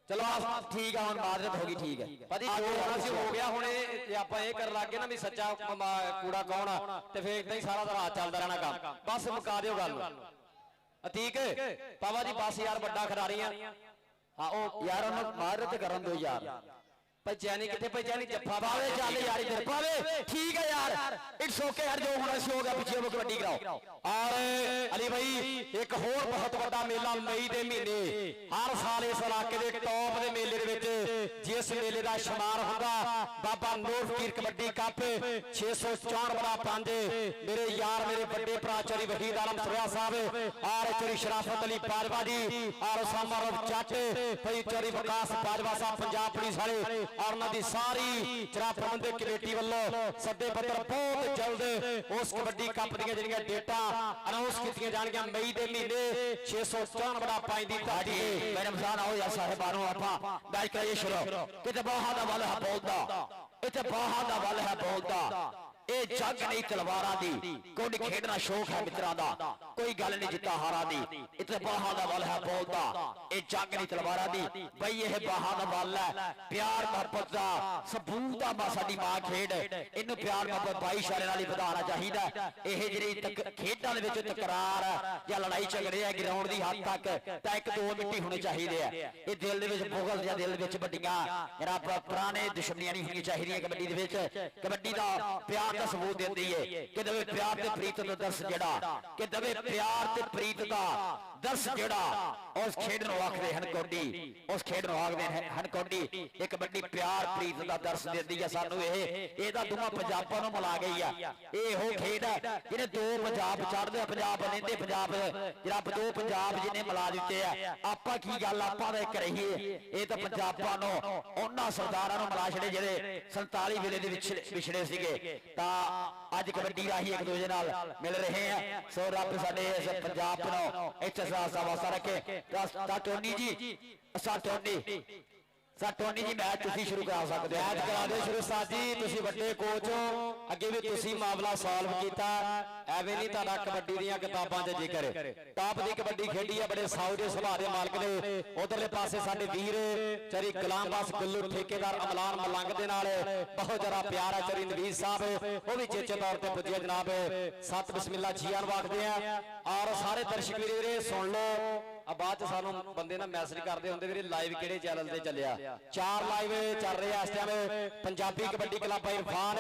चलो ठीक है हम मादरत होगी ठीक है पति जो होना सी हो गया हुणे जे ਆਪਾਂ ਇਹ ਕਰਨ ਲੱਗੇ ਨਾ ਵੀ ਸੱਚਾ ਕੂੜਾ ਕੌਣ ਆ ਤੇ ਫੇਰ ਇਦਾਂ ਹੀ ਸਾਰਾ ਦਾ ਰਾਤ ਚੱਲਦਾ ਰਹਿਣਾ ਕੰਮ ਬਸ ਮੁਕਾ ਦਿਓ ਗੱਲ ਅਤੀਕ ਪਾਵਾ ਜੀ ਬਸ ਯਾਰ ਵੱਡਾ ਖਿਡਾਰੀ ਆ हाँ ओ यार उन्हें मादरत करन दो यार ਭਜਿਆਨੀ ਕਿੱਥੇ ਭਜਿਆਨੀ ਜੱਫਾ पावे चल यार इधर पावे ठीक है यार इट्स ओके यार जो होना सी हो गया पीछे वो कबड्डी कराओ और अली भाई एक होर बहुत बड़ा मेला मई के महीने हर साल इस इलाके के टॉप के मेले दे विच जिस मेले का शुमार होगा बाबा नूर फकीर कबड्डी कप 664/5 मेरे यार मेरे बड़े भरा चौधरी वहीद आलम सुरिया साहब और चौधरी शराफत अली बाजवा जी और उसामा रूफ जट भाई चौधरी विकास बाजवा साहब पंजाब पुलिस वाले और उन्होंने सारी जरा प्रबंधक कमेटी वालों सदे पत्र बहुत जल्द उस कबड्डी कप दी जिहड़ियां डेटा अनाउंस कीतियां जाणगियां मई दे महीने 664/5 दी तारीख ते मैडम साहब आओ यार साहिबानो आपा बैठ करिए शुरू किते बाहा दा वल है बोलदा इते बाहा दा वल है बोलदा ਇਹ ਜੰਗ ਨਹੀਂ ਤਲਵਾਰਾਂ ਦੀ ਕੋਈ ਖੇਡਣਾ ਸ਼ੌਕ ਹੈ ਮਿੱਤਰਾਂ ਦਾ ਕੋਈ ਗੱਲ ਨਹੀਂ ਜਿੱਤਾ ਹਾਰਾਂ ਦੀ ਇੱਥੇ ਬਾਹਾਂ ਦਾ ਵੱਲ ਹੈ ਬੋਲਦਾ ਇਹ ਜੰਗ ਨਹੀਂ ਤਲਵਾਰਾਂ ਦੀ ਬਈ ਇਹ ਬਾਹਾਂ ਦਾ ਵੱਲ ਹੈ ਪਿਆਰ ਮੁਹੱਬਤ ਦਾ ਸਬੂਤ ਆ ਸਾਡੀ ਮਾਂ ਖੇਡ ਇਹਨੂੰ ਪਿਆਰ ਮੁਹੱਬਤ ਭਾਈਚਾਰੇ ਨਾਲ ਹੀ ਵਧਾਉਣਾ ਚਾਹੀਦਾ ਇਹ ਜਿਹੜੀ ਖੇਡਾਂ ਦੇ ਵਿੱਚ ਤਕਰਾਰ ਜਾਂ ਲੜਾਈ ਝਗੜੇ ਆ ਗਰਾਊਂਡ ਦੀ ਹੱਦ ਤੱਕ ਤਾਂ 1-2 ਮਿੰਟ ਹੀ ਹੋਣੇ ਚਾਹੀਦੇ ਆ ਇਹ ਦਿਲ ਦੇ ਵਿੱਚ ਬੁਗਲ ਜਾਂ ਦਿਲ ਵਿੱਚ ਵੱਡੀਆਂ ਜਿਹੜਾ ਪੁਰਾਣੇ ਦੁਸ਼ਮਣੀਆਂ ਨਹੀਂ ਹੋਣੀਆਂ ਚਾਹੀਦੀਆਂ ਕਬੱਡੀ ਦੇ ਵਿੱਚ ਕਬੱਡੀ ਦਾ ਪਿਆਰ ਦਾ सबूत देती है कि दवे प्यार ते प्रीत दा दर्श जेड़ा कि दवे प्यार ते प्रीत दा दर्श जेड़ा उस खेड नु आखदे हन कोडी उस खेड नु आखदे हन कोडी एक कबड्डी प्यार प्रीत दा दर्श देती है सानू एदा दोवां पंजाबां नु मिला गई है ए हो खेड है जिने दो पंजाब चढ़दे पंजाब लेंदे पंजाब जेड़ा दो पंजाब जिने मिला दित्ते है आपां की गल आपां दा इक रहीए ए तां पंजाबां नु उन्हां सरदारां नु मिला छड़े जेड़े 47 वेले दे विछड़े सीगे ਅੱਜ ਕਬੱਡੀ ਰਾਹੀਂ ਇੱਕ ਦੂਜੇ ਨਾਲ ਮਿਲ ਰਹੇ ਆ ਸੋ ਰੱਬ ਸਾਡੇ ਇਸ ਪੰਜਾਬ ਨੂੰ ਇੱਥੇ ਵਾਸਤਾ ਰੱਖੇ ਟੋਨੀ ਜੀ ਟੋਨੀ ਜੀ ਮੈਚ ਤੁਸੀਂ ਸ਼ੁਰੂ ਕਰਾ ਸਕਦੇ ਹੋ ਮੈਚ ਕਰਾ ਦਿਓ ਸ਼ੁਰੂ ਸਾਜੀ ਤੁਸੀਂ ਵੱਡੇ ਕੋਚ ਹੋ ਅੱਗੇ ਵੀ ਤੁਸੀਂ ਮਾਮਲਾ ਸੋਲਵ ਕੀਤਾ ਐਵੇਂ ਨਹੀਂ ਤੁਹਾਡਾ ਕਬੱਡੀ ਦੀਆਂ ਕਿਤਾਬਾਂ 'ਚ ਜ਼ਿਕਰ ਟਾਪ ਦੀ ਕਬੱਡੀ ਖੇਡੀ ਆ ਬੜੇ ਸਾਊਦੇ ਸੁਭਾਅ ਦੇ ਮਾਲਕ ਨੇ ਉਧਰਲੇ ਪਾਸੇ ਸਾਡੇ ਵੀਰ ਚਰੀ ਗੁਲਾਮਬਾਸ ਗੁੱਲੂ ਠੇਕੇਦਾਰ ਅਮਲਾਨ ਮਲੰਗ ਦੇ ਨਾਲ ਬਹੁਤ ਜ਼ਿਆਦਾ ਪਿਆਰ ਆ ਚਰੀ ਨਵੀਜ਼ ਸਾਹਿਬ ਉਹ ਵੀ ਚੇਚੇ ਤੌਰ ਤੇ ਪੁੱਜੇ ਜਨਾਬ ਸਤ ਬਿਸਮਿਲ੍ਲਾ ਜੀਆਂ ਵਾਖਦੇ ਆ ਔਰ ਸਾਰੇ ਦਰਸ਼ਕ ਵੀਰੇ ਸੁਣ ਲਓ ਆ ਬਾਅਦ ਚ ਸਾਨੂੰ ਬੰਦੇ ਨਾ ਮੈਸੇਜ ਕਰਦੇ ਹੁੰਦੇ ਵੀਰੇ ਲਾਈਵ ਕਿਹੜੇ ਚੈਨਲ ਤੇ ਚੱਲਿਆ 4 ਲਾਈਵ ਚੱਲ ਰਹੇ ਆ ਇਸ ਟਾਈਮ ਪੰਜਾਬੀ ਕਬੱਡੀ ਕਲੱਬ ਇਰਫਾਨ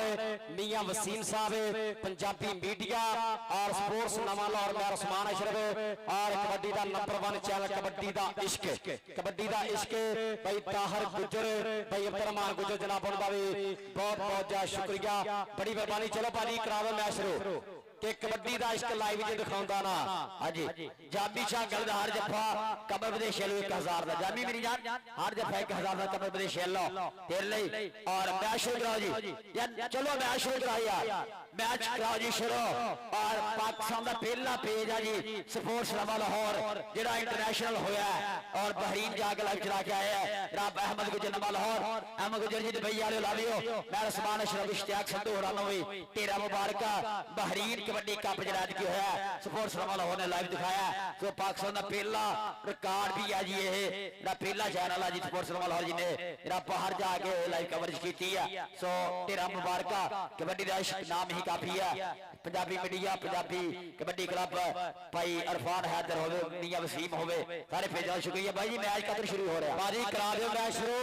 ਮੀਆਂ ਵਸੀਮ ਸਾਹਿਬ ਪੰਜਾਬੀ ਮੀਡੀਆ और स्पोर्ट्स नवा लाहौर में उस्मान अशरफ और कबड्डी का नंबर 1 चैनल कबड्डी का इश्क भाई ताहर गुजर भाई अब्दुरहमान गुजर जनाब उनका भी बहुत बहुत ज्यादा शुक्रिया बड़ी मेहरबानी चलो भाजी करा दो मैच शुरू कि कबड्डी का इश्क लाइव च दिखाउंदा ना हाजी जामी शाह गल दा हर जफा कमर बदे शेलो 1000 दा जामी मेरी जान हर जफा 1000 दा कमर बदे शेलो तेरे लिए और मैच शुरू कराओ जी यार चलो मैच शुरू कराओ यार मैच कराओ जी शुरू और पाकिस्तान का पहला पेज है जी स्पोर्ट्स नवा लाहौर जेड़ा इंटरनेशनल होया और बहरीन जाके लाइव चला के आया है रब अहमद गुजर नवा लाहौर अहमद गुजर जी दुबई वाले लावियो मैं उस्मान अशरफ इश्तियाक संधू होरां भी तेरा मुबारक बहरीन कबड्डी कप जेड़ा की होया स्पोर्ट्स नवा लाहौर ने लाइव दिखाया तो पाकिस्तान का पहला रिकॉर्ड भी है जी ये पहला चैनल है जी स्पोर्ट्स नवा लाहौर जी ने जेड़ा बाहर जाके लाइव कवरेज की है सो तेरा मुबारक कबड्डी का इश्क नाम ही काफी है पंजाबी मीडिया पंजाबी कबड्डी क्लब भाई इरफान हैदर होवे मियां वसीम होवे सारे पेजां शुक्रिया भाई जी मैच कदर शुरू हो रहा भाजी करा दियो मैच शुरू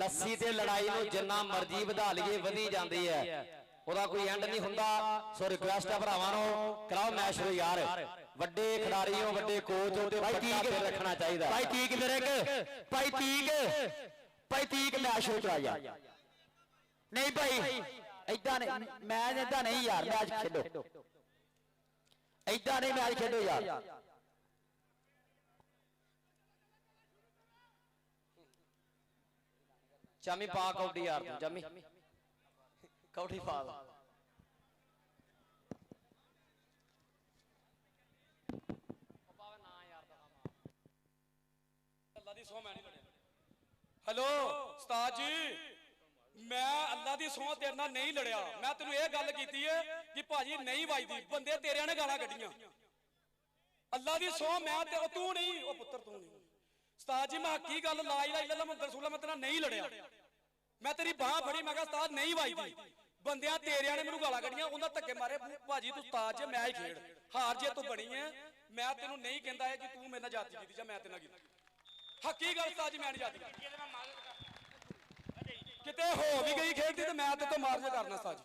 लस्सी ते लड़ाई नु जिन्ना मर्जी वधा लईए वधी जांदी है ओदा कोई एंड नहीं हुंदा सो रिक्वेस्ट है भरावां नु कराओ मैच शुरू यार ਵੱਡੇ ਖਿਡਾਰੀ ਹੋ ਵੱਡੇ ਕੋਚ ਹੋ ਤੇ भाई ठीक ਰੱਖਣਾ ਚਾਹੀਦਾ भाई ठीक मेरे भाई ठीक मैच शुरू करा यार नहीं भाई ऐदा नहीं मैच ऐदा नहीं यार मैच खेलो ऐदा नहीं मैच खेलो यार ਚਾਮੀ ਪਾ ਕੌਡੀ ਯਾਰ ਤੂੰ ਚਾਮੀ ਕੌਡੀ ਪਾ ਲਾ ਅੱਲਾ ਦੀ ਸੌ ਮੈਂ ਨਹੀਂ ਲੜਿਆ। ਹੈਲੋ ਉਸਤਾਦ ਜੀ, ਮੈਂ ਅੱਲਾ ਦੀ ਸੌ ਤੇਰੇ ਨਾਲ ਨਹੀਂ ਲੜਿਆ। ਮੈਂ ਤੈਨੂੰ ਇਹ ਗੱਲ ਕੀਤੀ ਹੈ ਕਿ ਭਾਜੀ ਨਹੀਂ ਵੱਜਦੀ, ਬੰਦੇ ਤੇਰਿਆਂ ਨੇ ਗਾਲਾਂ ਕੱਢੀਆਂ। ਅੱਲਾ ਦੀ ਸੌ ਮੈਂ ਤੇ ਤੂੰ ਨਹੀਂ, ਉਹ ਪੁੱਤਰ ਤੂੰ ਨਹੀਂ। ਉਸਤਾਦ ਜੀ ਮੈਂ ਹੱਕੀ ਗੱਲ ਲਾ ਇਲਾਹਾ ਇল্লাল্লাਹ ਮੁਹੰਮਦ ਰਸੂਲullah ਮੈਂ ਤੇਰੇ ਨਾਲ ਨਹੀਂ ਲੜਿਆ। ਮੈਂ ਤੇਰੀ ਬਾਹ ਫੜੀ, ਮੈਂ ਕਿਹਾ ਉਸਤਾਦ ਨਹੀਂ ਵੱਜਦੀ, ਬੰਦਿਆਂ ਤੇਰਿਆਂ ਨੇ ਮੈਨੂੰ ਗਾਲਾਂ ਕੱਢੀਆਂ, ਉਹਨਾਂ ਧੱਕੇ ਮਾਰੇ। ਭਾਜੀ ਤੂੰ ਉਸਤਾਦ ਜੇ ਮੈਂ ਹੀ ਖੇਡ, ਹਾਰ ਜੇ ਤੂੰ ਬਣੀ ਹੈ। ਮੈਂ ਤੈਨੂੰ ਨਹੀਂ ਕਹਿੰਦਾ ਹੈ ਕਿ ਤੂੰ ਮੇਰੇ ਨਾਲ ਜਾਤੀ ਕੀਤੀ ਜਾਂ ਮੈਂ ਤੇਰੇ ਨਾਲ ਕੀਤੀ। ਹੱਕੀ ਗੱਲ ਉਸਤਾਦ ਜੀ ਮੈਂ ਨਹੀਂ ਜਾਤੀ ਕਿਤੇ ਹੋ ਵੀ ਗਈ ਖੇਡਦੀ ਤੇ ਮੈਂ ਤੇ ਤੋਂ ਮਾਰ ਜੇ ਕਰਨਾ ਉਸਤਾਦ ਜੀ।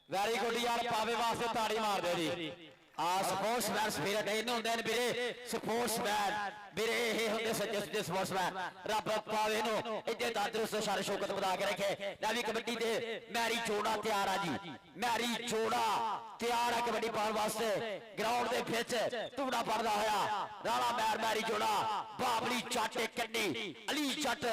ਵੈਰੀ ਗੁੱਡ ਯਾਰ, ਪਾਵੇ ਵਾਸਤੇ ਤਾੜੀ ਮਾਰ ਦਿਓ ਜੀ। ਆ ਸਪੋਰਟਸਮੈਨ ਸਪਿਰਿਟ ਇਹਨੂੰ ਹੁੰਦੇ ਨੇ ਵੀਰੇ, ਸਪੋਰਟਸਮੈਨ ਵੀਰੇ ਇਹ ਹੁੰਦੇ ਸੱਚੇ ਸੱਚੇ ਸਪੋਰਟਸਮੈਨ। ਰੱਬ ਪਾਵੇ ਨੂੰ ਇੱਥੇ ਤੰਦਰੁਸਤ ਸ਼ਾਨ ਸ਼ੌਕਤ ਵਧਾ ਕੇ ਰੱਖੇ। ਨਵੀਂ ਕਬੱਡੀ ਦੇ ਮੈਰੀ ਜੋੜਾ ਤਿਆਰ ਆ ਜੀ, ਮੈਰੀ ਜੋੜਾ ਤਿਆਰ ਆ ਕਬੱਡੀ ਪਾਉਣ ਵਾਸਤੇ। ਗਰਾਊਂਡ ਦੇ ਵਿੱਚ ਧੂੜਾ ਪੜਦਾ ਹੋਇਆ ਰਾਣਾ ਮੈਰ ਮੈਰੀ ਜੋੜਾ, ਬਾਬਲੀ ਚੱਟ ਕੰਨੀ, ਅਲੀ ਚੱਟ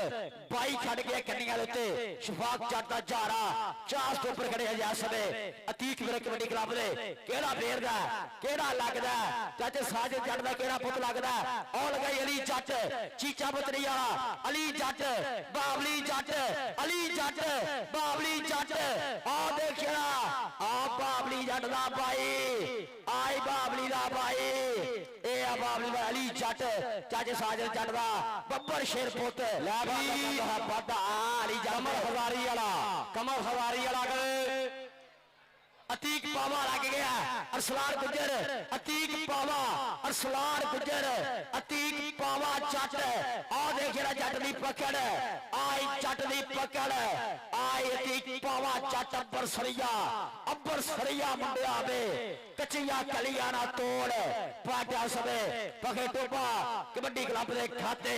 ਬਾਈ ਛੱਡ ਕੇ ਕੰਨੀਆਂ ਦੇ ਉੱਤੇ, ਸ਼ਫਾਕ ਚੱਟ ਦਾ ਜਾਰਾ ਚਾਸ ਤੋਂ ਉੱਪਰ ਖੜੇ ਜਾ ਸਮੇਂ ਅਤੀਕ ਵੀਰ ਕਬੱਡੀ ਕਲੱਬ ਦੇ। ਕਿਹੜਾ ਫੇਰਦਾ ਕਿਹੜਾ ਲੱਗਦਾ ਚਾਚੇ ਸਾਜਦ ਜੱਟ ਦਾ ਕਿਹੜਾ ਪੁੱਤ ਲੱਗਦਾ। ਉਹ ਲਗਾਈ ਅਲੀ ਜੱਟ ਚੀਚਾ ਬਤਰੀ ਵਾਲਾ, ਅਲੀ ਜੱਟ ਬਾਬਲੀ ਜੱਟ, ਅਲੀ ਜੱਟ ਬਾਬਲੀ ਜੱਟ। ਆ ਦੇਖਿਆ ਆ ਬਾਬਲੀ ਜੱਟ ਦਾ ਭਾਈ, ਆਈ ਬਾਬਲੀ ਦਾ ਭਾਈ, ਇਹ ਆ ਬਾਬਲੀ ਦਾ ਅਲੀ ਜੱਟ ਚਾਚੇ ਸਾਜਦ ਜੱਟ ਦਾ ਬੱਬਰ ਸ਼ੇਰ ਪੁੱਤ। ਲੈ ਵੀ ਬਾਦਾ ਅਲੀ ਕਮਰ ਹਜ਼ਾਰੀ ਵਾਲਾ, ਕਮਰ ਹਜ਼ਾਰੀ ਵਾਲਾ अतीक पावा लग गया, अरसलान गुजर अतीक पावा, अरसलान गुजर अतीक पावा जट। आ देखिए जट दी पकड़, आई जट दी पकड़, आई अतीक पावा जट। अब्बर सरिया मुंडिया में कचिया कलिया ना तोड़ पाटा सबे पखे टोपा कबड्डी क्लब दे खाते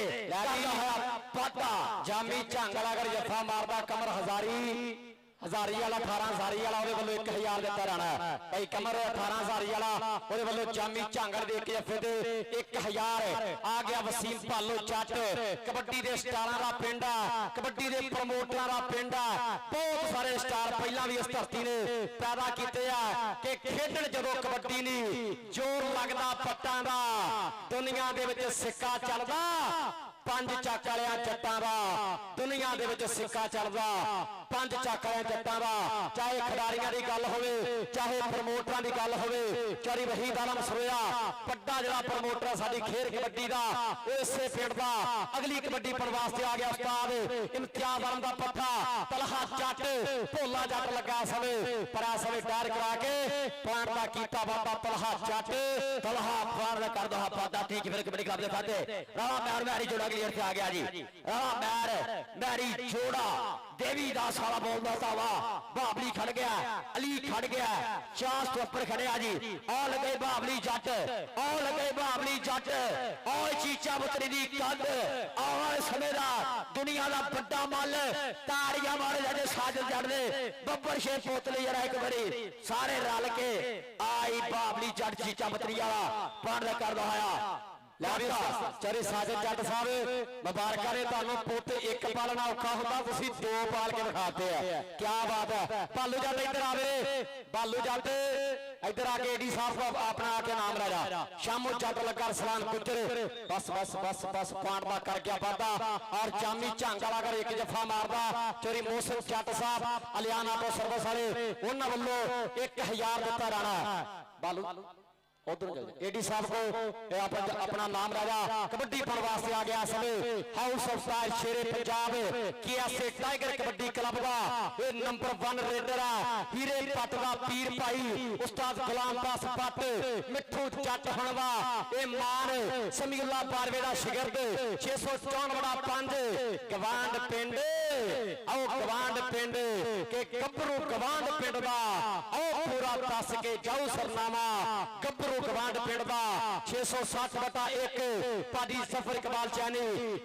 पाटा। जामी झांगला कर जफा मारदा कमर हजारी वाला 18 हजारी वाला ਉਹਦੇ ਵੱਲੋਂ 1000 ਦਿੱਤਾ ਜਾਣਾ। ਭਾਈ ਕਮਰ 18 ਹਜ਼ਾਰੀ ਵਾਲਾ ਉਹਦੇ ਵੱਲੋਂ ਜਾਮੀ ਝਾਂਗੜ ਦੇ ਕੇ ਜੱਫੇ ਤੇ 1000 ਆ ਗਿਆ। ਵਸੀਮ ਭਾਲੋ ਚੱਟ ਕਬੱਡੀ ਦੇ ਸਟਾਰਾਂ ਦਾ ਪਿੰਡ ਆ, ਕਬੱਡੀ ਦੇ ਪ੍ਰਮੋਟਰਾਂ ਦਾ ਪਿੰਡ ਆ। ਬਹੁਤ ਸਾਰੇ ਸਟਾਰ ਪਹਿਲਾਂ ਵੀ ਇਸ ਧਰਤੀ ਨੇ ਪੈਦਾ ਕੀਤੇ ਆ ਕਿ ਖੇਡਣ ਜਦੋਂ ਕਬੱਡੀ ਨਹੀਂ ਜ਼ੋਰ ਲੱਗਦਾ ਪੱਟਾਂ ਦਾ, ਦੁਨੀਆ ਦੇ ਵਿੱਚ ਸਿੱਕਾ ਚੱਲਦਾ ਪੰਜ ਚੱਕ ਵਾਲਿਆਂ ਜੱਟਾਂ ਦਾ, ਦੁਨੀਆ ਦੇ ਵਿੱਚ ਸਿੱਕਾ ਚੱਲਦਾ ਪੰਜ ਚੱਕ ਵਾਲਿਆਂ ਜੱਟਾਂ ਦਾ। ਚਾਹੇ ਖਿਡਾਰੀਆਂ ਦੀ ਗੱਲ ਹੋਵੇ, ਚਾਹੇ ਪ੍ਰਮੋਟਰਾਂ ਦੀ ਗੱਲ ਹੋਵੇ। ਚਾਰੀ ਵਹੀਦ ਆਲਮ ਸਰੋਇਆ ਵੱਡਾ ਜਿਹੜਾ ਪ੍ਰਮੋਟਰ ਸਾਡੀ ਖੇਡ ਕਬੱਡੀ ਦਾ, ਇਸੇ ਪਿੰਡ ਦਾ ਅਗਲੀ ਕਬੱਡੀ ਪਾਉਣ ਵਾਸਤੇ ਆ ਗਿਆ ਉਸਤਾਦ ਇਮਤਿਆਜ਼ ਆਲਮ ਦਾ ਪੱਠਾ ਤਲਹਾ ਜੱਟ, ਭੋਲਾ ਜੱਟ ਲੱਗਾ ਸਮੇਂ ਪਰਾ ਸਮੇਂ ਟਾਇਰ ਕਰਾ ਕੇ ਪੁਆਇੰਟ ਦਾ ਕੀਤਾ ਬਾਬਾ ਤਲਹਾ ਜੱਟ। ਤਲਹਾ ਪੁਆਇੰਟ ਦਾ ਕਰ ਦੋ ਪਾਦਾ ਠੀਕ ਫਿਰ ਕਬੱਡੀ ਕਲੱਬ ਦੇ ਖਾਤੇ ਰਾਣਾ ਮੈਰ ਮੈਰੀ ਜੋੜਾ ਕਲੀਅਰ ਤੇ ਆ ਗਿਆ ਜੀ। ਰਾਣਾ ਮੈਰ ਮੈਰੀ ਜੋੜਾ देवी दास वाला बोलता था वाह, बाबली खड़ गया, अली खड़ गया, चास तो ऊपर खड़े जी। और लगे बाबली जट, और लगे बाबली जट, और चीचा बतरी दी कंध, और समेरा दुनिया का बड़ा मल ताड़ियां मारे जाते साजद जट दे बब्बर शेर पोतली जरा एक बड़ी सारे रल के आई बाबली जट चीचा बतरी वाला पान कर दहाया। चरे साजद जट साहब मुबारक ने तुहानू पुत एक पालना औखा होंदा, तुसीं दो पाल के दिखाते हैं, क्या बात है। बालू जट इधर आवे, बालू जट इधर आके एडी साहब को अपना आके नाम राजा शामू जट लगा सलान गुजर बस बस बस बस पांड दा कर गया वादा। और जामी झांगला कर एक जफा मारदा चोरी मोहसिन जट साहब अलियाना तो सर्विस वाले उन्हां वल्लों 1000 दिता राणा। बालू उधर एडी साहब को अपना नाम राजा कबड्डी पाने वास्ते आ गया समय house of star Shere Punjab KSA tiger kabaddi club का ये नंबर 1 रेडर है हीरे पट का पीर भाई उस्ताद गुलाम दास पट मिठू जट हणवा ये मान समीउल्लाह बारवे का शिगिरद 654 बड़ा 5 गवांड पिंड आओ गवांड पिंड के गब्बरू गवांड पिंड का आओ पूरा दस के जाऊ सरनामा गब्बरू ਗੱਭਰੂ ਗਵਾਂਡ ਪਿੰਡ ਦਾ 660/1 ਪਾਡੀ ਸਫਰ ਇਕਬਾਲ ਚੈਨੀ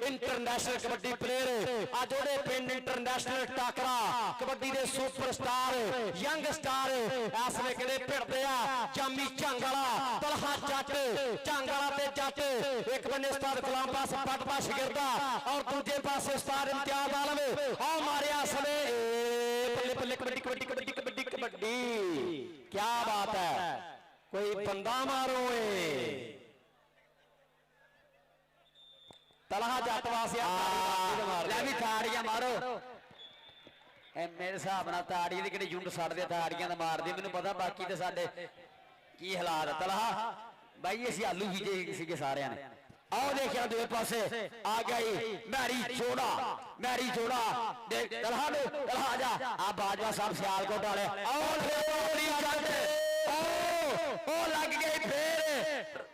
ਇੰਟਰਨੈਸ਼ਨਲ ਕਬੱਡੀ ਪਲੇਅਰ ਅੱਜ ਉਹਦੇ ਪਿੰਡ ਇੰਟਰਨੈਸ਼ਨਲ ਟਾਕਰਾ ਕਬੱਡੀ ਦੇ ਸੁਪਰਸਟਾਰ ਯੰਗ ਸਟਾਰ ਇਸ ਵੇਲੇ ਕਹਿੰਦੇ ਭਿੜਦੇ ਆ ਜਾਮੀ ਝੰਗ ਵਾਲਾ ਤਲਹਾ ਜੱਟ ਝੰਗ ਵਾਲਾ ਤੇ ਜੱਟ ਇੱਕ ਬੰਨੇ ਉਸਤਾਦ ਗੁਲਾਮ ਪਾਸ ਪਟਪਾ ਸ਼ਗਿਰਦਾ ਔਰ ਦੂਜੇ ਪਾਸੇ ਉਸਤਾਦ ਇਮਤਿਆਜ਼ ਆਲਮ ਆ ਮਾਰਿਆ ਸਵੇ ਬੱਲੇ ਬੱਲੇ ਕਬੱਡੀ ਕਬੱਡੀ ਕਬੱਡੀ ਕਬੱਡੀ ਕਬੱਡੀ ਕੀ ਬਾਤ ਹੈ ਕੋਈ ਬੰਦਾ ਮਾਰੋ ਏ ਤਲਹਾ ਜੱਟ ਵਾਸਿਆ ਲੈ ਵੀ ਤਾੜੀਆਂ ਮਾਰੋ ਇਹ ਮੇਰੇ ਹਿਸਾਬ ਨਾਲ ਤਾੜੀ ਦੀ ਕਿਹੜੀ ਯੂਨਿਟ ਛੱਡਦੇ ਤਾੜੀਆਂ ਦਾ ਮਾਰਦੇ ਮੈਨੂੰ ਪਤਾ ਬਾਕੀ ਤੇ ਸਾਡੇ ਕੀ ਹਾਲਾਤ ਤਲਹਾ ਬਾਈ ਅਸੀਂ ਆਲੂ ਬੀਜੇ ਸੀਗੇ ਸਾਰਿਆਂ ਨੇ ਆਓ ਦੇਖਿਆ ਦੂਏ ਪਾਸੇ ਆ ਗਈ ਮੈਰੀ ਜੋੜਾ ਦੇਖ ਤਲਹਾ ਨੂੰ ਤਲਹਾ ਜਾ ਆ ਬਾਜਵਾ ਸਾਹਿਬ ਸਿਆਲਕੋਟ ਵਾਲੇ ਆਓ ਉਹ ਲੱਗ ਗਈ ਫੇਰ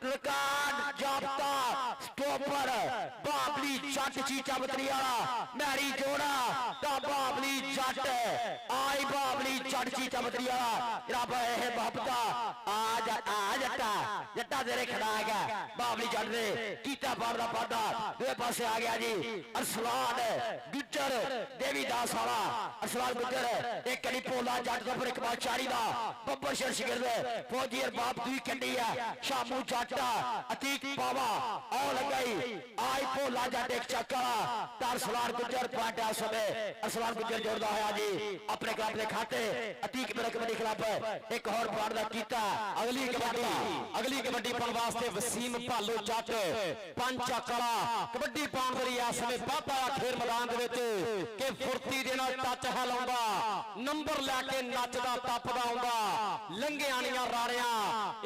ਰਿਕਾਰਡ ਜਾਪਤਾ ਸਟੋਪਰ ਬਾਬਲੀ ਜੱਟ ਚੀਚਾ ਬਤਰੀ ਵਾਲਾ ਮੈਰੀ ਜੋੜਾ ਤਾਂ ਬਾਬਲੀ ਜੱਟ ਆਈ ਬਾਬਲੀ ਜੱਟ ਚੀਚਾ ਬਤਰੀ ਵਾਲਾ ਰੱਬ ਇਹ ਬਾਬਤਾ ਆ ਜੱਟਾ ਤੇਰੇ ਖੜਾ ਹੈਗਾ ਬਾਬਲੀ ਜੱਟ ਦੇ ਕੀਤਾ ਬਾੜ ਦਾ ਪਾਡਾ ਦੂਏ ਪਾਸੇ ਆ ਗਿਆ ਜੀ ਅਰਸਲਾਨ ਗੁੱਜਰ ਦੇਵੀਦਾਸ ਵਾਲਾ ਅਰਸਲਾਨ ਗੁੱਜਰ ਇੱਕ ਕਲੀ ਪੋਲਾ ਜੱਟ ਤੋਂ ਫਿਰ ਇਕਬਾਲ ਚਾਰੀ ਦਾ ਬੱਬਰ ਸ਼ਰ ਸ਼ਿਗਰਦ ਫੌਜੀ ਬਾਪ ਦੂਈ ਕੰਡੀ ਆ ਸ਼ਾਮੂ ਜੱਟ ਅਤੀਕ ਪਾਵਾ ਆਉ ਲਗਾਈ ਆਈ ਪੋਲਾ ਜੱਟ ਇੱਕ ਚੱਕਾ ਤਾਂ ਅਰਸਲਾਨ ਗੁੱਜਰ ਪਾਟਿਆ ਸਮੇਂ ਅਰਸਲਾਨ ਗੁੱਜਰ ਜੋੜਦਾ ਹੋਇਆ ਜੀ ਆਪਣੇ ਕਲੱਬ ਦੇ ਖਾਤੇ ਅਤੀਕ ਮੇਰਾ ਕਬੱਡੀ ਕਲੱਬ ਇੱਕ ਹੋਰ ਪਾੜ ਦਾ ਕੀਤਾ ਅਗਲੀ ਕਬੱਡੀ ਪਾਉਣ ਵਾਸਤੇ ਵਸੀਮ ਭਾਲੋ ਜੱਟ ਪੰਜ ਚੱਕਲਾ ਕਬੱਡੀ ਪਾਉਣ ਦੇ ਲਈ ਇਸ ਵੇਲੇ ਬਾਬਾ ਖੇਡ ਮੈਦਾਨ ਦੇ ਵਿੱਚ ਕਿ ਫੁਰਤੀ ਦੇ ਨਾਲ ਟੱਚ ਹਲਾਉਂਦਾ ਨੰਬਰ ਲੈ ਕੇ ਨੱਚਦਾ ਟੱਪਦਾ ਆਉਂਦਾ ਲੰਘਿਆਣੀਆਂ ਰਾਣਿਆਂ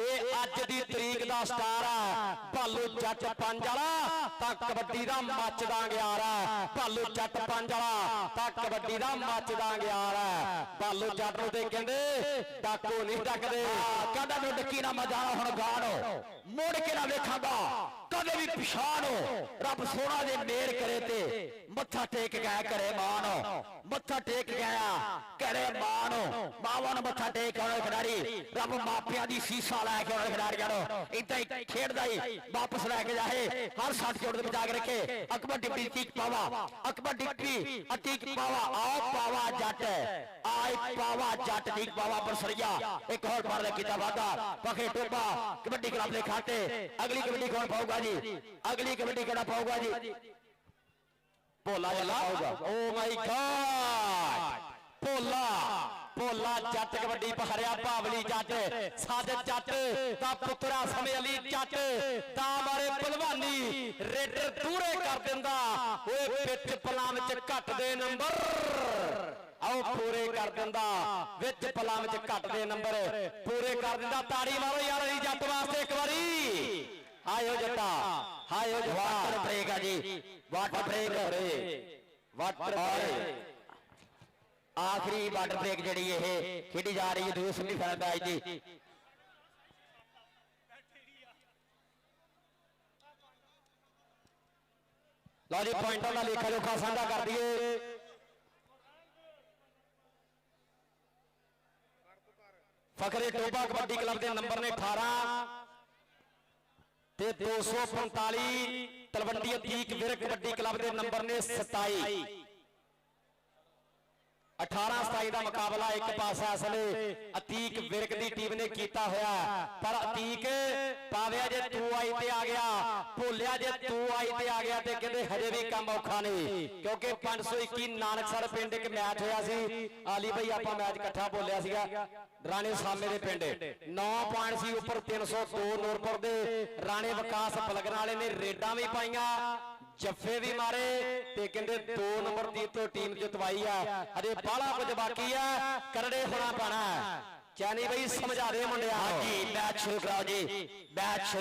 ਇਹ ਅੱਜ ਦੀ ਤਰੀਕ ਦਾ ਸਟਾਰ ਆ ਭਾਲੋ ਜੱਟ ਪੰਜ ਵਾਲਾ ਤਾਂ ਕਬੱਡੀ ਦਾ ਮੱਚਦਾ ਗਿਆਰਾ ਭਾਲੋ ਜੱਟ ਪੰਜ ਵਾਲਾ ਤਾਂ ਕਬੱਡੀ ਦਾ ਮੱਚਦਾ ਗਿਆਰਾ ਭਾਲੋ ਜੱਟ ਨੂੰ ਤੇ ਕਹਿੰਦੇ ਡਾਕੋ ਨਹੀਂ ਡੱਕਦੇ ਕਹਿੰਦਾ ਨੂੰ ਡੱਕੀ ਨਾ ਮਜਾਣਾ ਹੁਣ ਗਾਣੋ ਮੁੜ ਕੇ ਨਾ ਵੇਖਾਂਗਾ ਕਦੇ ਵੀ ਪਛਾਣੋ ਰੱਬ ਸੋਹਣਾ ਜੇ ਮੇਰ ਕਰੇ ਤੇ ਮੱਥਾ ਟੇਕ ਗਿਆ ਕਰੇ ਮਾਨ ਮੱਥਾ ਟੇਕ ਗਿਆ ਕਰੇ ਮਾਨ ਮਾਵਾਂ ਨੂੰ ਮੱਥਾ ਟੇਕ ਆਉਣੇ ਖਿਡਾਰੀ ਰੱਬ ਮਾਪਿਆਂ ਦੀ ਸੀਸਾ ਲੈ ਕੇ ਆਉਣੇ ਖਿਡਾਰੀਆਂ ਨੂੰ ਇਦਾਂ ਹੀ ਖੇਡਦਾ ਹੀ ਵਾਪਸ ਲੈ ਕੇ ਜਾਏ ਹਰ ਸੱਟ ਚੋਟ ਦੇ ਬਚਾ ਕੇ ਰੱਖੇ ਅਕਬਰ ਡਿਪਟੀ ਅਤੀਕ ਪਾਵਾ ਅਕਬਰ ਡਿਪਟੀ ਅਤੀਕ ਪਾਵਾ ਆਓ ਪਾਵਾ ਜੱਟ ਆਈ ਪਾਵਾ ਜੱਟ ਅਤੀਕ ਪਾਵਾ ਬਰਸਰੀਆ ਇੱਕ ਹੋਰ ਬਾਰ ਦਾ ਕੀਤਾ ਵਾਦਾ ਪਖੇ ਟੋਬਾ ਕਬੱਡੀ ਕਲੱਬ ਦੇ ਖਾਤੇ ਅਗਲੀ ਕਬੱਡੀ ਕੌਣ ਪਾਊਗਾ ਜੀ ਅਗਲੀ ਕਬੱਡੀ ਕਿਹੜਾ ਪਾਊਗਾ ਜੀ ਭੋਲਾ ਜੱਲਾ ਪਾਊਗਾ ਓ ਮਾਈ ਗॉड ਭੋਲਾ ਜੱਟ ਕਬੱਡੀ ਪਹਰਿਆ ਭਾਵਲੀ ਜੱਟ ਸਾਜਦ ਜੱਟ ਤਾਂ ਪੁੱਤਰਾ ਸਮੇਂ ਅਲੀ ਜੱਟ ਤਾਂ ਮਾਰੇ ਭਲਵਾਨੀ ਰੇਡਰ ਦੂਰੇ ਕਰ ਦਿੰਦਾ ਓਏ ਵਿੱਚ ਪਲਾਂ ਵਿੱਚ ਘਟਦੇ ਨੰਬਰ ਆਓ ਪੂਰੇ ਕਰ ਦਿੰਦਾ ਵਿੱਚ ਪਲਾਂ ਵਿੱਚ ਘਟਦੇ ਨੰਬਰ ਪੂਰੇ ਕਰ ਦਿੰਦਾ ਤਾੜੀ ਮਾਰੋ ਯਾਰ ਅਲੀ ਜੱਟ ਵਾਸਤੇ ਇੱਕ ਵਾਰੀ ਆਇਓ ਜੱਟਾ ਆਇਓ ਵਾਟਰ ਬ੍ਰੇਕ ਆ ਜੀ ਵਾਟਰ ਬ੍ਰੇਕ ਆਖਰੀ ਵਾਟਰ ਬ੍ਰੇਕ ਜਿਹੜੀ ਇਹ ਖੇਡੀ ਜਾ ਰਹੀ ਹੈ ਦੂਸਰੀ ਸੈਮੀਫਾਈਨਲ ਮੈਚ ਦੀ ਲਓ ਜੀ ਪੁਆਇੰਟਾਂ ਦਾ ਲੇਖਾ ਜੋਖਾ ਸਾਂਝਾ ਕਰ ਦਈਏ ਫਖਰੇ ਟੋਬਾ ਕਬੱਡੀ ਕਲੱਬ ਦੇ ਨੰਬਰ ਨੇ 18 ਤੇ 245 ਤਲਵੰਡੀ ਅਤੀਕ ਵਿਰਕ ਕਬੱਡੀ ਕਲੱਬ ਦੇ ਨੰਬਰ ਨੇ 27 18-27 ਦਾ ਮੁਕਾਬਲਾ ਇੱਕ ਪਾਸਾ ਅਸਲੇ ਅਤੀਕ ਵਿਰਕ ਦੀ ਟੀਮ ਨੇ ਕੀਤਾ ਹੋਇਆ ਪਰ ਅਤੀਕ ਪਾਵਿਆ ਜੇ ਤੂੰ ਆਈ ਤੇ ਆ ਗਿਆ ਭੋਲਿਆ ਜੇ ਤੂੰ ਆਈ ਤੇ ਆ ਗਿਆ ਤੇ ਕਹਿੰਦੇ ਹਜੇ ਵੀ ਕੰਮ ਔਖਾ ਨਹੀਂ ਕਿਉਂਕਿ 521 ਨਾਨਕਸਰ ਪਿੰਡ ਇੱਕ ਮੈਚ ਹੋਇਆ ਸੀ ਆਲੀ ਭਾਈ ਆਪਾਂ ਮੈਚ ਇਕੱਠਾ ਬੋਲਿਆ ਸੀਗਾ ਰਾਣੇ ਸਾਮੇ ਦੇ ਪਿੰਡ 9 ਪੁਆਇੰਟ ਸੀ ਉੱਪਰ 302 ਨੂਰਪੁਰ ਦੇ ਰਾਣੇ ਵਿਕਾਸ ਬਲਗਣ ਵਾਲੇ ਨੇ ਰੇਡਾਂ ਵੀ ਪਾਈਆਂ ਜੱਫੇ ਵੀ ਮਾਰੇ ਤੇ ਕਹਿੰਦੇ 2 ਨੰਬਰ ਦੀ ਤੋਂ ਟੀਮ ਜਿਤਵਾਈ ਆ ਅਜੇ ਬਾਹਲਾ ਕੁਝ ਬਾਕੀ ਆ ਕਰੜੇ ਹੋਣਾ ਪੈਣਾ ਚੈਨੀ ਬਈ ਸਮਝਾ ਦੇ ਮੁੰਡਿਆਂ ਹਾਂਜੀ ਮੈਚ ਸ਼ੁਰੂ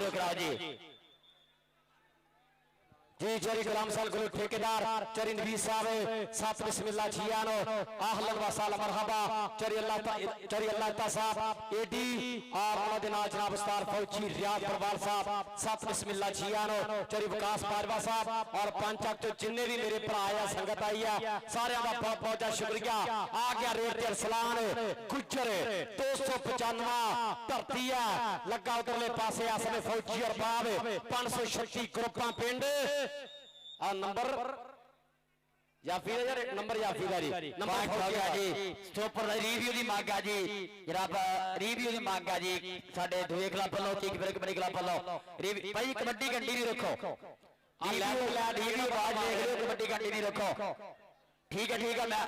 ਕਰਾਓ ਜੀ जी चरी गुलाम साल गुल ठेकेदार चरी नबी साहब सात बिस्मिल्लाह जियानो अहलन व साल मरहबा चरी अल्लाह ता साहब एडी और मोहम्मद नाज जनाब उस्ताद फौजी रियाद परवार साहब सात बिस्मिल्लाह जियानो चरी विकास पारवा साहब और पंचक तो जिन्ने भी मेरे भरा आ संगत आई है सारे दा बहुत बहुत शुक्रिया। आ गया रेट ते अरसलान गुजर 295 धरती है लगा उधरले पासे आ समय फौजी और बाब 536 ग्रुपां पिंड आ नंबर याफी यार नंबर याफी दा जी नंबर हो गया जी स्टॉपर दा रिव्यू दी मांग है जी जनाब रिव्यू दी मांग है जी साडे दुए क्लब वालों ठीक ब्रेक बड़ी क्लब वालों भाई कबड्डी घंटी नहीं रखो रिव्यू आवाज देख लो कबड्डी घंटी नहीं रखो ठीक है मैं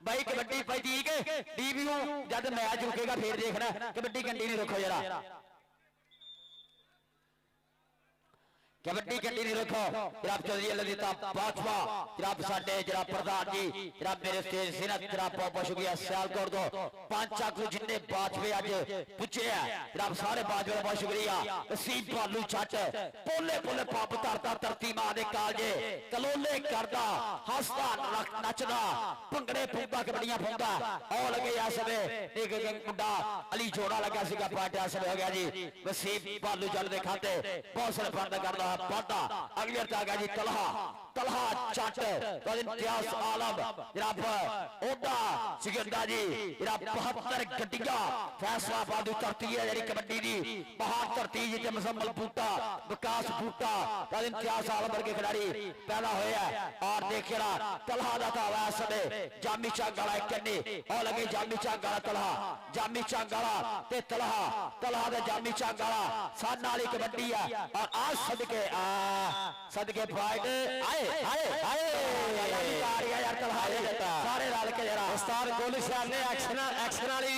भाई कबड्डी भाई ठीक है रिव्यू जब मैच रुकेगा फिर देखना कबड्डी घंटी नहीं रखो जरा कबड्डी घंटी नहीं रखो जनाब चौधरी ललिता बाजवा जनाब साडे जनाब प्रधान जी जनाब मेरे स्टेज सिनत जनाब बहुत शुक्रिया सियालकोट तो 5 चाकू जिन्ने बाजवे अज पुछे है जनाब सारे बाजवे का बहुत शुक्रिया। वसीम भालू छट पोले पोले पब धरता धरती मां दे कालजे कलोले करदा हसदा नचदा भंगड़े फूंदा कबड्डियां फूंदा और लगे आ सबे एक मुंडा अली जोड़ा लगा सीगा पार्टी सब हो गया जी। वसीम भालू जल दे खाते बहुत सारे फंड करदा पता अगले आ गया जी तलहा चट इम्तियाज आलम जनाब ओदा सिकंदा जी जनाब 72 गड्डियां फैसलाबाद दी धरती है जी कबड्डी दी पहाड़ धरती जिथे मुसम्मल बूटा विकास बूटा इम्तियाज आलम वर्गे खिलाड़ी पैदा होया और देखिए तलहा दा था वैस में जामी चंग वाला कन्नी और लगे जामी चंग वाला तलहा जामी चंग वाला ते तलहा दे जामी चंग वाला साथ नाल ही कबड्डी है और आज सदके फाइट आए यार सारे रल के जरा उस्ताद गुल हुसैन ने एक्शन वाली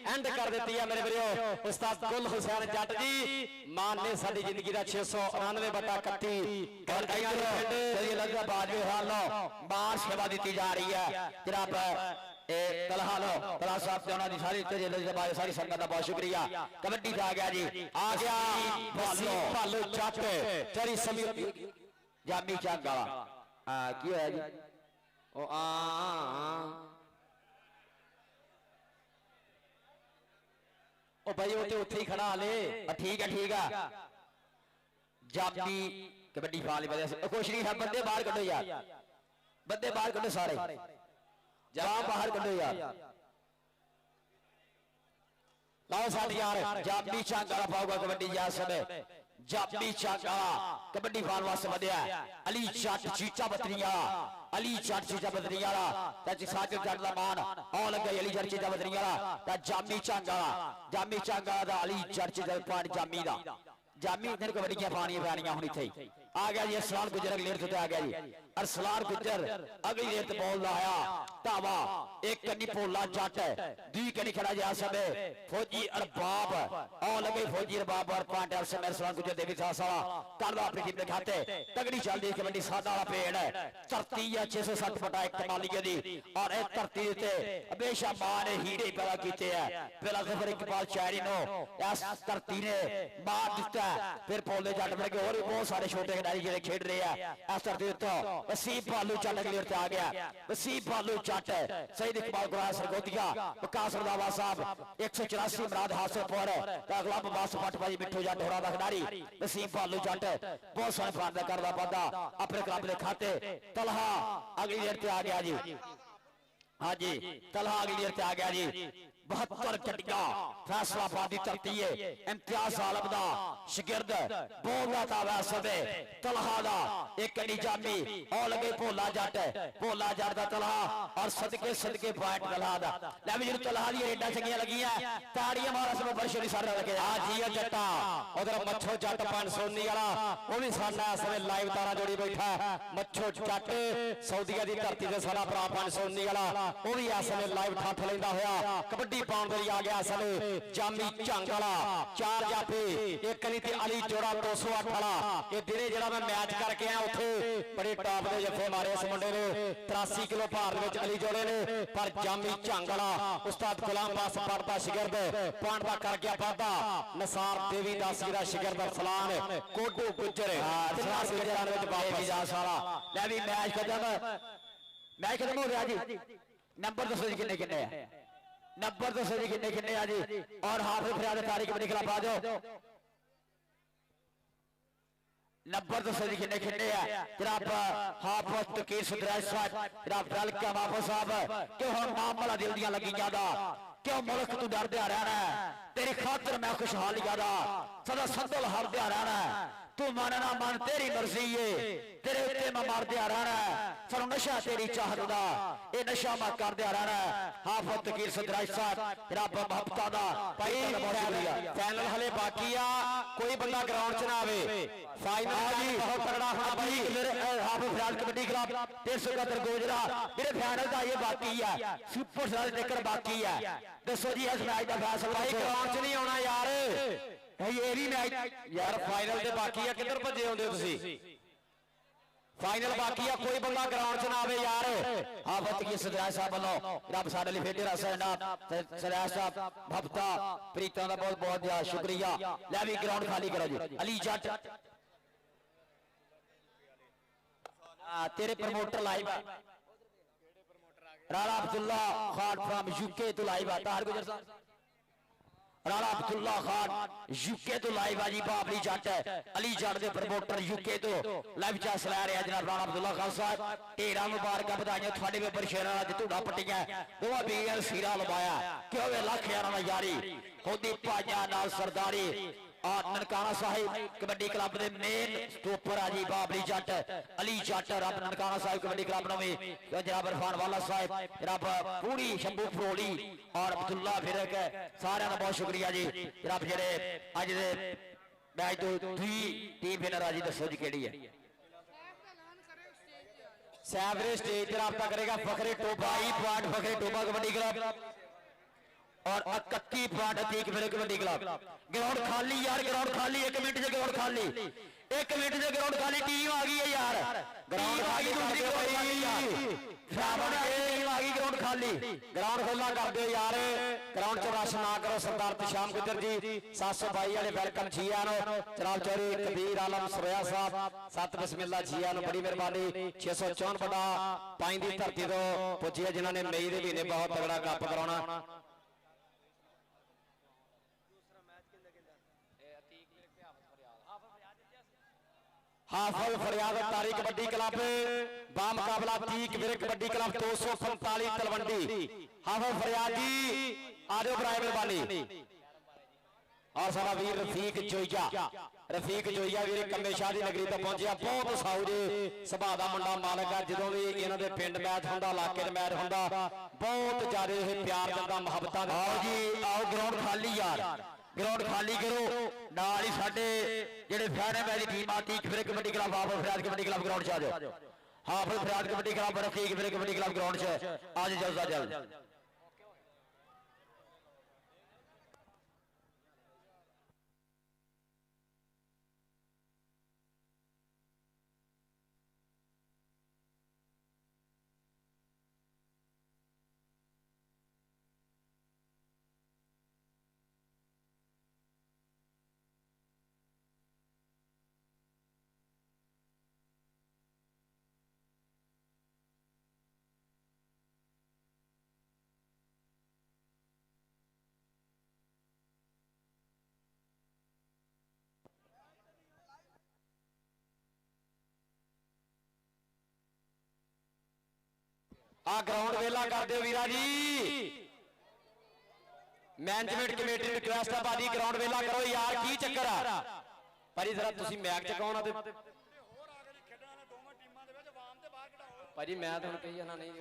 एंड कर दी है मेरे वीरो। उस्ताद गुल हुसैन जट जी मान ने साडी जिंदगी का 699/31 लगदा बाजवे हालो बार सेवा दी जा रही है जनाब तलहा लो तलहा साहब से उन्होंने सारी सारी संगत का बहुत शुक्रिया। कबड्डी आ गया जी आ गया भालू चट चरी समी जामी चंग वाला की होया जी ओ ओ भाई वो तो उत्थे ही खड़ा हाले ठीक है जामी कबड्डी फाल कुछ नहीं है बंदे बाहर कढो यार बंदे बाहर कढो सारे जा बाहर कढो यार लाओ साथ यार जामी चंग वाला पाऊगा कबड्डी जा समय जामी चंग वाला कबड्डी फाल वास्ते वधिया अली चट चीचा बतरिया अली चट चीचा बतरिया ता साजिद जट दा मान आ लगे अली चट चीचा बतरिया ता जामी चंग वाला दा अली चट चीचा पान जामी दा जामी इधर कबड्डियां पानियां पैनियां हुन इथे आ गया जी अरसलान गुजर अगली रेत आ गया जी अरसलान गुजर अगली रेत बॉल लाया धावा एक कन्नी पोला जट दी कन्नी खड़ा जा सबे फौजी अरबाब और लगे फौजी अरबाब और पांच समय अरसलान गुजर देवी सासा करदा अपनी टीम दे खाते तगड़ी चल दी कबड्डी सादा वाला पेड़ है धरती है 660/1 कमालिए दी और इस धरती ते हमेशा मां ने हीरे पैदा कीते है पहला जफर इकबाल शायरी नो इस धरती ने मार दिता फिर पोले जट बन के और बहुत सारे छोटे खिलाड़ी जो खेड रहे हैं इस धरती तो वसीम भालू चट अगली ओर आ गया वसीम भालू चट सईद इकबाल गुराया सरगोदिया विकास रंधावा साहब 184 मराद हासिलपुर अगला बस पटवाजी मिठू जट होरा दा खिलाड़ी वसीम भालू चट बहुत सोहने फायदा करदा पांदा अपने क्लब दे खाते तलहा अगली ओर आ गया जी हाँ जी तलहा अगली ओर आ गया जी 72 गड्डियां फैसलाबाद दी धरती है इम्तियाज आलम दा शागिर्द बोलदा था वैसे तलहा दा एक कनी जामी और लगे भोला जट दा तलहा और सदके सदके पॉइंट तलहा दा ले भी जो तलहा दी रेडा चंगियां लगियां ताड़ियां मारा सब बरशरी सारे लगे आ जी जट्टा उधर मच्छो जट 519 वाला वो भी साडा इस समय लाइव तारा जोड़ी बैठा मच्छो जट सऊदीया दी धरती ते साडा भरा 519 वाला वो भी इस समय लाइव ठठ लेंदा होया कबड्डी पाउण दे आ गया सल जामी झंग वाला 4 जाफे एक कनी ते अली जोड़ा 208 वाला ये दिने जेड़ा मैं मैच करके आया उथे बड़े टॉप दे जफे मारे इस मुंडे ने 83 किलो भार दे विच अली जोड़े ने पर जामी झंग वाला उस्ताद गुलाम पास पड़दा शागिर्द पॉइंट दा कर गया वादा नसार देवी दास ਵੀਰਾ ਸ਼ਿਕਰਦਰ ਫਲਾਨ ਕੋਟੂ ਗੁੱਜਰ ਤਿੰਨਾਂ ਗੁੱਜਰਾਂ ਦੇ ਵਿੱਚ ਵਾਪਸ ਜਾਸ ਵਾਲਾ ਲੈ ਵੀ ਮੈਚ ਖਤਮ ਹੋ ਗਿਆ ਜੀ ਨੰਬਰ ਦੱਸੋ ਜੀ ਕਿੰਨੇ ਕਿੰਨੇ ਆ नंबर दसो जी किन्ने किन्ने आ जी और हाफिज फरियाद तारी कबड्डी क्लब आ जाओ नंबर दसो जी किन्ने किन्ने आ जनाब हाफिज तकीर सुधराज साहब जनाब वेलकम हाफिज साहब क्यों हम नाम वाला दिल दियां लगी ज्यादा क्यों मुल्क तू डरदे रहना तेरी खातर मैं खुशहाली ज्यादा सदा संदल हरदे रहना तू मानना मन तेरी मर्जी है तेरे उत्ते मैं मारदे रहना सर नशा तेरी चाहत दा ये नशा मैं करदे रहना हाफिज तकीर सुधराज साहब रब मोहब्बत दा भाई फाइनल हले बाकी आ कोई बंदा ग्राउंड च ना आवे फाइनल बहुत तगड़ा होना भाई हाफिज फरियाद कबड्डी क्लब 371 गोजरा जेडे फाइनल दा ये बाकी है सुपर स्टार टिकर बाकी है दसो जी इस मैच दा फैसला भाई ग्राउंड च नहीं आना यार ये भी मैच यार फाइनल ते बाकी है किधर भजे आउंदे हो तुसी फाइनल बाकी है कोई बंदा ग्राउंड च ना आवे यार हाफिज की सदराज साहब वालों रब साडे लई फेटे रस ना सदराज साहब भक्ता प्रीतां दा बहुत बहुत ज्यादा शुक्रिया ले भी ग्राउंड खाली करो जी अली जट तेरे promoter live Rana Abdullah Khan from UK तो लाइव आता हर गुजर साहब राणा अब्दुल्ला खान यूके तो लाइव आजी बाबली जट अली जट दे प्रमोटर यूके तो लाइव चास लै रहे जनाब राणा अब्दुल्ला खान साहब ढेरा मुबारक बधाइयां थोड़े वे बरशेरा अज धूड़ा पट्टियां दोवां बीर सीरा लवाया क्यों वे लख यारां दा यारी होंदी भाइयां नाल सरदारी और ननकाना साहिब कबड्डी क्लब के मेन स्टॉपर आ जी बाबली जट अली जट रब ननकाना साहिब कबड्डी क्लब में जनाब इरफान वाला साहिब जनाब पूरी शंभू फरोली और अब्दुल्ला फिरक सारे का बहुत शुक्रिया जी जनाब जेडे अज दे मैच तो दुई टीम विनर आ जी दसो जी केड़ी है सैवरे स्टेज पर रब्ता करेगा Fakhre Toba point Fakhre Toba kabaddi club और 31 पॉइंट अतीक मेरे कबड्डी क्लब ग्राउंड खाली यार ग्राउंड खाली 1 मिनट से ग्राउंड खाली 1 मिनट से ग्राउंड खाली टीम आ गई है यार ग्राउंड आ गई दूसरी टीम आ गई ग्राउंड खाली ग्राउंड खुला कर दो यार ग्राउंड च रश ना करो सरदार तशाम गुजर जी 722 वाले वेलकम जिया नो जनाब चौधरी कबीर आलम सुरैया साहब सत बिस्मिल्ला जिया नो बड़ी मेहरबानी 654 बड़ा पाई दी धरती तो पुजी जिन्होंने मई के महीने बहुत तगड़ा कप कराना हाफिज फरियाद तारी कबड्डी क्लब बा मुकाबला तीक वीर कबड्डी क्लब 245 तलवंडी हाफिज फरियाद जी आजो बराए मेहरबानी और सारा वीर रफीक जोइया वीर कम्मे शाह दी नगरी तक पहुंचे बहुत साऊ जी सुभा दा मुंडा मालक है जो भी इन्हां दे पिंड मैच हुंदा इलाके दे मैच हुंदा बहुत ज्यादा ये प्यार दिंदा मुहब्बतां दिंदा आओ जी आओ ग्राउंड खाली यार ग्राउंड खाली करो नाल ही साडे जेडे फैने मैच दी टीम आती फिर कबड्डी क्लब हाफिज फरियाद कबड्डी क्लब ग्राउंड च आ जाओ हाफिज फरियाद कबड्डी क्लब रफीक फिर कबड्डी क्लब ग्राउंड च आज जल्द जल्द आ ग्राउंड वेला कर दो वीरा जी मैनेजमेंट कमेटी रिक्वेस्ट है भाजी ग्राउंड वेला करो यार की चक्कर आ भाजी जरा तुसी मैच चकाउणा ते भाजी मैं तो कही जाना नहीं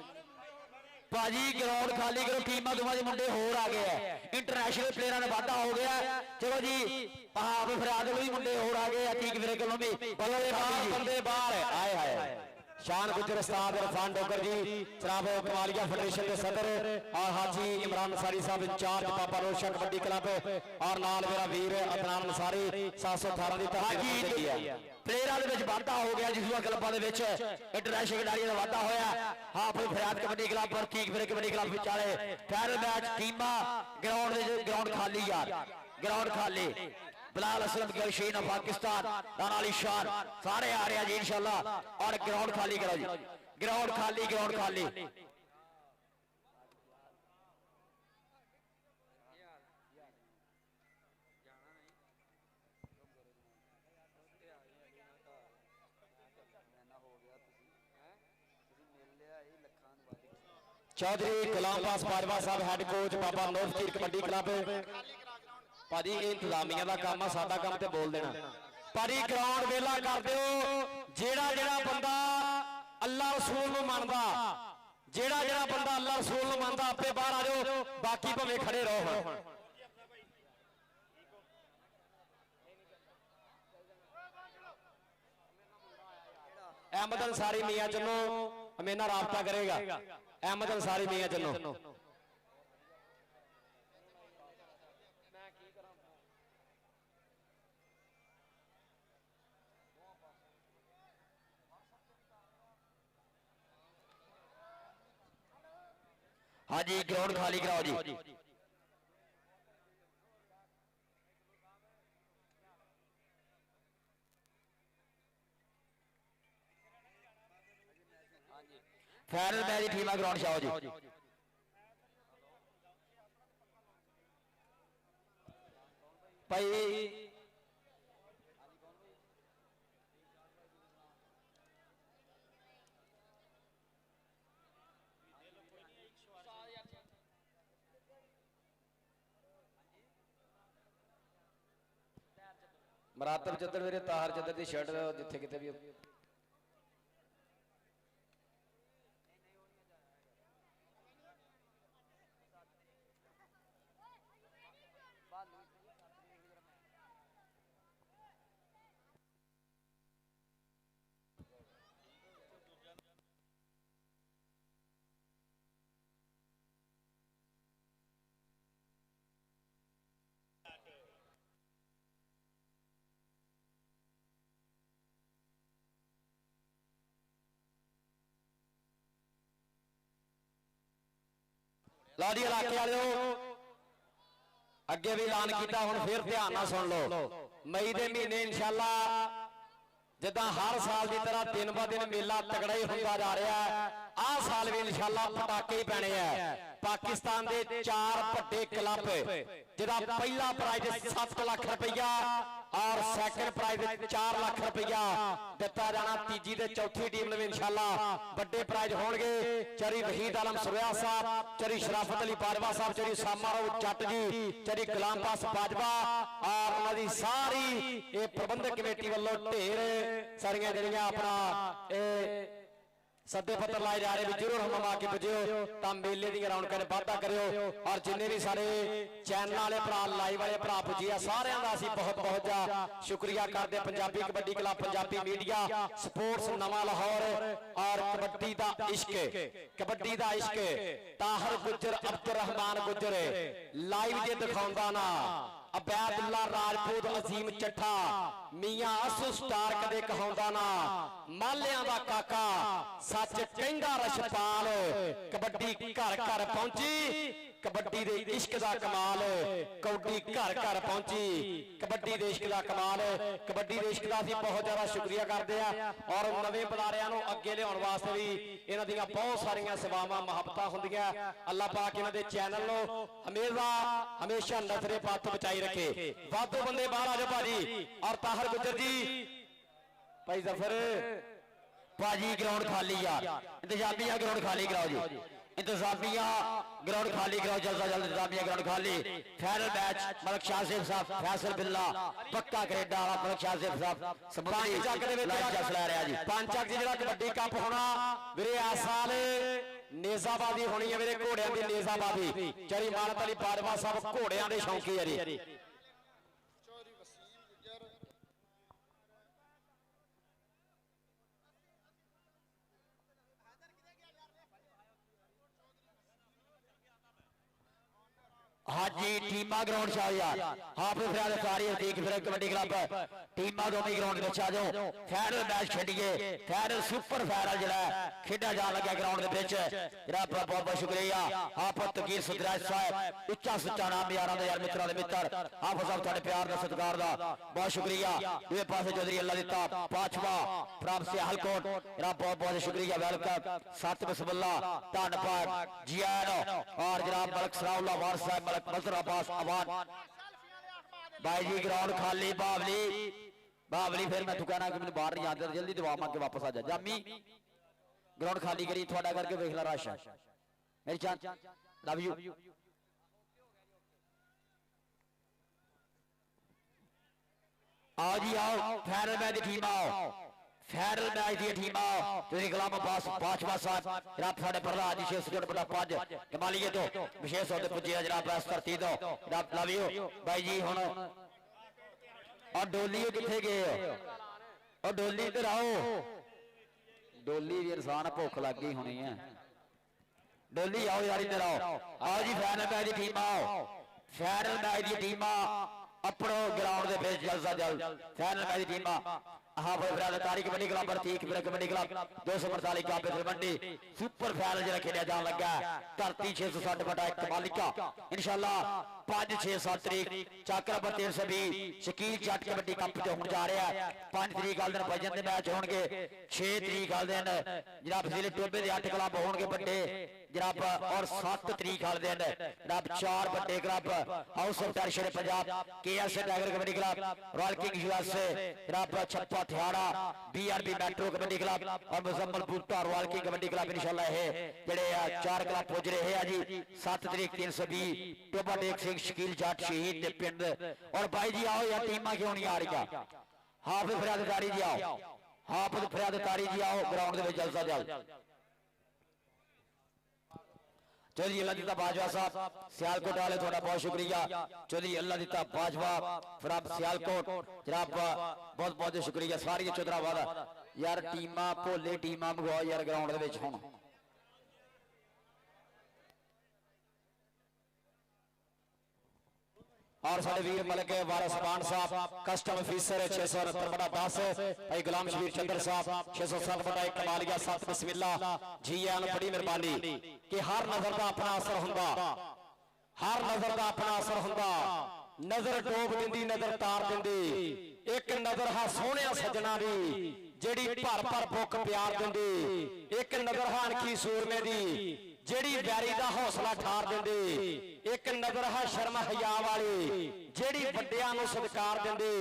भाजी ग्राउंड खाली करो टीमां दोवां दे मुंडे होर आ गए हैं इंटरनेशनल प्लेयरां दा वाधा हो गया चलो जी हाफिज फरियाद कोई मुंडे होर आ गए ठीक वीरे कोलों भी बंदे बाहर आए हाय शान गुजर उस्ताद इरफान डोगर जी जनाब कमालिया फेडरेशन के सदर और हाजी इमरान अंसारी साहब इंचार्ज पापा रोशा कबड्डी क्लब और नाल मेरा वीर अदनान अंसारी 718 दी तरफ प्लेयरां दे विच वाधा हो गया जिसवा क्लबां दे विच इंटरनेशनल खिडारियां दा वाधा होया हाफिज फरियाद कबड्डी क्लब पर ठीक फिर कबड्डी क्लब विचाले फाइनल मैच टीमां ग्राउंड खाली यार ग्राउंड खाली बिलाल असलम गलशीन ऑफ पाकिस्तान राना अली शान सारे आ रहे हैं जी इंशाल्लाह। और ग्राउंड खाली करो जी, ग्राउंड खाली, ग्राउंड खाली। चौधरी गुलाम पास बाजवा साहब हैड कोच बाबा नूर फकीर कबड्डी क्लब। भाजी ये इंतजामिया का काम है, साडा काम ते बोल देना। भाजी ग्राउंड वेला कर दिओ, जेड़ा जेड़ा बंदा अल्लाह रसूल नूं मनदा, जेड़ा जेड़ा बंदा अल्लाह रसूल नूं मनदा आपे बाहर आ जाओ, बाकी भावें खड़े रहो। अहमद अंसारी मियां चन्नो मेरे नाल राबता करेगा। अहमद अंसारी मियां चन्नो हाँ जी ग्राउंड खाली कराओ जी। फाइनल मैच भीमा ग्राउंड से आओ जी। भाई मरातब चद्दर मेरे ताहर चद्दर की शर्ट जिथे किते भी ला जी इलाके वाले अगे भी ऐलान किया, हुण फिर ध्यान नाल सुन लो। मई के महीने इंशाअल्लाह जिदा हर साल की तरह दिन ब दिन मेला तगड़ा ही होता जा रहा है, आ साल भी इंशाअल्लाह पटाके ही पैने हैं। पाकिस्तान के 4 वड्डे क्लब जिदा पहला प्राइज 7 लाख रुपया और सैकंड प्राइज 4 लाख रुपया दिता जाना। तीजी ते चौथी टीम ने इंशाअल्लाह बड़े प्राइज होंगे। चरी वहीद आलम सुरैया साहब, चरी शराफत अली बाजवा साहब, चरी सामारो जट जी, चरी गुलाम पास बाजवा और उन्होंने सारी ये प्रबंधक कमेटी वालों ढेर सारिया जड़ियां अपना सदे पत्र लाए जा रहे भी जरूर हम आके पुजो तो मेले की रौनक वाधा करो। और जिन्हें भी सारे चैनल वाले भरा लाइव वाले भरा पुजे सारे का असीं बहुत बहुत जा शुक्रिया करते। Punjabi kabaddi club, Punjabi media, sports नवा लाहौर और कबड्डी का इश्क, कबड्डी का इश्क ताहर गुजर, अब्दुल रहमान गुजर लाइव जे दिखाउंदा ना, अबैदुल्ला राजपूत, अजीम चट्ठा, मियां असू स्टार कदे कहाउंदा ना, मालियां दा काका सच कहंदा रशपाल। कबड्डी घर घर पहुंची, कबड्डी दे इश्क दा कमाल, कबड्डी घर घर पहुंची, कबड्डी दे इश्क दा कमाल। कबड्डी दे इश्क दा असीं बहुत ज्यादा शुक्रिया करते हैं और नवे बुलारियां नूं अगे लियाउण वास्ते भी इन्हां दीयां बहुत सारियां सेवावां मुहब्बतां हुंदियां। अल्लाह पाक इन्हां दे चैनल नूं हमेशा नजरे पत बचाई रखे। वाधू बंदे बाहर आ जाओ भाजी। और ताहर गुजर जी, भाई जफर भाजी ग्राउंड खाली आ, इंतजामिया ग्राउंड खाली कराओ जी, इंतजामिया ग्राउंड खाली कराओ जल्द से जल्द। इंतजामिया ग्राउंड खाली। फाइनल मैच मलक शाहजेब साहब, फैसल बिल्ला पक्का कनेडा वाला मलक शाहजेब साहब सबंधी चक दे विच जस लै रहा जी। पंचक जी जिहड़ा कबड्डी कप होना वीरे इस साल नेजाबादी होनी है मेरे घोड़ियां की नेजाबादी। चरी मानत अली बाजवा साहब घोड़ियां दे शौकी है जी। हाजी टीमा ग्राउंड च आओ यार हाफिज फरियाद सारी ठीक फिर कबड्डी क्लब टीमा दोनों ग्राउंड में आ जाओ फाइनल मैच खेडिए फाइनल सुपर फाइनल जरा खेडा जान लगा ग्राउंड के बिच जरा बहुत बहुत शुक्रिया हाफिज तकीर सुधराज साहब उच्चा सुच्चा नाम यार यार मित्रों के मित्र हाफिज साहब थोड़े प्यार का सत्कार का बहुत शुक्रिया दूसरे पासे चौधरी अल्लाह दिता पांचवा प्राप्त से हलकोट जरा बहुत बहुत शुक्रिया वेलकम सत बिस्मिल्ला धन्यवाद जी आयन और जनाब मलक सलाउल्लाह वार साहब मजर अब्बास अवान भाई जी ग्राउंड खाली बावली बावली फिर मैं तू कहना कि मैंने बाहर नहीं आते जल्दी दवा मांग के वापस आ जा जामी ग्राउंड खाली करी थोड़ा करके देख ला रश मेरी जान लव यू आओ जी आओ फाइनल मैच की टीम आओ फाइनल मैच की टीम आओ तुझे गुलाम अब्बास पांचवा साथ जनाब साढ़े प्रहलाद जी 605 कमालिए तो विशेष होते पुजे जनाब इस धरती तो जनाब लव यू भाई जी हुण और डोली किथे गए और डोली इधर आओ डोली भी इंसान भुख लग गई होनी है डोली आओ यार इधर आओ जी फाइनल मैच की टीम आओ फाइनल मैच की टीम अपनो ग्राउंड के जल्द से जल्द फाइनल मैच की टीम तारीख कबड्डी क्लब ठीक कबड्डी क्लब 248 का मंडी सुपर फाइनल जरा खेलिया जान लगा धरती 660/1 मालिका इंशाल्लाह 5 6 7 तरीक चाक नंबर 320 शकील जट कबड्डी कप जो होने जा रहा है 5 तरीक वाले दिन भजन के मैच होंगे 6 तरीक वाले दिन जनाब जिले टोबे के 8 क्लब होंगे बड़े जनाब और 7 तरीक वाले दिन जनाब 4 बड़े क्लब हाउस ऑफ टैरिशरी Punjab KS tiger kabaddi club Royal king USA जनाब Chhappa Thiara BRB metro kabaddi club और मुजम्मलपुर ढारवाल की कबड्डी क्लब इंशाल्लाह है जेडे 4 क्लब पुज रहे हैं जी 7 तरीक 320 टोबा टेक सिंह शकील जट शहीद दे पिंड और भाई जी आओ यार टीमां क्यों नहीं आ रही हाफिज फरियाद तारी जी आओ हाफिज फरियाद तारी जी आओ ग्राउंड के जल्द से जल्द चौधरी अल्लाह दिता बाजवा साहब सियालकोट वाले थोड़ा बहुत शुक्रिया चौधरी अल्लाह दिता बाजवा फ्रॉम सियालकोट जनाब बहुत बहुत शुक्रिया सारी चौधराबाद यार टीमां भोले टीमां मंगवाओ यार ग्राउंड दे विच हुण और साडे वीर मलक वारिस खान साहब कस्टम ऑफिसर 669/10 भाई गुलाम शबीर चंद्र साहब 607/1 कमालिया 7 बिस्मिल्लाह जी आन बड़ी मेहरबानी कि हर नजर का अपना असर हुंदा हर नजर का अपना असर हुंदा नजर डोब दिंदी नजर तार दिंदी एक नजर हा सोहणिया सजना दी जेड़ी भर भर भुख प्यार दिंदी एक नजर हा अनखी सूरमे दी जेड़ी वैरी दा हौसला ठार दिंदी एक नजर है शर्म हया वाली जेड़ी वड्डियां नूं सत्कार दिंदी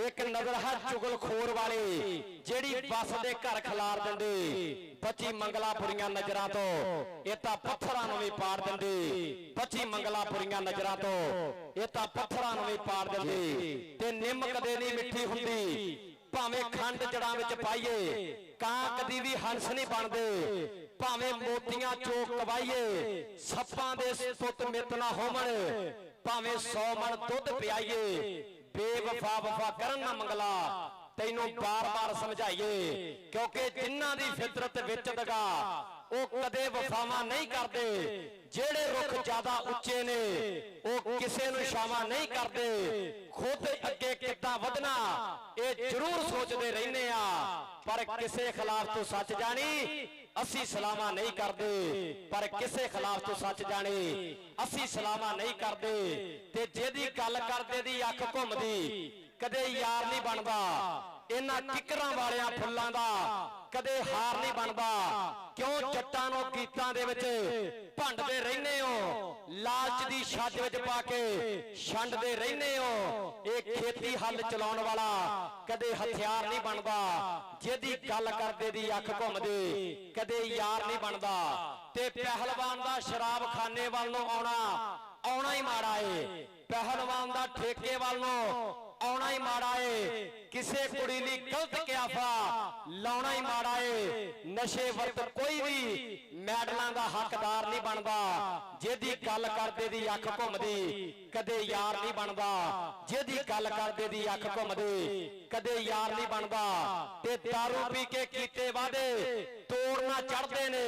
एक नजर है चुगलखोर वाली जेड़ी बस दे घर खिलार दिंदी बची मंगलापुरियां नजरां तो ये तां पत्थरां नूं भी पाड़ दिंदी बची मंगलापुरियां नजरां तो ये तां पत्थरां नूं भी पाड़ दिंदी ते निम कदे नहीं मिठी हुंदी भावें खंड जड़ां विच पाईए कां कदी भी हंस नहीं बनदे भावें मोतियां चोक कवाईए सप्पां दे सुत मित ना होवण भावें 100 मन दुध पियाईए बेवफा वफा करन ना मंगला तैनू बार बार समझाइए क्योंकि जिन्हां दी फितरत विच दगा वो कदे वफावां नहीं करते जेड़े रुख ज्यादा उच्चे ने वो किसे नूं छावां नहीं करते खुद अगे किद्दां वधना ये जरूर सोचते रहने पर किसे खिलाफ तो सच जानी असी सलामा नहीं करते पर किसे खिलाफ तो सच जाने असी सलामा नहीं करते ते जेदी गल करदे दी अख घुमदी कदे यार नहीं बनदा इन्हां किकरां वालियां फुल्लां दा कदे हार नहीं बनदा क्यों जट्टां नूं गीतां दे विच भंडदे रहने हो लालच दी छज विच पा के छंडदे रहने हो ये खेती हल चलाउण वाला कदे हथियार नहीं बनदा जेदी गल करदे दी अख घुमदी कदे यार नहीं बनदा ते पहलवान दा शराब खाने वाल नूं आउणा ही माड़ा है पहलवान दा ठेके वाल नूं आउणा ही माड़ा है किसे कुड़ी लई गलत क्याफा लाउणा ही माड़ा है नशे वर्त कोई भी मैडलां दा हकदार नहीं बनदा जेदी गल करदे दी अख घुमदी कदे यार नहीं बनदा जेदी गल करदे दी अख घुमदी कदे यार नहीं बनदा ते दारू पी के कीते वादे तोड़ना चढ़दे ने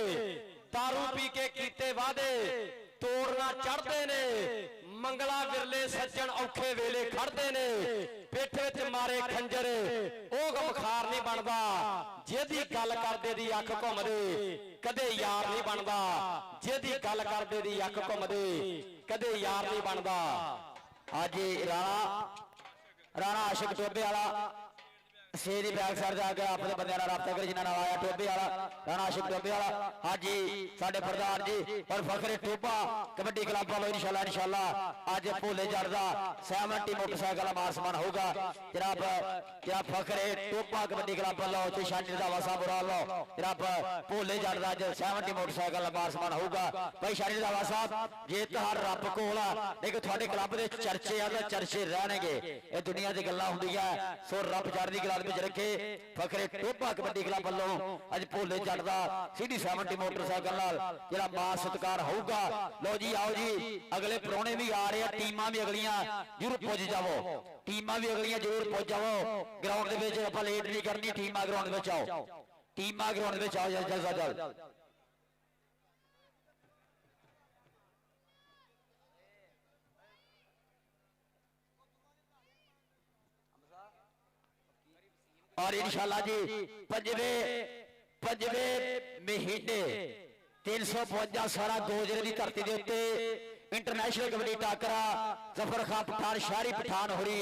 दारू पी के कीते वादे तोड़ना चढ़दे ने ਮੰਗਲਾ ਵਿਰਲੇ ਸੱਜਣ ਔਖੇ ਵੇਲੇ ਖੜਦੇ ਨੇ ਪਿੱਠ ਵਿੱਚ ਮਾਰੇ ਖੰਜਰ ਉਹ ਗਮਖਾਰ ਨਹੀਂ ਬਣਦਾ ਜਿਹਦੀ ਗੱਲ ਕਰਦੇ ਦੀ ਅੱਖ ਘੁੰਮਦੇ ਕਦੇ ਯਾਰ ਨਹੀਂ ਬਣਦਾ ਜਿਹਦੀ ਗੱਲ ਕਰਦੇ ਦੀ ਅੱਖ ਘੁੰਮਦੇ ਕਦੇ ਯਾਰ ਨਹੀਂ ਬਣਦਾ। ਹਾਂਜੀ ਰਾਣਾ ਆਸ਼ਿਕ ਟੋਬੇ ਵਾਲਾ ਸ਼ੇਰ ਦੀ ਬੈਕ ਸਾਈਡ ਜਾ ਕੇ ਆਪਣੇ ਬੰਦਿਆਂ ਨਾਲ ਰਾਬਤਾ ਕਰੇ ਜਿਨ੍ਹਾਂ ਨਾਲ ਆਇਆ ਟੋਬੇ ਵਾਲਾ ਰਾਣਾ ਆਸ਼ਿਕ ਟੋਬੇ ਵਾਲਾ। ਹਾਂਜੀ ਸਾਡੇ ਪ੍ਰਧਾਨ ਜੀ ਔਰ ਫਖਰੇ ਟੋਬਾ ਕਬੱਡੀ ਕਲੱਬ ਵੱਲੋਂ ਇਨਸ਼ਾਅੱਲਾ ਅੱਜ ਭੋਲੇ ਜੜਦਾ 70 ਮੋਟਰਸਾਈਕਲ ਦਾ ਮਾਨ ਸਨਮਾਨ ਹੋਊਗਾ। ਜਨਾਬ ਫਖਰੇ ਟੋਬਾ ਕਬੱਡੀ ਕਲੱਬ ਵੱਲੋਂ ਤੇ ਸ਼ਾਨੀ ਰੰਧਾਵਾ ਸਾਹਿਬ ਵੱਲੋਂ ਜਨਾਬ ਭੋਲੇ ਜੜਦਾ ਅੱਜ 70 ਮੋਟਰਸਾਈਕਲ ਦਾ ਮਾਨ ਸਨਮਾਨ ਹੋਊਗਾ। ਭਾਈ ਸ਼ਾਨੀ ਰੰਧਾਵਾ ਸਾਹਿਬ ਜੇ ਤੁਹਾਡਾ ਰੱਬ ਕੋਲ ਆ ਲੇਕਿਨ ਤੁਹਾਡੇ ਕਲੱਬ ਦੇ ਚਰਚੇ ਆ ਤਾਂ ਚਰਚੇ ਰਹਿਣਗੇ ਇਹ ਦੁਨੀਆ ਦੀ ਗੱਲਾਂ ਹੁੰਦੀਆਂ ਸੋ ਰੱਬ ਚੜ੍ਹਦੀ ਕਲਾ ਵਿੱਚ ਰੱਖੇ। ਫਖਰੇ ਟੋਬਾ ਕਬੱਡੀ ਕਲੱਬ ਵੱਲੋਂ ਅੱਜ ਭੋਲੇ ਜੱਟ ਦਾ CD 70 ਮੋਟਰਸਾਈਕਲ ਨਾਲ ਜਿਹੜਾ ਮਾਨ ਸਤਿਕਾਰ ਹੋਊਗਾ। ਲਓ ਜੀ ਆਓ ਜੀ ਅਗਲੇ ਪ੍ਰਾਹੁਣੇ ਵੀ ਆ ਰਹੇ ਆ ਟੀਮਾਂ ਵੀ ਅਗਲੀਆਂ ਜ਼ਰੂਰ ਪੁੱਜ ਜਾਵੋ ਟੀਮਾਂ ਵੀ ਅਗਲੀਆਂ ਜ਼ਰੂਰ ਪੁੱਜ ਜਾਵੋ ਗਰਾਊਂਡ ਦੇ ਵਿੱਚ ਆਪਾਂ ਲੇਟ ਨਹੀਂ ਕਰਨੀ ਟੀਮਾਂ ਗਰਾਊਂਡ ਦੇ ਵਿੱਚ ਆਓ ਟੀਮਾਂ ਗਰਾਊਂਡ ਦੇ ਵਿੱਚ ਆਓ ਜਲਦਾ ਜਲਦ। और इंशाल्लाह जी पंजवे महीने 352 सारा गोजरे की धरती के उत्ते इंटरनेशनल कबड्डी टाकरा जफर खान पठान शहरी पठान होरी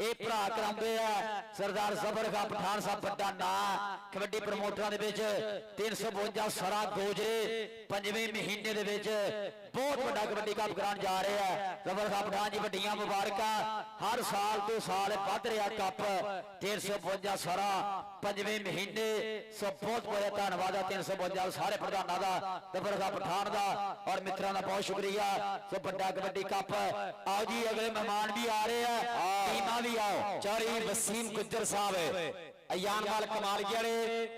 ਇਹ ਭਰਾ ਕਰਾਉਂਦੇ ਆ ਸਰਦਾਰ ਜ਼ਫਰ ਖਾਨ ਪਠਾਨ ਸਾਹਿਬ ਵੱਡਾ ਨਾਂ ਕਬੱਡੀ ਪ੍ਰਮੋਟਰਾਂ ਦੇ ਵਿੱਚ 352 ਸਾਰਾ ਗੋਜਰੇ ਪੰਜਵੇਂ ਮਹੀਨੇ ਦੇ ਵਿੱਚ ਬਹੁਤ ਵੱਡਾ ਕਬੱਡੀ ਕੱਪ ਕਰਾਉਣ ਜਾ ਰਹੇ ਆ ਜ਼ਫਰ ਖਾਨ ਪਠਾਨ ਜੀ ਵੱਡੀਆਂ ਮੁਬਾਰਕਾਂ ਹਰ ਸਾਲ ਤੋਂ ਸਾਲ ਵੱਧ ਰਿਹਾ ਕੱਪ 352 ਸਾਰਾ ਪੰਜਵੇਂ ਮਹੀਨੇ ਸੋ ਬਹੁਤ ਬਹੁਤ ਧੰਨਵਾਦ ਆ 352 ਸਾਰੇ ਪ੍ਰਧਾਨਾਂ ਦਾ ਜ਼ਫਰ ਖਾਨ ਪਠਾਨ ਦਾ ਔਰ ਮਿੱਤਰਾਂ ਦਾ ਬਹੁਤ ਸ਼ੁਕਰੀਆ ਸੋ ਵੱਡਾ ਕਬੱਡੀ ਕੱਪ ਆਓ ਜੀ ਅਗਲੇ ਮਹਿਮਾਨ ਵੀ ਆ ਰਹੇ ਆ ਟੀਮਾਂ भी आओ चौधरी वसीम गुज्जर साहब अयान वाल कमालगी वाले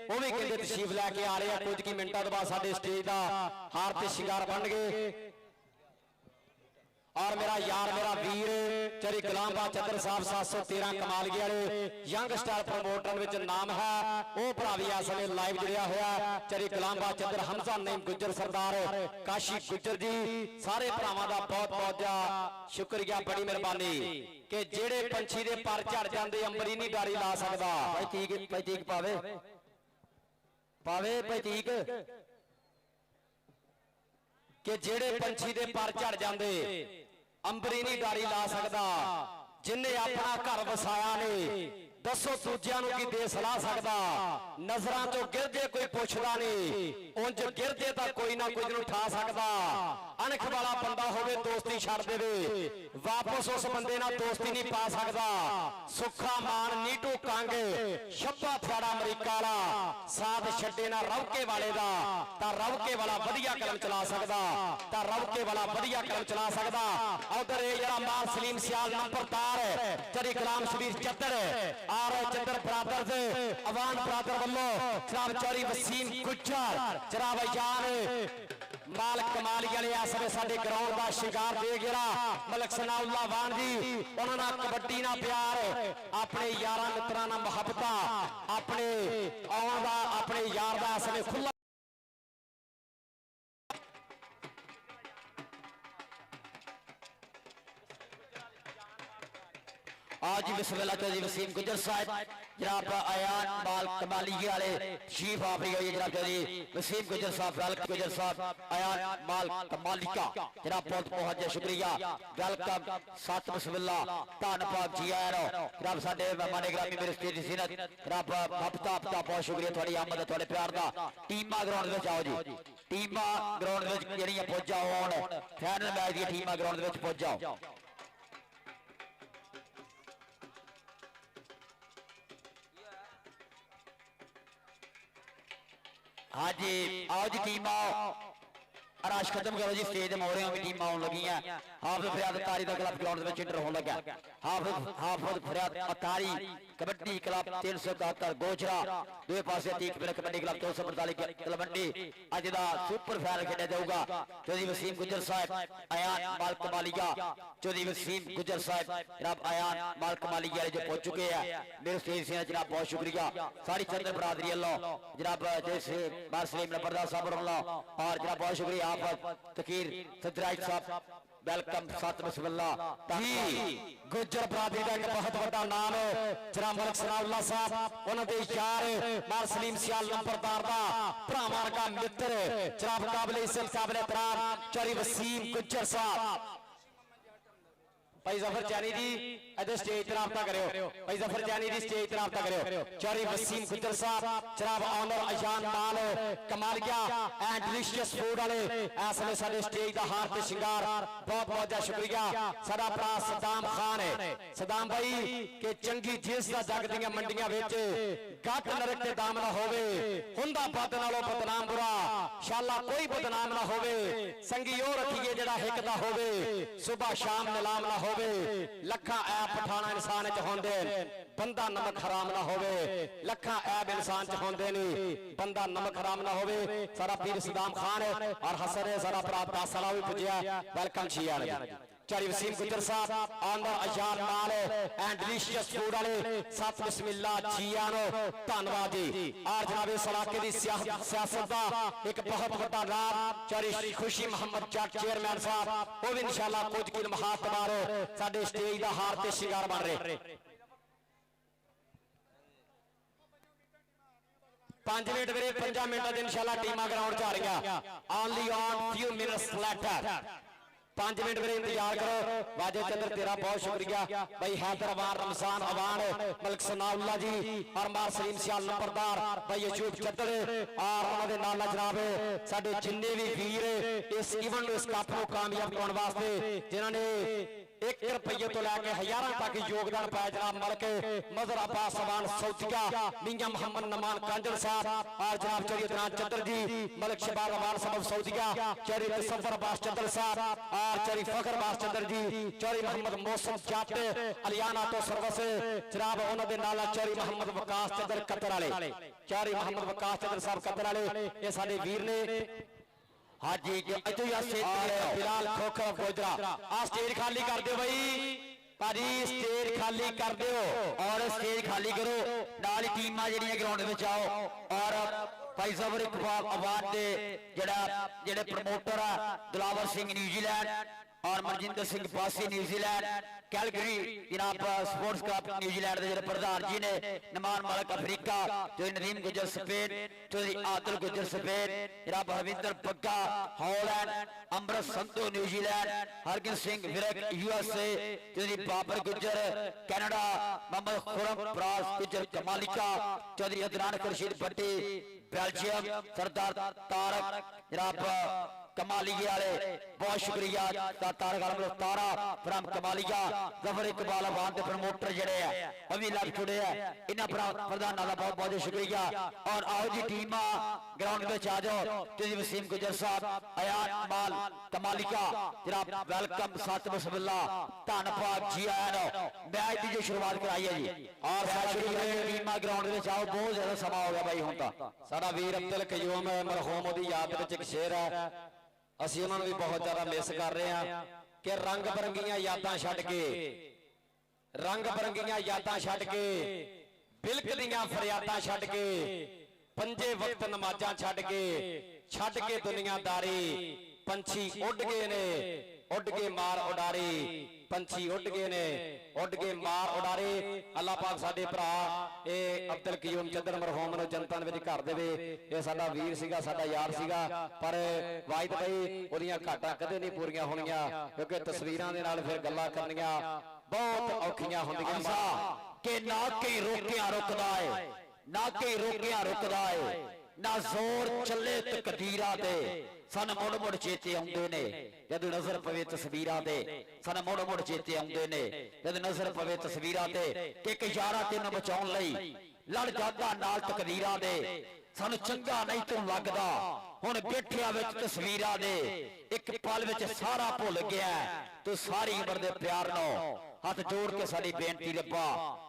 वो भी कहते तशरीफ लैके आ रहे हैं कुछ की मिनटों के बाद साडे स्टेज का हार ते शिंगार बन गए और मेरा यार मेरा वीर चरी गुलाम चतर साहब 713 कमालगी वाले यंग स्टार प्रमोटर विच नाम है वो भरा भी इस समय लाइव जुड़िया होया चरी गुलाम चतर हमजा नईम गुज्जर सरदार काशी गुज्जर जी सारे भरावां दा बहुत बहुत शुक्रिया बड़ी मेहरबानी कि जेड़े पंछी दे पर झड़ जांदे अंबर ही नहीं डारी ला सकदा पैतीक पावे पैतीक कि जेड़े पंछी दे पर झड़ जांदे अंबरी नहीं डारी ला सकदा जिन्हें अपना घर वसाया ने दसो दूजिया की दे सलाह सकदा नजरां चो गिरदे कोई पुछदा नहीं उंज गिरदे तां कोई ना कोई उठा सकदा अणख वाला बंदा होवे दोस्ती छड़ देवे वापस उस बंदे नाल दोस्ती नहीं पा सकदा सुखा मान नीटू कंग शब्बा फड़ा अमरीका वाला साथ छड्डे ना रवके वाले दा तां रवके वाला वधिया कलम चला सकदा तां रवके वाला वधिया कलम चला सकदा उधर जरा माल सलीम सियाल नंबरदार चरी कलाम शबीर चत्तर और चंद्र ब्रादर्स अवान ब्रादर वालों जनाब चौधरी वसीम गुज्जर जनाब यान माल कमाली वाले इस समय साडे ग्राउंड का शिकार दे गया मलक सनाउल्ला वान जी उन्होंने कबड्डी ना प्यार अपने यारां मित्रां नाल मुहब्बत अपने आउण दा अपने यार दा इस समय खुला आज बिस्मिल्लाह चौधरी वसीम गुज्जर साहब जनाब अयान माल कमाली वाले चीफ ऑफरी हुई जनाब चौधरी वसीम गुज्जर साहब वेलकम गुज्जर साहब अयान माल कमाली का जनाब बहुत बहुत शुक्रिया वेलकम साथ बिस्मिल्लाह धन्नवाद जी आया जनाब साडे मेहमान ग्रामी मेरे स्टेज सीनत जनाब हफ्ता बहुत शुक्रिया थोड़ी आमद थोड़े प्यार दा टीमां ग्राउंड विच आओ जी टीमां ग्राउंड विच जेहड़ियां पहुंचा होण फाइनल मैच दी टीमां ग्राउंड विच पहुंच जाओ हाँ जी आओ जी टीम आओ राश खत्म करो जी स्टेज मोड़े भी टीम आने लगी हाफिज फरियाद अतारी का क्लब ग्राउंड में इंटर होने लगा हाफिज फरियाद अतारी कबड्डी क्लब 371 गोजरा दो पासे तीक पर कबड्डी क्लब 245 तलवंडी अज दा सुपर फाइनल खेला जाऊगा चौधरी वसीम गुज्जर साहब अयान माल कमालिया चौधरी वसीम गुज्जर साहब जनाब अयान माल कमालिया जो पहुंच चुके हैं मेरे स्टेज से जनाब बहुत शुक्रिया सारी चंद्र बरादरी अल्लाह जनाब जैसे बार सलीम नंबरदार साहब और जनाब बहुत शुक्रिया तकीर सदराज साहब ਵੈਲਕਮ ਸਤ ਬਿਸਮਿਲ੍ਲਾ ਜੀ। ਗੁੱਜਰ ਬਰਾਦਰੀ ਦਾ ਇੱਕ ਬਹੁਤ ਵੱਡਾ ਨਾਮ ਜਨਾਬ ਮਲਕ ਸਨਾਉल्ला ਸਾਹਿਬ, ਉਹਨਾਂ ਦੇ ਯਾਰ ਮਾਰ ਸਲੀਮ ਸਿਆਲ ਨੰਬਰਦਾਰ ਦਾ ਭਰਾਵਾਂ ਵਰਗਾ ਮਿੱਤਰ ਜਨਾਬ ਕਾਬਲੇ ਇੱਜ਼ਤ ਕਾਬਲੇ ਇਤਰਾਮ ਚੌਧਰੀ ਵਸੀਮ ਗੁੱਜਰ ਸਾਹਿਬ। ਭਾਈ ਜ਼ਫਰ ਚਾਨੀ ਜੀ इधर स्टेज ते राबता करियो, भाई जफर जानी दी स्टेज ते राबता करियो। चौधरी वसीम गुज्जर साहब जनाब ऑनर अजान माल कमालिया एंड डिलीशियस फूड वाले इस वेले साडे स्टेज दा हार ते शिंगार बहुत बहुत ज्यादा शुक्रिया साडा भरा सदाम खान है। सदाम भाई के चंगी जिस दा जग दीयां मंडियां विच घट नरक ते दाम ना होवे, हुंदा बद नालों बदनाम बुरा शाला कोई बदनाम ना होवे, संगी ओ रखिए जेड़ा हिक दा होवे, सुबह शाम नीलाम ना होवे, लखा पठाना इंसान च होंदे बंदा नमक हराम ना होवे, लखा ऐब इंसान च होंदे नहीं बंदा नमक हराम ना होवे। सारा पीर सदाम खान है और हसन है सारा भरा 10 साला भी पुजया वेलकम छिया चौधरी वसीम गुज्जर साहब ऑनर अजान माल एंड डिलीशियस फूड वाले सत बिस्मिल्ला जियानो धन्यवाद जी। और जनाब इस इलाके की सियासत का एक बहुत बड़ा नाम चौधरी खुशी मोहम्मद जट चेयरमैन साहब वो भी इंशाल्लाह कुछ कि लम्हात मारो साडे स्टेज का हार ते शिंगार बन रहे। 5 मिनट मेरे 5 मिनट इंशाल्लाह टीमां ग्राउंड च आ रही only on few minutes later 5 minute मेरे इंतजार करो। वाजे चंद्र तेरा बहुत शुक्रिया भाई हैदर अवान रमजान अवान मलक सनाउल्ला जी और मार सलीम सियाल नंबरदार भाई यूसुफ चद्दर और उन्होंने नाल जनाब साडे जिन्ने भी वीर इस इवेंट इस कप को कामयाब करने वास्ते जिन्होंने 1 रुपये तो लैके हजारों तक योगदान पाया जनाब मलक मजर अब्बास अवान सऊदिया मियां मोहम्मद नमान कांजल साहब और जनाब चौधरी अदनान चद्दर जी मलक शबाब अवान साहब सऊदिया चौधरी मुसफ्फर अब्बास चद्दर साहब और चौधरी फखर अब्बास चद्दर जी चौधरी मोहम्मद मौसम जट अलियाना तो सर्वस जनाब उन्होंने नाल चौधरी मोहम्मद वकास चद्दर कतर वाले चौधरी मोहम्मद वकास चद्दर साहब कतर वाले ये साडे वीर ने। हाँ जी फिलहाल खोखर गोजरा आ स्टेज खाली कर दो भाई भाजी स्टेज खाली कर दो और स्टेज खाली करो नाल टीम ਜਿਹੜੀਆਂ ग्राउंड ਵਿੱਚ आओ और भाई जबर इकबाल अवार्ड दे जेड़े प्रमोटर है दिलावर सिंह न्यूजीलैंड और मनजिंदर सिंह पासी न्यूजीलैंड कैलगरी जनाब स्पोर्ट्स क्लब न्यूजीलैंड के प्रधान जी ने नमान मलक अफ्रीका जो नदीम गुजर स्पेन चौधरी आदिल गुजर स्पेन जनाब हरविंदर बग्गा हॉलैंड अमृत संधू न्यूजीलैंड हरगिल सिंह विरक यूएसए चौधरी बाबर गुजर कनाडा मोहम्मद खुरम ब्रास गुजर कमालिका चौधरी अदनान खुर्शीद भट्टी बेल्जियम सरदार तारक जनाब कमालिया वाले बहुत शुक्रिया तारक आलम तारा फ्रॉम कमालिया जफर इकबाल अवान के प्रमोटर जड़े है अभी लग जुड़े है इन्हां प्रधान का बहुत बहुत शुक्रिया। और आओ जी टीम ग्राउंड में आ जाओ चौधरी वसीम गुजर साहब अयान माल कमालिका जनाब वेलकम सत बिस्मिल्ला धन्यवाद जी आया मैच की जो शुरुआत कराई है जी और टीम ग्राउंड में आओ बहुत ज्यादा समा हो गया भाई हुण तां साडा वीर अब्दुल कयूम मरहूम दी याद विच एक शेर है ਅਸੀਂ ਉਹਨਾਂ ਨੂੰ ਵੀ ਬਹੁਤ ਜ਼ਿਆਦਾ ਮਿਸ ਕਰ ਰਹੇ ਹਾਂ ਕਿ ਰੰਗ ਬਰੰਗੀਆਂ ਯਾਦਾਂ ਛੱਡ ਕੇ ਰੰਗ ਬਰੰਗੀਆਂ ਯਾਦਾਂ ਛੱਡ ਕੇ ਬਿਲਕਦੀਆਂ ਫਰਿਆਦਾਂ ਛੱਡ ਕੇ ਪੰਜੇ ਵਕਤ ਨਮਾਜ਼ਾਂ ਛੱਡ ਕੇ ਦੁਨੀਆਦਾਰੀ ਪੰਛੀ ਉੱਡ ਗਏ ਨੇ ਉੱਡ ਕੇ ਮਾਰ ਉਡਾਰੀ पंछी उड़ गए ने उड़ के मार उड़ारे अल्लाह पाक साडे भरा ए अब्दुल कयूम चद्दर मरहूम नु जनता दे विच घर देवे ये साडा वीर सीगा साडा यार सीगा पर वाहिद भाई ओदियां घाटां कदे नहीं पूरीਆਂ होणीਆਂ क्योंकि तस्वीरां दे नाल फिर गल्लां करनियां बहुत औखियां हुंदियां कि ना कई रोकिया रुकदा है ना कई रोकिया रुकदा है ना जोर चले तकदीरां ते सन मुड़ मुड़ चेते आउंदे ने जद नजर पवे तस्वीरां ते सन मुड़ मुड़ चेते आउंदे ने जद नजर पवे तस्वीरां ते कि एक यारा तैनूं बचाउण लई लड़ जांदा नाल तकदीरां दे सानू चंगा नहीं तू लगदा हुण बैठिया विच तस्वीरां दे एक पल विच सारा भुल गया तू सारी उम्र दे प्यार नाल हाथ जोड़ के साडी बेनती रब्बा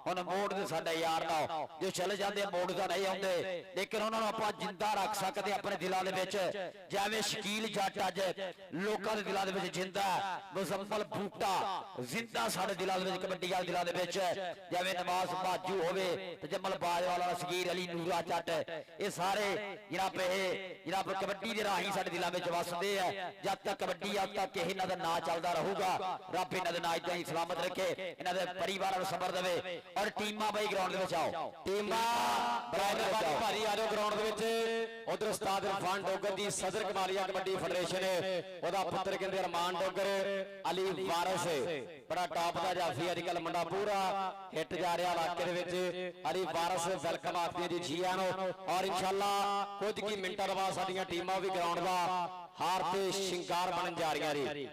ਹੁਣ ਮੋੜ ਦੇ ਸਾਡਾ ਯਾਰ ਨਾ ਜੋ ਚਲੇ ਜਾਂਦੇ ਮੋੜ ਦਾ ਨਹੀਂ ਆਉਂਦੇ, ਲੇਕਿਨ ਉਹਨਾਂ ਨੂੰ ਆਪਾਂ ਜਿੰਦਾ ਰੱਖ ਸਕਦੇ ਆਪਣੇ ਦਿਲਾਂ ਦੇ ਵਿੱਚ। ਜਿਵੇਂ ਸ਼ਕੀਲ ਜੱਟ ਅੱਜ ਲੋਕਾਂ ਦੇ ਦਿਲਾਂ ਦੇ ਵਿੱਚ ਜਿੰਦਾ, ਮੁਜ਼ੱਫਲ ਬੂਟਾ ਜ਼ਿੰਦਾ ਸਾਡੇ ਦਿਲਾਂ ਦੇ ਵਿੱਚ, ਕਬੱਡੀ ਵਾਲੇ ਦਿਲਾਂ ਦੇ ਵਿੱਚ। ਜਿਵੇਂ ਨਵਾਜ਼ ਬਾਜੂ ਹੋਵੇ ਤੇ ਜਮਲ ਬਾਜਵਾਲਾ, ਸ਼ਕੀਰ ਅਲੀ, ਨੂਰਾ ਜੱਟ, ਇਹ ਸਾਰੇ ਜਨਾਬ ਕਬੱਡੀ ਦੇ ਰਾਹੀਂ ਸਾਡੇ ਦਿਲਾਂ ਵਿੱਚ ਵਸਦੇ ਆ। ਜਦ ਤੱਕ ਕਬੱਡੀ ਜਦ ਤੱਕ ਇਹਨਾਂ ਦਾ ਨਾਂ ਚੱਲਦਾ ਰਹੂਗਾ, ਰੱਬ ਇਹਨਾਂ ਦੇ ਨਾਂ ਇਦਾਂ ਹੀ ਸਲਾਮਤ ਰੱਖੇ, ਇਹਨਾਂ ਦੇ ਪਰਿਵਾਰਾਂ ਨੂੰ ਸਬਰ ਦੇਵੇ। ਔਰ ਟੀਮਾਂ ਬਾਈ ਗਰਾਊਂਡ ਦੇ ਵਿੱਚ ਆਓ, ਟੀਮਾਂ ਭਾਰੀ ਆ ਜਾਓ ਗਰਾਊਂਡ ਦੇ ਵਿੱਚ। ਉਧਰ ਉਸਤਾਦ ਇਰਫਾਨ ਡੋਗਰ ਦੀ ਸਦਰ ਕਮਾਲੀਆ ਕਬੱਡੀ ਫੈਡਰੇਸ਼ਨ, ਉਹਦਾ ਪੁੱਤਰ ਕਹਿੰਦੇ ਅਰਮਾਨ ਡੋਗਰ, ਅਲੀ ਵਾਰਿਸ ਬੜਾ ਟਾਪ ਦਾ ਜਾਫੀ ਅੱਜ ਕੱਲ ਮੁੰਡਾ ਪੂਰਾ ਹਿੱਟ ਜਾ ਰਿਹਾ ਇਲਾਕੇ ਦੇ ਵਿੱਚ। ਅਲੀ ਵਾਰਿਸ ਵੈਲਕਮ ਆਖਦੇ ਜੀ ਜੀਆਂ ਨੂੰ। ਔਰ ਇਨਸ਼ਾਅੱਲਾ ਕੁਝ ਕੀ ਮਿੰਟਾਂ ਬਾਅਦ ਸਾਡੀਆਂ ਟੀਮਾਂ ਵੀ ਗਰਾਊਂਡ ਦਾ ਹਾਰ ਤੇ ਸ਼ਿੰਗਾਰ ਬਣਨ ਜਾ ਰਹੀਆਂ ਨੇ।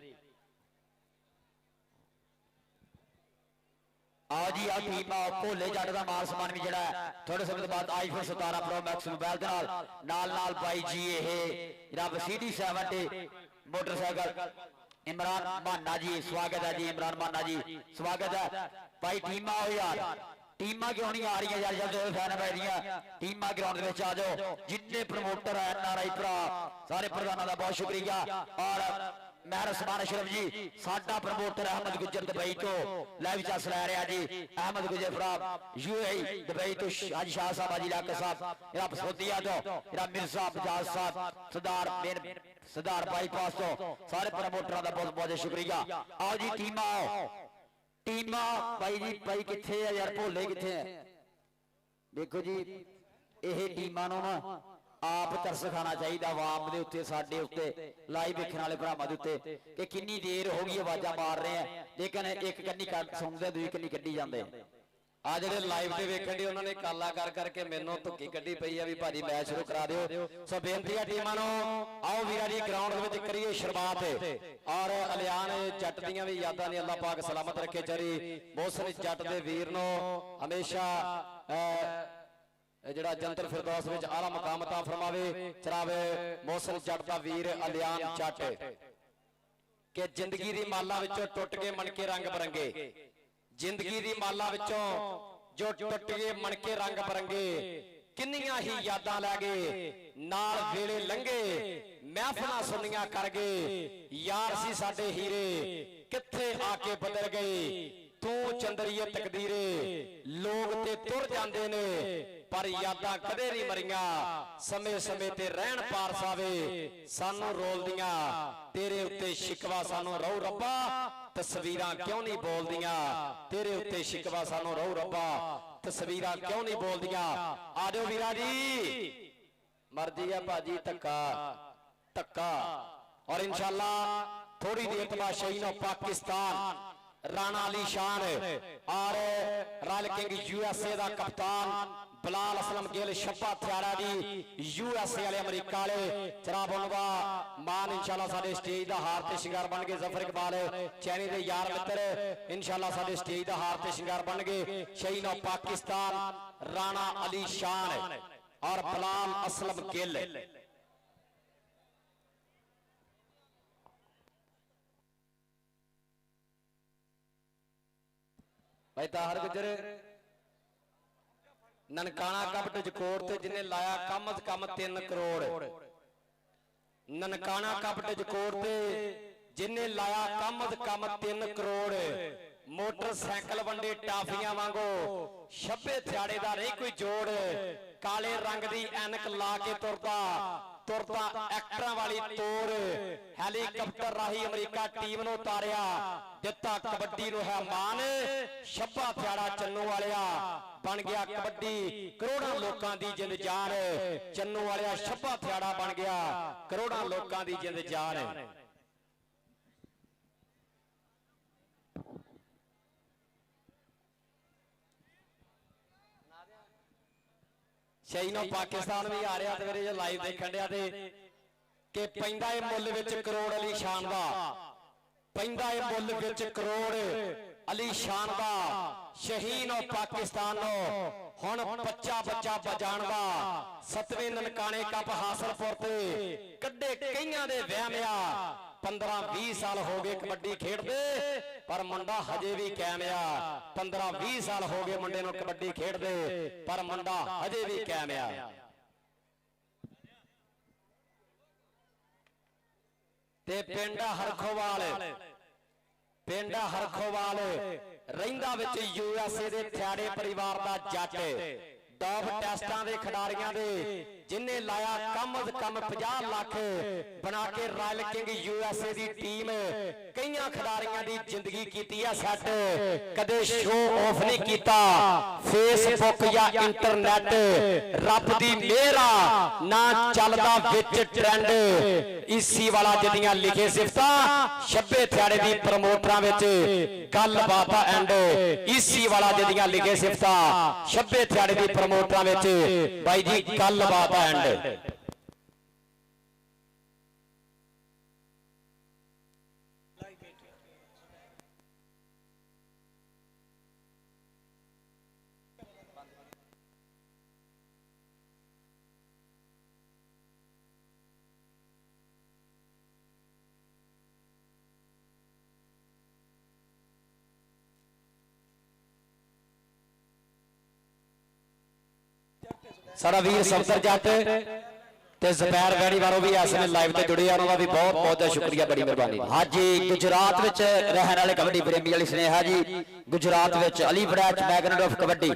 आओ जी आ टीम भोले जट का माल समान भी जड़ा थोड़े समय बाद आईफोन 17 प्रो मैक्स मोबाइल के नाल नाल बाई जी ये जनाब CD 70 मोटरसाइकिल इमरान माना जी स्वागत है जी, इमरान माना जी स्वागत है भाई। टीमां आओ यार, टीमां क्यों नहीं आ रही यार, जब फैन पै रही टीमां ग्राउंड में आ जाओ। जितने प्रमोटर है NRI भरा सारे प्रधानों का बहुत शुक्रिया। और मेहर उस्मान अशरफ जी साडा प्रमोटर अहमद गुजर दुबई तो लाइव चस लै रहा जी। अहमद गुजर भरा UAE दुबई तो हाजी शाह साहब, हाजी लाकर साहब, मेरा बसोतिया तो मिर्जा बजाज साहब, सरदार बाईपास तो सारे प्रमोटरों का बहुत बहुत शुक्रिया। आओ जी टीमां आओ, टीमां भाई जी भाई किथे है यार, भोले किथे है? देखो जी यह टीमां नूं ना आप तरस खाना चाहिए आवाम के उत्ते, साडे उत्ते लाइव देखने वाले भरावां दे उत्ते कि कितनी देर हो गई आवाज़ां मार रहे हैं, लेकिन एक कन्नी सुनते दूई कन्नी कड्डी जांदे। आ ਜਿਹੜੇ ਲਾਈਵ ਤੇ ਵੇਖਣ ਦੇ ਉਹਨਾਂ ਨੇ ਕਾਲਾ ਕਰ ਕਰਕੇ ਮੈਨੂੰ ਧੁੱਕੀ ਕੱਢੀ ਪਈ ਆ ਵੀ ਭਾਜੀ ਮੈਚ ਸ਼ੁਰੂ ਕਰਾ ਦਿਓ। ਸੋ ਬੇਨਤੀ ਆ ਟੀਮਾਂ ਨੂੰ, ਆਓ ਵੀਰਾਂ ਜੀ ਗਰਾਊਂਡ ਦੇ ਵਿੱਚ ਕਰੀਏ ਸ਼ੁਰੂਆਤ। ਔਰ ਅਲਿਆਨ ਜੱਟ ਦੀਆਂ ਵੀ ਯਾਦਾਂ ਨੇ ਅੱਲਾਹ ਪਾਕ ਸਲਾਮਤ ਰੱਖੇ ਚਰੀ। ਮੋਹਸਨ ਜੱਟ ਦੇ ਵੀਰ ਨੂੰ ਹਮੇਸ਼ਾ ਜਿਹੜਾ ਜੰਤਰ ਫਿਰਦੌਸ ਵਿੱਚ ਆਲਾ ਮਕਾਮ ਅਤਾ ਫਰਮਾਵੇ। ਜਨਾਬ ਮੋਹਸਨ ਜੱਟ ਦਾ ਵੀਰ ਅਲਿਆਨ ਜੱਟ ਕਿ ਜ਼ਿੰਦਗੀ ਦੀ ਮਾਲਾ ਵਿੱਚੋਂ ਟੁੱਟ ਕੇ ਮਣਕੇ ਰੰਗ ਬਰੰਗੇ, ਜ਼ਿੰਦਗੀ ਦੀ ਮਾਲਾ ਵਿੱਚੋਂ ਜੋ ਟੁੱਟ ਗਏ ਮਣਕੇ ਰੰਗ ਬਰੰਗੇ, ਕਿੰਨੀਆਂ ਹੀ ਯਾਦਾਂ ਲੈ ਗਏ ਨਾਲ ਵੇਲੇ ਲੰਘੇ, ਮਹਿਫਲਾਂ ਸੁਣੀਆਂ ਕਰ ਗਏ। ਯਾਰ ਸੀ ਸਾਡੇ ਹੀਰੇ ਕਿੱਥੇ ਆ ਕੇ ਬਦਲ ਗਏ, ਤੂੰ ਚੰਦਰੀਏ ਤਕਦੀਰੇ ਲੋਕ ਤੇ ਤੁਰ ਜਾਂਦੇ ਨੇ ਪਰ ਯਾਦਾਂ ਕਦੇ ਨਹੀਂ ਮਰੀਆਂ। ਸਮੇਂ ਸਮੇਂ ਤੇ ਰਹਿਣ ਪਾਰਸਾਵੇ ਸਾਨੂੰ ਰੋਲਦੀਆਂ, ਤੇਰੇ ਉੱਤੇ ਸ਼ਿਕਵਾ ਸਾਨੂੰ ਰਹੂ ਰੱਬਾ ਤਸਵੀਰਾਂ ਕਿਉਂ ਨਹੀਂ ਬੋਲਦੀਆਂ, ਤੇਰੇ ਉੱਤੇ ਸ਼ਿਕਵਾ ਸਾਨੂੰ ਰਹੂ ਰੱਬਾ ਤਸਵੀਰਾਂ ਕਿਉਂ ਨਹੀਂ ਬੋਲਦੀਆਂ। ਆ ਜਾਓ ਵੀਰਾ ਜੀ, ਮਰਜ਼ੀ ਆ ਭਾਜੀ ਧੱਕਾ ਧੱਕਾ। और इंशाल्लाह थोड़ी देर तमाशाई नो पाकिस्तान राणा अली शान और रॉयल किंग USA का कप्तान बिलाल असलम गिल छप्पा थियाड़ा दी USA वाले अमरीका वाले जनाब उनका मान इंशाल्लाह साडे स्टेज दा हार ते शिंगार बन गए। जफर इकबाल चैनी दे यार मित्र इंशाल्लाह साडे स्टेज दा हार ते शिंगार बन गए। शहीद नो पाकिस्तान राणा अली शान और बिलाल असलम गिल। भाई ताहर गुजर ननकाना कप टचकोर ते जिन्हें लाया कम अज कम 3 करोड़। ननकाना कप टचकोर ते जिन्हें लाया कम अज कम 3 करोड़। मोटरसाइकिल वंडे टाफियां वांगो छब्बे थियाड़े दा नहीं कोई जोड़। काले रंग दी ऐनक ला के तुरदा तुरदा एक्टरां वाली तोड़। हैलीकॉप्टर राही अमरीका टीम नूं उतारिया दिता कबड्डी नूं है मान। छब्बा थियाड़ा चन्नू वालिया बन गया कबड्डी करोड़ां लोकां दी जिंद जान। चन्नू वालिया छब्बा थियाड़ा बन गया करोड़ां लोकां दी जिंद जान। शहीनो पाकिस्तान भी आ रहा मेरे जो लाइव देखण दिया कि पैंदा है मुल विच करोड़ अली शान दा। पैंदा है मुल विच करोड़ अली शान दा। ਸ਼ਹੀਨ ਉਹ ਪਾਕਿਸਤਾਨੋ ਹੁਣ ਬੱਚਾ ਬਜਾਣਦਾ 7ਵੇਂ ਨਨਕਾਣੇ ਕੱਪ ਹਾਸਲਪੁਰ ਤੇ ਕੱਢੇ ਕਈਆਂ ਦੇ ਵਹਿਮਿਆ 15-20 ਸਾਲ ਹੋ ਗਏ ਕਬੱਡੀ ਖੇਡਦੇ ਪਰ ਮੁੰਡਾ ਹਜੇ ਵੀ ਕਾਇਮ ਆ 15-20 ਸਾਲ ਹੋ ਗਏ ਮੁੰਡੇ ਨੂੰ ਕਬੱਡੀ ਖੇਡਦੇ ਪਰ ਮੁੰਡਾ ਹਜੇ ਵੀ ਕਾਇਮ ਆ ਤੇ ਪਿੰਡ ਹਰਖੋਵਾਲ ਰਹਿੰਦਾ ਵਿੱਚ USA ਦੇ ਥਿਆੜੇ ਪਰਿਵਾਰ ਦਾ ਜੱਟ ਟੌਪ ਟੈਸਟਾਂ ਦੇ ਖਿਡਾਰੀਆਂ ਦੇ ਜਿਨੇ ਲਾਇਆ ਕਮ ਅਜ਼ ਕਮ 50 ਲੱਖ ਬਣਾ ਕੇ ਰਾਇਲ ਕਿੰਗ USA ਦੀ ਟੀਮ ਕਈਆਂ ਖਿਡਾਰੀਆਂ ਦੀ ਜ਼ਿੰਦਗੀ ਕੀਤੀ ਆ ਸੈੱਟ ਕਦੇ ਸ਼ੋਅ ਆਫ ਨਹੀਂ ਕੀਤਾ ਫੇਸਬੁੱਕ ਜਾਂ ਇੰਟਰਨੈਟ ਰੱਬ ਦੀ ਮਿਹਰ ਆ ਨਾ ਚੱਲਦਾ ਵਿੱਚ ਟ੍ਰੈਂਡ ਈਸੀ ਵਾਲਾ ਜਿਹਦੀਆਂ ਲਿਖੇ ਸਿਫਤਾਂ 26 ਥਿਆੜੇ ਦੀ ਪ੍ਰਮੋਟਰਾਂ ਵਿੱਚ ਗੱਲਬਾਤ ਐਂਡ ਈਸੀ ਵਾਲਾ ਜਿਹਦੀਆਂ ਲਿਖੇ ਸਿਫਤਾਂ 26 ਥਿਆੜੇ ਦੀ ਪ੍ਰਮੋਟਰਾਂ ਵਿੱਚ ਬਾਈ ਜੀ ਗੱਲਬਾਤ ਐਂਡ ਸਾਡਾ ਵੀਰ ਸਫਦਰ ਜੱਟ ਤੇ ਜ਼ਬੈਰ ਵੈੜੀ ਵਾਰੋ ਵੀ ਇਸ ਵੇਲੇ ਲਾਈਵ ਤੇ ਜੁੜੇ ਆ ਉਹਨਾਂ ਦਾ ਵੀ ਬਹੁਤ ਬਹੁਤ ਸ਼ੁਕਰੀਆ ਬੜੀ ਮਿਹਰਬਾਨੀ ਹਾਂਜੀ ਗੁਜਰਾਤ ਵਿੱਚ ਰਹਿਣ ਵਾਲੇ ਕਬੱਡੀ ਪ੍ਰੇਮੀ ਵਾਲੀ ਸੁਨੇਹਾ ਜੀ ਗੁਜਰਾਤ ਵਿੱਚ ਅਲੀ ਵੜੈਚ ਮੈਗਨੇਟ ਆਫ ਕਬੱਡੀ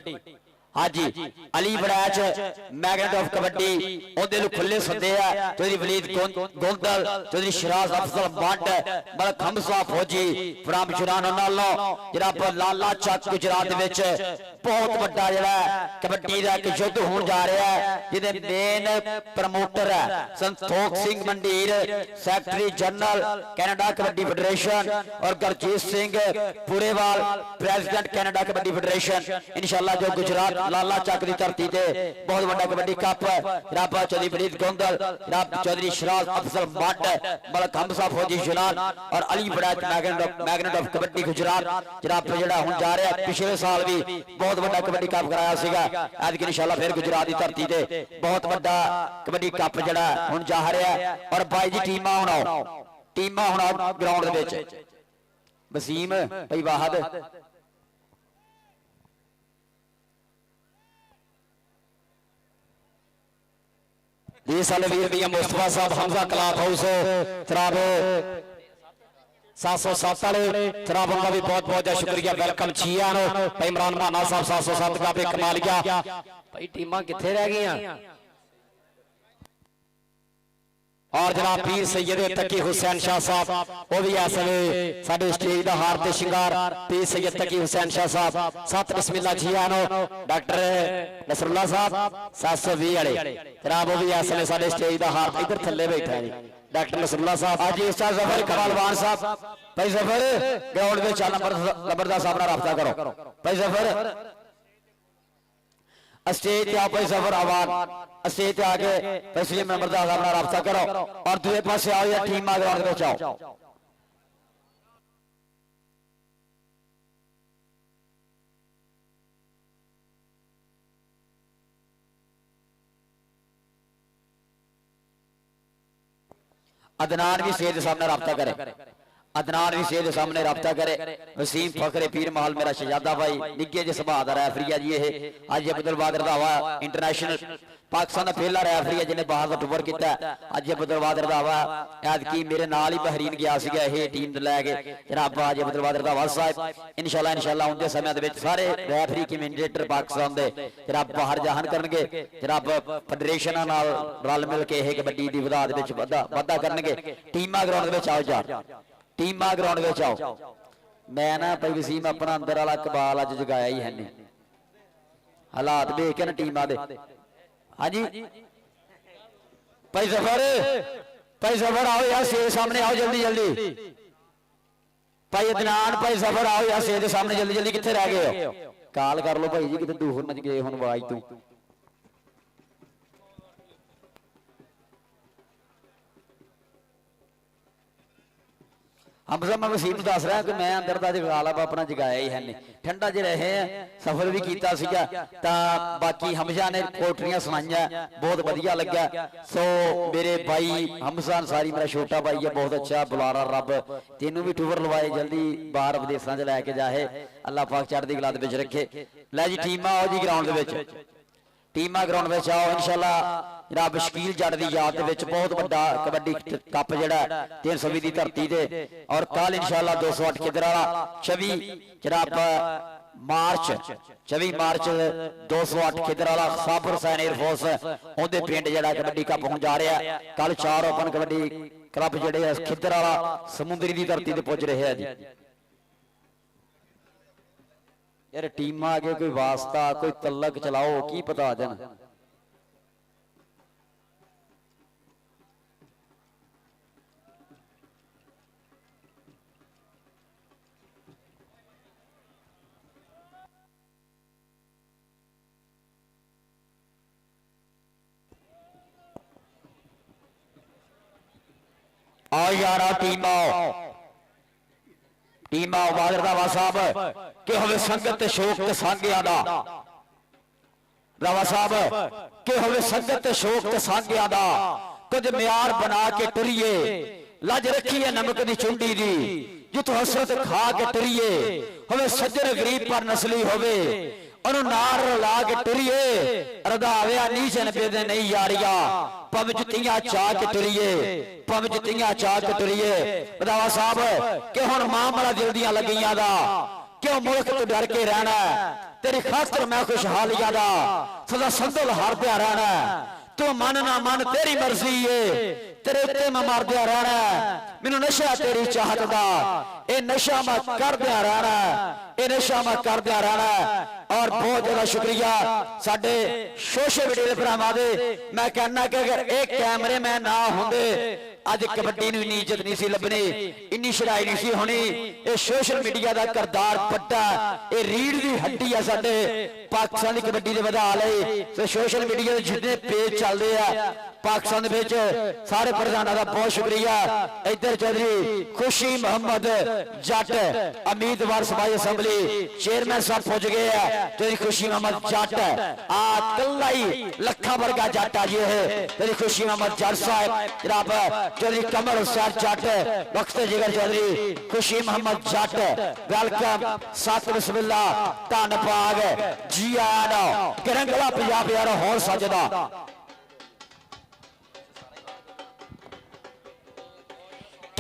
ਹਾਂਜੀ ਅਲੀ ਵੜੈਚ ਮੈਗਨੇਟ ਆਫ ਕਬੱਡੀ ਉਹਦੇ ਨੂੰ ਖੁੱਲੇ ਸੱਦੇ ਆ ਚੌਧਰੀ ਵਲੀਦ ਗੋਂਦਲ ਚੌਧਰੀ ਸ਼ਰਾਜ਼ ਅਫਜ਼ਲ ਮੰਡ ਮਲਕ ਹਮਜ਼ਾ ਫੌਜੀ ਫਰਾਮ ਜੁਰਾਨੋ ਨਾਲੋਂ ਜਿਹੜਾ ਲਾਲਾ ਚੱਕ ਗੁਜਰਾਤ ਦੇ ਵਿੱਚ ਬਹੁਤ ਵੱਡਾ ਜਿਹੜਾ ਕਬੱਡੀ ਦਾ ਇੱਕ ਯੁੱਧ ਹੋਣ ਜਾ ਰਿਹਾ ਹੈ ਜਿਹਦੇ ਮੇਨ ਪ੍ਰਮੋਟਰ ਹੈ Santokh Singh Mander secretary general Canada kabaddi federation ਔਰ Gurjit Singh Purewal president Canada kabaddi federation ਇਨਸ਼ਾਅੱਲਾ ਜੋ ਗੁਜਰਾਤ ਲਾਲਾ ਚੱਕ ਦੀ ਧਰਤੀ ਤੇ ਬਹੁਤ ਵੱਡਾ ਕਬੱਡੀ ਕੱਪ ਜਨਾਬ ਚੌਧਰੀ ਵਲੀਦ ਗੋਂਦਲ ਜਨਾਬ ਚੌਧਰੀ ਸ਼ਰਾਜ਼ ਅਫਜ਼ਲ ਮੰਡ ਮਲਕ ਹਮਜ਼ਾ ਫੌਜੀ ਜਨਾਨ ਔਰ ਅਲੀ ਵੜੈਚ ਮੈਗਨੇਟ ਆਫ ਕਬੱਡੀ ਗੁਜਰਾਤ ਜਨਾਬ ਜਿਹੜਾ ਹੁਣ ਜਾ ਰਿਹਾ ਪਿਛਲੇ ਸਾਲ ਵੀ ਬਹੁਤ ਵੱਡਾ ਕਬੱਡੀ ਕੱਪ ਕਰਾਇਆ ਸੀਗਾ ਐਤਕੀ ਇਨਸ਼ਾਅੱਲਾ ਫਿਰ ਗੁਜਰਾਤ ਦੀ ਧਰਤੀ ਤੇ ਬਹੁਤ ਵੱਡਾ ਕਬੱਡੀ ਕੱਪ ਜਿਹੜਾ ਹੁਣ ਜਾ ਰਿਹਾ ਔਰ ਬਾਈ ਜੀ ਟੀਮਾਂ ਹੁਣ ਆਓ ਗਰਾਊਂਡ ਦੇ ਵਿੱਚ ਵਸੀਮ ਭਾਈ ਵਾਹਦ ਇਸ ਵਾਲੇ ਵੀਰ ਵੀ ਮੁਸਤਫਾ ਸਾਹਿਬ ਹਮਜ਼ਾ ਕਲਾਬ ਹਾਊਸ ਜਨਾਬ 707 ਵਾਲੇ ਜਨਾਬ ਉਹਨਾਂ ਦਾ ਵੀ ਬਹੁਤ ਬਹੁਤ ਸ਼ੁਕਰੀਆ ਵੈਲਕਮ ਜੀਆਂ ਨੂੰ ਭਾਈ ਇਮਰਾਨ ਮਾਨਾ ਸਾਹਿਬ 707 ਦਾ ਵੀ ਕਮਾਲੀਆ ਭਾਈ ਟੀਮਾਂ ਕਿੱਥੇ ਰਹਿ ਗਈਆਂ और जनाब पीर सैयद तकी हुसैन शाह साहब वो भी इस वे साडे स्टेज दा हार ते शिंगार पीर सैयद तकी हुसैन शाह साहब सत बिस्मिल्लाह जी आनो डॉक्टर नसरुल्लाह साहब 720 वाले जनाब वो भी इस वे साडे स्टेज दा हार इधर थल्ले बैठा है जी डॉक्टर नसरुल्लाह साहब आज उस्ताद जफर कमालवान साहब भाई जफर ग्राउंड में चाल नंबर दा साहब नाल राब्ता करो भाई जफर स्टेज पे आप जफर आवाज स्टेज पे आके फैसले मेंबर दा साहब नाल राब्ता करो और दूसरे पासे आओ या टीम ग्राउंड में आओ अदनान भी स्टेज के सामने राब्ता करे अदनान भी स्टेज के सामने राब्ता करे वसीम फखरे पीर महल मेरा शहजादा भाई निगे जे सुभा दा रेफरी है जी ये आज अब्दुल बादर दा हवा इंटरनेशनल पाकिस्तान का पहला रेफरी है जिन्हें बाहर का टूर किया अज अब्दुल बादर दा हवा ऐतकी मेरे नाल ही बहरीन गया सीगा ये टीम लैके जनाब अज अब्दुल बादर दा हवा साहब इंशाअल्लाह उनके समय दे विच सारे रेफरी कमेंटेटर पाकिस्तान दे जनाब बाहर जाहन करनगे जनाब फेडरेशनां नाल रल मिल के ये कबड्डी दी वधा दे विच वाधा करनगे टीमां ग्राउंड विच आओ जा टीमां ग्राउंड में आओ मैं ना भाई वसीम अपना अंदर वाला कबाल अज जगाया ही है नहीं हालात देख के ना टीमां दे हाँ जी भाई जफर आओ यार शेर सामने आओ जल्दी जल्दी भाई अदनान भाई जफर आओ यार शेर के सामने जल्दी जल्दी कितने रह गए हो काल कर लो भाई जी कितने दूर मच गए हुण आवाज तू ਹਮਜ਼ਾ ਮੈਂ ਵਸੀਮ ਨੂੰ ਦੱਸ ਰਿਹਾ ਕਿ ਮੈਂ ਅੰਦਰ ਦਾ ਜਗਾਲਾ ਆਪਣਾ ਜਗਾਇਆ ਹੀ ਹੈ ਨਹੀਂ ਠੰਡਾ ਚ ਰਹੇ ਆ ਸਫ਼ਰ ਵੀ ਕੀਤਾ ਸੀਗਾ ਤਾਂ ਬਾਕੀ ਹਮਜ਼ਾ ਨੇ ਕੋਟਰੀਆਂ ਸੁਣਾਈਆਂ ਬਹੁਤ ਵਧੀਆ ਲੱਗਾ ਸੋ ਮੇਰੇ ਭਾਈ ਹਮਜ਼ਾ ਅੰਸਾਰੀ ਮੇਰਾ ਛੋਟਾ ਭਾਈ ਹੈ ਬਹੁਤ ਅੱਛਾ ਬੁਲਾਰਾ ਰੱਬ ਤੈਨੂੰ ਵੀ ਟੂਰ ਲਵਾਏ ਜਲਦੀ ਬਾਹਰ ਵਿਦੇਸ਼ਾਂ 'ਚ ਲੈ ਕੇ ਜਾਏ ਅੱਲਾਹ ਪਾਕ ਚੜ੍ਹਦੀ ਕਲਾ ਦੇ ਵਿੱਚ ਰੱਖੇ ਲੈ ਜੀ ਟੀਮਾਂ ਆਓ ਜੀ ਗਰਾਊਂਡ ਦੇ ਵਿੱਚ ਟੀਮਾਂ ਗਰਾਊਂਡ ਵਿੱਚ ਆਓ ਇਨਸ਼ਾਅੱਲਾ जनाब शकील जट की याद दे विच बहुत बड़ा कबड्डी कप जिहड़ा 320 की धरती ते और कल इंशाअल्लाह 208 खिदराला 26 जनाब मार्च 24 मार्च 208 खिदराला साबर हुसैन एयरफोर्स उहदे पिंड जिहड़ा कबड्डी कप होण जा रहा कल 4 ओपन कबड्डी क्लब जिहड़े खिदराला समुंदरी की धरती ते पुज रहे हैं जी यार टीमां आगे कोई वास्ता कोई तलक चलाओ की पता देन आओ यार टीम आओ बादर रावा साहब के होवे संगत शोक ते सांगिया दा रावा साहब के होवे संगत शोक ते सांगिया दा कुछ म्यार बना के टुरिए लज रखिए नमक दी चुंडी दी जित हसरत खा के टुरिए होवे सज्जन गरीब पर नस्ली होवे नार ला के टुरिए रधाव्या नीचन बेदे नहीं यारिया पव जुतियां चाह के टुरिए पव जुतियां चाह के टुरिए रधावा साहब के हुण मामला दिल दियां लगियां दा क्यों मुल्क तो डर के रहना तेरी खातर मैं खुशहालिया दा सदा संदल हारदया रहना तू मन ना मन तेरी मर्जी है तेरे उत्ते मैं मरदया रहना मैनू नशा तेरी चाहत दा ए नशा मैं करदया रहना ए नशा मैं करदया रहना और बहुत ज्यादा शुक्रिया साडे सोशल मीडिया भरावां दे मैं कहना कि अगर एक कैमरे मैन ना होंदे अज कबड्डी नूं इन्नी इज्जत नहीं सी लभनी इन्नी शराई नहीं सी होनी ये सोशल मीडिया दा करदार पट्टा ये रीढ़ दी हड्डी है साडे पाकिस्तान दी कबड्डी दे वधा लई ते सोशल मीडिया दे जितने पेज चलदे आ पाकिस्तान दे विच सारे प्रधानां दा बहुत शुक्रिया इधर चौधरी खुशी मोहम्मद जट उम्मीदवार सभाई असैंबली चेयरमैन साहब पहुंच गए हैं तेरी खुशी मोहम्मद जट आ कल्ला ही लखा वर्गा जट आ जी है तेरी खुशी मोहम्मद जट साहब जनाब चौधरी कमर हुसैन जट बख्ते जिगर चौधरी खुशी मोहम्मद जट वेलकम सत बिस्मिल्लाह धन पाग जी आया करंगला पंजाब यार होर सजदा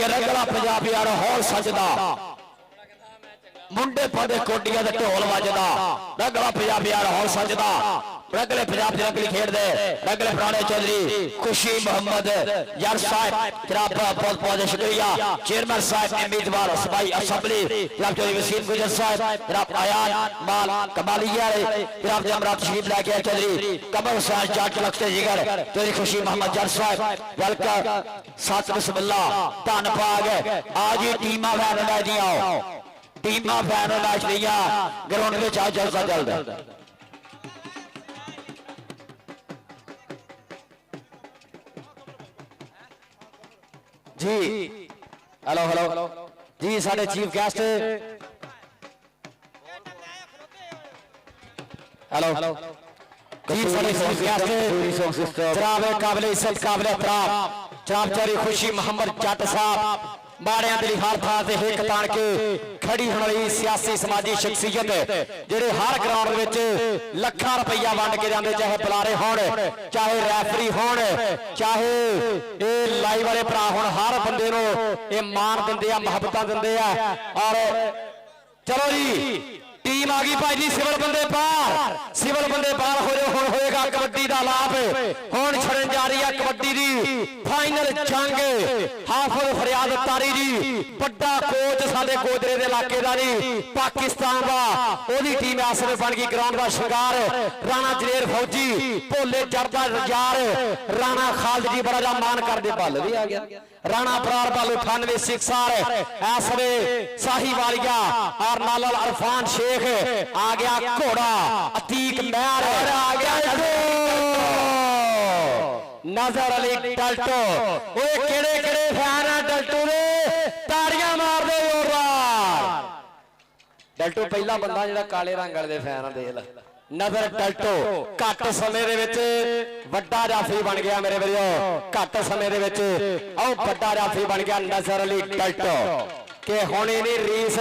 करंगला पंजाब यार होर सजदा मुंडे पादे कोटिया दे ढोल वजदा रंगला पंजाब यार होर सजदा रंगले पंजाब दी रंगली खेड दे रंगले पुराने चौधरी खुशी मोहम्मद यार साहब जनाब बहुत बहुत शुक्रिया चेयरमैन साहब उम्मीदवार सभाई असेंबली जनाब चौधरी वसीम गुजर साहब जनाब आयान माल कमालिया जनाब अमरात शरीफ लेके आए चौधरी कमर हुसैन जट लखते जिगर चौधरी खुशी मोहम्मद जट साहब वेलकम सत बिस्मिल्लाह धन पाग आज ही टीमां वैन लै दियां टीमां वैन मैच दियां ग्राउंड में आज जलसा चलदा जी हेलो हेलो जी साडे चीफ गेस्ट हेलो जी साडे चीफ गेस्ट जनाब काबिल इज्जत काबिल एहतराम जनाब चौधरी खुशी मोहम्मद जट साहब माड़ियां दी हर थां ते हिक ताण के खड़ी होने वाली सियासी समाजी शख्सियत जेडे हर ग्राउंड विच लाखां रुपया वंड के जांदे चाहे बुलारे होण चाहे रैफरी होण चाहे ये लाइव वाले भरा होण हर बंदे नूं ये मान दिंदे आ मुहब्बतां दिंदे आ और चलो जी टीम आ गई भाई जी सिविल बंदे पार हो रहे होएगा कबड्डी का लाभ हुण छड़न जा रही है कबड्डी दी फाइनल जंग हाफिज फरियाद तारी जी बड़ा कोच साडे गोदरे दे इलाके दा जी पाकिस्तान दा ओदी टीम इस वे बन गई ग्राउंड दा शिंगार राणा जलेर फौजी भोले जरदा यार राणा खालिद जी बड़ा जा मान करदे बल भी आ गया राणा बरार बालू 98 सिक्सर इस वे साहिवालिया और नालल अरफान शेख आ गया घोड़ा अतीक महर आ गया नजर अली डल्टो ओए केड़े केड़े फैन है डल्टो दे ताड़ियां मार ਡਲਟੋ ਪਹਿਲਾ ਬੰਦਾ ਜਿਹੜਾ ਕਾਲੇ ਰੰਗ ਵਾਲੇ ਦੇ ਫੈਨ ਆ, ਦੇਖ ਲੈ ਨਜ਼ਰ ਡਲਟੋ ਘੱਟ ਸਮੇਂ ਦੇ ਵਿੱਚ ਵੱਡਾ ਜਾਫੀ ਬਣ ਗਿਆ ਮੇਰੇ ਵੀਰੋ, ਘੱਟ ਸਮੇਂ ਦੇ ਵਿੱਚ ਆਹ ਵੱਡਾ ਜਾਫੀ ਬਣ ਗਿਆ ਨਜ਼ਰ ਅਲੀ ਡਲਟੋ ਕਿ ਹੁਣ ਇਹਨੀ ਰੀਸ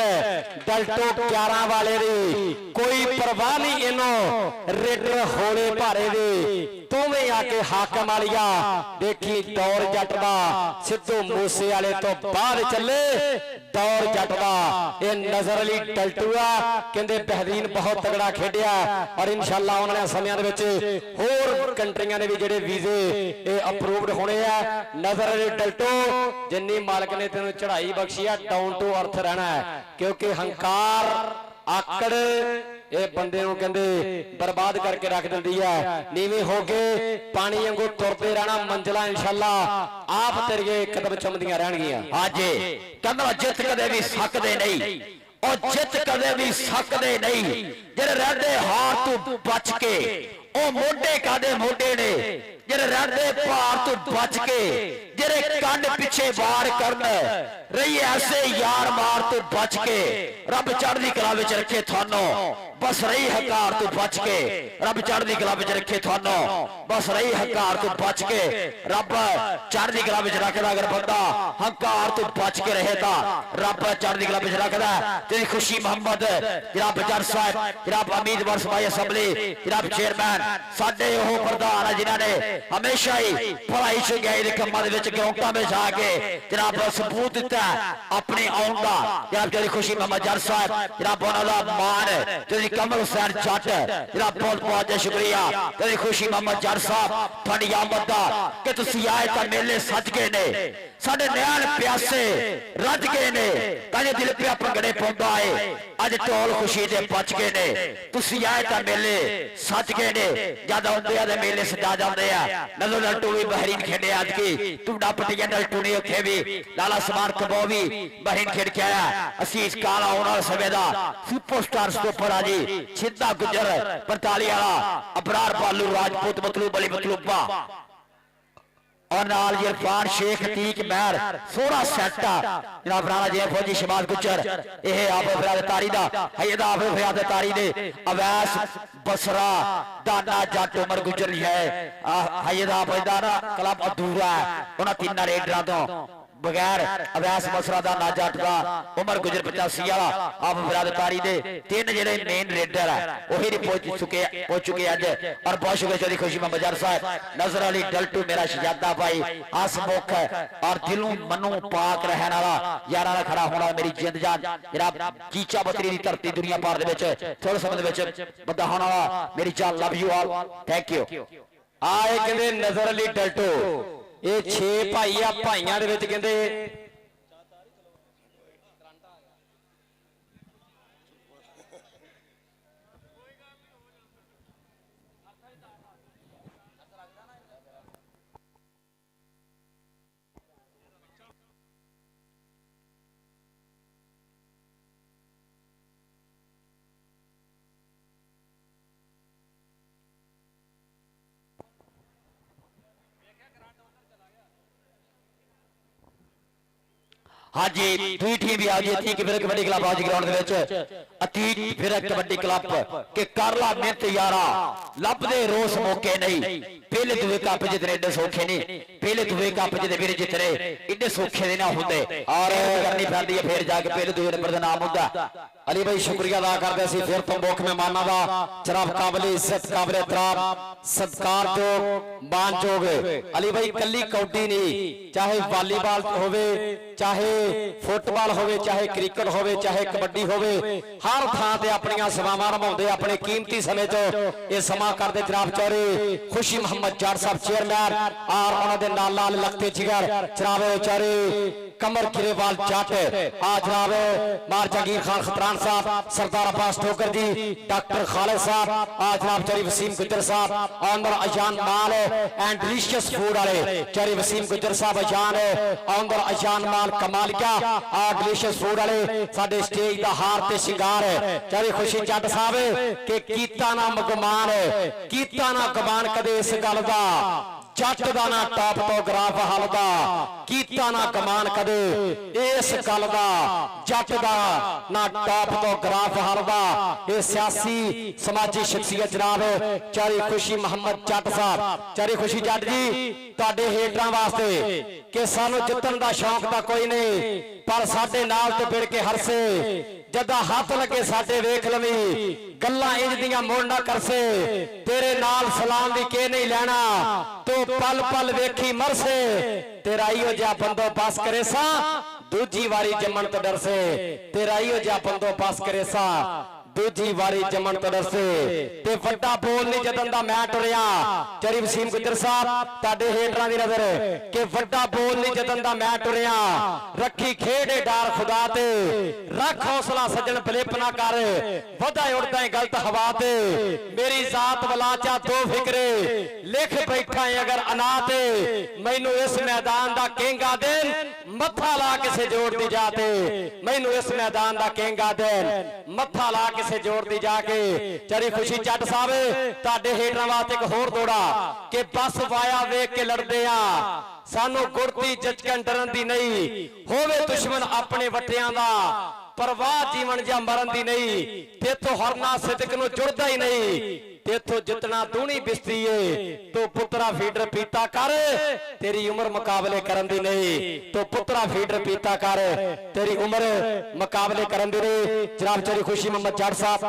ਡਲਟੋ 11 ਵਾਲੇ ਦੀ ਕੋਈ ਪਰਵਾਹ ਨਹੀਂ ਇਹਨੂੰ ਰੇਡਰ ਹੋਲੇ ਭਾਰੇ ਦੀ ਤੂਵੇਂ ਆ ਕੇ ਹਾਕਮ ਵਾਲੀਆ ਦੇਖੀ ਦੌਰ ਜੱਟ ਦਾ ਸਿੱਧੂ ਮੂਸੇ ਵਾਲੇ ਤੋਂ ਬਾਅਦ ਚੱਲੇ ਦੌਰ ਜੱਟ ਦਾ ਇਹ ਨਜ਼ਰ ਅਲੀ ਡਲਟੂਆ ਕਹਿੰਦੇ ਬਹਿਰੀਨ ਬਹੁਤ ਤਗੜਾ ਖੇਡਿਆ ਔਰ ਇਨਸ਼ਾਅੱਲਾ ਉਹਨਾਂ ਨੇ ਸਮਿਆਂ ਦੇ ਵਿੱਚ ਹੋਰ ਕੰਟਰੀਆਂ ਦੇ ਵੀ ਜਿਹੜੇ ਵੀਜ਼ੇ ਇਹ ਅਪਰੂਵਡ ਹੋਣੇ ਆ। ਨਜ਼ਰ ਅਲੀ ਡਲਟੋ ਜਿੰਨੀ ਮਾਲਕ ਨੇ ਤੈਨੂੰ ਚੜ੍ਹਾਈ ਬਖਸ਼ੀ ਆ ਡਾਊਨ ਟੂ ਅਰਥ ਰਹਿਣਾ ਹੈ ਕਿਉਂਕਿ ਹੰਕਾਰ ਆਕੜ ਇਹ ਬੰਦੇ ਨੂੰ ਕਹਿੰਦੇ ਬਰਬਾਦ ਕਰਕੇ ਰੱਖ ਦਿੰਦੀ ਹੈ। ਨੀਵੇਂ ਹੋ ਕੇ ਪਾਣੀ ਵਾਂਗੂ ਤੁਰਦੇ ਰਹਿਣਾ ਮੰਜ਼ਲਾ ਇਨਸ਼ਾਅੱਲਾ ਆਪ ਤੇਰੇ ਕਦਮ ਚੁੰਮਦੀਆਂ ਰਹਿਣਗੀਆਂ। ਹਾਂਜੀ ਕਹਿੰਦਾ ਜਿੱਤ ਕਦੇ ਵੀ ਸਕਦੇ ਨਹੀਂ, ਉਹ ਜਿੱਤ ਕਦੇ ਵੀ ਸਕਦੇ ਨਹੀਂ, ਜਿਹੜੇ ਰਹਿੰਦੇ ਹਾਰ ਤੋਂ ਬਚ ਕੇ ਉਹ ਮੋਢੇ ਕਾਦੇ ਮੋਢੇ ਨੇ, ਜਿਹੜੇ ਰਹਿੰਦੇ ਭਾਰ ਤੋਂ ਬਚ ਕੇ ਜਿਹੜੇ ਕੰਨ ਪਿੱਛੇ ਵਾਰ ਕਰਨ ਰਹੀ ਐਸੇ ਯਾਰ ਮਾਰ ਤੋਂ ਬਚ ਕੇ ਰੱਬ ਚੜ੍ਹਦੀ ਕਲਾ ਵਿੱਚ ਰੱਖੇ ਤੁਹਾਨੂੰ, ਬਸ ਰਹੀ ਹੰਕਾਰ ਤੋਂ ਬਚ ਕੇ ਰੱਬ ਚੜ੍ਹਦੀ ਕਲਾ ਵਿੱਚ ਰੱਖੇ ਤੁਹਾਨੂੰ, ਬਸ ਰਹੀ ਹੰਕਾਰ ਤੋਂ ਬਚ ਕੇ ਰੱਬ ਚੜ੍ਹਦੀ ਕਲਾ ਵਿੱਚ ਰੱਖਦਾ। ਅਗਰ ਬੰਦਾ ਹੰਕਾਰ ਤੋਂ ਬਚ ਕੇ ਰਹੇ ਤਾਂ ਰੱਬ ਚੜ੍ਹਦੀ ਕਲਾ ਵਿੱਚ ਰੱਖਦਾ। ਤੇਰੀ ਖੁਸ਼ੀ ਮੁਹੰਮਦ ਜਨਾਬ ਬਜਰ ਸਾਹਿਬ, ਜਨਾਬ ਉਮੀਦਵਾਰ ਸਭਾ ਅਸੈਂਬਲੀ, ਜਨਾਬ ਚੇਅਰਮੈਨ ਸਾਡੇ ਉਹ ਪ੍ਰਧਾਨ ਆ ਜਿਨ੍ਹਾਂ ਨੇ ਹਮੇਸ਼ਾ ਹੀ ਭਲਾਈ ਚੰਗਿਆਈ ਦੇ ਕੰਮਾਂ ਦੇ ਵਿੱਚ ਗਰਾਊਂਡਾਂ ਵਿੱਚ ਆ ਕੇ ਜਨਾਬ ਸਬੂਤ ਦਿੱਤਾ ਆਪਣੇ ਆਉਣ ਦਾ। ਜਨਾਬ ਤੇਰੀ ਖੁਸ਼ੀ ਮੁਹੰਮਦ ਜਰ ਸਾਹਿਬ, ਜਨਾਬ ਉਹਨਾਂ ਦਾ ਮਾਣ ਤੇਰੀ ਕਮਲ ਹੁਸੈਨ ਜੱਟ, ਜਨਾਬ ਬਹੁਤ ਬਹੁਤ ਸ਼ੁਕਰੀਆ ਤੇਰੀ ਖੁਸ਼ੀ ਮੁਹੰਮਦ ਜਰ ਸਾਹਿਬ ਤੁਹਾਡੀ ਆਮਦ ਦਾ ਕਿ ਤੁਸੀਂ ਆਏ ਤਾਂ ਮੇਲੇ ਸੱਜ ਗਏ ਨੇ, ਸਾਡੇ ਨਿਆਲ ਪਿਆਸੇ ਰੱਜ ਗਏ ਨੇ, ਕਾਹਦੇ ਦਿਲ ਪਿਆ ਭੰਗੜੇ ਪਾਉਂਦਾ ਏ ਅੱਜ ਢੋਲ ਖੁਸ਼ੀ ਦੇ ਬਚ ਗਏ ਨੇ, ਤੁਸੀਂ ਆਏ ਤਾਂ ਮੇਲੇ ਸੱਜ ਗਏ ਨੇ, ਜਦ ਆਉਂਦੇ ਆ ਦੇ ਮੇਲੇ ਸਜਾ ਜਾਂਦੇ ਆ। ਨਜ਼ਰ ਡਲਟੂ ਵੀ ਬਹਿਰੀਨ ਖੇਡਿਆ ਅੱਜ ਕੀ ਟੁੰਡਾ ਪਟਿਆ ਡਲਟੂ ਨੇ ਉੱਥੇ ਵੀ ਲਾਲਾ ਸਮਾਰ ਕਬੋ ਵੀ ਬਹਿਰੀਨ ਖੇਡ ਕੇ ਆਇਆ। ਅਸੀਂ ਇਸ ਕਾਲ ਆਉਣ ਵਾਲੇ ਸਮੇਂ ਦਾ ਸੁਪਰਸਟਾਰ ਸਟੋਪਰ ਆ ਜੀ ਸਿੱਧਾ ਗੁੱਜਰ 45 ਵਾਲਾ ਅਬਰਾਰ ਬਾਲੂ ਰਾਜਪੂਤ ਮਤਲੂਬ ਅਲੀ ਮਤਲੂਬਾ और नाल इरफान शेख तीक महर 16 सेट जनाब राणा जय फौजी शबाज गुजर यह आप फरियाद तारी दा हैद आप फरियाद तारी दे अवैस बसरा दाना जट उमर गुजर है हैद आप ना क्लब अधूरा उन्होंने तीन रेडर तो बगैर अवैस बसरा दा ना जट दा उमर गुजर 85 वाला आप फरियाद तारी दे तीन जेडे मेन रेडर है वही नहीं पहुंच चुके अज। और बहुत शुक्रिया चौधरी खुशी मोहम्मद जर साहब, नजर अली डलटू मेरा शहजादा भाई हसमुख और दिलों मनो पाक रहने वाला यारा दा खड़ा होना मेरी जिंद जान जनाब चीचा बकरी दी धरती दुनिया पार दे विच थोड़े समय दे विच बंदा होने वाला मेरी जान love you all thank you. आए कहंदे नजर अली डलटू ਇਹ 6 ਭਾਈ ਆ, ਭਾਈਆਂ ਦੇ ਵਿੱਚ ਕਹਿੰਦੇ हाँ जी दूई टीम भी आ गई थी कि फिर कबड्डी क्लब आज ग्राउंड दे विच अतीत फिर कबड्डी क्लब के करला मेहनत यारा लभदे रोस मौके नहीं पहले दुए कप जितने एडे सौखे नहीं पहले दुए कप जितने वीर जितने एडे सौखे दे ना होंदे और करनी पैंदी है फिर जाके पहले दुए नंबर दा नाम हुंदा। अली भाई शुक्रिया अदा करदे सी फिर तो मुख मेहमानां दा जनाब काबिल इज्जत काबिल एहतराम सत्कार जो मान जोग अली भाई कल्ली कौडी नहीं चाहे वॉलीबॉल होवे चाहे फुटबॉल होवे चाहे क्रिकेट होवे चाहे कबड्डी होवे हर थां ते अपनियां सेवावां निभाउंदे अपने कीमती समय चो ये समा करदे जनाब चौरे खुशी मोहम्मद जाट साहब चेयरमैन और उन्हां दे नाल नाल लखते जिगर जनाब चौरे कमर गिरेवाल जाट आ जनाब मार जहांगीर खान खतरान साहब सरदार अब्बास ठोकर जी डॉक्टर खालिद साहब आ जनाब चौरी वसीम गुजर साहब ऑनर अजान माल एंड डिलीशियस फूड वाले चौरी वसीम गुजर साहब अजान ऑनर अजान माल कमालिका आ डिलीशियस फूड वाले साडे स्टेज दा हार ते शिंगार चौरी खुशी जट साहब के कीता ना मगमान कीता ना गमान कदे इस गल दा ਜੱਟ ਦਾ ਨਾ ਟਾਪ ਤੋਂ ਗਰਾਫ ਹਲਦਾ, ਕੀਤਾ ਨਾ ਕਮਾਨ ਕਦੇ ਇਸ ਗੱਲ ਦਾ, ਜੱਟ ਦਾ ਨਾ ਟਾਪ ਤੋਂ ਗਰਾਫ ਹਲਦਾ। ਇਹ ਸਿਆਸੀ ਸਮਾਜੀ ਸ਼ਖਸੀਅਤ ਜਨਾਬ ਚਾਰੀ ਖੁਸ਼ੀ ਮੁਹੰਮਦ ਜੱਟ ਸਾਹਿਬ। ਚਾਰੀ ਖੁਸ਼ੀ ਜੱਟ ਜੀ, ਤੁਹਾਡੇ ਹੇਟਰਾਂ ਵਾਸਤੇ ਕਿ ਸਾਨੂੰ ਜਿੱਤਣ ਦਾ ਸ਼ੌਂਕ ਤਾਂ ਕੋਈ ਨਹੀਂ, ਪਰ ਸਾਡੇ ਨਾਲ ਤੇ ਬਿੜ ਕੇ ਹਰਸੇ, ਜਦਾਂ ਹੱਥ ਲੱਗੇ ਸਾਡੇ ਵੇਖ ਲਵੀਂ, ਗੱਲਾਂ ਇੰਜ ਦੀਆਂ ਮੋੜ ਨਾ ਕਰਸੇ, ਤੇਰੇ ਨਾਲ ਸਲਾਮ ਵੀ ਕੇ ਨਹੀਂ ਲੈਣਾ, ਤੂੰ ਪਲ ਪਲ ਵੇਖੀ ਮਰਸੇ, ਤੇਰਾ ਇਹੋ ਜਿਹਾ ਬੰਦੋਬਸਤ ਕਰੇ ਸਾਂ, ਦੂਜੀ ਵਾਰੀ ਜੰਮਣ ਤੋਂ ਡਰਸੇ, ਤੇਰਾ ਇਹੋ ਜਿਹਾ ਬੰਦੋਬਸਤ ਕਰੇ ਸਾਂ, ਦੂਜੀ ਵਾਰੀ ਜੰਮਣ ਤੋਂ ਡਰਸੇ। ਤੇ ਵੱਡਾ ਬੋਲ ਨਹੀਂ ਜਦਨ ਦਾ ਮੈਂ ਟੁਰਿਆ, ਚਰੀ ਵਸੀਮ ਗੁੱਜਰ ਸਾਹਿਬ ਤੁਹਾਡੇ ਹੇਟਰਾਂ ਦੀ ਨਜ਼ਰ ਕਿ ਵੱਡਾ ਬੋਲ ਨਹੀਂ ਜਦਨ ਦਾ ਮੈਂ ਟੁਰਿਆ, ਰੱਖੀ ਖੇੜੇ ਡਾਰ ਖੁਦਾ ਤੇ, ਰੱਖ ਹੌਸਲਾ ਸੱਜਣ ਬਲਿਪ ਨਾ ਕਰ, ਵਧਾ ਉੜਦਾ ਏ ਗਲਤ ਹਵਾ ਤੇ, ਮੇਰੀ ਜ਼ਾਤ ਵਲਾਚਾ ਦੋ ਫਿਕਰੇ, ਲਿਖ ਬੈਠਾ ਏ ਅਗਰ ਅਨਾ ਤੇ, ਮੈਨੂੰ ਇਸ ਮੈਦਾਨ ਦਾ ਕਹਿੰਗਾ ਦੇਨ, ਮੱਥਾ ਲਾ ਕਿਸੇ ਜੋੜ ਦੀ ਜਾ ਤੇ, ਮੈਨੂੰ ਇਸ ਮੈਦਾਨ ਦਾ ਕਹਿੰਗਾ ਦੇਨ, ਮੱਥਾ ਲਾ ਕਿਸੇ ਜੋੜ ਦੀ ਜਾ ਕੇ। ਚਰੀ ਖੁਸ਼ੀ ਜੱਟ ਸਾਹਿਬ ਤੁਹਾਡੇ ਹੇਠਾਂ ਵਾਸਤੇ ਇੱਕ ਹੋਰ ਦੌੜਾ ਕਿ ਬਸ ਵਾਇਆ ਵੇਖ ਕੇ ਲੜਦੇ ਆ, ਸਾਨੂੰ ਗੁੜਤੀ ਜਚਕਣ ਡਰਨ ਦੀ ਨਹੀਂ, ਹੋਵੇ ਦੁਸ਼ਮਣ ਆਪਣੇ ਵਟਿਆਂ ਦਾ, ਪਰਵਾਹ ਜੀਵਨ ਜਾਂ ਮਰਨ ਦੀ ਨਹੀਂ, ਤੇਥੋਂ ਹਰਨਾ ਸਿਦਕ ਨੂੰ ਜੁੜਦਾ ਹੀ ਨਹੀਂ, ਤੇਥੋਂ ਜਿੱਤਣਾ ਦੂਣੀ ਬਿਸਤੀ ਏ, ਤੂੰ ਪੁੱਤਰਾ ਫੀਡਰ ਪੀਤਾ ਕਰ, ਤੇਰੀ ਉਮਰ ਮੁਕਾਬਲੇ ਕਰਨ ਦੀ ਨਹੀਂ, ਤੂੰ ਪੁੱਤਰਾ ਫੀਡਰ ਪੀਤਾ ਕਰ, ਤੇਰੀ ਉਮਰ ਮੁਕਾਬਲੇ ਕਰਨ ਦੀ ਨਹੀਂ। ਜਨਾਬ ਚਰੀ ਖੁਸ਼ੀ ਮੁਹੰਮਦ ਜੱਟ ਸਾਹਿਬ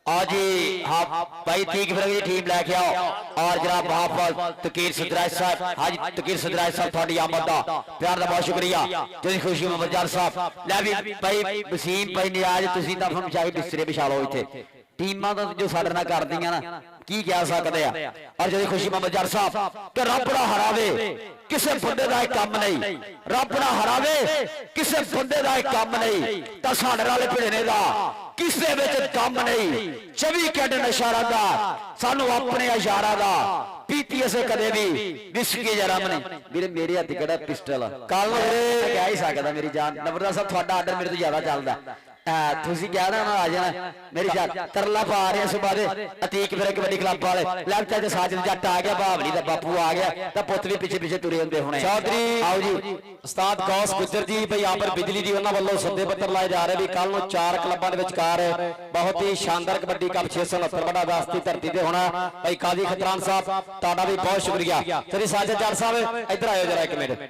आओ जी, हाँ भाई ठीक फिर टीम लैके आओ। और जनाब महाफल तकीर सदराज साहब, हाजी तकीर सदराज साहब थोड़ी आमद का प्यार का बहुत शुक्रिया। जी खुशी मोहम्मद जट साहब लै भी भाई वसीम भाई नियाज तुसीं तां फरमाई बिस्तरे बिछा लो इत्थे, टीमां तां जो साडे नाल करदियां ना की कह सकदे आ। और जी खुशी मोहम्मद जट साहब कि रब ना हरावे किसी बंदे का काम नहीं, रब ना हरावे किसी बंदे का काम नहीं, तां साडे नाल भिड़ने का किसी विच काम नहीं, 24 घंटे नशा रहा सानू अपने इशारा का पीती असे कदे भी विस्की जरा नहीं। मेरे मेरे हाथ किहड़ा पिस्टल कल कह ही सकदा मेरी जान नंबरदार साहब थोड़ा आर्डर मेरे तो ज्यादा चलदा तुसी कहना ना आ जाना मेरी जान तरला पा रहे सुबह दे अतीक फिर कबड्डी क्लब वाले लैफ्ट साइड साजिद जट आ गया, भावली दा बापू आ गया तो पुत भी पीछे पीछे तुरे होंदे हुणे। चौधरी आओ जी उस्ताद गौस गुज्जर जी भाई यहाँ पर बिजली दी उन्हां वल्लों सद्दे पत्र लाए जा रहे भी कल नूं 4 क्लबां दे विचकार बहुत ही शानदार कबड्डी कप 669 बड़ा दास्ती धरती ते होना। भाई काजी खतरान साहब तुहाडा भी बहुत शुक्रिया। चौधरी साजिद जट साहब इधर आयो जरा एक मिनट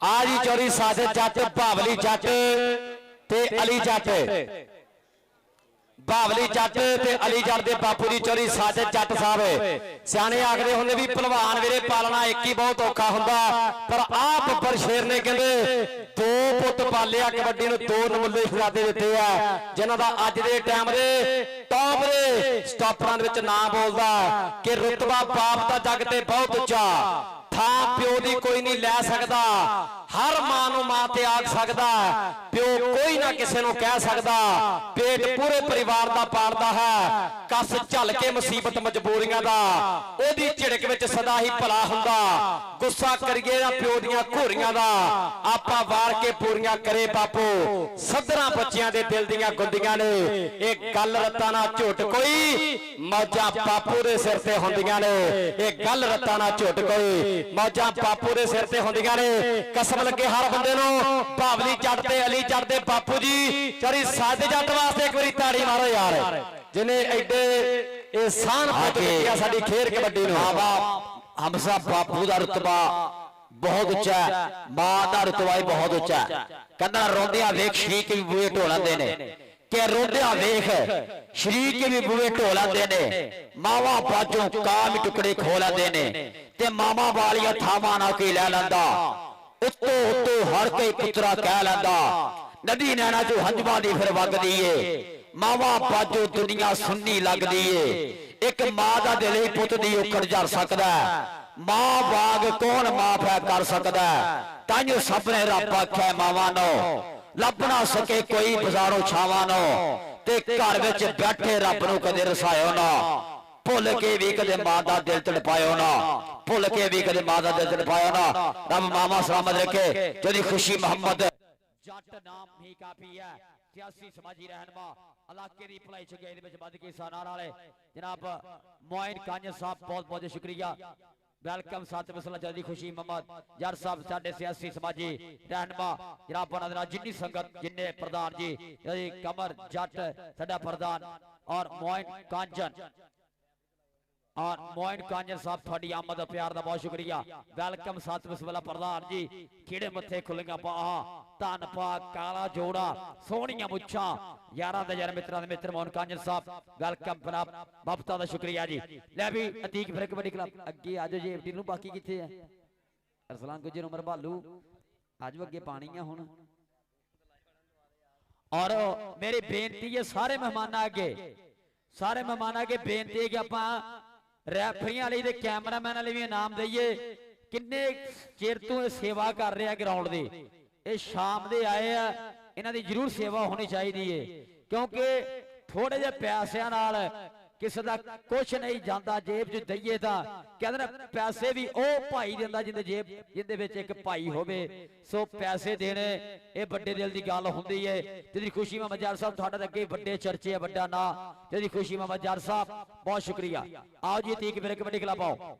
आ जी। चौधरी साजिद जट भावली जट ते अली जट, भावली जट ते अली जट दे बापू जी चौधरी साजिद जट साहब सियाने आखदे हुंदे भी भलवान वीरे पालना एक ही बहुत औखा हुंदा, पर आप बब्बर शेर ने कहंदे 2 पुत पालिया कबड्डी नूं 2 नमुल्ले शहजादे दित्ते आ जिन्हां दा अज दे टाइम दे टॉप दे स्टॉपरां दे विच नाम बोलदा कि रुतबा बाप दा जग ते बहुत उच्चा, थां प्यो दी कोई नहीं लै सकदा, हर मां नूं मां ते आख सकदा, प्यो कोई ना किसे नूं कह सकदा, पेट पूरे परिवार दा पालदा है, कस झल के मुसीबत मजबूरियां दा ओदी झिड़क विच सदा ही भला हुंदा, गुस्सा करिए ना प्यो दियां घोरियां दा आपा वार के पूरियां करे बापू, सदरां बच्चियां दे दिल दियां गुंदियां ने एक गल रत्ता ना झूठ कोई, मौजां बापू दे सिर ते हुंदियां ने एक गल रत्ता ना झूठ कोई, मौजां बापू दे सिर ते हुंदियां ने। कसम लगे हर बंदे नूं भावली जट ते अली जट दे बापू जी चौधरी साजिद जट वास्ते एक बारी ताड़ी मारो यार जिन्हें एडे एहसान पुत किया साडी खेर कबड्डी नूं। हमसा बापू दा रुतबा बहुत उच्चा है, मां दा रुतबा बहुत उच्चा है। कहंदा रोंदियां वेख शरीक भी बूहे ढोलांदे ने कि रोंदियां वेख शरीक भी बूहे ढोलांदे ने, मावा बाजों काम टुकड़े खोलांदे ने ते मामा वालियां थावां ना कोई लै लैंदा, उत्तो उत्तो हर कोई पुत्रा कह लैंदा, नदी नैना चो हंजवा दी फिर वगदी है, मावा बाजो दुनिया सुन्नी लगदी है, एक मां दा दिल ही पुत दी उखड़ जर सकदा है, मां बाग कौन माफ है कर सकदा है, ताइयों सब ने रब आख्या मावां नो ਲੱਭ ਨਾ ਸਕੇ कोई बाजारों छावां नो, ते घर विच बैठे रब नूं कदे रसायो ना, भुल के भी कदे मां दा दिल तड़पायो ना, भुल के भी कदे मां दा दिल तड़पायो ना। रब मामा सलामत रखे। चौधरी खुशी मोहम्मद जट नाम ही काफी है, सियासी समाजी रहनुमा ਇਲਾਕੇ ਦੀ ਭਲਾਈ ਚੰਗਾਈ ਦੇ ਵਿੱਚ ਵੱਧ ਕੇ ਸਾਨਾਰ ਵਾਲੇ ਜਨਾਬ ਮੋਇਨ ਕਾਂਝ ਸਾਹਿਬ ਬਹੁਤ ਬਹੁਤ ਸ਼ੁਕਰੀਆ ਵੈਲਕਮ ਸਾਥ ਮਸਲਾ ਜਲਦੀ ਖੁਸ਼ੀ ਮੁਹੰਮਦ ਯਾਰ ਸਾਹਿਬ ਸਾਡੇ ਸਿਆਸੀ ਸਮਾਜੀ ਰਹਿਨਮਾ ਜਨਾਬ ਉਹਨਾਂ ਦੇ ਨਾਲ ਜਿੰਨੀ ਸੰਗਤ ਜਿੰਨੇ ਪ੍ਰਧਾਨ ਜੀ ਕਮਰ ਜੱਟ ਸਾਡਾ ਪ੍ਰਧਾਨ ਔਰ ਮੋਇਨ ਕਾਂਝਨ और मोइन कांजन साहब थोड़ी आमद प्यार का बहुत शुक्रिया वेलकम साथ बिस्मिल्लाह प्रधान जी खिड़े मथे खुलियां बाहां धन पा काला जोड़ा सोहनियां मुछां यारा दे यार मित्रां दे मित्र मोइन कांजन साहब वेलकम जनाब बाबता दा शुक्रिया जी ले भी अतीक फिर कबड्डी क्लब अगे आजो जी एफडी नूं बाकी किथे है अरसलान गुजर उमर भालू आजो अगे पानी है हुण और मेरी बेनती है सारे मेहमानां अगे बेनती है कि आपां रैफरियां वाले ते कैमरामैन वाले भी इनाम दईए किन्ने चिर तो सेवा कर रहे ग्राउंड दी ये शाम दे आए आ इन्हां दी जरूर सेवा होनी चाहिए क्योंकि थोड़े जे पैसों नाल किसी दा कुछ नहीं जाता जेब च दईए तां कहंदे ने पैसे भी ओ भाई दिंदा जिंदे जेब जिंदे विच एक भाई होवे सो पैसे देने ये बड़े दिल दी गल हुंदी है जिहदी खुशी मोहम्मद जार साहब तुहाडे अगे बड़े चर्चे है बड़ा ना जिहदी खुशी मोहम्मद जार साहब बहुत शुक्रिया आओ जी अतीक मेरे कबड्डी क्लब आओ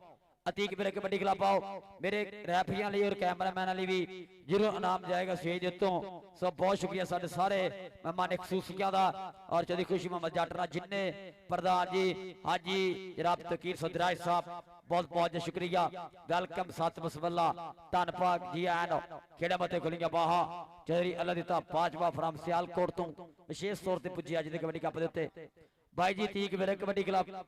अतीक मेरे कबड्डी क्लब आओ मेरे रैफरियां लिए और कैमरामैन लिए भी जरूर इनाम जाएगा स्टेज उत्तों सो बहुत शुक्रिया साडे सारे मेहमान खसूसियां दा और जदी खुशी मोहम्मद जाटरा जिन्ने प्रधान जी हाजी जनाब तकीर सदराज साहब बहुत बहुत शुक्रिया वेलकम साथ बिस्मिल्लाह धन्नवाद जी आन खेड़ा मते खुलियां बाहां चौधरी अल्लाह दिता पांचवा फ्रॉम सियालकोट तो विशेष तौर ते पुजे अज दे कबड्डी कप दे उत्ते भाई जी अतीक मेरे कबड्डी क्लब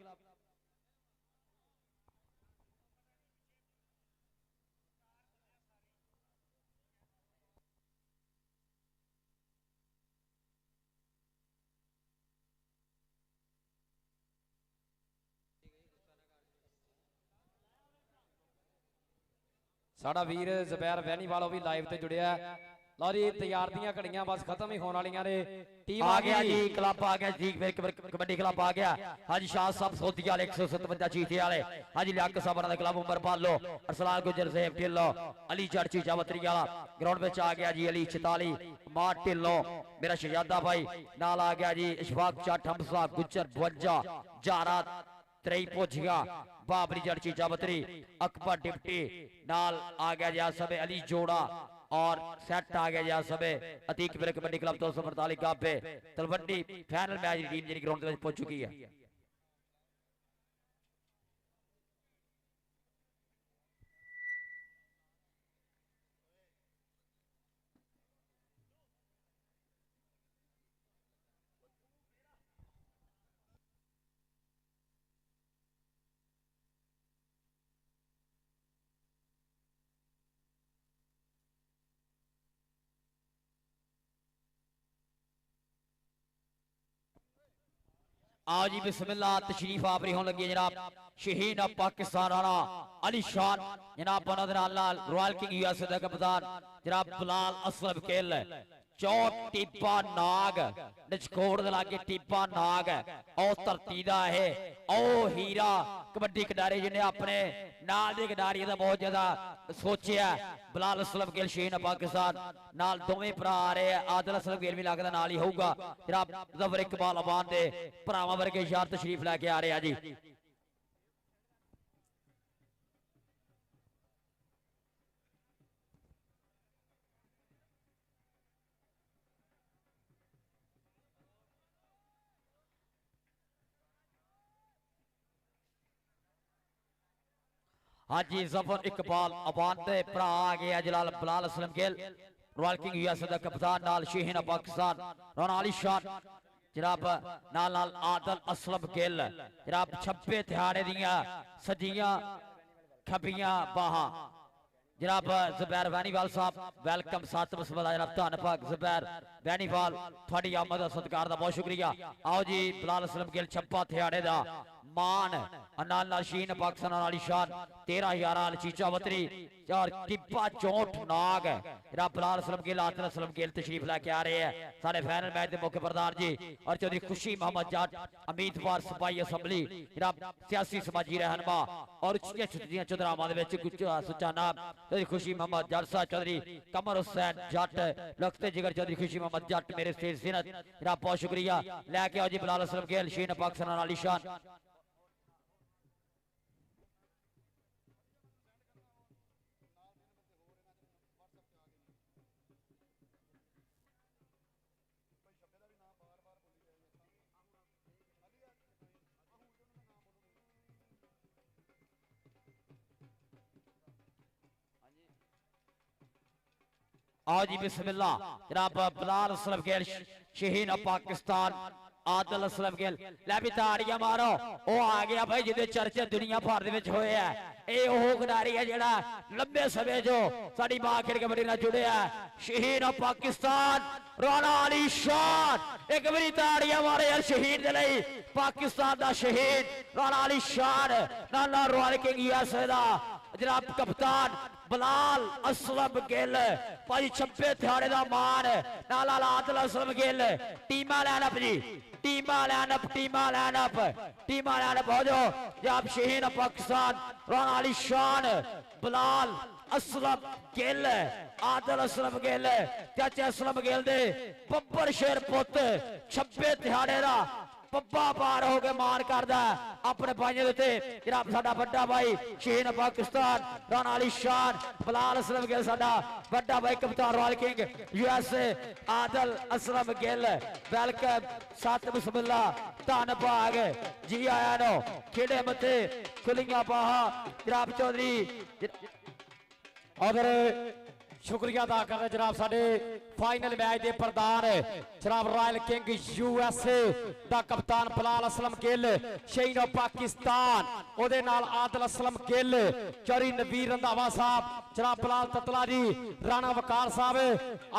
साडा वीर ज़ुबैर वैनीवाल भी लाइव ते जुड़िया लो जी तैयार दियां घड़ियां बस खत्म ही होने वालियां ने टीम आ गया जी क्लब आ गया ठीक फिर कबड्डी क्लब आ गया हाजी शाह साहब सोती वाले 157 चीते वाले हाजी लियाकत साहब दा क्लब उमर पालो अरसलान गुजर सेफ ढिल्लो अली चर्ची जावतरी वाला ग्राउंड में आ गया जी अली 44 मार ढिल्लो मेरा शहजादा भाई नाल आ गया जी इशफाक चट हमसा गुजर 52 जारा त्रई पहुंच गया बाबरी जड़ची जावतरी अकबर डिप्टी नाल आ गया जी सब अली जोड़ा और सेट आ गया जी सब अतीक मेरे कबड्डी क्लब 245 गाबे तलवंडी फाइनल मैच टीम जी ग्राउंड में पहुंच चुकी है आओ जी बिस्मिल्लाह तशरीफ आपरी होने लगी जनाब शहीद ऑफ पाकिस्तान राणा अली शान जनाब रॉयल किंग यूएसए का कप्तान जनाब बिलाल असलम केल चौट टिब्बा नाग निचकोड़ दे लागे टिब्बा नाग ओ धरती दा है ओ हीरा कबड्डी खिडारी जिन्हें अपने नाल दे खिडारी दा बहुत ज्यादा सोचिया बिलाल असलम केल शहीद पाकिस्तान नाल दोवें भरा आ रहे हैं आदिल असलम केल भी लगदा नाल ही होगा जनाब ज़फर इकबाल अबान दे भरावां वर्गे यार तशरीफ लेके आ रहे हैं जी हाजी ज़फर इकबाल अबान दे भरा आ गया जलाल बिलाल असलम गेल रॉयल किंग यूएसए दा कप्तान नाल शहीन पाकिस्तान राणा अली शान जनाब नाल नाल आदिल असलम गेल जनाब 26 दिहाड़े दियां सजियां खबियां बाहां जनाब ज़ुबैर वैनीवाल साहब वेलकम साथ बिस्मिल्लाह जनाब धन्नवाद ज़ुबैर वैनीवाल थोड़ी आमद सत्कार दा बहुत शुक्रिया आओ जी बिलाल असलम गेल 26 दिहाड़े दा मान नाल शीन पाकिस्तान वाली शान 13,000 चीचा बतरी और टिब्बा चोट नाग जरा बिलाल असलम गिल आदिल असलम गिल तशरीफ लेके आ रहे हैं सारे फाइनल मैच के मुख्य प्रधान जी और चौधरी खुशी मोहम्मद जट उम्मीदवार सिपाही असम्बली जरा सियासी समाजी रहनुमा और चौधरामा सुचा नाम चौधरी खुशी मोहम्मद जट साहब चौधरी कमर हुसैन जट लखते जिगर चौधरी खुशी मोहम्मद जट मेरे स्टेज सीनत जरा बहुत शुक्रिया लैके आओ जी बिलाल असलम गिल शीन पाकिस्तान वाली शान आओ जी बिस्मिल्लाह जनाब बिलाल असलम गिल शहीन ऑफ पाकिस्तान आदिल असलम गिल लै भी ताड़ियां मारो वो आ गया भाई जिहदे चर्चे दुनिया भर दे विच होए है ਇਹ ਉਹ ਖਿਡਾਰੀ ਹੈ ਜਿਹੜਾ ਲੰਬੇ ਸਮੇਂ ਜੋ ਸਾਡੀ ਮਾਂ ਖੇਡ ਕਬੱਡੀ ਨਾਲ ਜੁੜਿਆ ਸ਼ਹੀਦ ਆਫ ਪਾਕਿਸਤਾਨ ਰਾਣਾ ਅਲੀ ਸ਼ਾਨ ਇੱਕ ਵਾਰੀ ਤਾੜੀਆਂ ਮਾਰੇ ਯਾਰ ਸ਼ਹੀਦ ਦੇ ਲਈ ਪਾਕਿਸਤਾਨ ਦਾ ਸ਼ਹੀਦ ਰਾਣਾ ਅਲੀ ਸ਼ਾਨ ਨਾਨਾ ਰੋਇਲ ਕਿੰਗ ਯੂਐਸਏ ਦਾ जनाब कप्तान बिलाल असलम गिल भाई छब्बे थिहाड़े का मान नाला आदिल असलम गिल टीमा लाइनअप जी टीमा लाइनअप हो जाओ जब शहीद पाकिस्तान राना अली शान बिलाल असलम गिल आदिल असलम गिल चाचे असलम गिल दे बब्बर शेर पुत छब्बे थिहाड़े का पब्बा पार हो के मान करदा अपने भाइयों उत्ते जनाब साडा बड़ा भाई शहीद पाकिस्तान राना अली शान बिलाल असलम गिल साडा बड़ा भाई कप्तान royal king USA Adil Aslam Gill welcome सत बिस्मिल्लाह धन भाग जी आया नो खेड़े मते खुलियां बाहा जनाब चौधरी अगर शुक्रिया अदा करना जनाब साडे फाइनल मैच के प्रधान जनाब रॉयल किंग यूएसए दा कप्तान बिलाल असलम गिल शहीद ऑफ पाकिस्तान ओदे नाल आदिल असलम गिल चौधरी नबीर रंधावा साहब जनाब बिलाल ततला जी राणा वकार साहब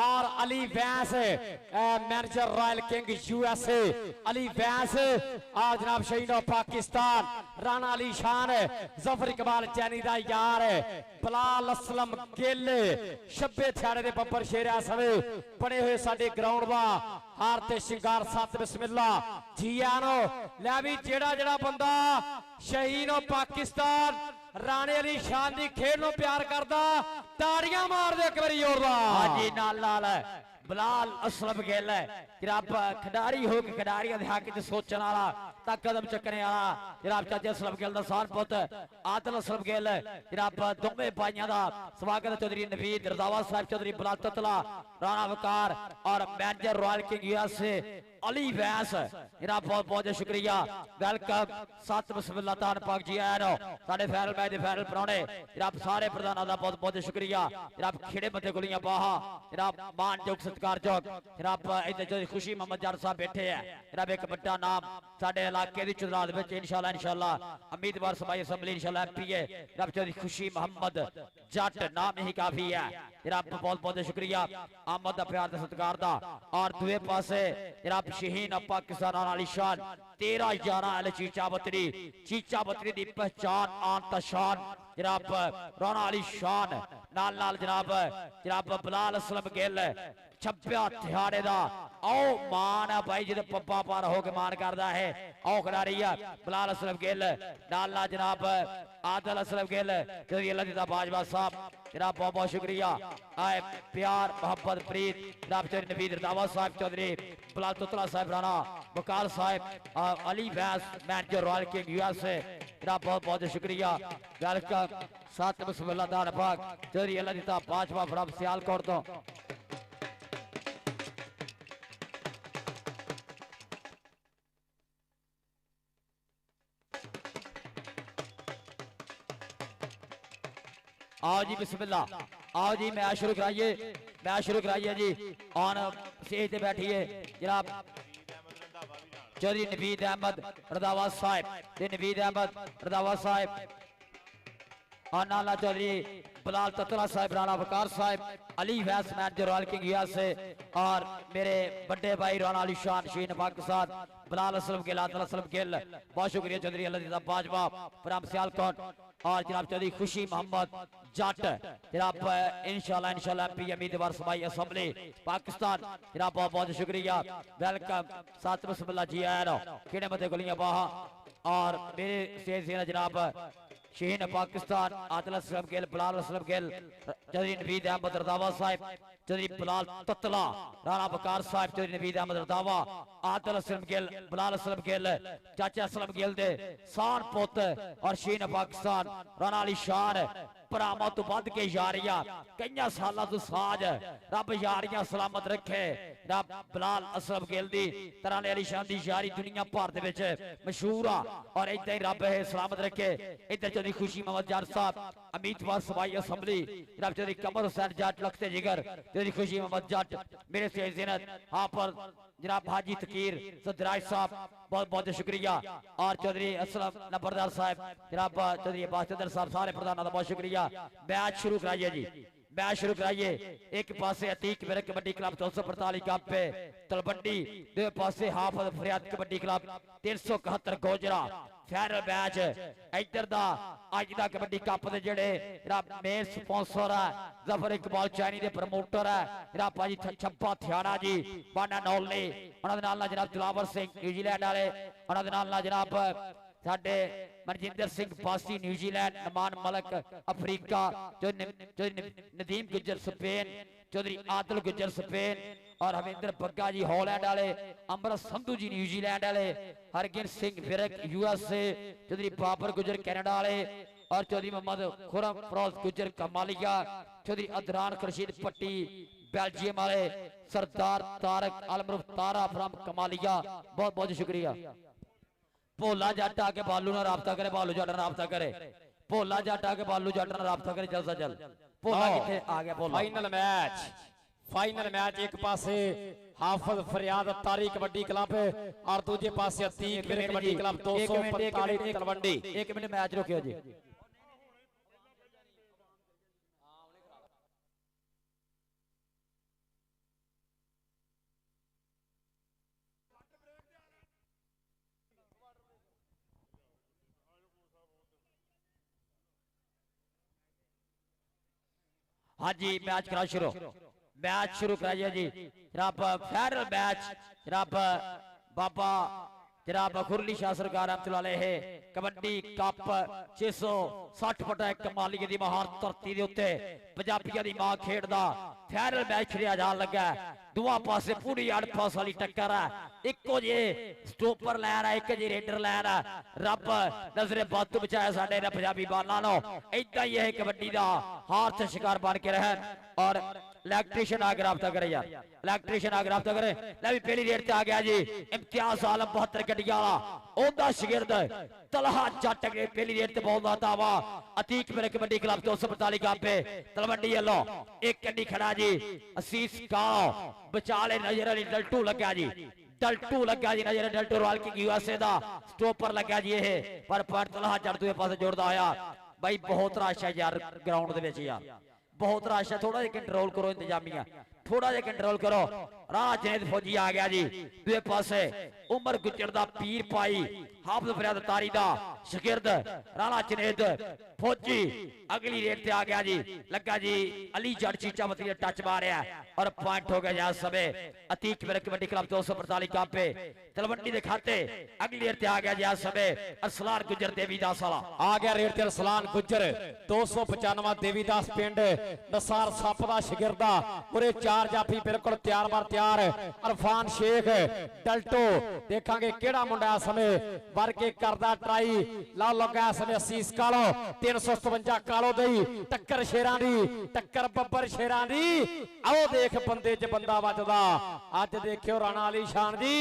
और Ali Vains manager royal king USA Ali Vains और जनाब शहीद ऑफ पाकिस्तान राणा अली शान जफर इकबाल चैनी दा यार बिलाल असलम गिल छब्बे थिहाड़े दे बब्बर शेर समय बने हुए साडे ग्राउंड दा हार ते शिंगार सत बिस्मिल्लाह जी आनो लै भी जेड़ा जेड़ा बंदा शहीद ऑफ पाकिस्तान राणे अली शान दी खेड नूं प्यार करदा ताड़ियां मार दे एक बारी जोरदार हां जी नाल बिलाल असलम गिल जनाब खिडारी हो के खिडारियों के हक च सोचने वाला तक कदम चकने वाला जनाब चाचा असलम गिल दा सार पुत आदिल असलम गिल जनाब दोवें भाइयों का स्वागत चौधरी नवीद रंधावा साहब चौधरी बिलाल ततला राणा वकार और manager royal king USA Ali Vains जनाब बहुत बहुत शुक्रिया वेलकम सत बिस्मिल्लाह तान पाक जी आया नो साडे फाइनल मैच दे फाइनल परौणे जनाब सारे प्रधानां दा बहुत बहुत शुक्रिया जनाब खेड़े मते गोलियां बाहा जनाब मान योग सत्कार योग जनाब इधर खुशी मोहम्मद जट साहब बैठे है जनाब एक बड़ा नाम साडे इलाके दी चुनाव विच इंशाल्लाह उम्मीदवार सभाई असम्बली इंशाल्लाह एमपी है जनाब चौधरी खुशी मोहम्मद जट नाम ही काफी है जनाब बहुत बहुत शुक्रिया आमद दा प्यार दा सत्कार दा और दूए पासे जनाब शहीद ऑफ पाकिस्तान अली शान 13-11 चीचा बतरी दी पहचान आन तशान जनाब राणा अली शान नाल जनाब बिलाल असलम गिल छब्बे थिहाड़े का आओ मान है भाई जिसे पप्पा पार होकर मान करता है आओ खिडारी है बिलाल असलम गिल नाल जनाब आदिल असलम गिल चौधरी अल्लाह बाजवा साहब जनाब बहुत बहुत शुक्रिया आए प्यार मोहब्बत प्रीत जनाब चौधरी नवीद रंधावा साहब चौधरी बिलाल ततला साहब राणा वकार साहब Ali Vains manager royal king USA जनाब बहुत बहुत शुक्रिया वेलकम सत बिस्मिल्लाह दान भाग चौधरी अल्लाह बाजवा फ्रॉम सियालकोट तो आओ जी बिस्मिल्लाह आओ जी मैच शुरू कराइए जी ऑन स्टेज पे बैठिए जनाब चौधरी नवीद अहमद रंधावा साहब और नाला चौधरी बिलाल ततला साहब राणा वकार साहब अली फैस मैन जो रॉयल किंग यूएस से, और मेरे बड़े भाई राना अली शान शीन पाकिस्तान, बिलाल असलम गिल, आदिल असलम गिल, बहुत शुक्रिया चौधरी अल्लाह बाजवा फ्राम सियालकोट, और जनाब चौधरी खुशी मोहम्मद जट जनाब इंशाल्लाह एमपी उम्मीदवार सूबाई असेंबली पाकिस्तान, जनाब बहुत बहुत शुक्रिया, वेलकम साथ बिस्मिल्लाह जी आया खेड़े मते गोलियां बाहा, और मेरे स्टेज से जनाब शहीन पाकिस्तान आदिल असलम गिल, बिलाल असलम गिल, चौधरी नवीद अहमद रदावा साहब, चौधरी बिलाल ततला, राणा बकार साहब, चौधरी नवीद अहमद रदावा, आदिल असलम गिल, बिलाल असलम गिल, चाचा असलम गिल दे सान पुत, और शहीन पाकिस्तान राणा अली शान भरावां तो वध के यारियां कई सालों तो साज, रब यारियां सलामत रखे, रब बिलाल असलम गिल दी राणा अली शान दी यारी दुनिया भर दे विच मशहूर आ, और इदां ही रब है सलामत रखे। इधर चौधरी खुशी मोहम्मद जट साहब उम्मीदवार सूबाई असेंबली, जनाब चौधरी कमर हुसैन जट लखते जिगर, चौधरी खुशी मोहम्मद जट मेरे से जिनत हाफिज जनाब हाजी तकीर सदराज साहब बहुत बहुत शुक्रिया, और चौधरी असलम नंबरदार साहब, जनाब चौधरी अब्बास चंदर साहब, सारे प्रधानों का बहुत शुक्रिया। मैच शुरू कराइए जी, मैच शुरू कराइए। एक पासे अतीक मेरे कबड्डी क्लब 245 कप पे तलवंडी, दो पासे हाफिज फरियाद kabaddi club 371 Gojra final match. इधर दा अज दा कबड्डी कप दे जेड़े मेन स्पॉन्सर है जफर इकबाल चैनी दे प्रमोटर है जनाब भाजी छप्पा थियाड़ा जी, बाना नौलनी, उन्हां दे नाल जनाब दिलावर सिंह न्यूजीलैंड वाले, उन्हां दे नाल जनाब साडे मनजिंदर सिंह बासी न्यूजीलैंड, नमान मलक अफ्रीका, नदीम गुजर स्पेन, चौधरी आदिल गुजर स्पेन, और हमिंदर बग्गा जी हॉलैंड वाले, अमृत संधू जी न्यूजीलैंड वाले, हरगिन सिंह विरक यूएसए, चौधरी बाबर गुजर कनाडा वाले, और चौधरी मोहम्मद खुरम फरोज गुजर कमालिया, चौधरी अदरान खुर्शीद पट्टी बेल्जियम वाले, सरदार तारक अलमरूफ तारा फ्रॉम कमालिया, बहुत बहुत शुक्रिया। भोला जट आके बालू ना राबता करे, बालू जट राबता करे, भोला जट आके बालू जट राबता करे जल्द से जल्द। भोला किथे आ गया? भोला फाइनल मैच एक पासे हाफिज फरियाद तारी कबड्डी क्लब और दूजे पासे अतीक मेरे कबड्डी क्लब 245 तलवंडी। एक मिनट मैच रोकियो जी। हाँ जी मैच करा शुरू, मैच शुरू कराइए जी। जनाब फाइनल मैच जनाब बाबा जनाब खुरली शाह सरकार रहमतुल्लाह है कबड्डी कप 660 फुट कमाली दी महान धरती दे उत्ते पंजाबियां दी मां खेडदा फाइनल मैच खेलिया जान लगा। दोवां पासे पूरी अड़फस वाली टक्कर है, इको जे स्टॉपर लैन है, एक जे रेडर लैन है। रब नजरे बद तो बचाया साडे ने पंजाबी बालां नो। इदां ही है कबड्डी दा हार ते शिकार बन के रहन। और इलेक्ट्रीशियन आगे राबता करे यार, इलेक्ट्रीशियन आगे राबता करे। ले भी पहली रेड ते आ गया जी इम्तियाज आलम 72 गड्डियां वाला, ओदा शागिर्द तलहा जट अगले पहली रेड ते बहुत दाता वा। अतीक मेरे कबड्डी क्लब 245 कप पे तलवंडी येलो एक गड्डी खड़ा जी। असीस काओ बचाले नजर अली डल्टू लगा जी, डल्टू लगा जी नजर डल्टू रॉयल किंग यूएसए दा स्टॉपर लगा जी ये, पर तलहा जट दूसरे पासे जोड़दा आया। भाई बहुत रश है यार ग्राउंड दे विच यार, बहुत रश है। थोड़ा जिहा कंट्रोल करो इंतजामिया, थोड़ा जिहा कंट्रोल करो। राह जुनैद फौजी आ गया जी दूसरे पासे, उमर गुजर दा पीर पाई हाफिज फरियाद तारी दा शागिर्द राणा जुनैद फौजी अगली रेड ते आ गया जी। लगा जी अली जट चीचा मती ने टच मारिया और पॉइंट हो गया जहां सबे अतीक मेरे कबड्डी क्लब 245 कप पे तलवंडी दे खाते। अगली रेड ते आ गया जहां सबे अरसलान गुजर देवीदास वाला आ गया रेड ते अरसलान गुजर 295 देवीदास पिंड नसार सप दा शागिर्दा पूरे चार जाफी बिल्कुल तैयार बार तैयार। अरफान शेख डल्टो देखांगे केड़ा मुंडा समय वर के करदा ट्राई ला लगा समय असीस कालो 357 कालो दई टक्कर शेरां दी, टक्कर बब्बर शेरां दी। आओ देख बंदे च बंदा वजदा, अज देखियो राणा अली शान जी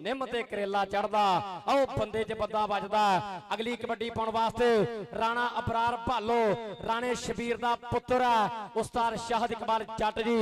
निम ते करेला चढ़दा। आओ बंदे च बंदा वजदा। अगली कबड्डी पाउण वास्ते राणा अबरार भालो राणे शबीर दा पुत्र है उस्ताद शाहद इकबाल जट जी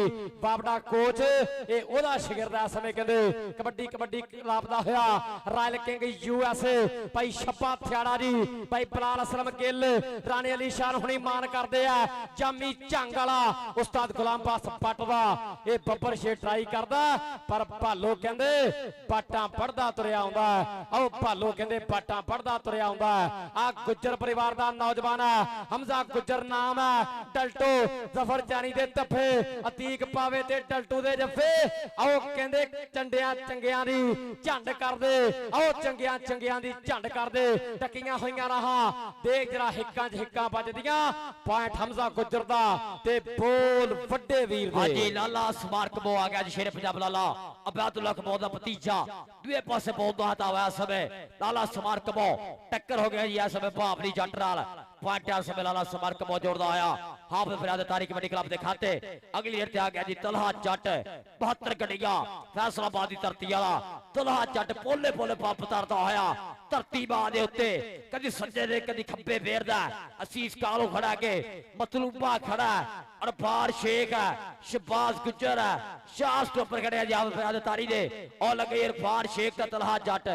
ਬਾਬੜਾ ਕੋਚ ਇਹ ਉਹਦਾ ਸ਼ਾਗਿਰਦ ਇਸ ਸਮੇਂ ਕਹਿੰਦੇ ਕਬੱਡੀ ਲਾਪਦਾ ਹੋਇਆ ਰਾਇਲ ਕਿੰਗ USA ਭਾਈ ਛੱਪਾ ਥਿਆੜਾ ਜੀ ਭਾਈ ਬਲਾਲ ਅਸਲਮ ਗਿੱਲ ਰਾਣੇ ਅਲੀ ਸ਼ਾਨ ਹੁਣੀ ਮਾਨ ਕਰਦੇ ਆ ਜਾਮੀ ਝੰਗ ਵਾਲਾ ਉਸਤਾਦ ਗੁਲਾਮ ਬਾਸ ਪੱਟ ਦਾ ਇਹ ਬੱਬਰ ਸ਼ੇ ਟਰਾਈ ਕਰਦਾ ਪਰ ਭਾਲੋ ਕਹਿੰਦੇ ਪਾਟਾਂ ਪੜਦਾ ਤੁਰਿਆ ਆਉਂਦਾ ਆਓ ਭਾਲੋ ਕਹਿੰਦੇ ਪਾਟਾਂ ਪੜਦਾ ਤੁਰਿਆ ਆਉਂਦਾ ਆ ਗੁੱਜਰ ਪਰਿਵਾਰ ਦਾ ਨੌਜਵਾਨ ਹੈ ਹਮਜ਼ਾ ਗੁੱਜਰ ਨਾਮ ਹੈ ਡਲਟੋ ਜ਼ਫਰ ਜਾਨੀ ਦੇ ਤੱਫੇ ਅਤੀਕ ਪਾਵੇ ਤੇ ਡਲਟੂ ਦੇ ਜੱਫੇ ਆਓ ਕਹਿੰਦੇ ਚੰਡਿਆਂ ਚੰਗਿਆਂ ਦੀ ਝੰਡ ਕਰਦੇ ਆਓ ਚੰਗਿਆਂ ਦੀ ਝੰਡ ਕਰਦੇ ਟੱਕੀਆਂ ਹੋਈਆਂ ਰਹਾ ਦੇਖ ਜਰਾ ਹਿੱਕਾਂ 'ਚ ਹਿੱਕਾਂ ਵੱਜਦੀਆਂ ਪੁਆਇੰਟ ਹਮਜ਼ਾ ਗੁੱਜਰ ਦਾ ਤੇ ਬੋਲ ਵੱਡੇ ਵੀਰ ਦੇ ਹਾਂਜੀ ਲਾਲਾ ਸਮਾਰਕ ਬੋ ਆ ਗਿਆ ਜੀ ਸ਼ੇਰ ਪੰਜਾਬ ਲਾਲਾ ਅਬਦੁੱਲਾ ਕਬੋ ਦਾ ਭਤੀਜਾ ਦੂਏ ਪਾਸੇ ਬੋਲ ਦਾ ਹਟਾ ਹੋਇਆ ਸਮੇਂ ਲਾਲਾ ਸਮਾਰਕ ਬੋ ਟੱਕਰ ਹੋ ਗਿਆ ਜੀ ਇਸ ਸਮੇਂ ਭਾਵਲੀ ਜੱਟ ਨਾਲ ਪੁਆਇੰਟਾਂ ਸਮੇਂ ਲਾਲਾ ਸਮਾਰਕ ਬੋ ਜੋੜਦਾ ਆਇਆ ਹਾਫਿਜ਼ ਫਰਿਆਦ ਤਾਰੀਖ ਕਬੱਡੀ ਕਲੱਬ ਦੇ ਖਾਤੇ ਅਗਲੀ ਏਰ ਤੇ ਆ ਗਿਆ ਜੀ ਤਲਹਾ ਜੱਟ 72 ਗੱਡੀਆਂ ਫੈਸਲਾਬਾਦ ਦੀ ਧਰਤੀ ਵਾਲਾ ਤਲਹਾ ਜੱਟ ਪੋਲੇ ਪੰਪ ਤਰਦਾ ਹੋਇਆ ਧਰਤੀ ਬਾਹ ਦੇ ਉੱਤੇ ਕਦੀ ਸੱਜੇ ਦੇ ਕਦੀ ਖੱਬੇ ਫੇਰਦਾ ਅਸੀਸ ਕਾਲੋ ਖੜਾ ਕੇ ਮਤਲੂਬਾ ਖੜਾ ਅਰਫਾਰ ਸ਼ੇਖ ਹੈ ਸ਼ਬਾਜ਼ ਗੁੱਜਰ ਹੈ ਸ਼ਾਹ ਸਟੋਪਰ ਖੜਿਆ ਜੀ ਹਾਫਿਜ਼ ਫਰਿਆਦ ਤਾਰੀ ਦੇ ਔਰ ਲੱਗੇ ਇਰਫਾਨ ਸ਼ੇਖ ਤੇ ਤਲਹਾ ਜੱਟ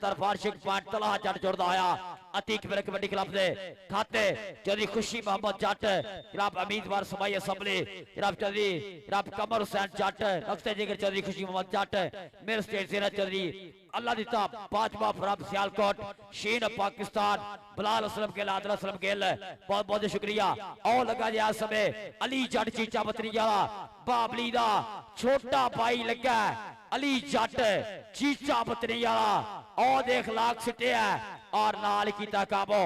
ਦਾ ਇਰਫਾਨ ਸ਼ੇਖ ਪੁਆਇੰਟ ਤਲਹਾ ਜੱਟ ਜੁੜਦਾ ਹੋਇਆ ਅਤੀਕ ਫਿਰ ਕਬੱਡੀ ਕਲੱਬ ਦੇ ਖਾਤੇ ਚੌਧਰੀ ਖੁਸ਼ੀ ਮੁਹੰਮਦ ਜੱਟ ਜਨਾਬ ਉਮੀਦਵਾਰ ਸਮਾਈ ਅਸੈਂਬਲੀ ਜਨਾਬ ਚੌਧਰੀ ਜਨਾਬ ਕਮਰ ਹੁਸੈਨ ਜੱਟ ਰਖਤੇ ਜਿਗਰ ਚੌਧਰੀ ਖੁਸ਼ੀ ਮੁਹੰਮਦ ਜੱਟ ਮੇਰ ਸਟੇਟ ਜ਼ੀਰਾ ਚੌਧਰੀ अल्लाह दिता पांचवा फराब सियालकोट शीन पाकिस्तान बलाल असलम गिल आदिल असलम गिल बहुत बहुत शुक्रिया और लगा जी इस समय अली जट चीचा बतरीया बाबली दा छोटा भाई लगा अली जट चीचा बतरीया और देख लाख सिटिया और नाल कीता काबो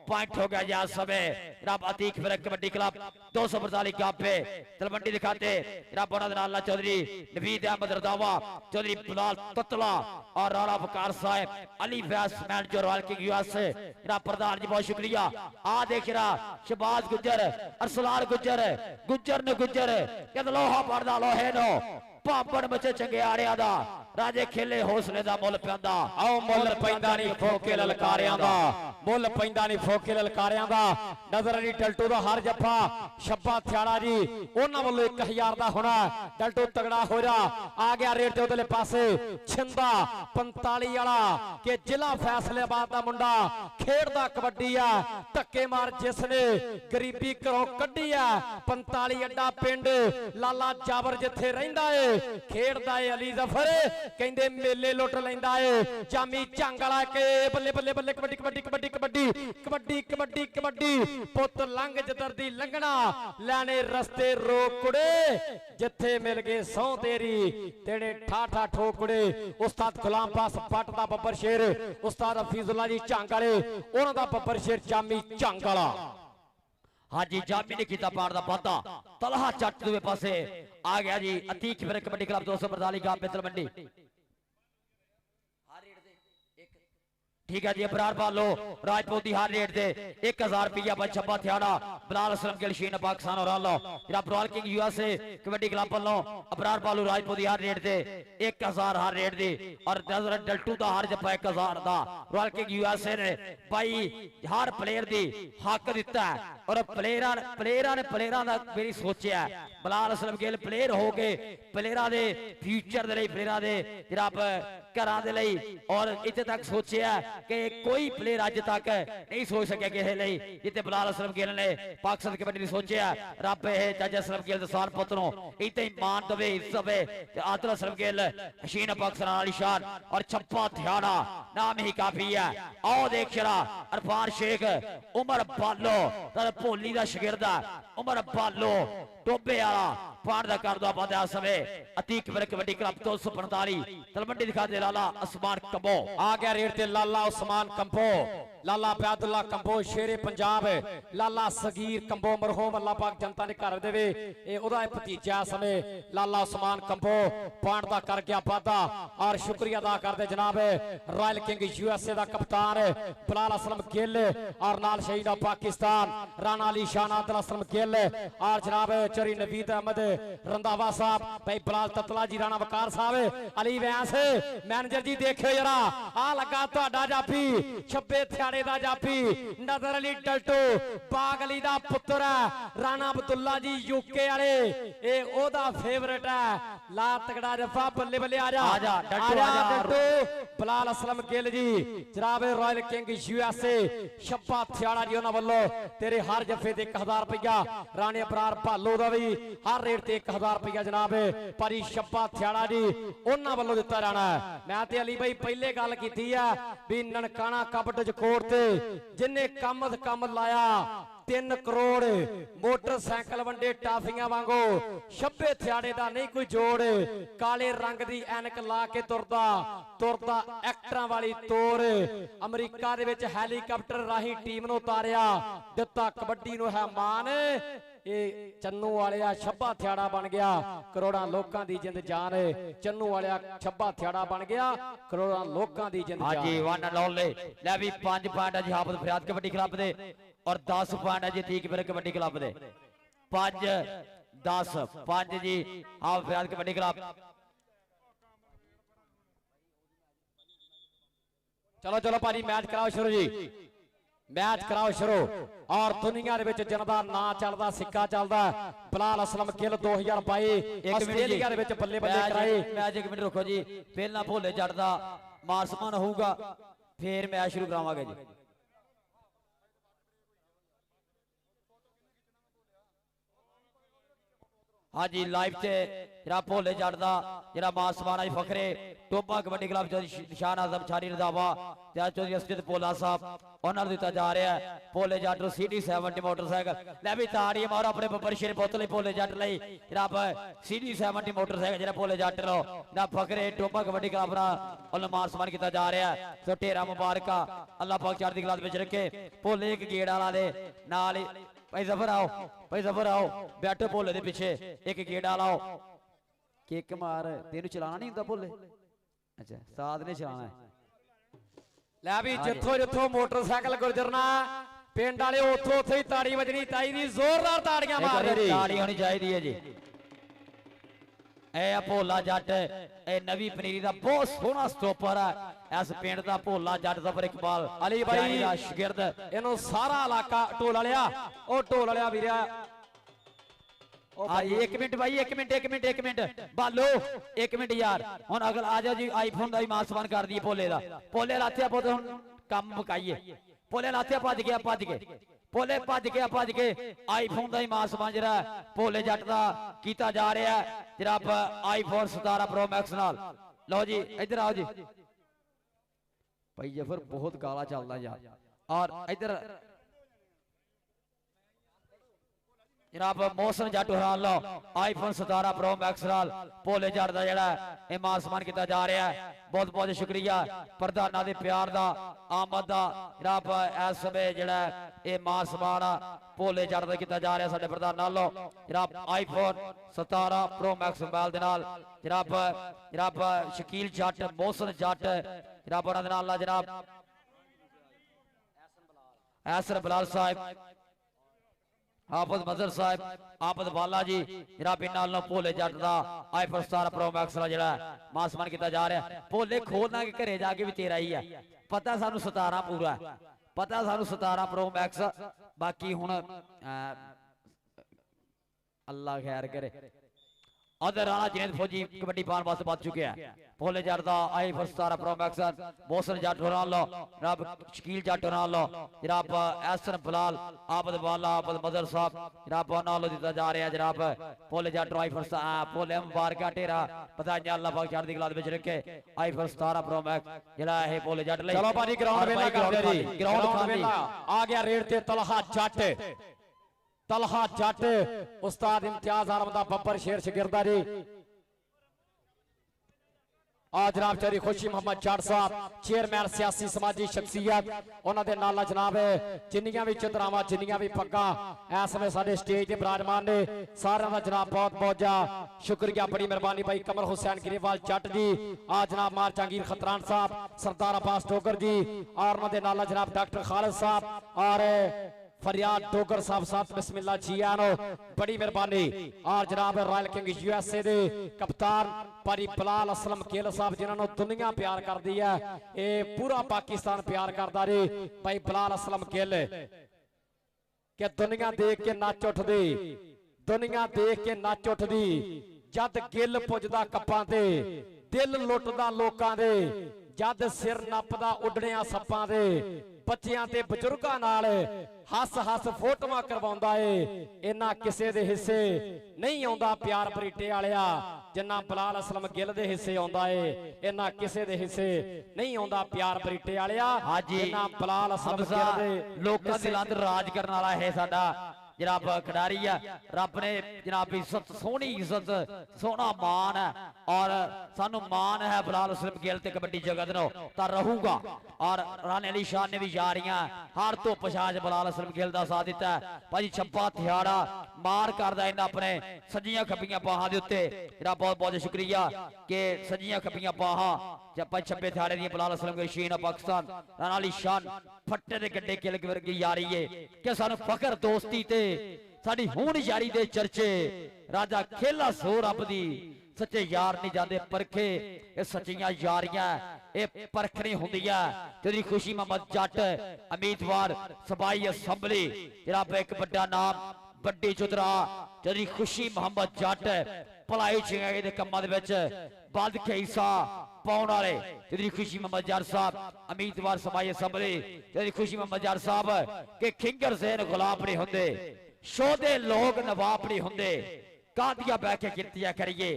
पॉइंट हो गया जी इस समय जनाब अतीक फिर कबड्डी क्लब 245 कापे तलवंडी दिखाते जनाब अल्लाह चौधरी नवीद अहमद रदावा चौधरी बिलाल ततला और राणा वकार साहब अली फैज मैन जो रॉयल किंग यूएसए जनाब प्रधान जी बहुत शुक्रिया आ देख रहा शबाज गुज्जर अरसलान गुज्जर ने गुज्जर कहते लोहा पड़दा लोहे नो पापड़ मचे चंगियाड़ियां दा राजे खेले हौसले दा मुल पैंदा आओ मुल पैंदा नहीं फोके ललकारियां दा मुल पैंदा नहीं फोके ललकारियां दा नजर अली डल्टू दा हर जफा छब्बा थ्याड़ा जी उन्हां ਵੱਲੋਂ 1000 ਦਾ ਹੋਣਾ ਡਲਟੂ ਤਗੜਾ ਹੋ ਜਾ ਆ ਗਿਆ ਰੇਟ ਤੇ ਉਧਰਲੇ ਪਾਸੇ ਛਿੰਦਾ 45 ਵਾਲਾ ਕਿ ਜ਼ਿਲ੍ਹਾ ਫੈਸਲਾਬਾਦ ਦਾ ਮੁੰਡਾ ਖੇਡਦਾ ਕਬੱਡੀ ਆ ਧੱਕੇ ਮਾਰ ਜਿਸ ਨੇ ਗਰੀਬੀ ਘਰੋਂ ਕੱਢੀ ਆ 45 ਅੱਡਾ ਪਿੰਡ ਲਾਲਾ ਜਾਬਰ ਜਿੱਥੇ ਰਹਿੰਦਾ ਏ ਖੇਡਦਾ ਏ ਅਲੀ ਜ਼ਫਰ ਕਹਿੰਦੇ ਮੇਲੇ ਲੁੱਟ ਲੈਂਦਾ ਏ ਜਾਮੀ ਝੰਗ ਵਾਲਾ ਕੇ ਬੱਲੇ ਬੱਲੇ ਬੱਲੇ ਕਬੱਡੀ ਕਬੱਡੀ ਕਬੱਡੀ ਕਬੱਡੀ ਕਬੱਡੀ ਕਬੱਡੀ ਕਬੱਡੀ ਪੁੱਤ ਲੰਘ ਜਦਰਦੀ ਲੰਘਣਾ ਲੈਣੇ ਰਸਤੇ ਰੋਕ ਕੁੜੇ ਜਿੱਥੇ ਮਿਲ ਗਏ ਸੌ ਤੇਰੀ ਤੇੜੇ ਠਾਠਾ ਠੋਕੜੇ ਉਸਤਾਦ ਗੁਲਾਮ ਬਾਸ ਪੱਟ ਦਾ ਬੱਬਰ ਸ਼ੇਰ ਉਸਤਾਦ ਹਫੀਜ਼ੁੱਲਾ ਜੀ ਝੰਗ ਵਾਲੇ ਉਹਨਾਂ ਦਾ ਬੱਬਰ ਸ਼ੇਰ ਜਾਮੀ ਝੰਗ ਵਾਲਾ हाजी जामी ने किया पार का वादा तलहा जट दूसरे पासे आ गया जी अतीक फिर कबड्डी क्लब 245 गांव बेतल मंडी ठीक है जी अबरार पालो राजपूत की हार रेट से 1000 रुपया पर छब्बा थ्याड़ा बिलाल असलम गिल शीन पाकिस्तान और जनाब royal king USA kabaddi club वालों अबरार पालो राजपूत की हार रेट से 1000 हार रेट दी और डल्टू का हार जप्पा 1000 का रॉयल किंग यूएसए ने भाई हर प्लेयर दी हक दिता है और प्लेयरां ने मेरी सोचा बिलाल असलम गिल प्लेयर हो गए प्लेयरां दे फ्यूचर दे लई प्लेयरां दे जनाब घरां दे लई और इत्थे तक सोचा कि कोई प्लेयर अज तक नहीं सोच सकिया किसी लई जिते बिलाल असलम गिल ने पाकिस्तान कबड्डी सोचा रब है जज असलम गिल दसार पुत्र इतने ही मान दवे इज्जत दवे आदिल असलम गिल हशीन पाकिस्तान अली शान और छप्पा थ्याड़ा नाम ही काफी है आओ देख शरा अरफान शेख उमर बालो भोली का शागिर्द उमर बालो टोबे वाला पार दा कर दो बादा समय अतीक फिर कबड्डी क्लब 245 तलवंडी दिखा दे लाला उस्मान कंबो आ गया रेट ते लाला उस्मान कंबो लाला अब्दुल्ला कंबो शेरे पंजाब लाला सगीर कंबो मरहूम अल्लाह पाक जनता ने घर देवे ए ओदा भतीजा समय लाला उस्मान कंबो पार दा कर गया वादा और शुक्रिया अदा करदे जनाब रॉयल किंग यूएसए दा कप्तान बिलाल असलम गिल और नाल शहीद पाकिस्तान राणा अली शान आदिल असलम गिल और जनाब चरी नवीद अहमद रंधावा साहब भाई बिलाल ततला जी राणा वकार साहब अली वैंस मैनेजर जी देखियो जरा आ लगा तुहाडा जाफी 26 ਥਿਆੜੇ ਦਾ ਜਾਫੀ ਨਜ਼ਰ ਅਲੀ ਡਲਟੋ ਬਾਗਲੀ ਦਾ ਪੁੱਤਰ ਹੈ ਰਾਣਾ ਅਬਦੁੱਲਾ ਜੀ ਯੂਕੇ ਵਾਲੇ ਇਹ ਉਹਦਾ ਫੇਵਰਟ ਹੈ ਲਾ ਤਗੜਾ ਜਫਾ ਬੱਲੇ ਬੱਲੇ ਆ ਜਾ ਡਲਟੋ ਬਲਾਲ ਅਸਲਮ ਗਿੱਲ ਜੀ ਜਨਾਬ ਰਾਇਲ ਕਿੰਗ USA ਛੱਪਾ ਥਿਆੜਾ ਜੀ ਉਹਨਾਂ ਵੱਲੋਂ ਤੇਰੇ ਹਰ ਜਫੇ ਤੇ 1000 ਰੁਪਇਆ ਰਾਣੇ ਅਬਰਾਰ ਭਾਲੋ ਦਾ ਵੀ ਹਰ ਰੇਟ ਤੇ 1000 ਰੁਪਇਆ ਜਨਾਬ ਪਰੀ ਛੱਪਾ ਥਿਆੜਾ ਜੀ ਉਹਨਾਂ ਵੱਲੋਂ ਦਿੱਤਾ ਜਾਣਾ ਮੈਂ ਤੇ ਅਲੀ ਬਾਈ ਪਹਿਲੇ ਗੱਲ ਕੀਤੀ ਆ ਵੀ ਨਨਕਾਣਾ ਕੱਪ ਡਜਕੋਟ ਤੇ ਜਿੰਨੇ ਕੰਮ ਲਾਇਆ 3 ਕਰੋੜ ਮੋਟਰਸਾਈਕਲ ਵੰਡੇ ਟਾਫੀਆਂ ਵਾਂਗੂ ਛੱਬੇ ਥਿਆੜੇ ਦਾ ਨਹੀਂ ਕੋਈ ਜੋੜ ਕਾਲੇ ਰੰਗ ਦੀ ਐਨਕ ਲਾ ਕੇ ਤੁਰਦਾ ਐਕਟਰਾਂ ਵਾਲੀ ਤੋਰ ਅਮਰੀਕਾ ਦੇ ਵਿੱਚ ਹੈਲੀਕਾਪਟਰ ਰਾਹੀਂ ਟੀਮ ਨੂੰ ਉਤਾਰਿਆ ਦਿੱਤਾ ਕਬੱਡੀ ਨੂੰ ਹੈ ਮਾਨ ਇਹ ਚੰਨੂ ਵਾਲਿਆ ਛੱਬਾ ਥਿਆੜਾ ਬਣ ਗਿਆ ਕਰੋੜਾਂ ਲੋਕਾਂ ਦੀ ਜਿੰਦ ਜਾਨ ਚੰਨੂ ਵਾਲਿਆ ਛੱਬਾ ਥਿਆੜਾ ਬਣ ਗਿਆ ਕਰੋੜਾਂ ਲੋਕਾਂ ਦੀ ਜਿੰਦ ਜਾਨ ਹਾਂਜੀ ਵਨ ਐਂਡ ਓਨਲੀ ਲੈ ਵੀ 5 ਪੁਆਇੰਟ ਹੈ ਜੀ ਹਾਫਿਜ਼ ਫਰਿਆਦ ਕਬੱਡੀ ਕਲੱਬ ਦੇ ਔਰ 10 ਪੁਆਇੰਟ ਹੈ ਜੀ ਤੀਕਬਰ ਕਬੱਡੀ ਕਲੱਬ ਦੇ 5 10 5 ਜੀ ਹਾਫਿਜ਼ ਫਰਿਆਦ ਕਬੱਡੀ ਕਲੱਬ ਚਲੋ ਭਾਜੀ ਮੈਚ ਕਰਾਓ ਸ਼ੁਰੂ ਜੀ मैच कराओ शुरू और दुनिया दे विच जिन्हां दा नां चलदा सिक्का चलदा बलाल असलम गिल 2022 आस्ट्रेलिया दे विच बल्ले बल्ले कराए मैच 1 मिनट रुको जी पहला भोले जट दा मारसमान होऊगा फिर मैच शुरू करावांगे जी हाँ जी लाइव से जरा भोले जट दा जरा मासमान जी फखरे टोबा कबड्डी क्लब निशान आजम छारी रंधावा चौधरी असद भोला साहब उन्होंने दिता जा रहा है भोले जट CD70 मोटरसाइकिल ले भी ताड़ी मारो अपने बब्बर शेर बोतल भोले जट लई जनाब CD70 मोटरसाइकिल जरा भोले जट लो ना फखरे टोबा कबड्डी क्लब ना उन्होंने मान सम्मान किया जा रहा है तो ढेरा मुबारक अल्लाह पाक चढ़दी कला विच रखे भोले एक गेड़ वाला दे नाल भाई जफर आओ बैठो भोले दे पीछे एक गेड़ा लाओ किक मार तेन चलाना नहीं होंदा भोले अच्छा साथ ने चलाना है ले भी जिथों मोटरसाइकिल गुजरना पिंड वाले उथों ही ताड़ी वजनी चाहिए जोरदार ताड़ियां मार दे ताड़ी होनी चाहिए है जी ए भोला जट ए नवी पनीरी दा बहुत सोहना स्टॉपर है इस पिंड दा भोला जट जफर इकबाल अली भाई दा शागिर्द इन्हों सारा इलाका ढोल वालिया ओ ढोल वालिया वीरा एक मिनट भाई एक मिनट बालो एक मिनट यार हुन अगल आ जाओ जी आईफोन दा भी मान सम्मान कर दिए भोले दा भोले लाथिया पुत हुन काम मुकाइए भोले लाथिया भज गया भोले भज के आईफोन का ही मान सम्मान जरा भोले जट का किया जा रहा है जनाब iPhone 17 Pro Max नाल लो जी इधर आओ जी भाई जफर बहुत गाला चलता यार और इधर जनाब मोहसन जट हरान लो iPhone 17 Pro Max नाल भोले जट का जड़ा मान सम्मान किया जा रहा है बहुत बहुत शुक्रिया प्रधाना दे प्यार दा आमद दा जनाब इस समय जड़ा मान सम्मान भोले जट का किया जा रहा है साडे प्रधान नालों जनाब iPhone 17 Pro Max मोबाइल दे नाल जनाब शकील जट मोहसन जट जनाब उन्हां दे नाल जनाब एसर बलाल साहब आफत मजर साहब आफत वाला जी जनाब इन्हां भोले जट का iPhone 17 Pro Max जड़ा मान सम्मान किया जा रहा है भोले खोलना कि घरे जाके भी तेरा ही है पता सानू 17 पूरा पता सानू 17 Pro Max बाकी हुण अल्लाह खैर करे अदर राणा जिनेद फौजी कबड्डी पान वास्ते बच चुके हैं भोले जट दा iPhone 17 Pro Max मोहसन जट होरां लो जनाब शकील जट होरां लो जनाब एहसन बलाल आबद वाला आबद मदर साहब जनाब नालो दिता जा रहा है जनाब भोले जट iPhone भोले मुबारक ढेरा बधाइयां अल्लाह पाक चढ़दी कला विच रखे iPhone 17 Pro Max जेड़ा है भोले जट लई चलो भाजी ग्राउंड वेला कर दे जी ग्राउंड वेला आ गया रेड ते तलहा जट उस्ताद इम्तियाज आलम दा बब्बर शेर शगिरदा जी आज जनाब चौधरी खुशी मोहम्मद जट साहब चेयरमैन सियासी समाजी शख्सियत उन्होंने नाल जनाब जिन्नियां भी चित्रावां जिन्नियां भी पग्गां इस समय साडे स्टेज ते विराजमान ने सारियां दा जनाब बहुत बहुत शुक्रिया बड़ी मेहरबानी भाई कमर हुसैन गिरीवाल जट जी आज जनाब मार जहांगीर खतरान साहब सरदार अब्बास टोकर जी और उन्होंने नाल जनाब डॉक्टर खालिद साहब और फरियाद डोगर साहब साथ बिस्मिल्लाह जियानो बड़ी मेहरबानी। और जनाब रॉयल किंग यूएसए दे कप्तान भाई बिलाल असलम गिल साहब जिन्होंने दुनिया प्यार कर दी है, ये पूरा पाकिस्तान प्यार करता जी भाई बिलाल असलम गिल कि दुनिया देख के नच उठदी, दुनिया देख के नच उठदी जद गिल पुजदा कप्पां ते, दिल लुटदा लोकां दे, जद सिर नपदा उडणियां सप्पां दे, बच्चियां ते बजुर्गां नाल हस हस फोटोआं करवाउंदा है। इन्ना किसे दे हिस्से नहीं आउंदा प्यार बरीटे वालिया जिन्ना बिलाल असलम गिल दे हिस्से आउंदा है। इन्ना किसे दे हिस्से नहीं आउंदा प्यार बरीटे वालिया जिन्ना बिलाल असलम गिल दे लोकां दिलां ते राज करने वाला है साडा जनाब खिडारी है। रब ने जनाब इज्जत सोहनी इज्जत सोहना मान है और सानू मान है बिलाल असलम गिल ते कबड्डी जगत नो ता रहूगा। और राणे अली शाह ने भी यारियां हर तो पछाज बिलाल असलम गिल दा साथ दिता है। भाजी छप्पा थियाड़ा मार करदा इन्हां अपने सज्जियां खब्बियां बाहां दे उत्ते जेड़ा बहुत बहुत शुक्रिया कि सज्जियां खब्बियां बाहां जब छब्बे थियाड़े दी बिलाल असलम गिल शीन पाकिस्तान राणा अली शाह फट्टे दे गड्डे किल वर्गी यारी है कि सानू फखर दोस्ती ते साडी हुण यारी दे चर्चे राजा खेला सो रब दी सच्चे यार नहीं जाते परखे ये सच्चियां यारियां ये परखनी हुंदियां। तेरी खुशी मोहम्मद जट उम्मीदवार सबाई असैंबली जनाब एक बड़ा नाम बड़ी चुतरा तेरी खुशी मोहम्मद जट भलाई चंगाई दे कम्मां दे विच बद के हिस्सा पाउण वाले तेरी खुशी मोहम्मद जट साहब उम्मीदवार सबाई असैंबली तेरी खुशी मोहम्मद जट साहब के खिंगर ज़ैन गुलाम नहीं हुंदे शोधे लोग नवाब नहीं हुंदे कादिया बह के कीतियां करिए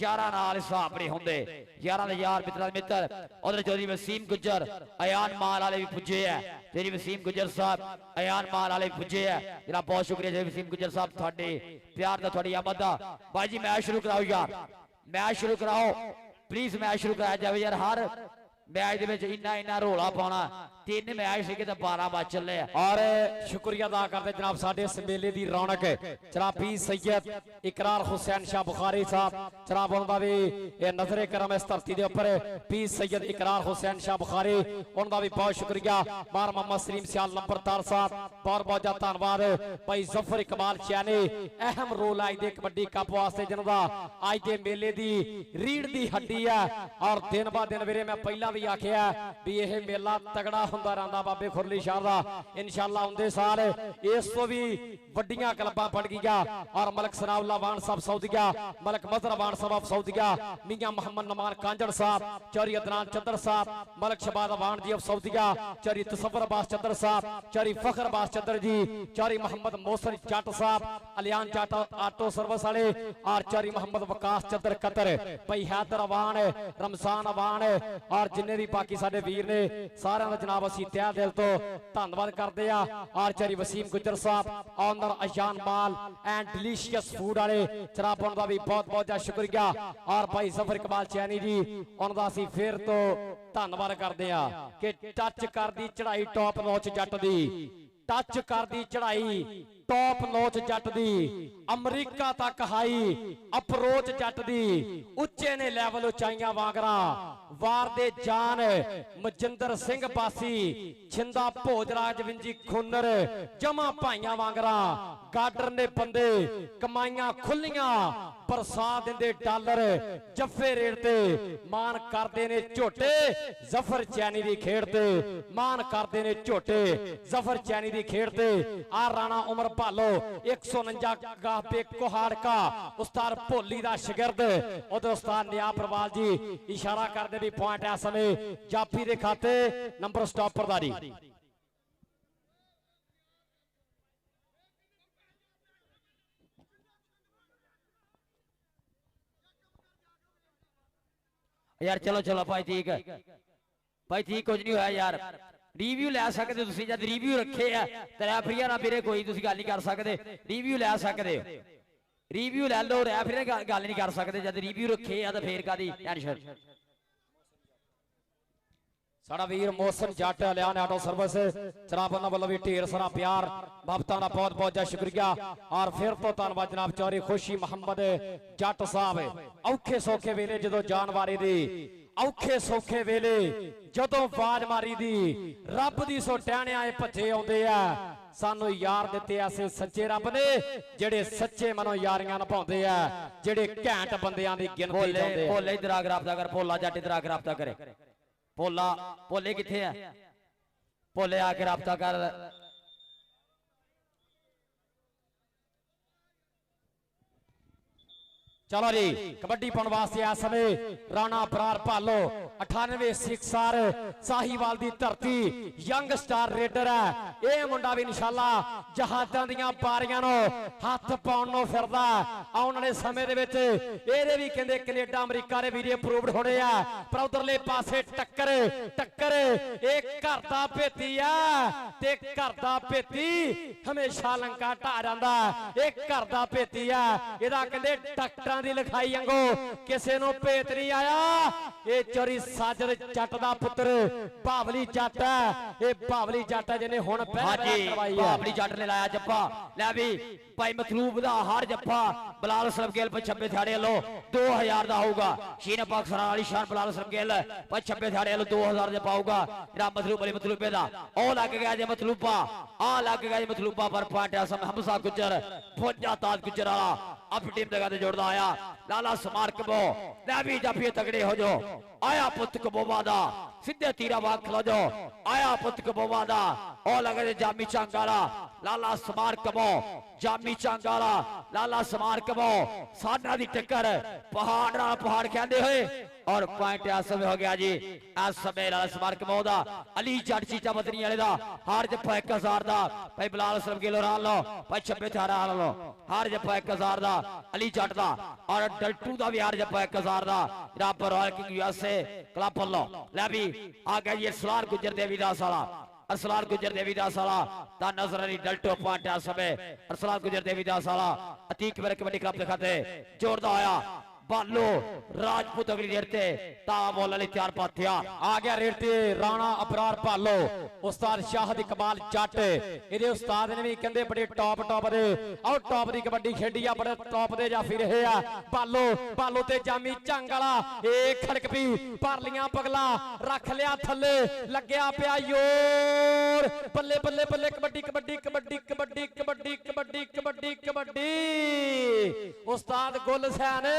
यारा नाल हिसाब नहीं हुंदे यारा दे यार मित्रा मित्र उधर चौधरी वसीम गुज्जर अयान माल वाले भी पुजे है तेरी वसीम गुज्जर साहब अयान माल वाले भी पुजे है जरा बहुत शुक्रिया जी वसीम गुज्जर साहब थोड़े प्यार दा थोड़ी आमद दा। भाई जी मैच शुरू कराओ यार मैच शुरू कराओ प्लीज मैच शुरू कराया जाए यार। हर मैच दे विच इन्ना इन्ना रोला पाना 3 मैच सीगे ते 12 मैच चले और शुक्रिया अदा करते जनाब साडे इस मेले दी रौनक जनाब पीर सैयद इकरार हुसैन शाह बुखारी साहब जनाब उन्हां दा भी ये नजरे करम इस धरती दे उपर पीर सैयद इकरार हुसैन शाह बुखारी उन्हां दा भी बहुत शुक्रिया। मार मोहम्मद सलीम सियाल नंबरदार साहब बहुत बहुत ज्यादा धन्नवाद। भाई जफर इकबाल चैनी अहम रोल अज दे कबड्डी कप वास्ते जिन्हां दा अज दे मेले दी रीढ़ दी हड्डी है और दिन ब दिन वीरे मैं पहला भी आखिया भी यह मेला तगड़ा हुंदा रहंदा बाबे खुरली शाह दा इंशाअल्लाह आउंदे साल इस तो भी वड्डियां क्लबां बन गईयां और मलक सनाउल्ला वान साहब सऊदिया मलक मजहर वान साहब सऊदिया मियां मोहम्मद नमान कांजड़ साहब चौरी अदनान चंदर साहब मलक शबाद वान जी सऊदिया चौरी तसव्वुर अब्बास चंदर साहब चौरी फखर अब्बास चंदर जी चौरी मोहम्मद मोहसिन जट साहब अलियान जट ऑटो सर्विस वाले और चौरी मोहम्मद वकास चंदर कतर भाई हैदर अवान रमजान अवान और जिन्ने भी बाकी साडे वीर ने सारे दा जनाब असीं तहे दिल तो धन्नवाद करदे आ। और चौरी वसीम गुज्जर साहब ऑनर अजान माल एंड डिलीशियस फूड वाले जनाब उन्हां दा भी बहुत बहुत ज्यादा शुक्रिया। और भाई जफर इकबाल चैनी जी उन्हां दा असीं फिर तो धन्नवाद करदे आ कि टच करदी चढ़ाई टॉप नॉच जट दी टच करदी चढ़ाई टॉप नॉच जट दी अमरीका तक हाई अप्रोच जट दी उच्चे ने लैवल उचाइयां वांगरा वार दे जान मजिंदर सिंह बासी छिंदा भोजराज विंजी खुन्नर जमा भाइयां वांगरा गाडर ने बंदे कमाइयां खुलियां बरसा दिंदे डॉलर जफे रेट ते मान करदे ने झोटे जफर चैनी दी खेड़ ते मान करदे ने झोटे जफर चैनी दी खेड़ ते आ राणा उमर भालो 149 गाह पे कोहाड़ का उस्ताद भोली दा शागिर्द उधर उस्ताद नियाब प्रवाल जी इशारा करदे भी पॉइंट है समय जाफी दे खाते नंबर स्टॉप प्रदारी। यार चलो चलो भाई ठीक है भाई ठीक कुछ नहीं होया यार रिव्यू लै सकते तुसीं जद रिव्यू रखे है ते रैफरी ना फिर कोई तुसीं गल नहीं कर सकते रिव्यू लै सकते रिव्यू लै लो रैफरी गल नहीं कर सकते जद रिव्यू रखे है तो फिर कादी टेंशन। साडा वीर मोहसिन जट हलियान ऑटो सर्विस जनाब उन्हां वल्लों भी ढेर सारा प्यार बाबतां दा बहुत बहुत ज्यादा शुक्रिया। और फिर तो धन्नवाद जनाब चौरी खुशी मोहम्मद जट साहब औखे सौखे वेले जदों जान वारे दी औखे सौखे वेले जदों आवाज मारी दी रब दी सो टहणियां भज्जे आउंदे आ ਸਾਨੂੰ ਯਾਰ ਦਿੱਤੇ ਐਸੇ ਸੱਚੇ ਰੱਬ ਨੇ ਜਿਹੜੇ ਸੱਚੇ ਮਨੋਂ ਯਾਰੀਆਂ ਨਿਭਾਉਂਦੇ ਆ, ਜਿਹੜੇ ਘੈਂਟ ਬੰਦਿਆਂ ਦੀ ਗਿਣਤੀ ਲਾਉਂਦੇ ਆ। ਭੋਲੇ ਇਧਰ ਆ ਕੇ ਰਾਬਤਾ ਕਰ, ਭੋਲਾ ਜੱਟ ਇਧਰ ਆ ਕੇ ਰਾਬਤਾ ਕਰੇ। ਭੋਲੇ ਕਿੱਥੇ ਆ? ਭੋਲੇ ਆ ਕੇ ਰਾਬਤਾ ਕਰ। चलो जी कबड्डी पाने वास्ते इस समय राणा बरार भालो 98 सिक्सर साहिवाल दी धरती यंग स्टार रेडर है। यह मुंडा भी इंशाल्लाह जहाजां दियां पारियां नो हथ पाउण नो फिरदा। आउण वाले समय दे विच इहदे भी कहंदे कनेडा अमरीका दे वीडियो अप्रूव्ड होने आ। पर उधरले पासे टक्कर एक घर दा भेती आ ते घर दा भेती हमेशा लंका ढा जांदा। एक घर दा भेती आ, इहदा कहंदे डॉक्टर दी लिखाई अंगो किसे नु भेत नहीं आया। ये चोरी साजर जट दा पुत्र बावली जट है। ये बावली जट है जिन्हें हुण पहले करवाई है। बावली जट ने लाया जप्पा। ले भी भाई मतलूब दा हर जप्पा बिलाल सरगेल 26 थाड़े लो 2000 दा होगा। शीन पाकिस्तान वाली शान बिलाल सरगेल 26 थाड़े लो 2000 जप्पा होगा। रा मतलूब वाली मतलूबे दा ओ लग गया जे मतलूबा, आ लग गया जे मतलूबा पर पाटा सम हमसा गुजर फौजा ताज गुजर वाला अब टीम जगह ते जोड़दा आया। लाला समार कबो ले भी जफिए तगड़े हो जो आया पुत कबोवा दा सीधे तीरा वाग खलो जो आया पुत कबोवा दा ओ लगे जामी चांगाला लाला समार कबो जामी चांगाला लाला समार कबो साडा दी टक्कर पहाड़ नाल पहाड़ कहंदे होए और पॉइंट इस समय हो गया जी। इस समय लाला समार कबो दा अली जट चीचा बदनी वाले दा हार जप्पा 1000 दा भाई बिलाल सरगेल राल लो भाई 26 थारा लो हार जप्पा 1000 दा अली जट दा और डल्टू दा भी हार जप्पा 1000 दा रब रॉयल किंग यूएसए क्लब लो ले भी आ गया ये अरसलान गुजर देवीदास वाला अरसलान गुजर देवीदास वाला ता नजर अली डल्टो पॉइंट इस समय अरसलान गुजर देवीदास वाला अतीक मेरे कबड्डी क्लब दिखाते जोरदा आया बालो राजपूत अगली देर ते ता बोल अली तैयार पाथिया आ गया रेड ते राणा अबरार भालो उस्ताद शाह दी कमाल जट। इहदे उस्ताद ने भी कहंदे बड़े टॉप दे और टॉप दी कबड्डी खेडी आ, बड़े टॉप दे जाफी रहे आ। बालो ते जामी झंग वाला एक खड़क भी भर लियां पगला रख लिया थल्ले लगया पिया योर बल्ले बल्ले बल्ले कबड्डी कबड्डी कबड्डी कबड्डी कबड्डी कबड्डी कबड्डी कबड्डी उस्ताद गुल सैन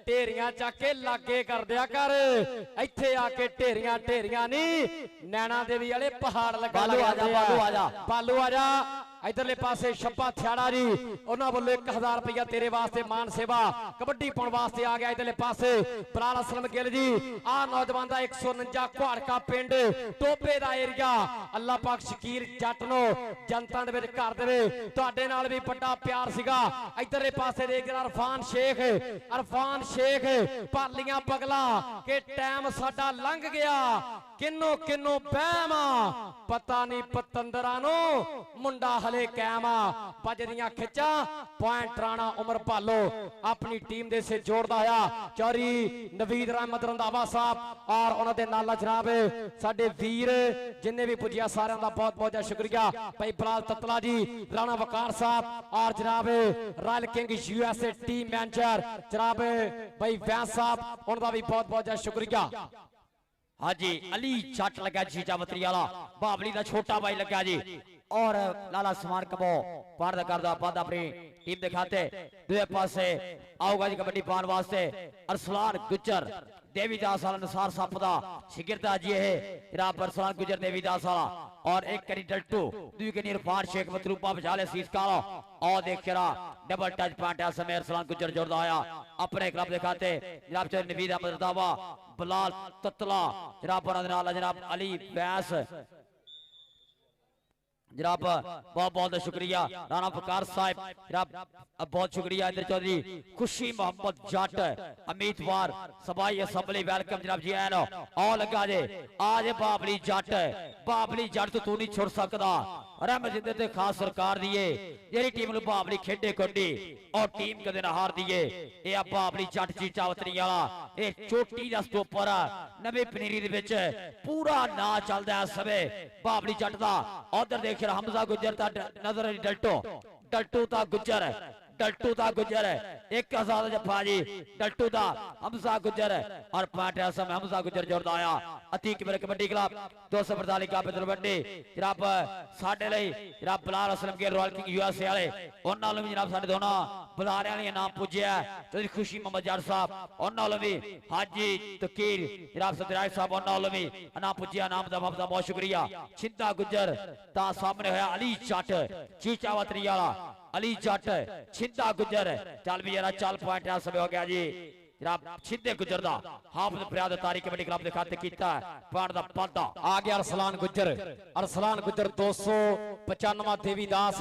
ढेरियां चाके लागे कर दिया कर। इत्थे आके ढेरियां नहीं नैना देवी वाले पहाड़ लगा बालू आजा इधरले पासे छप्पा थ्याड़ा जी उन्हां वालों 1000 रुपया तेरे वास्ते मान सेवा कबड्डी पाउण वास्ते आ गया। इधरले पासे बिलाल असलम गिल जी आ नौजवान दा 149 घुआड़का पिंड टोपे दा एरिया अल्लाह पाक शकीर जट नो जनता दे विच कर देवे तुहाडे नाल भी बड़ा प्यार सीगा। इधरले पासे देख अरफान शेख पालियां पगला के टाइम साडा लंघ गया किन्नो किन्नो बहमा पता नहीं पतंदरा नो मुंडा हले कैमा बजदियां खिचा पॉइंट राणा उमर भालो अपनी टीम दे से जोड़दा आया। चौरी नवीद रहमत रंधावा साहब और उन्हां दे नाल जनाब साडे वीर जिन्ने भी पुजिया सारियां दा बहुत बहुत शुक्रिया भाई बिलाल ततला जी राणा वकार साहब और जनाब royal king USA team manager जनाब भाई वैंस साहब उन्हां दा भी बहुत बहुत शुक्रिया। हाँ जी अली जट लगा जीजा बतरी वाला बाबली का छोटा भाई लगा जी और लाला समान कबो पार करदा बाद अपनी टीम दिखाते दूसरे पासे आऊगा जी कबड्डी पान वास्ते अरसलान गुजर देवीदास वाला नसार साहब दा शिगिरदा जी है जनाब अरसलान गुजर देवीदास वाला और एक करी डल्टू दूसरी करी इरफान शेख मतलूबा बजाले सीस काला और देख करा डबल टच पॉइंट समय अरसलान गुजर जोड़दा आया अपने क्लब दिखाते जनाब चौधरी नवीद अहमद रंधावा बिलाल ततला जनाब जनाब अली वैस जनाब बहुत बहुत शुक्रिया राणा वकार साहब जनाब बहुत शुक्रिया इंद्र चौधरी खुशी मोहम्मद जट उम्मीदवार सबाई असम्बली वेलकम जनाब जी आए आओ लगा जे आज बाबली जट तो तू नहीं छोड़ सकता रहमत जिंदे ते खास सरकार दिए जेरी टीम नु बाबली खेडे कोडी और टीम कदे ना हार दिए ए आ बाबली जट चीचा उतरी वाला ए चोटी दा स्टॉपर नवी पनीरी दे विच पूरा ना चलदा है सबे बाबली जट दा उधर देख हमजा गुजर ता नजर डल्टो ता गुजर डल्टू दा गुजर 1000 जफा जी डल्टू दा हमजा गुजर और पॉइंट समय हमजा गुजर जोड़दा आया अतीक मेरे कबड्डी क्लब 245 का तलवंडी जनाब साडे लई जनाब बिलाल असलम के रॉयल किंग यूएसए वाले उन्हां ਨੂੰ ਵੀ जनाब साडे दोनों बुलारियां ने नाम पूजिया ते खुशी मोहम्मद जट साहब उन्हां ਨੂੰ भी हाजी तकीर जनाब सदराज साहब उन्हां ਨੂੰ भी नाम पूजिया नाम दा बहुत शुक्रिया छिंदा गुजर ता सामने होया अली जट चीचावतरी वाला अली जट छिंदा गुजर चल भी जरा चल पॉइंट समय हो गया जी जनाब छिंदे गुजर दा हाफिज फरियाद तारीख कबड्डी क्लब दे खाते कीता पॉइंट दा पादा आ गया अरसलान गुजर 295 देवीदास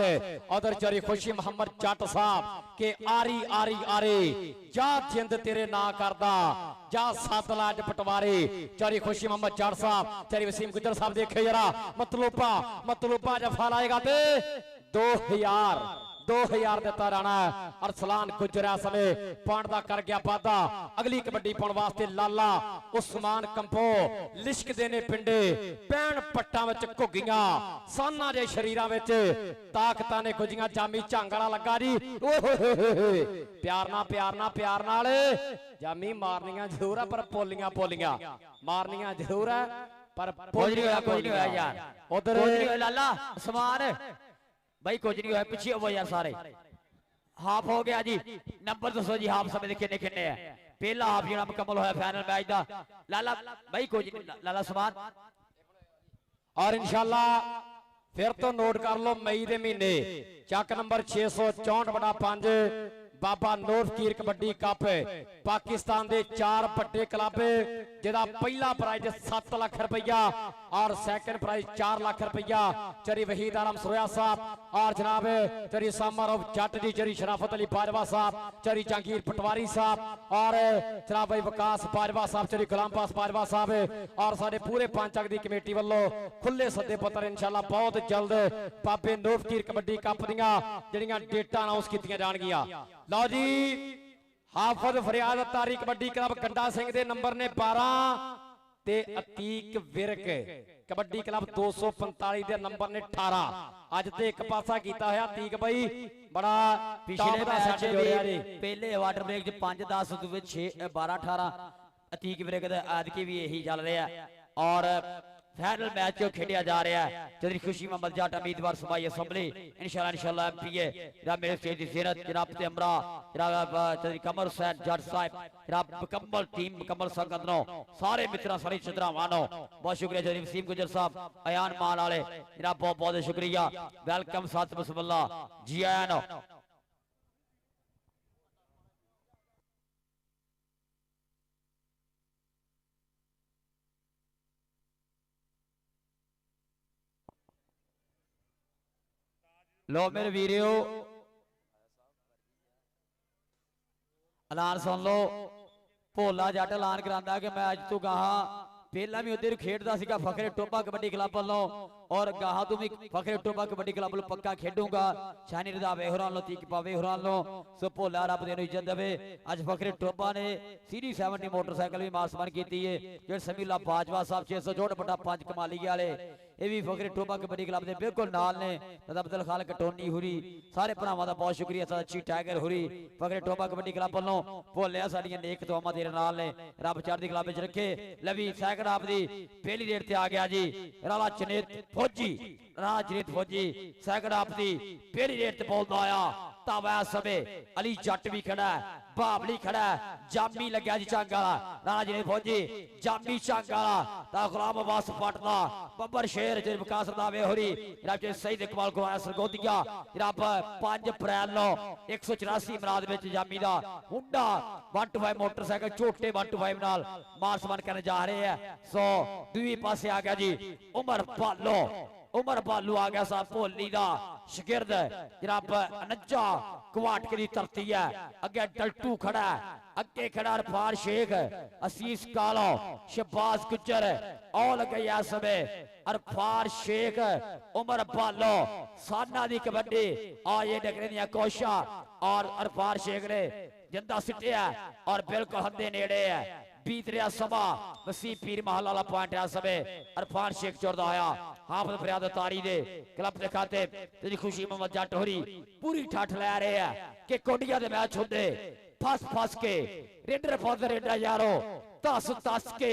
उधर चरी खुशी मोहम्मद जट साहब के आरी आरी आरे जा जिंद तेरे ना करदा जा सत लाज पटवारे चरी खुशी मोहम्मद जट साहब चरी वसीम गुजर साहब देखे जरा मतलूबा जफा लाएगा ते 2000 ਦਿੱਤਾ ਰਾਣਾ ਅਰਸਲਾਨ ਗੁਜਰਾ ਸਮੇਂ ਪਾਉਣ ਦਾ ਕਰ ਗਿਆ ਵਾਦਾ ਅਗਲੀ ਕਬੱਡੀ ਪਾਉਣ ਵਾਸਤੇ ਲਾਲਾ ਉਸਮਾਨ ਕੰਪੋ ਲਿਸ਼ਕਦੇ ਨੇ ਪਿੰਡੇ ਪੈਣ ਪੱਟਾਂ ਵਿੱਚ ਘੁੱਗੀਆਂ ਸਾਨਾਂ ਦੇ ਸ਼ਰੀਰਾਂ ਵਿੱਚ ਤਾਕਤਾਂ ਨੇ ਗੁੱਜੀਆਂ ਜਾਮੀ ਝੰਗ ਵਾਲਾ ਲੱਗਾ ਜੀ ਓਏ ਹੋਏ ਹੋਏ ਪਿਆਰ ਨਾਲ ਜਾਮੀ ਮਾਰਨੀਆਂ ਜ਼ਰੂਰ ਆ ਪਰ ਪੋਲੀਆਂ ਮਾਰਨੀਆਂ ਜ਼ਰੂਰ ਆ ਪਰ ਕੁਝ ਨਹੀਂ ਹੋਇਆ ਯਾਰ ਉਧਰ ਕੁਝ ਨਹੀਂ ਹੋਇਆ ਲਾਲਾ ਉਸਮਾਨ भाई कुछ नहीं हुआ पीछे हो यार सारे हाफ हो गया जी नंबर दसो जी हाफ समय किन्ने है पहला हाफ जो मुकम्मल होया फाइनल मैच दा लाला भाई कुछ नहीं लाला समान और इंशाल्लाह फिर तो नोट कर लो मई दे महीने चक नंबर 664/5 बाबा नूर फकीर कबड्डी कप पाकिस्तान दे 4 ਵੱਡੇ क्लब जिहदा पहला प्राइज 7 लाख रुपया और सेकंड प्राइज 4 लाख रुपया चरी वहीद आलम सरोया साहब और जनाब चरी सामर जट दी चरी शराफत अली बाजवा साहब चरी जहांगीर पटवारी साहब और जनाब भाई विकास बाजवा साहब चरी गुलाम पास बाजवा साहब और साडे पूरे पंच अग दी कमेटी वालों खुले सद्दे पत्र इंशाल्लाह बहुत जल्द बाबे नूर फकीर कबड्डी कप दीयां जिहड़ियां डेटां अनाउंस कीतियां जाणगीਆਂ लो जी हाफिज फरियाद तारी कबड्डी क्लब गंडा सिंह दे नंबर ने 12 ते अतीक विरक कबड्डी क्लब 245 दे नंबर ने 18 अज ते एक पासा कीता होया अतीक भाई बड़ा पिछले मैच पहले वाटर ब्रेक च 5-10 दूसरे 6 12-18 अतीक विरक दा आदकी भी यही चल रहा है और फाइनल मैच जो खेलिया जा रहा है चौधरी खुशी मोहम्मद जट उम्मीदवार सूबाई असम्बली इंशाल्लाह एमपीए जनाब मेरे स्टेज दी ज़ीनत जनाब ते अमरा जनाब चौधरी कमर हुसैन जट साहब जनाब मुकम्मल टीम मुकम्मल संगत नो सारे मित्रों सारी चतरावां नो बहुत शुक्रिया चौधरी वसीम गुजर साहब अयान मान वाले जनाब बहुत बहुत शुक्रिया वेलकम साथ बिस्मिल्लाह जी आया नो लो मेरे वीरियो ऐलान सुन लो भोला जट ऐलान करांदा कि मैं अज तो गाहां पहला भी उधर खेडदा सीगा फखरे टोपा कबड्डी क्लब वालों और गाहां तो भी फखरे टोपा कबड्डी क्लब वालों पक्का खेडूंगा शानी रदा वेहरान लो तीक पावे वेहरान लो सो भोला रब दे इज्जत देवे अज फखरे टोपा ने सीरी 70 मोटरसाइकिल भी मारसमान कीती है जेड़ समीला बाजवा साहब 664/5 कमाली वाले ये भी फखरे टोपा कबड्डी क्लब के बिल्कुल नाल ने अब्दुल खाल कटोनी हुरी सारे भरावां दा बहुत शुक्रिया अच्छी टाइगर हुरी फखरे टोपा कबड्डी क्लब वालों भोलिया साडियां नेक दुआवां तेरे नाल ने रब चढ़दी क्लब विच रखे लवी सैकड़ आप दी पहली रेड ते आ गया जी राला चनेत फौजी राजनीत फौजी सैकड़ आप दी पहली रेड ते बोलदा आया तावा समय अली जट भी खड़ा है बाबली खड़ा है जामी लग्या जी चंग वाला राणा जी ने फौजी जामी चंग वाला ता गुलाम अब्बास पटना बब्बर शेर जे विकास दावे होरी जनाब जी सईद इकबाल को सरगोदिया जनाब 5 अप्रैल नो 184 मराद विच जामी दा हुंडा 125 मोटरसाइकिल छोटे 125 नाल मारसमान करने जा रहे हैं सो दूसरी पासे आ गया जी उमर बालू आ गया साहब भोली दा शगिर्द जनाब अनजा कुवाटके दी धरती है अगे डल्टू खड़ा है अगे खड़ा अरफान शेख असीस कालो शहबाज गुजर और लगे इस समय अरफान शेख उमर बालो साना दी कबड्डी और ये डकरे दियां कोशिशां और अरफान शेख ने जिंदा सिटिया और बिल्कुल हंदे नेड़े है बीत रहा समा वसीम पीर महल वाला पॉइंट है समय अरफान शेख चौरदा आया हाफिज फरियाद तारी दे क्लब दे खाते तेरी खुशी मोहम्मद जट होरी पूरी ठठ लै रहे हैं कि कोडिया दे मैच होंदे फस फस के रेडर फॉर रेडर यारो तस के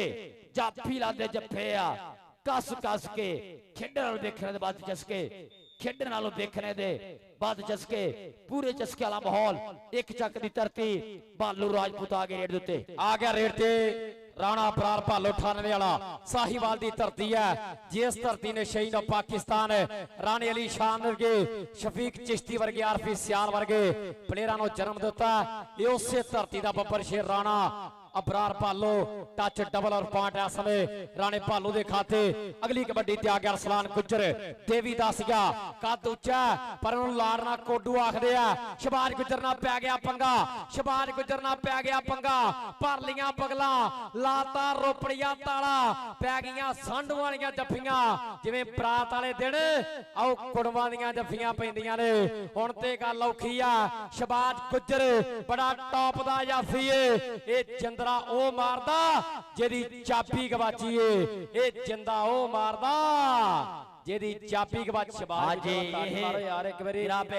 जाफी लांदे जफे आ कस कस के खेडण वाल देखने दे बाद चस्के खेडण नालों देखने दे बाद चस्के पूरे चस्के वाला माहौल एक चक दी धरती भालू राजपूत आ गए रेड दे उत्ते आ गया रेड ते राणा अबरार भालो 98 वाला साहिवाल दी धरती है जिस धरती ने शहीद पाकिस्तान राणे अली शान वर्गे शफीक चिश्ती वर्गे आरफी सियाल वर्गे प्लेयरां नु जन्म दिता ये उसे धरती दा बब्बर शेर राणा अबरार भालो टच डबल और पॉइंट है समय राणे भालो दे खाते अगली कबड्डी ते आ गया अरसलान गुज्जर देवीदास गया कद उच्चा पर उन्होंने लाड़ना कोडू आखदे आ शहबाज गुज्जर ना पै गया पंगा शहबाज गुज्जर ना पै गया पंगा भर लियां बगला लाता रोपड़िया ताला पै गईयां सांडू वालियां जफ्फियां जिवें बरात वाले दिन आओ कुड़मां दियां जफ्फियां पैंदियां ने हुण ते गल औखी आ शहबाज गुज्जर बड़ा टॉप दा जाफी है ए जिंदरा ओ मारदा जेदी चाबी गवाची है ए जिंदा ओ मारदा जेदी चाबी गवाची शहबाज जी मारो यार एक बारी जनाब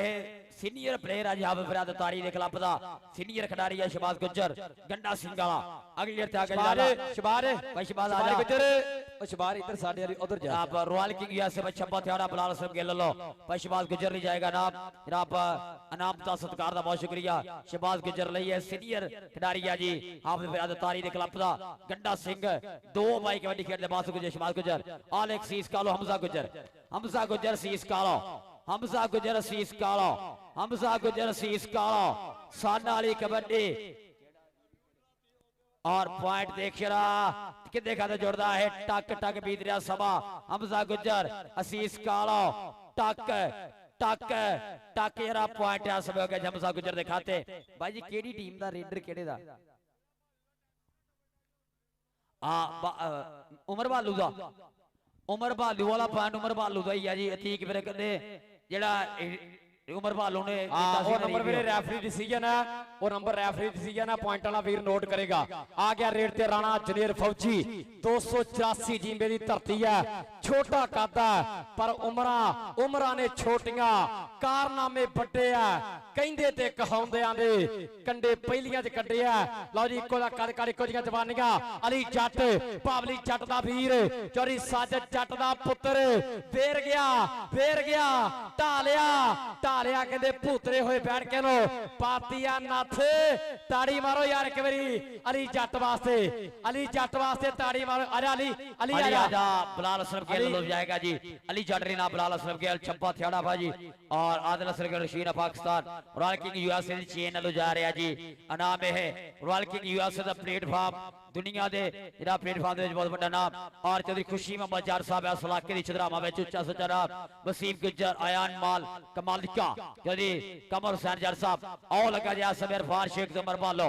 सीनियर प्लेयर है हाफिज फरियाद तारी दे क्लब दा सीनियर खिडारी है शहबाज गुज्जर गंडा सिंह वाला अगली लेर ते आ गया शहबाज भाई शहबाज आ जा गुज्जर ओ शहबाज इधर साडे वाली उधर जा आप रॉयल किंग या से छब्बा थ्याड़ा बिलाल सब गेल लो भाई शहबाज गुज्जर नहीं जाएगा ना जनाब अनाम दा सत्कार दा बहुत शुक्रिया शहबाज गुज्जर लई है सीनियर खिडारी है जी हाफिज फरियाद तारी दे क्लब दा गंडा सिंह दो भाई कबड्डी खेल दे बाद गुज्जर शहबाज गुज्जर आलेक्स सीस कालो हमजा गुज्जर सीस कालो हमजा गुज्जर सीस कालो हमजा गुज्जर सीस कालो साना वाली कबड्डी और पॉइंट देख रहा कितने खाते जोड़ता है टक टक बीत रहा समा हमजा गुज्जर असीस कालो टक टक टक जरा पॉइंट आ सब हो गया हमजा गुज्जर दे खाते भाई जी केड़ी टीम दा रेडर केड़े दा उमर भालू दा उमर भालू वाला पॉइंट उमर भालू दा ही है जी अतीक फिर कहते जेड़ा उमर भालू ने नंबर मेरे रेफरी डिसीजन है वो नंबर रेफरी डिसीजन है पॉइंट वाला वीर नोट करेगा आ गया रेड ते राणा जनेर फौजी 284 जिंबे दी धरती है छोटा कद है पर उमरा ने छोटियां कारनामे बड़े है कहंदे ते कहाउंदियां दे कंडे पहलियां च कड्डे है लो जी इको दा कद कद इको जियां जवानियां अली जट पावली जट दा वीर चौरी साजद जट दा पुत्र फेर गया ढालिया कहते भूतरे हुए बैठ के नो पातिया नथ ताड़ी मारो यार एक बारी अली जट वास्ते ताड़ी मारो अरे अली आजा बिलाल असलम गेल लो जाएगा जी अली जट रे ना बिलाल असलम गेल छब्बा थ्याड़ा भाजी और Adil Aslam Gill Rashid Pakistan Royal king USA दी चेन लो जा रहा जी अनाम है रॉयल किंग यूएसए दा प्लेटफार्म दुनिया दे जेड़ा प्लेटफार्म दे बहुत बड़ा नाम और चौधरी खुशी मोहम्मद जार साहब इस इलाके दी छदरामा विच उच्चा सच्चा नाम वसीम गुज्जर आयान माल कमालिका चौधरी कमर हुसैन जार साहब आओ लगा जा समय अरफान शेख उमर भालो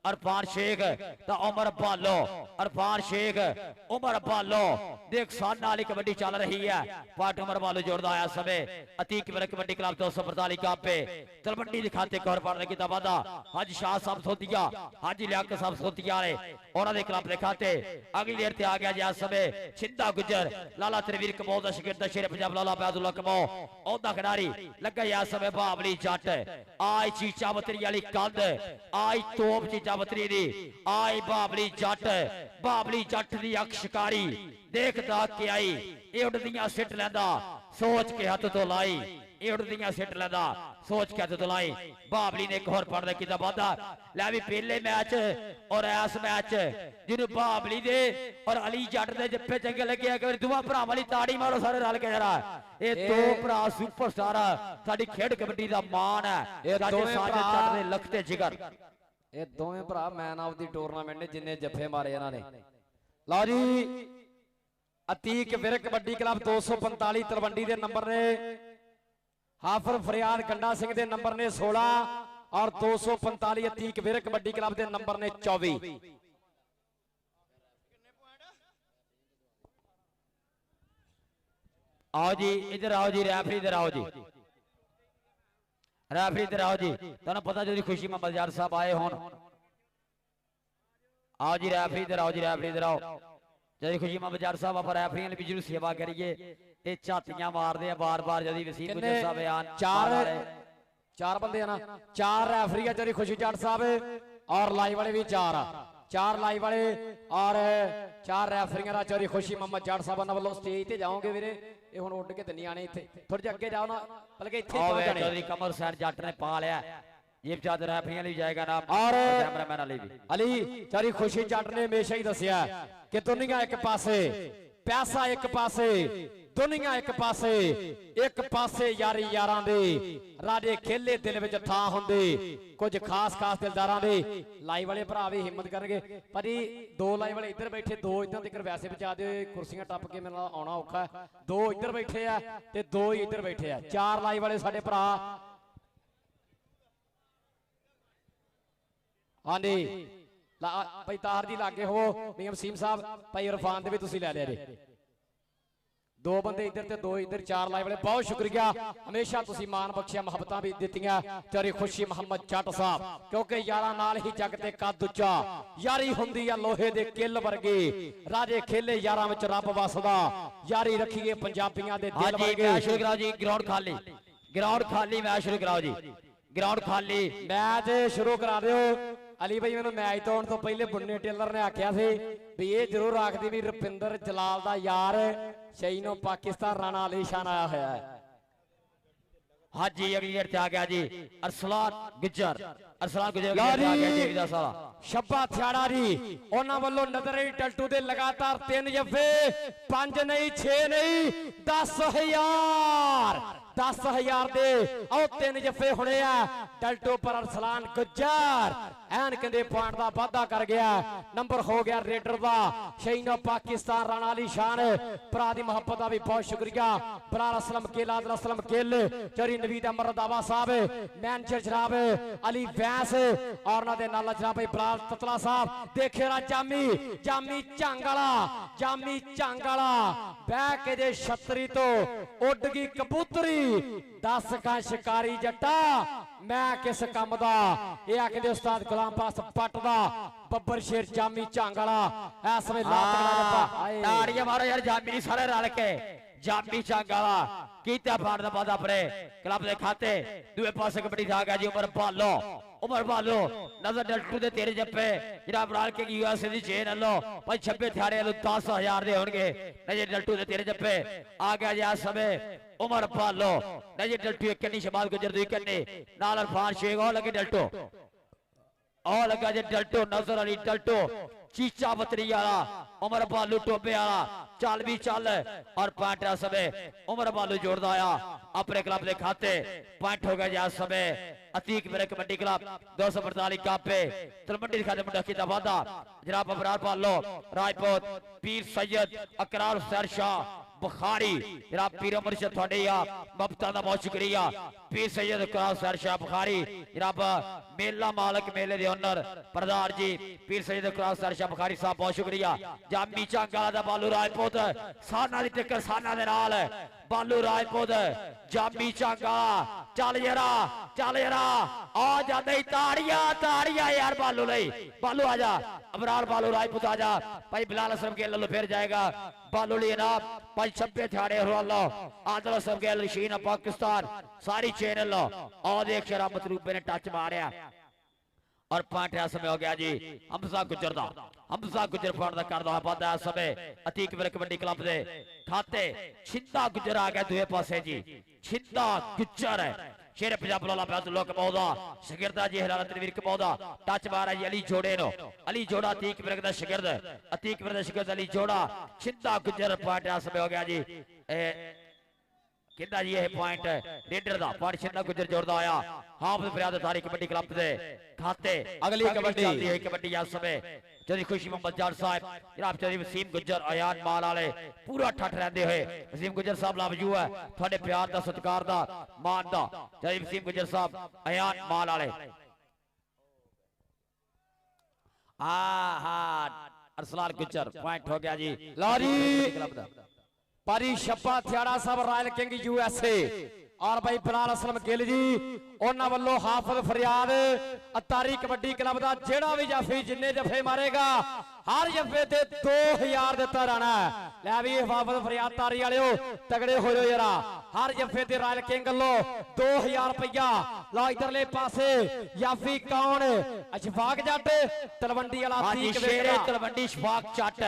अरफान शेख ता उमर भालो अरफान शेख उमर भालो देख साना वाली कबड्डी चल रही है पाट उमर भालो जोड़दा आया समय अतीक मेरे कबड्डी क्लब 245 का पे तलवंडी दिखाते कौर पढ़ने की तबादा हाजी शाह साहब सोतिया हाजी लियाकत साहब सोतिया ने और दे क्लब दिखाते अगली देर ते आ गया जा समय छिंदा गुज्जर लाला तरवीर कमो दा शिगिर्द शेर पंजाब लाला बैदुल्ला कमो ओदा खिडारी लगा या समय बाबली जट आई चीचा बतरी वाली कंध आई तोप चीचा बतरी दी आई बाबली जट दी अक्षकारी देखदा के आई ए उड़दियां सिट लैंदा सोच के हाथ तो लाई ए उड़दियां सिट लैंदा सोच के हाथ तो लाई बाबली ने एक होर पढ़ कीता वादा लै भी पहले मैच और इस मैच जिन्हों बाबली दे और अली जट दे जप्पे चंगे लगे एक बार दुआ भरा वाली ताड़ी मारो सारे रल के जरा ये दो भरा सुपरस्टार साडी खेड कबड्डी दा मान है ये साडे साजे जट दे लखते जिगर ये दोवें भरा मैन ऑफ दी टूरनामेंट ने जिन्ने जफ्फे मारे इन्हां ने लो जी अतीक विर कबड्डी क्लब 245 तलवंडी दे नंबर ने हाफिज फरियाद गंडा सिंह दे नंबर ने 16 और 245 अतीक विर कबड्डी क्लब दे नंबर ने 24 आओ जी इधर आओ जी रेफरी इधर आओ जी रेफरी इधर आओ जी तुहानू पता जी खुशी मोहम्मद यार साहब आए होन आओ जी रैफरी इधर आओ जी रैफरी इधर आओ जदी खुशी मोहम्मद जट साहब आप रैफरियां ने भी जरूर सेवा करिए ये झातियां मारदे आ बार-बार जदी वसीम गुजर साहब बयान चार बंदे हैं ना, 4 रैफरी है जदी खुशी जट साहब और लाइव वाले भी 4 4 लाइव वाले और 4 रैफरियां दा चौधरी खुशी मोहम्मद जट साहब ना वालों स्टेज ते जाओगे वीरे ये हुण उड़ के ते नहीं आने इत्थे थोड़े जे अगे जाओ ना बल्कि इत्थे पहुंच जाने चौधरी कमर हुसैन जट ने पा लिया ये चादर रैफरियां लिए जाएगा नाम और कैमरामैन अली भी अली चौधरी खुशी जट ने हमेशा ही दसिया कि दुनिया एक पासे पैसा एक पासे दुनिया एक पासे यारी यारां दे राजे खेले दिल विच थां हुंदे कुछ खास खास दिलदारां दे लाइव वाले भरा भी हिम्मत करनगे पर 2 लाइव वाले इधर बैठे 2 इधर तक वैसे बचा दे कुर्सियां टप के मेरे नाल आउणा औखा 2 इधर बैठे आ ते 2 ही इधर बैठे आ 4 लाइव वाले साडे भरा हाँ जी भाई तार जी लागे हो नियम सीम साहब भाई इरफान दे भी तुसी लै लिया जी 2 बंदे इधर ते 2 इधर 4 लाइव वाले बहुत शुक्रिया हमेशा तुसी मान बख्शिया मुहब्बतां भी दित्तियां तेरी खुशी मोहम्मद जट साहब क्योंकि यारां नाल ही जग ते कद उच्चा यारी हुंदी आ लोहे दे किल वर्गी राजे खेले यारां विच रब वसदा यारी रखीए पंजाबियां दे दिल वर्गे शुरू कराओ जी ग्राउंड खाली मैच शुरू कराओ जी ग्राउंड खाली मैच शुरू करा दिओ अली भाई मैंने मैच तो आने तो पहले बुन्ने टेलर ने आख्या सी भी ये जरूर आखदी भी रुपिंदर जलाल दा यार शहीनो पाकिस्तान राणा अली शान आया होया है हाँ जी अगली गेट आ गया जी अरसलान गुज्जर आ गया जी दा साला शब्बा थियाड़ा जी उन्हां वल्लों नजर टल्टू दे लगातार 3 जफे 5 नहीं 6 नहीं 10,000 दे आओ 3 जफे होने आ टल्टू पर अरसलान गुज्जर एन कहंदे पॉइंट दा वादा कर गया नंबर हो गया रेडर दा शहीनो पाकिस्तान राणा अली शान भरा दी मोहब्बत दा भी बहुत शुक्रिया बरार असलम केल आदल असलम केल चौधरी नवीद अमर रंधावा साहब मैनेजर जनाब अली वैस और ना दे नाल जनाब भाई बरार ततला साहब देखे ना जामी झंग वाला बह के जे छतरी तो उड़ गई कबूतरी 10 का शिकारी जट्टा मैं किस काम दा ये आखदे उस्ताद गुलाम पास पट दा बब्बर शेर जामी झंग वाला इस समय ताड़ियां मारो यार जामी सारे रल के जामी झंग वाला कीता फाड़ दा बाद अपने क्लब दे खाते दूए पासे कबड्डी था गया जी उमर भालो नजर डल्टू दे तेरे जप्पे जरा बराल के यूएसए दी चेन लो भाई 26 थाड़े लो 10,000 दे होंगे नजर डल्टू दे तेरे जप्पे आ गया जी आ समय उमर भालो नजर डल्टू एक कन्नी शमाल गुजर दुई कन्नी नाल अरफान शेख और लगे डल्टू और लगा जी डल्टू नजर अली डल्टू चीचा बतरी वाला उमर भालू टोबे वाला चल भी चल और पॉइंट समय उमर भालू जोड़दा आया अपने क्लब के खाते पॉइंट हो गया जी समय अतीक मेरे कबड्डी क्लब 245 कापे तलमंडी खाते मुंडा कीता वादा जनाब अबरार पालो राजपूत पीर सैयद अकरार हुसैन शाह बुखारी जनाब पीर मुर्शिद थोड़े या ममता दा बहुत शुक्रिया पीर सैयद अकरार हुसैन शाह बुखारी जनाब मेला मालक मेले दे ओनर प्रधान जी पीर सैयद अकरार हुसैन शाह बुखारी साहब बहुत शुक्रिया जामी झंगाला दा बालू राजपूत साना दी टक्कर साना दे नाल बालू राजपूत जामी झंगाला चल जरा आ जाते ताड़ियां यार बालू नहीं बालू आजा अबरार बालू राजपूत आजा भाई बिलाल असलम के लो फिर जाएगा बालू लिए ना भाई 26 ठाड़े लो आदल असलम के लशीन पाकिस्तान सारी चेन लो और देख शरा मतरूबे ने टच मारिया और पॉइंट समय हो गया जी हमजा गुजर फॉर दा करदा वादा समय अतीक मेरे कबड्डी क्लब दे खाते छिंदा गुजर आ गया दूए पासे जी छिंदा गुजर है शेर पंजाब लोला पैस लोक मौदा शगिरदा जी हलाल तनवीर के मौदा टच मारा जी अली जोड़े नो अली जोड़ा अतीक मेरे दा शगिरद अतीक मेरे दा शगिरद अली जोड़ा छिंदा गुजर पॉइंट समय हो गया जी किंदा जी ये पॉइंट रेडर दा पॉइंट छिंदा गुजर जोड़दा आया हाफिज फरियाद तारी कबड्डी क्लब दे खाते अगली कबड्डी चलदी है कबड्डी आ समय चौधरी खुशी मोहम्मद जाट साहब जनाब चौधरी वसीम गुजर आयान माल वाले पूरा ठठ रहंदे होए वसीम गुजर साहब लावजू है थोड़े प्यार दा सत्कार दा मान दा चौधरी वसीम गुजर साहब आयान माल वाले अरसलान गुजर पॉइंट हो गया जी लॉरी परी शब्बा थियाड़ा साहब रॉयल किंग यूएसए और भाई बिलाल असलम गिल जी उन्होंने वालों हाफिज फरियाद अतारी कबड्डी क्लब का जेड़ा भी जाफी जिन्ने जफे मारेगा हर जफे ते 2000 दिता रहना है। लै भी हाफिज फरियाद तारी वाले तगड़े हो जाओ जरा हर जफे ते रॉयल किंग लो 2000 रुपया। लो इधरले पासे जाफी कौन अशफाक जट तलवंडी वाला शेरे तलवंडी शफाक जट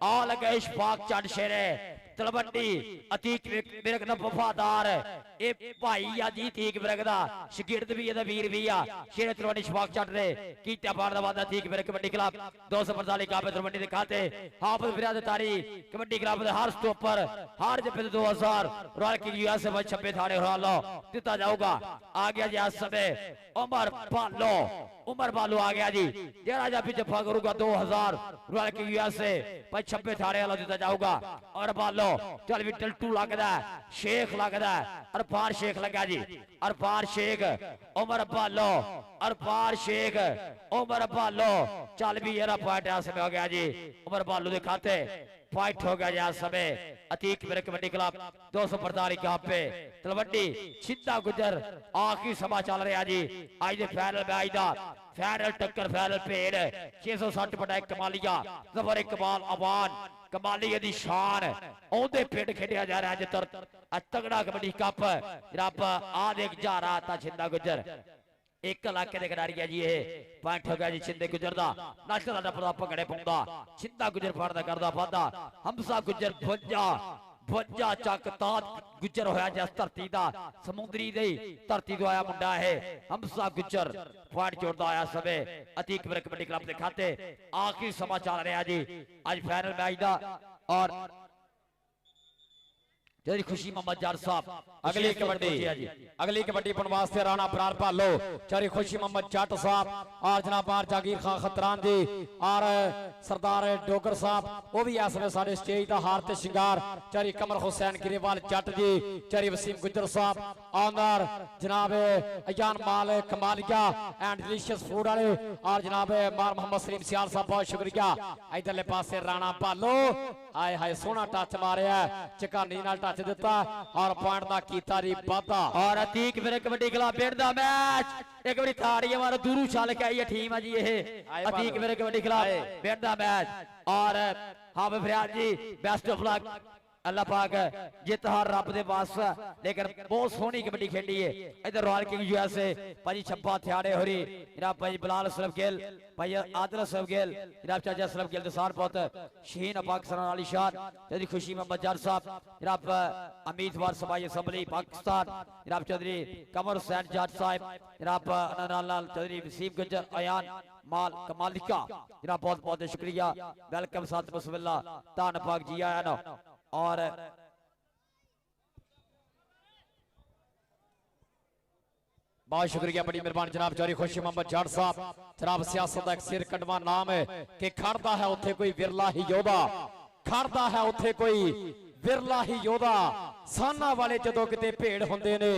आ लगे शफाक जट शेरे तलवंडी अतीक विरक दा वफादार ए भाई आ जी अतीक विरक दा शगिर्द भी है वीर भी आ शेर तलवंडी शफाक जट ने कीता पार दा वादा अतीक विरक कबड्डी क्लब 245 काबे तलवंडी दे खाते हाफिज फरियाद तारी कबड्डी क्लब दे हर स्टॉपर हर जफे 2000 रॉयल किंग यूएस में 26 थाने हरा लो दिता जाऊगा। आ गया जी आज समय उमर बालो आ गया जी जरा जा पीछे जफा करूंगा 2000 रॉयल किंग यूएस 26 थाने वाला दिता जाऊगा। और बालो चल भी टल्टू लगदा शेख लगदा अरफान शेख लगा जी अरफान शेख उमर बालो अरफान शेख उमर बालो चल भी यार पॉइंट समय हो गया जी उमर बालो के खाते फाइट हो गया जी आज समय अतीक मेरे कबड्डी क्लब 245 कहां पे तलवंडी सीधा गुजर आखिरी सभा चल रहा जी आज दे फाइनल मैच दा फाइनल टक्कर फाइनल पेड़ 660 बटा कमालिया जफर इकबाल अवान कमाली दी शान ओदे पेड़ खेडिया जा रहा है जितर तगड़ा कबड्डी कप रब आ देख जा रहा था छिंदा गुजर 1 लाख के खिडारी है जी ये पॉइंट हो गया जी छिंदे गुजर दा नेशनल दा पता पकड़े पाउंदा छिंदा गुजर फड़दा करदा फादा हमसा गुजर 52 चक ताज गुजर होया जिस धरती दा समुद्री दी धरती तो आया मुंडा है हमसा गुजर पॉइंट जोड़दा आया सबे अतीक विरक कबड्डी क्लब दे खाते आखिरी समा चल रहा जी आज फाइनल मैच दा। और जरी खुशी मोहम्मद जार साहब अगली कबड्डी पन वास्ते राणा बरार भालो चरी खुशी मोहम्मद जट साहब और जनाब जागीर खान खतरान जी और सरदार डोगर साहब वो भी इस वे साडे स्टेज दा हार ते शिंगार चरी कमर हुसैन गिरेवाल जट जी चरी वसीम गुजर साहब ऑनर जनाब अयान माल कमालिया एंड डिलीशियस फूड वाले और जनाब मार मोहम्मद सलीम सियाल साहब बहुत शुक्रिया। इधरले पासे राणा भालो आए हाय सोना टच मारिया चकानी नाल टच दिता और पॉइंट दा कीता री वादा। और अतीक मेरे कबड्डी क्लब पेड़ दा मैच एक बारी ताड़ियां मारो दूरू चल के आई है टीम है जी ये अतीक मेरे कबड्डी क्लब पेड़ दा मैच। और हाफिज फरियाद जी बेस्ट ऑफ लक अल्लाह पाक जित हार रब दे पास लेकिन बहुत सोहनी कबड्डी खेली है। इधर रॉयल किंग यूएसए भाई छब्बा थियाड़े होरी जनाब भाई बिलाल असलम गिल भाई आदिल असलम गिल जनाब चाचा असलम गिल दसार बहुत शहीन पाकिस्तान अली शान चौधरी खुशी मोहम्मद जट साहब जनाब अमीदवार सभाई असम्बली पाकिस्तान जनाब चौधरी कमर हुसैन जट साहब जनाब अनंदलाल चौधरी वसीम गुजर अयान माल कमालिका जनाब बहुत बहुत शुक्रिया वेलकम साथ बिस्मिल्लाह तान पाक जी आया ना। और बहुत शुक्रिया बड़ी मेहरबानी जनाब चौधरी खुशी मोहम्मद जट साहब जनाब सियासत का एक सिर कटवा नाम है कि खड़ता है उथे कोई विरला ही योधा खड़ता है उथे कोई विरला ही योधा साना वाले जदों किते भेड़ हुंदे ने